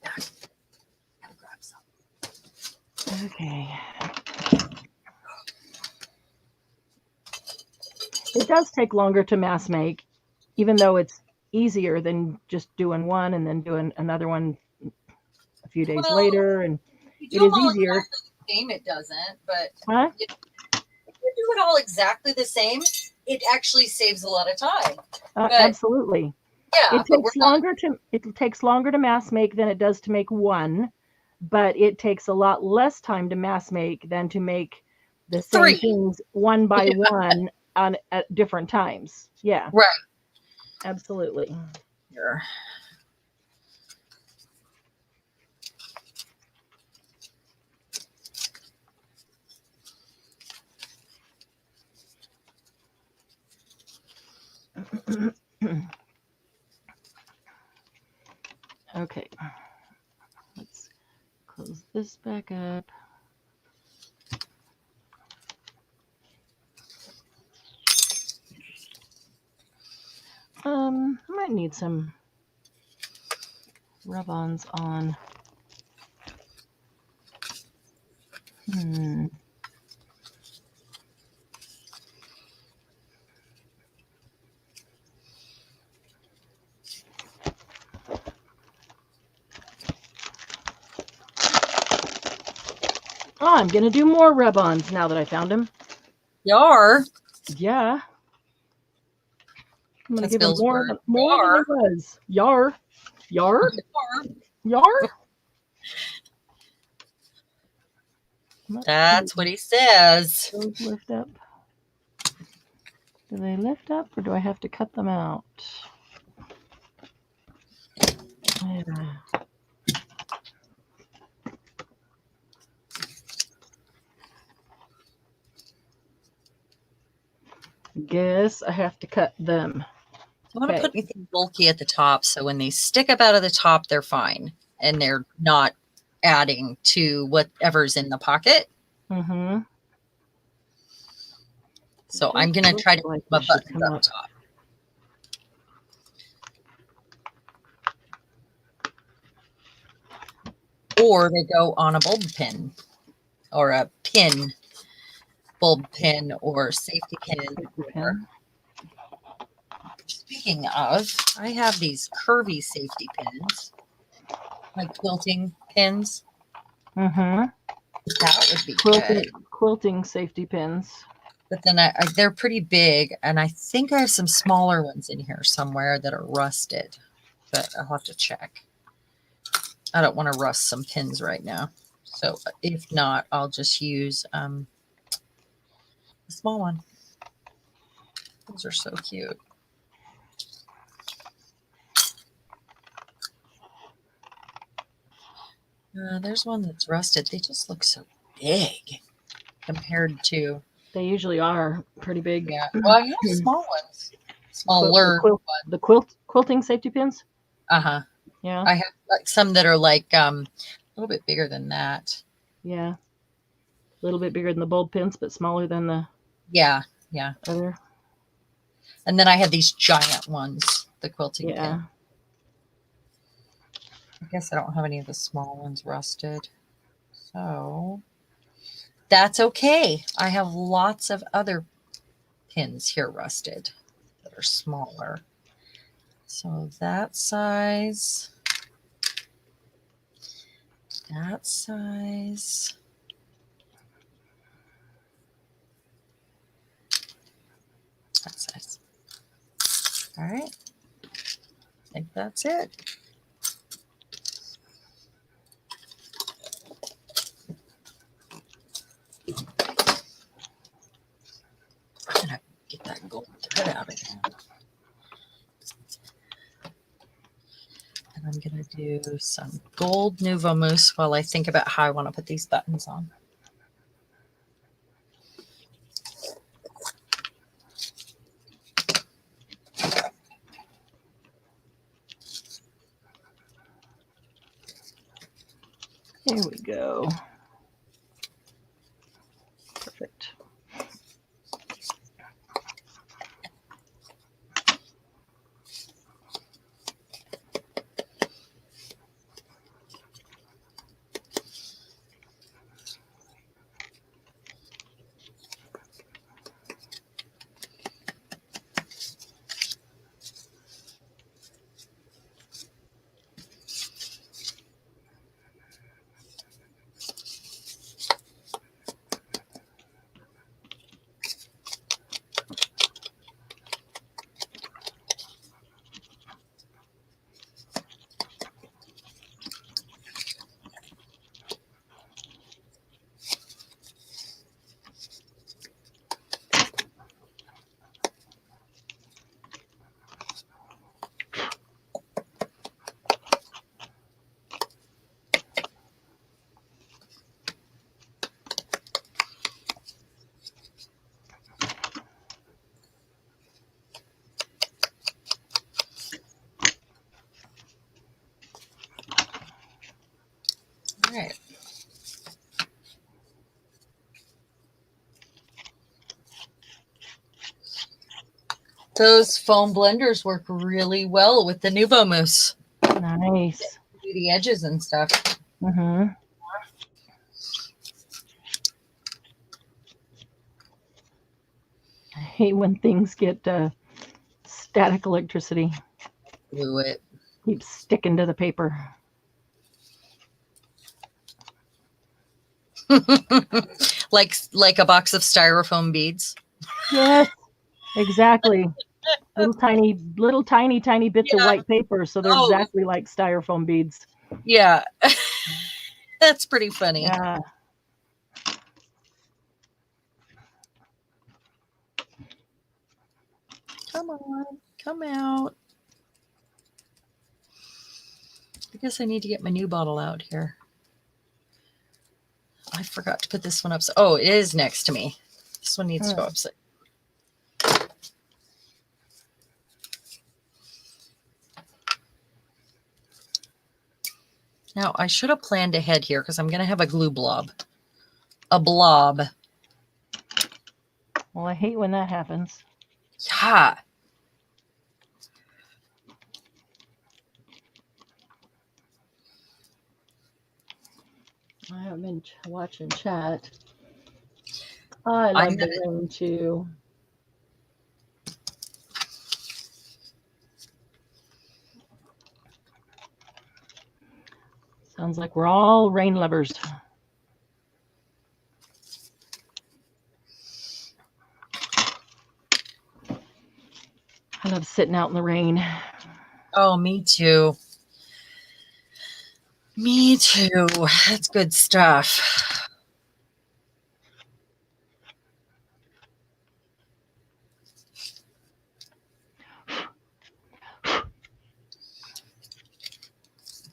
back. Gotta grab some. Okay. It does take longer to mass make, even though it's easier than just doing one and then doing another one a few days later. And it is easier. Exactly the same, it doesn't, but if you do it all exactly the same, it actually saves a lot of time. Absolutely. Yeah, it takes longer to mass make than it does to make one, but it takes a lot less time to mass make than to make the same things one by one at different times. Yeah. Right. Absolutely. Here. Okay, let's close this back up. Might need some rub-ons on. Oh, I'm gonna do more rub-ons now that I found him. Yar. Yeah. I'm gonna That's give him Bill's more word. than he was. Yar. Yar? Yar. Yar? That's what he says. Those lift up. Do they lift up or do I have to cut them out? Yeah. Guess I have to cut them. I want to put anything bulky at the top so when they stick up out of the top, they're fine and they're not adding to whatever's in the pocket. Mm-hmm. So I'm going to try to put my buttons up top. Or they go on a bulb pin or a pin, bulb pin or safety pin. Speaking of, I have these curvy safety pins, like quilting pins. Mm-hmm. That would be good. Quilting safety pins. But then they're pretty big, and I think I have some smaller ones in here somewhere that are rusted, but I'll have to check. I don't want to rust some pins right now. So if not, I'll just use a small one. Those are so cute. There's one that's rusted. They just look so big compared to... They usually are pretty big. Yeah. Well, I have small ones. Smaller ones. The quilting safety pins? Uh-huh. Yeah. I have like some that are like a little bit bigger than that. Yeah. A little bit bigger than the bulb pins, but smaller than the other. And then I have these giant ones, the quilting pin. I guess I don't have any of the small ones rusted. So that's okay. I have lots of other pins here rusted that are smaller. So that size, that size. That size. All right. I think that's it. I'm gonna get that gold thread out again. And I'm gonna do some gold Nouveau Mousse while I think about how I want to put these buttons on. Here we go. Perfect. right. Those foam blenders work really well with the Nuvo Mousse. Nice. Do the edges and stuff. Mm-hmm. I hate when things get static electricity. Do it. Keeps sticking to the paper. like a box of styrofoam beads. Yes, exactly. Little tiny bits of white paper, so they're Oh, exactly like styrofoam beads. yeah. That's pretty funny. Yeah. Come on, come out. I guess I need to get my new bottle out here. I forgot to put this one up. Oh, it is next to me. This one needs to go upside. Now, I should have planned ahead here because I'm going to have a glue blob. A blob. Well, I hate when that happens. Yeah. I haven't been watching chat. I love the rain too. Sounds like we're all rain lovers. I love sitting out in the rain. Oh, me too. Me too. That's good stuff.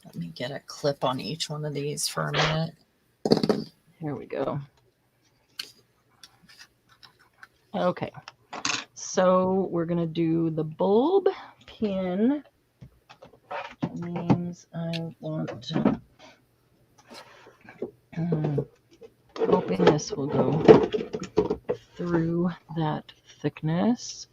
Let me get a clip on each one of these for a minute. Here we go. Okay. So we're going to do the bulb pin, which means I want hoping this will go through that thickness.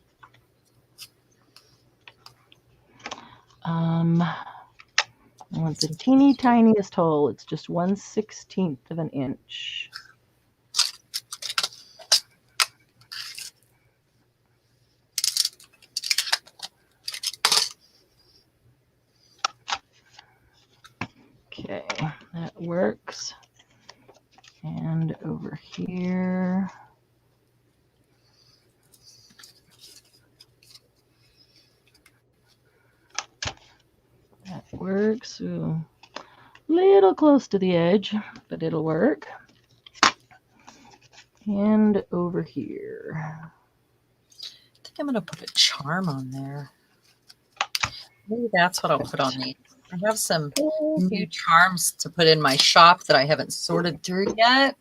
I want the teeny tiniest hole. It's just 1/16 of an inch. Okay, that works. And over here. That works. Ooh, little close to the edge, but it'll work. And over here. I think I'm going to put a charm on there. Maybe that's what I'll put on these. I have some new charms to put in my shop that I haven't sorted through yet.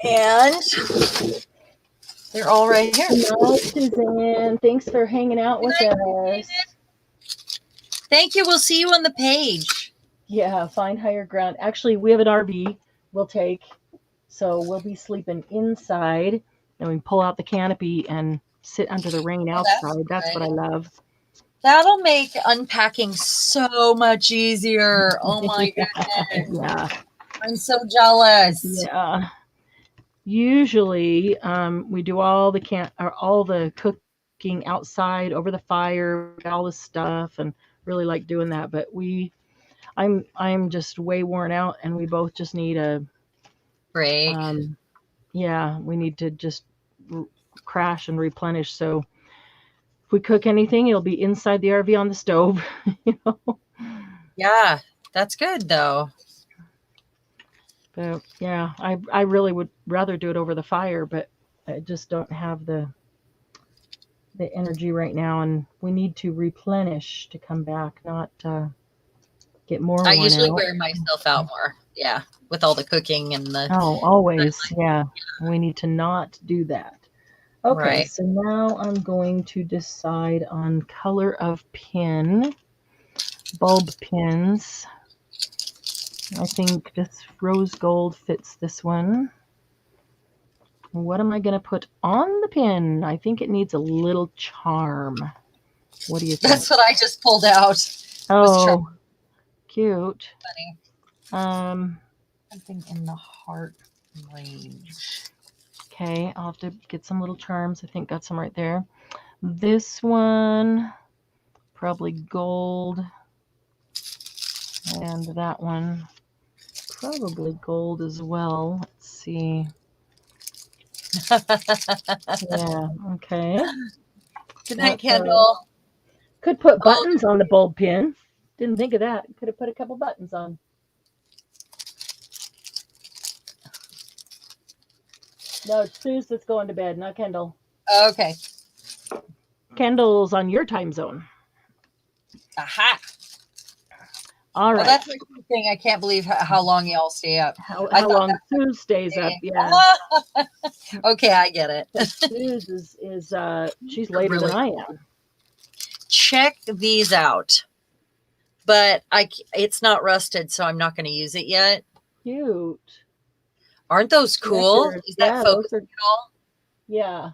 And they're all right here. Hello, Suzanne. Thanks for hanging out with us. Thank you. We'll see you on the page. Yeah, find higher ground. Actually, we have an RV we'll take. So we'll be sleeping inside. And we pull out the canopy and sit under the rain outside. That's what I love. That'll make unpacking so much easier. Oh my goodness. Yeah. I'm so jealous. Yeah. Usually, we do all the cooking outside over the fire, all the stuff, and really like doing that. But I'm just way worn out, and we both just need a break. Yeah, we need to just crash and replenish. So if we cook anything, it'll be inside the RV on the stove. You know? Yeah, that's good though. But yeah, I really would rather do it over the fire, but I just don't have the energy right now, and we need to replenish to come back, not get more. I usually wear myself out more. Yeah, with all the cooking and the. Oh, always. Yeah, we need to not do that. Okay, right. So now I'm going to decide on color of pin, bulb pins. I think this rose gold fits this one. What am I going to put on the pin? I think it needs a little charm. What do you think? That's what I just pulled out. Oh, cute. Funny. Something in the heart range. Okay, I'll have to get some little charms. I think got some right there. This one, probably gold. And that one, probably gold as well. Let's see. Yeah, okay. Good night, Kendall. Could put buttons on the bulb pin. Didn't think of that. Could have put a couple buttons on. No, it's Suze that's going to bed, not Kendall. Okay. Kendall's on your time zone. Aha. All right. Well, that's the thing. I can't believe how long y'all stay up. How long Suze stays up, yeah. Okay, I get it. Suze is she's later than I am. Check these out. But it's not rusted, so I'm not going to use it yet. Cute. Aren't those cool? Is that focus at all? Yeah,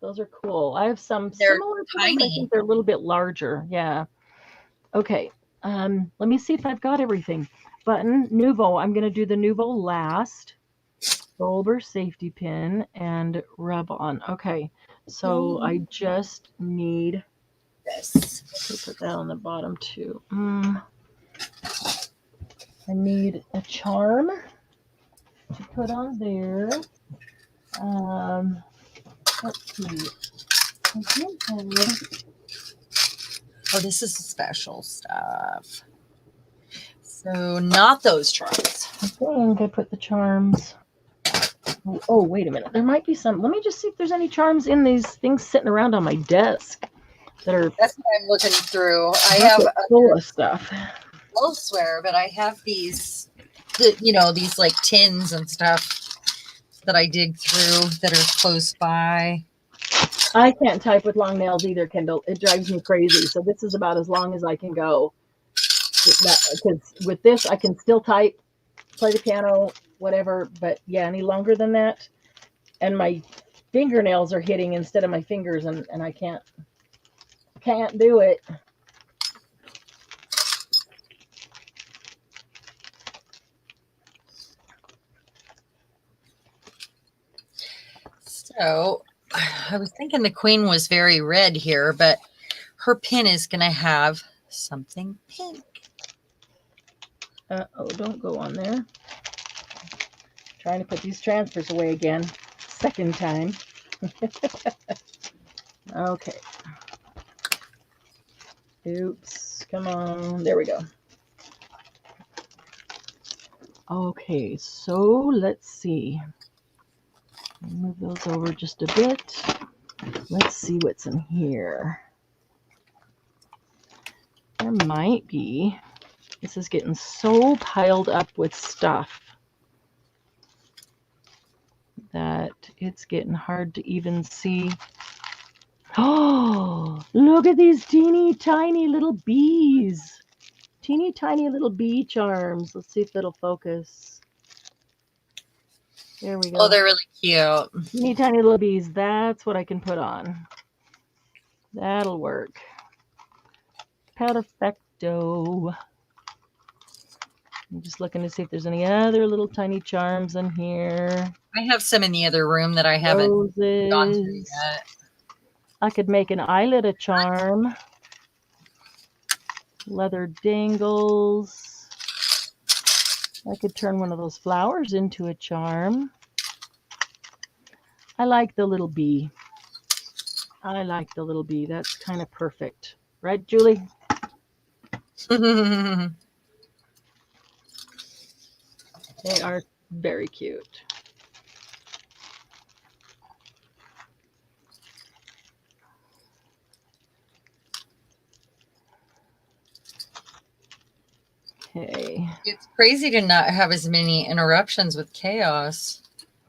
those are cool. I have some similar tiny. I think they're a little bit larger. Yeah. Okay. Let me see if I've got everything. Button, Nouveau. I'm going to do the Nouveau last. Bulber safety pin and rub on. Okay. So I just need this. Put that on the bottom too. I need a charm to put on there. Let's see. Oh, this is special stuff. So not those charms. I think I put the charms. Oh, wait a minute. There might be some. Let me just see if there's any charms in these things sitting around on my desk that are. That's what I'm looking through. I have full of stuff. Elsewhere, but I have these, these like tins and stuff that I dig through that are close by. I can't type with long nails either, Kendall. It drives me crazy. So this is about as long as I can go. Because with this, I can still type, play the piano, whatever. But yeah, any longer than that, and my fingernails are hitting instead of my fingers, and I can't do it. So I was thinking the queen was very red here, but her pin is going to have something pink. Oh, don't go on there. Trying to put these transfers away again. Second time. Okay. Oops. Come on. There we go. Okay, so let's see. Move those over just a bit. Let's see what's in here. There might be. This is getting so piled up with stuff that it's getting hard to even see. Oh, look at these teeny tiny little bees. Teeny tiny little bee charms. Let's see if it'll focus. There we go. Oh, they're really cute. Teeny tiny little bees. That's what I can put on. That'll work. Perfecto. I'm just looking to see if there's any other little tiny charms in here. I have some in the other room that I haven't gone through yet. I could make an eyelid a charm. Leather dangles. I could turn one of those flowers into a charm. I like the little bee. I like the little bee. That's kind of perfect. Right, Julie? They are very cute. Okay. It's crazy to not have as many interruptions with chaos.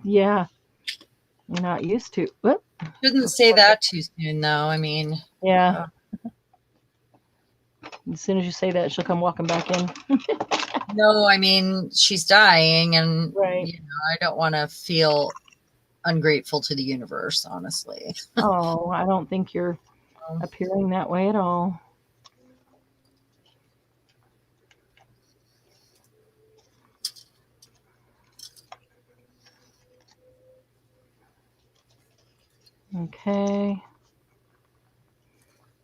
Yeah. You're not used to. Whoop. Shouldn't say that too soon, though. I mean. Yeah. As soon as you say that, she'll come walking back in. No, I mean, she's dying, and Right. I don't want to feel ungrateful to the universe, honestly. Oh, I don't think you're appearing that way at all. Okay.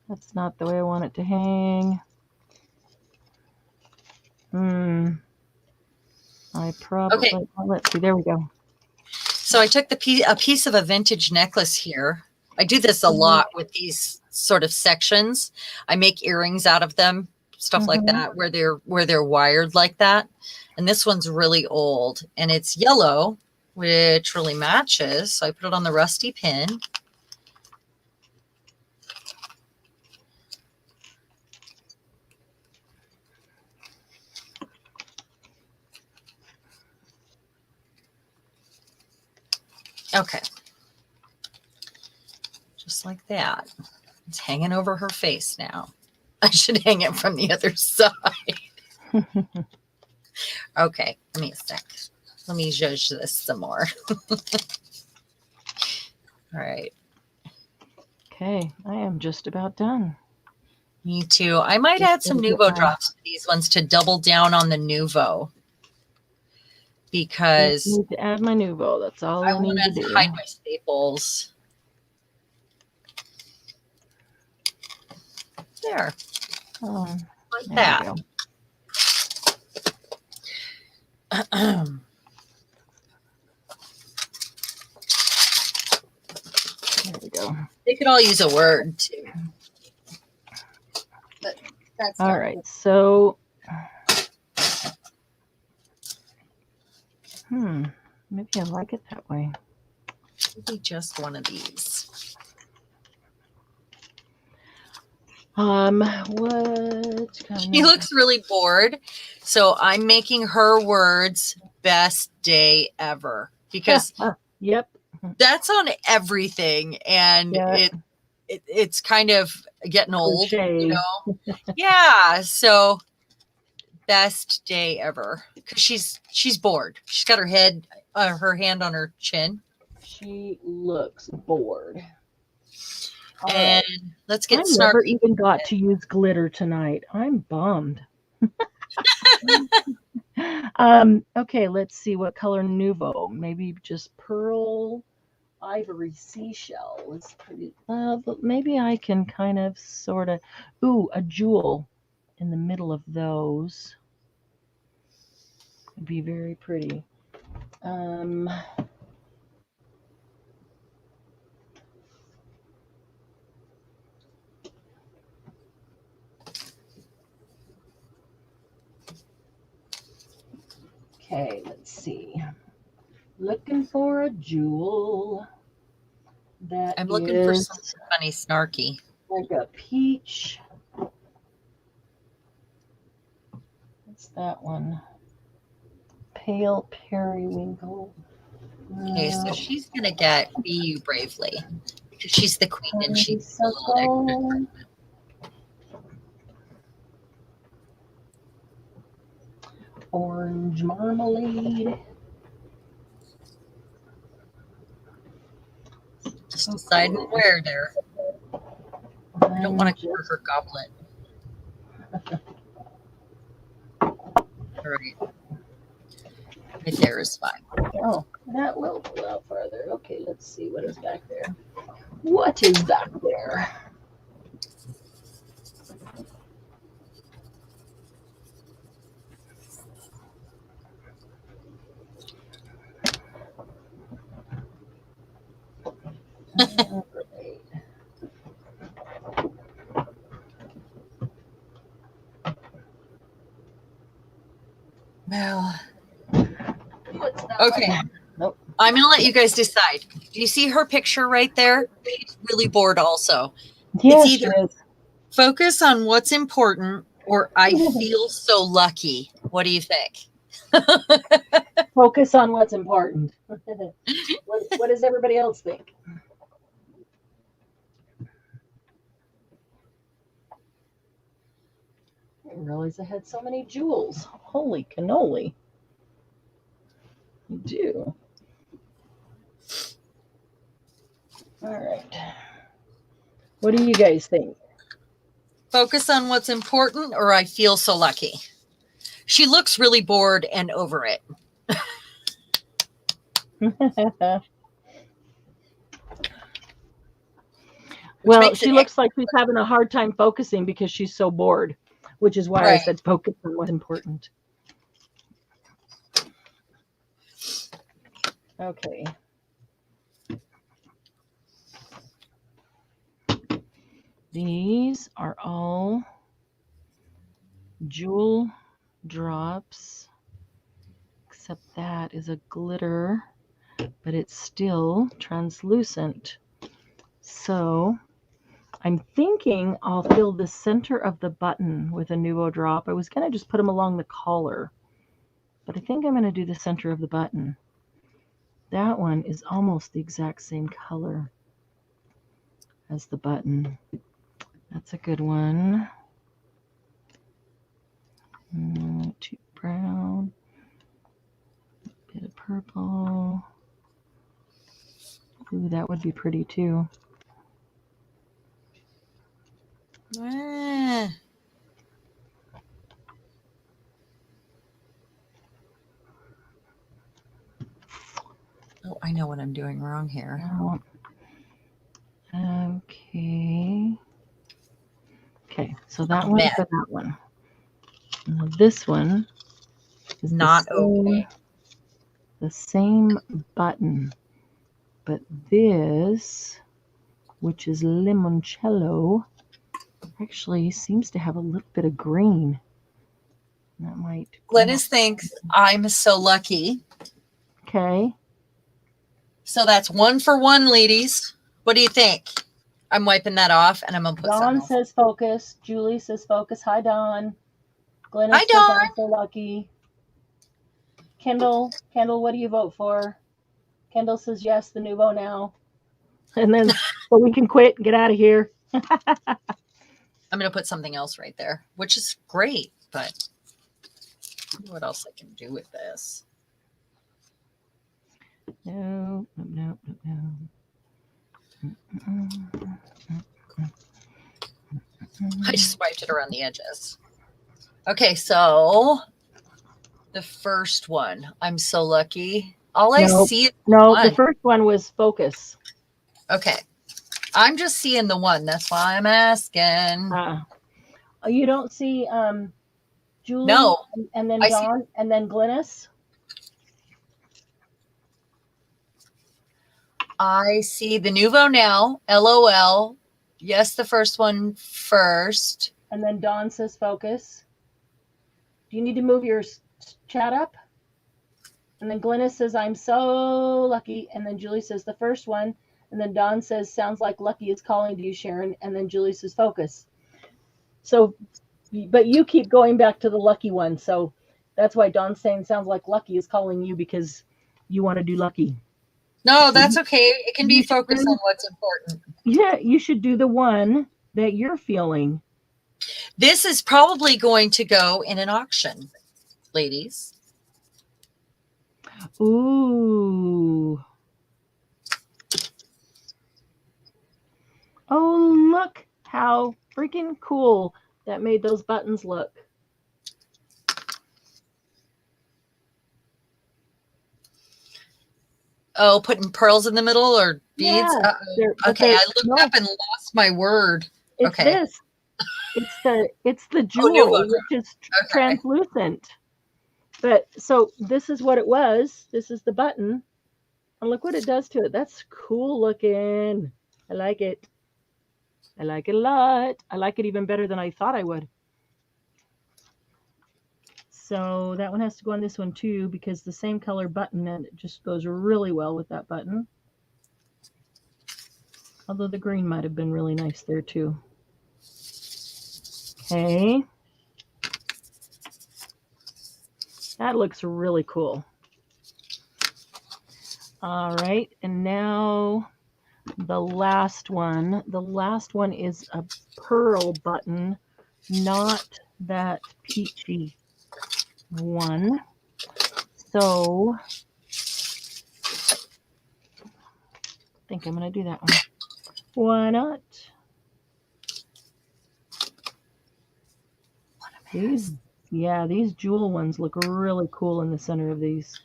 That's not the way I want it to hang. I probably, Okay. let's see, there we go. So I took a piece of a vintage necklace here. I do this a lot with these sort of sections. I make earrings out of them, stuff like that, where they're wired like that. And this one's really old, and it's yellow, which really matches. So I put it on the rusty pin. Okay. Just like that. It's hanging over her face now. I should hang it from the other side. Okay, give me a sec. Let me judge this some more. All right. Okay, I am just about done. Me too. I might add some Nouveau drops to these ones to double down on the Nouveau, because I need to add my Nouveau. That's all I need to do. Hide my staples. There. Oh, like that. There we go. They could all use a word too. But that's all right. So, maybe I like it that way. Maybe just one of these. What kind She looks really bored, so I'm making her words best day ever, because yep, that's on everything, and it's kind of getting old, Yeah, so best day ever, because she's bored. She's got her hand on her chin. She looks bored. And let's get snarky. I never even got to use glitter tonight. I'm bummed. Okay, let's see what color Nouveau. Maybe just pearl ivory seashell is pretty. But maybe I can kind of sort of. Ooh, a jewel in the middle of those would be very pretty. Okay, let's see. Looking for a jewel. I'm looking for something funny, snarky. Like a peach. What's that one? Pale periwinkle. Okay, so she's going to get Be You Bravely, because she's the queen and she's circle. Orange marmalade. Just deciding where there. I don't want to cover her goblet. All right. Right there is fine. Oh, that will pull out farther. Okay, let's see what is back there. What is back there? Well, okay. Nope. I'm going to let you guys decide. Do you see her picture right there? She's really bored also. Yes, it's either focus on what's important or I feel so lucky. What do you think? Focus on what's important. What does everybody else think? didn't realize I had so many jewels. Holy cannoli. I do. All right. What do you guys think? Focus on what's important, or I feel so lucky. She looks really bored and over it. Well, she looks like she's having a hard time focusing because she's so bored, which is why I said focus on what's important. Okay. These are all jewel drops, except that is a glitter, but it's still translucent. So I'm thinking I'll fill the center of the button with a Nuvo drop. I was going to just put them along the collar, but I think I'm going to do the center of the button. That one is almost the exact same color as the button. That's a good one. Too brown. A bit of purple. Ooh, that would be pretty too. Oh, I know what I'm doing wrong here. Oh. Okay. Okay, so that one for that one. Now this one is not okay. The same button, but this, which is limoncello, actually seems to have a little bit of green. That might. Glennis thinks I'm so lucky. Okay. So that's 1 for 1, ladies. What do you think? I'm wiping that off, and I'm going to put Dawn says focus. Julie says focus. Hi, Dawn. Glennis Hi, Dawn. says I'm so lucky. Kendall, what do you vote for? Kendall says yes, the Nuvo now. And then, so we can quit and get out of here. I'm going to put something else right there, which is great, but what else I can do with this? No. I just wiped it around the edges. Okay, so the first one, I'm so lucky. All I see is the first one was focus. Okay. I'm just seeing the one. That's why I'm asking. You don't see Julie? No. And then Dawn, and then Glennis? I see the Nuvo now. LOL. Yes, the first one first. And then Dawn says focus. Do you need to move your chat up? And then Glennis says, I'm so lucky. And then Julie says the first one. And then Dawn says, sounds like lucky is calling to you, Sharon. And then Julie says focus. So, but you keep going back to the lucky one. So that's why Dawn's saying sounds like lucky is calling you because you want to do lucky. No, that's okay. It can be focused on what's important. Yeah, you should do the one that you're feeling. This is probably going to go in an auction, ladies. Ooh. Oh, look how freaking cool that made those buttons look. Oh, putting pearls in the middle or beads? Yeah, okay, I looked up and lost my word. It's this. It's the jewel, which is translucent. But so this is what it was. This is the button. And look what it does to it. That's cool looking. I like it. I like it a lot. I like it even better than I thought I would. So that one has to go on this one too because the same color button and it just goes really well with that button. Although the green might have been really nice there too. Okay. That looks really cool. All right, and now the last one. The last one is a pearl button, not that peachy one. So I think I'm going to do that one. Why not? These, yeah, these jewel ones look really cool in the center of these.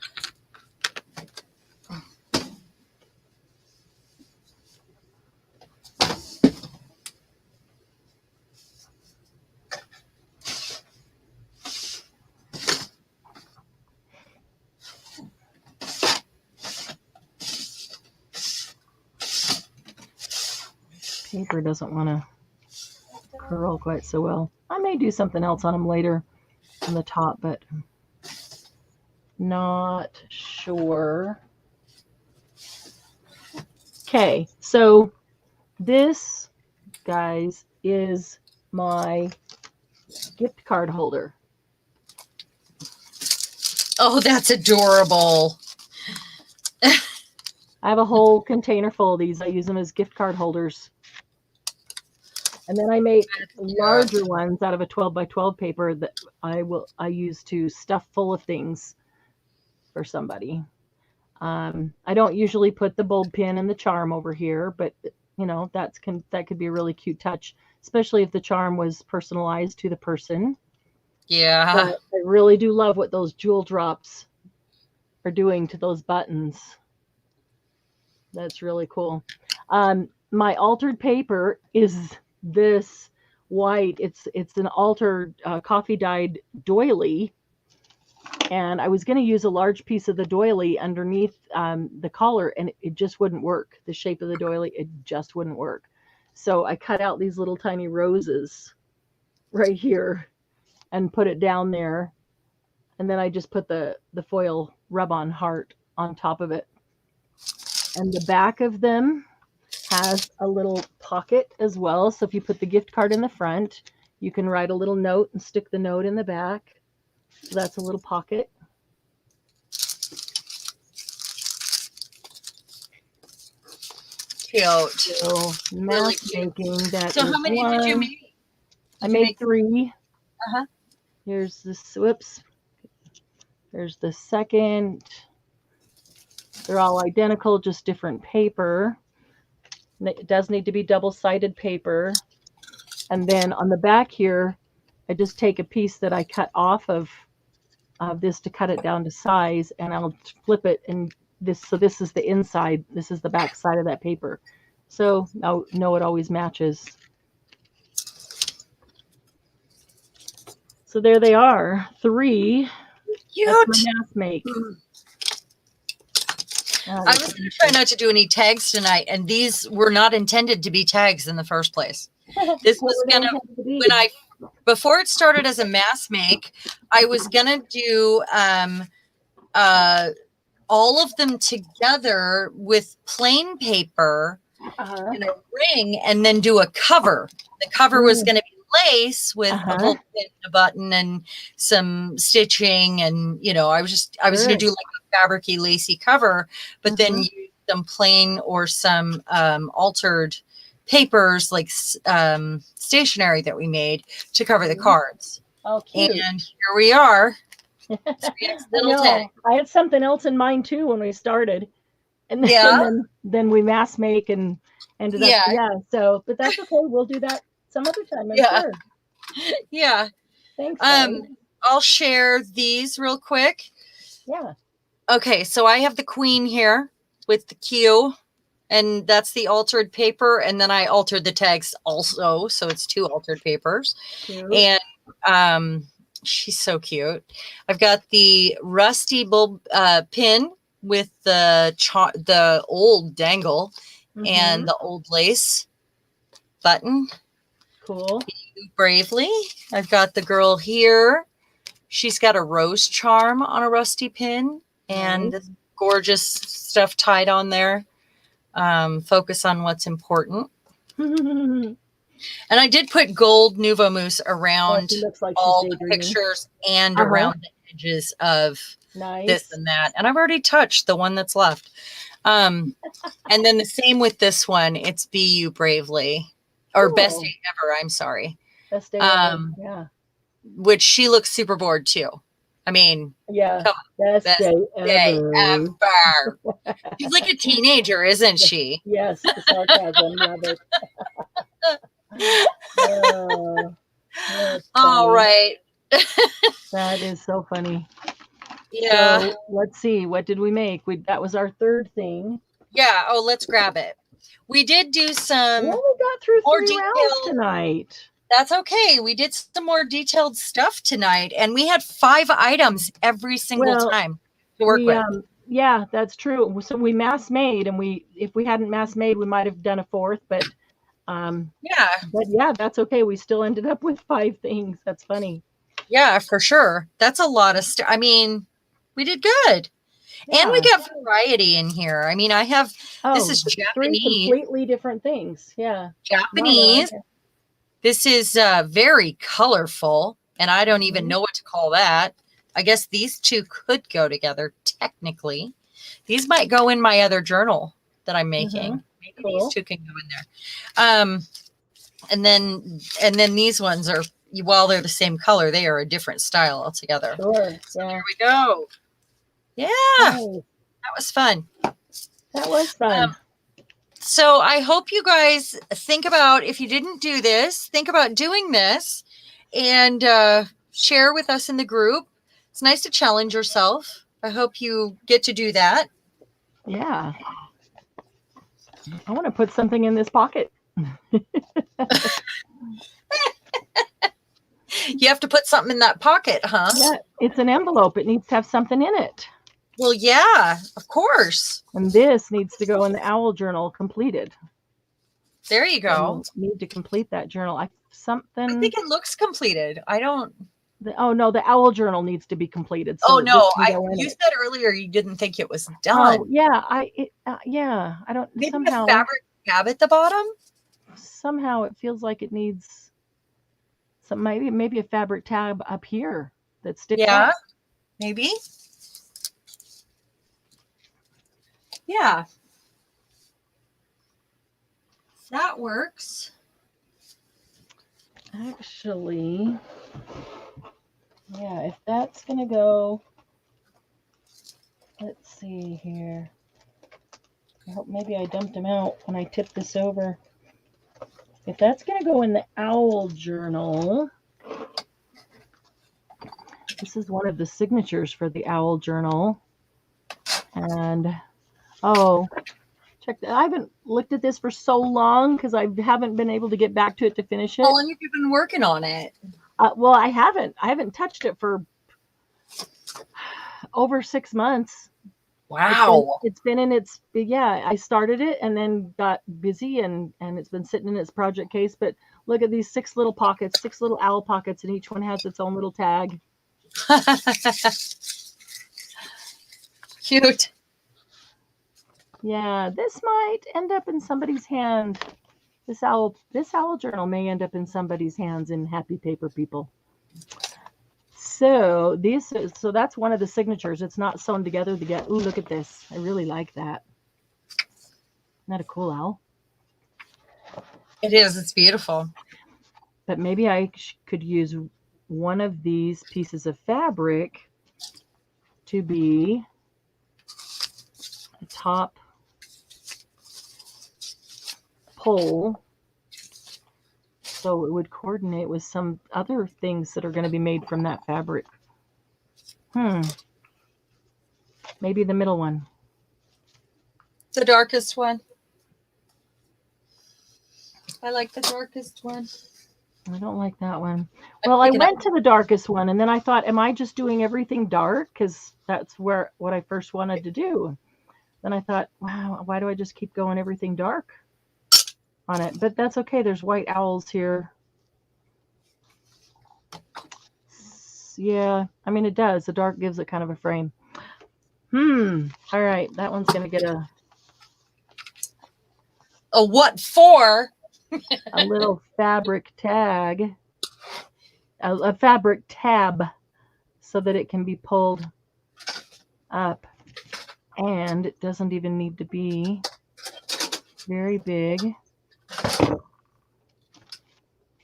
Paper doesn't want to curl quite so well. I may do something else on them later on the top, but not sure. Okay, so this, guys, is my gift card holder. Oh, that's adorable. I have a whole container full of these. I use them as gift card holders. And then I make larger ones out of a 12 by 12 paper that I use to stuff full of things for somebody. I don't usually put the bulb pin and the charm over here, but you know, that could be a really cute touch, especially if the charm was personalized to the person. Yeah. But I really do love what those jewel drops are doing to those buttons. That's really cool. My altered paper is this white. It's an altered coffee dyed doily, and I was going to use a large piece of the doily underneath the collar, and it just wouldn't work. The shape of the doily, it just wouldn't work. So I cut out these little tiny roses right here and put it down there, and then I just put the foil rub-on heart on top of it. And the back of them has a little pocket as well. So if you put the gift card in the front, you can write a little note and stick the note in the back. So that's a little pocket. Cute. So mask making, that So is how many one. did you make? I made 3. Uh-huh. Here's this, whoops. There's the second. They're all identical, just different paper. It does need to be double-sided paper. And then on the back here, I just take a piece that I cut off of this to cut it down to size, and I'll flip it, and so this is the inside, this is the back side of that paper. So now it always matches. So there they are, 3. Cute. That's my mask make. I was going to try not to do any tags tonight, and these were not intended to be tags in the first place. This was going to, before it started as a mask make, I was going to do all of them together with plain paper in a ring, and then do a cover. The cover was going to be lace with a bulb pin, a button, and some stitching, and I was going to do like a fabricy, lacy cover, but then use some plain or some altered papers, like stationery that we made to cover the cards. Oh, cute. And here we are. I had something else in mind too when we started, and then we mass make and ended up so. But that's okay. We'll do that some other time. I'm sure. Yeah. Thanks. I'll share these real quick. Yeah. Okay, so I have the queen here with the Q, and that's the altered paper, and then I altered the tags also, so it's 2 altered papers. Cute. And she's so cute. I've got the rusty bulb pin with the old dangle and the old lace button. Cool. Bravely. I've got the girl here. She's got a rose charm on a rusty pin and gorgeous stuff tied on there. Focus on what's important. And I did put gold Nouveau Mousse around all the pictures and around the edges of this and that. And I've already touched the one that's left. And then the same with this one. It's Be You Bravely, or Best Day Ever. I'm sorry. Best day ever. Yeah. which she looks super bored too. I mean, Yeah. come on, Best best day day ever. ever. She's like a teenager, isn't she? Yes, the sarcasm. Love it. Oh, that's All funny. right. That is so funny. Yeah. So let's see. What did we make? That was our third thing. Yeah. Oh, let's grab it. We did do We some only got through more 3 rounds detailed. tonight. That's okay. We did some more detailed stuff tonight, and we had 5 items every single Well, time to work with. Yeah, that's true. So we mass made, and if we hadn't mass made, we might have done a fourth, but yeah, that's okay. We still ended up with 5 things. That's funny. Yeah, for sure. That's a lot of stuff. I mean, we did good. Yeah. And we got variety in here. I mean, this is 3 Japanese. completely different things. Yeah. Japanese. This is very colorful, and I don't even know what to call that. I guess these two could go together technically. These might go in my other journal that I'm making. Maybe these two can go in there. And then these ones are, while they're the same color, they are a different style altogether. Sure. So yeah. there we go. Yeah. Nice. That was fun. That was fun. So I hope you guys think about, if you didn't do this, think about doing this and share with us in the group. It's nice to challenge yourself. I hope you get to do that. Yeah. I want to put something in this pocket. You have to put something in that pocket, huh? Yeah, it's an envelope. It needs to have something in it. Well, yeah, of course. And this needs to go in the owl journal completed. There you go. Need to complete that journal. I think it looks completed. I don't. Oh no, the owl journal needs to be completed. So no, you said earlier you didn't think it was done. Oh yeah, I don't. Maybe somehow a fabric tab at the bottom. Somehow it feels like it needs some, maybe a fabric tab up here that sticks out. Yeah, maybe. Yeah, that works. Actually, yeah, if that's gonna go, let's see here. I hope maybe I dumped them out when I tipped this over. If that's gonna go in the owl journal, this is one of the signatures for the owl journal. And check that. I haven't looked at this for so long because I haven't been able to get back to it to finish it. How long have you been working on it? Well, I haven't touched it for over 6 months. Wow. It's been in its, I started it and then got busy and it's been sitting in its project case. But look at these 6 little pockets, 6 little owl pockets, and each one has its own little tag. Cute. Yeah, this might end up in somebody's hand. This owl journal may end up in somebody's hands in Happy Paper People. So that's one of the signatures. It's not sewn together to get. Ooh, look at this. I really like that. Isn't that a cool owl? It is. It's beautiful. But maybe I could use one of these pieces of fabric to be the top pole, so it would coordinate with some other things that are going to be made from that fabric. Maybe the middle one. The darkest one. I like the darkest one. I don't like that one. Well, I went to the darkest one, and then I thought, am I just doing everything dark? Because that's what I first wanted to do. Then I thought, wow, why do I just keep going everything dark on it? But that's okay. There's white owls here. Yeah, I mean, it does. The dark gives it kind of a frame. All right, that one's going to get a what for? a little fabric tag, a fabric tab, so that it can be pulled up. And it doesn't even need to be very big.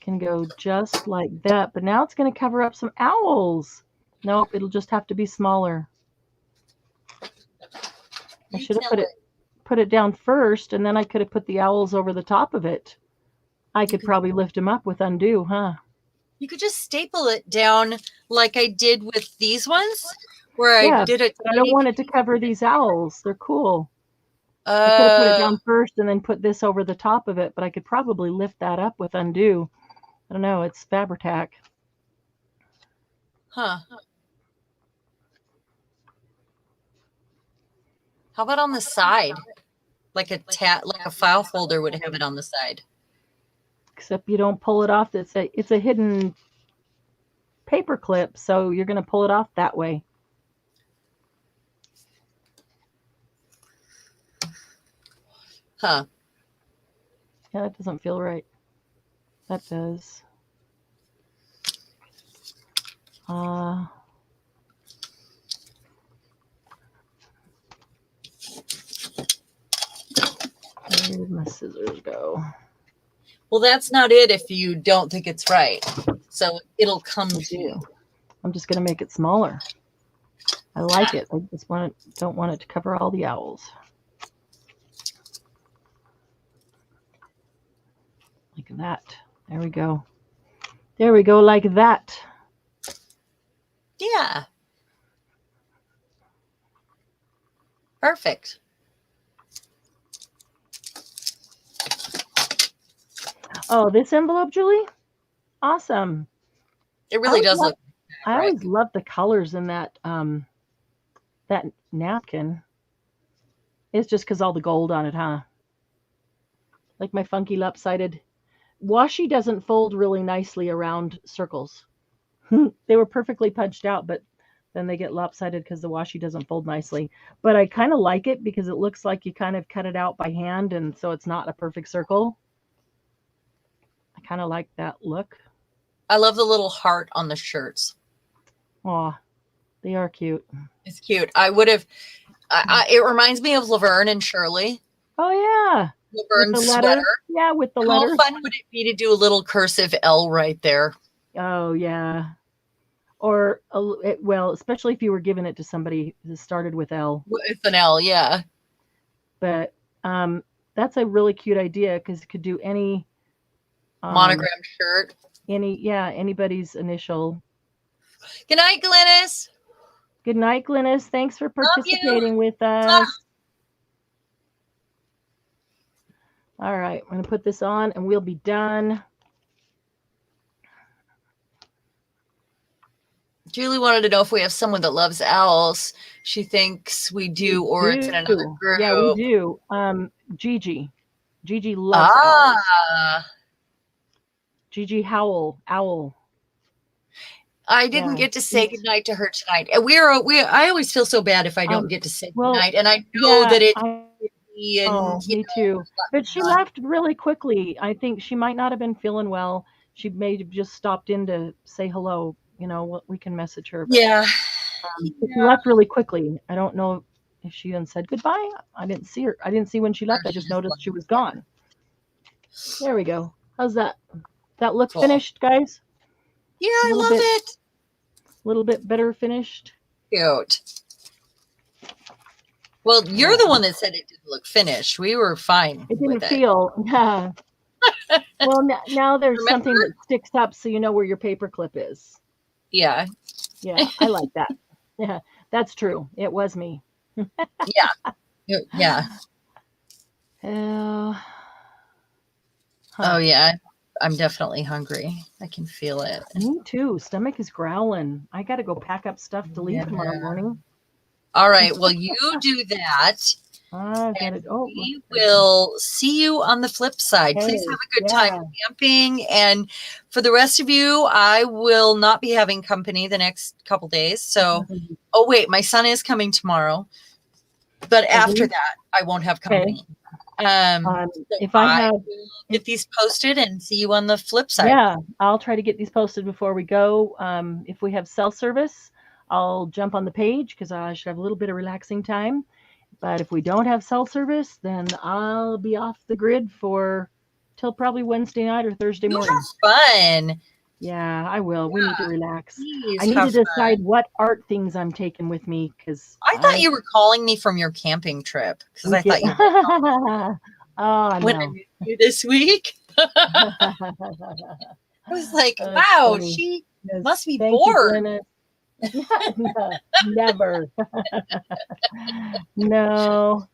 can go just like that. But now it's going to cover up some owls. Nope, it'll just have to be smaller. I should have put it down first, and then I could have put the owls over the top of it. I could probably lift them up with undo, huh? You could just staple it down like I did with these ones, where I did it. I don't want it to cover these owls. They're cool. I could have put it down first and then put this over the top of it, but I could probably lift that up with undo. I don't know. It's Fabri-Tac. Huh. How about on the side? Like a file folder would have it on the side. Except you don't pull it off. It's a hidden paper clip, so you're going to pull it off that way. Huh. Yeah, that doesn't feel right. That does. Where did my scissors go? Well, that's not it if you don't think it's right. So it'll come to you. I'm just going to make it smaller. I like it. I just don't want it to cover all the owls. Like that. There we go. There we go, like that. Yeah. Perfect. Oh, this envelope, Julie? Awesome. It really does look. I always love the colors in that that napkin. It's just because all the gold on it, huh? Like my funky lopsided. Washi doesn't fold really nicely around circles. They were perfectly punched out, but then they get lopsided because the washi doesn't fold nicely. But I kind of like it because it looks like you kind of cut it out by hand, and so it's not a perfect circle. I kind of like that look. I love the little heart on the shirts. Aw, they are cute. It's cute. I would have. It reminds me of Laverne and Shirley. Oh yeah, Laverne's sweater. Yeah, with the letter. How fun would it be to do a little cursive L right there? Oh yeah. Or well, especially if you were giving it to somebody that started with L. With an L, yeah. But that's a really cute idea because it could do any monogram shirt. Anybody's initial. Good night, Glennis. Good night, Glennis. Thanks for participating with us. All right, I'm going to put this on and we'll be done. Julie wanted to know if we have someone that loves owls. She thinks we do, or it's in another group. Yeah, we do. Gigi. Gigi loves owls. Gigi owl. I didn't get to say goodnight to her tonight. I always feel so bad if I don't get to say goodnight, and I know that it's me too. But she left really quickly. I think she might not have been feeling well. She may have just stopped in to say hello. You know, we can message her. But, she left really quickly. I don't know if she then said goodbye. I didn't see her. I didn't see when she left. I just noticed she was gone. There we go. How's that? That look finished, guys? Yeah, I love it. A little bit better finished. Cute. Well, you're the one that said it didn't look finished. We were fine. It didn't feel. Yeah. Well, now there's something that sticks up so you know where your paper clip is. Yeah. Yeah, I like that. Yeah, that's true. It was me. Yeah. Oh, yeah. I'm definitely hungry. I can feel it. Me too. Stomach is growling. I got to go pack up stuff to leave tomorrow morning. All right. Well, you do that. We will see you on the flip side. Please have a good time camping. And for the rest of you, I will not be having company the next couple days. So, wait, my son is coming tomorrow. But after that, I won't have company. If I will get these posted and see you on the flip side. Yeah, I'll try to get these posted before we go. If we have cell service, I'll jump on the page because I should have a little bit of relaxing time. But if we don't have cell service, then I'll be off the grid for till probably Wednesday night or Thursday You morning. have fun. Yeah, I will. We need to relax. Please I need to have fun. decide what art things I'm taking with me because I thought you were calling me from your camping trip because I thought you were oh when I no. met you this week. I was like, That's wow, funny. she Yes. must be Thank bored. you, no, never. No.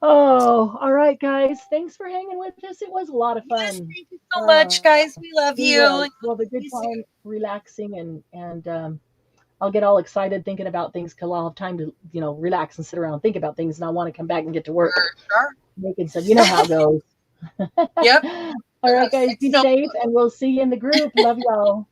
Oh, all right, guys. Thanks for hanging with us. It was a lot of Yes, fun. thank you so much, guys. We love It you. was. Well, the good time relaxing and I'll get all excited thinking about things because I'll have time to, relax and sit around and think about things, and I want to come back and get to work Sure. making some. You know how it goes. Yep. All right, guys, be safe, and we'll see you in the group. Love y'all.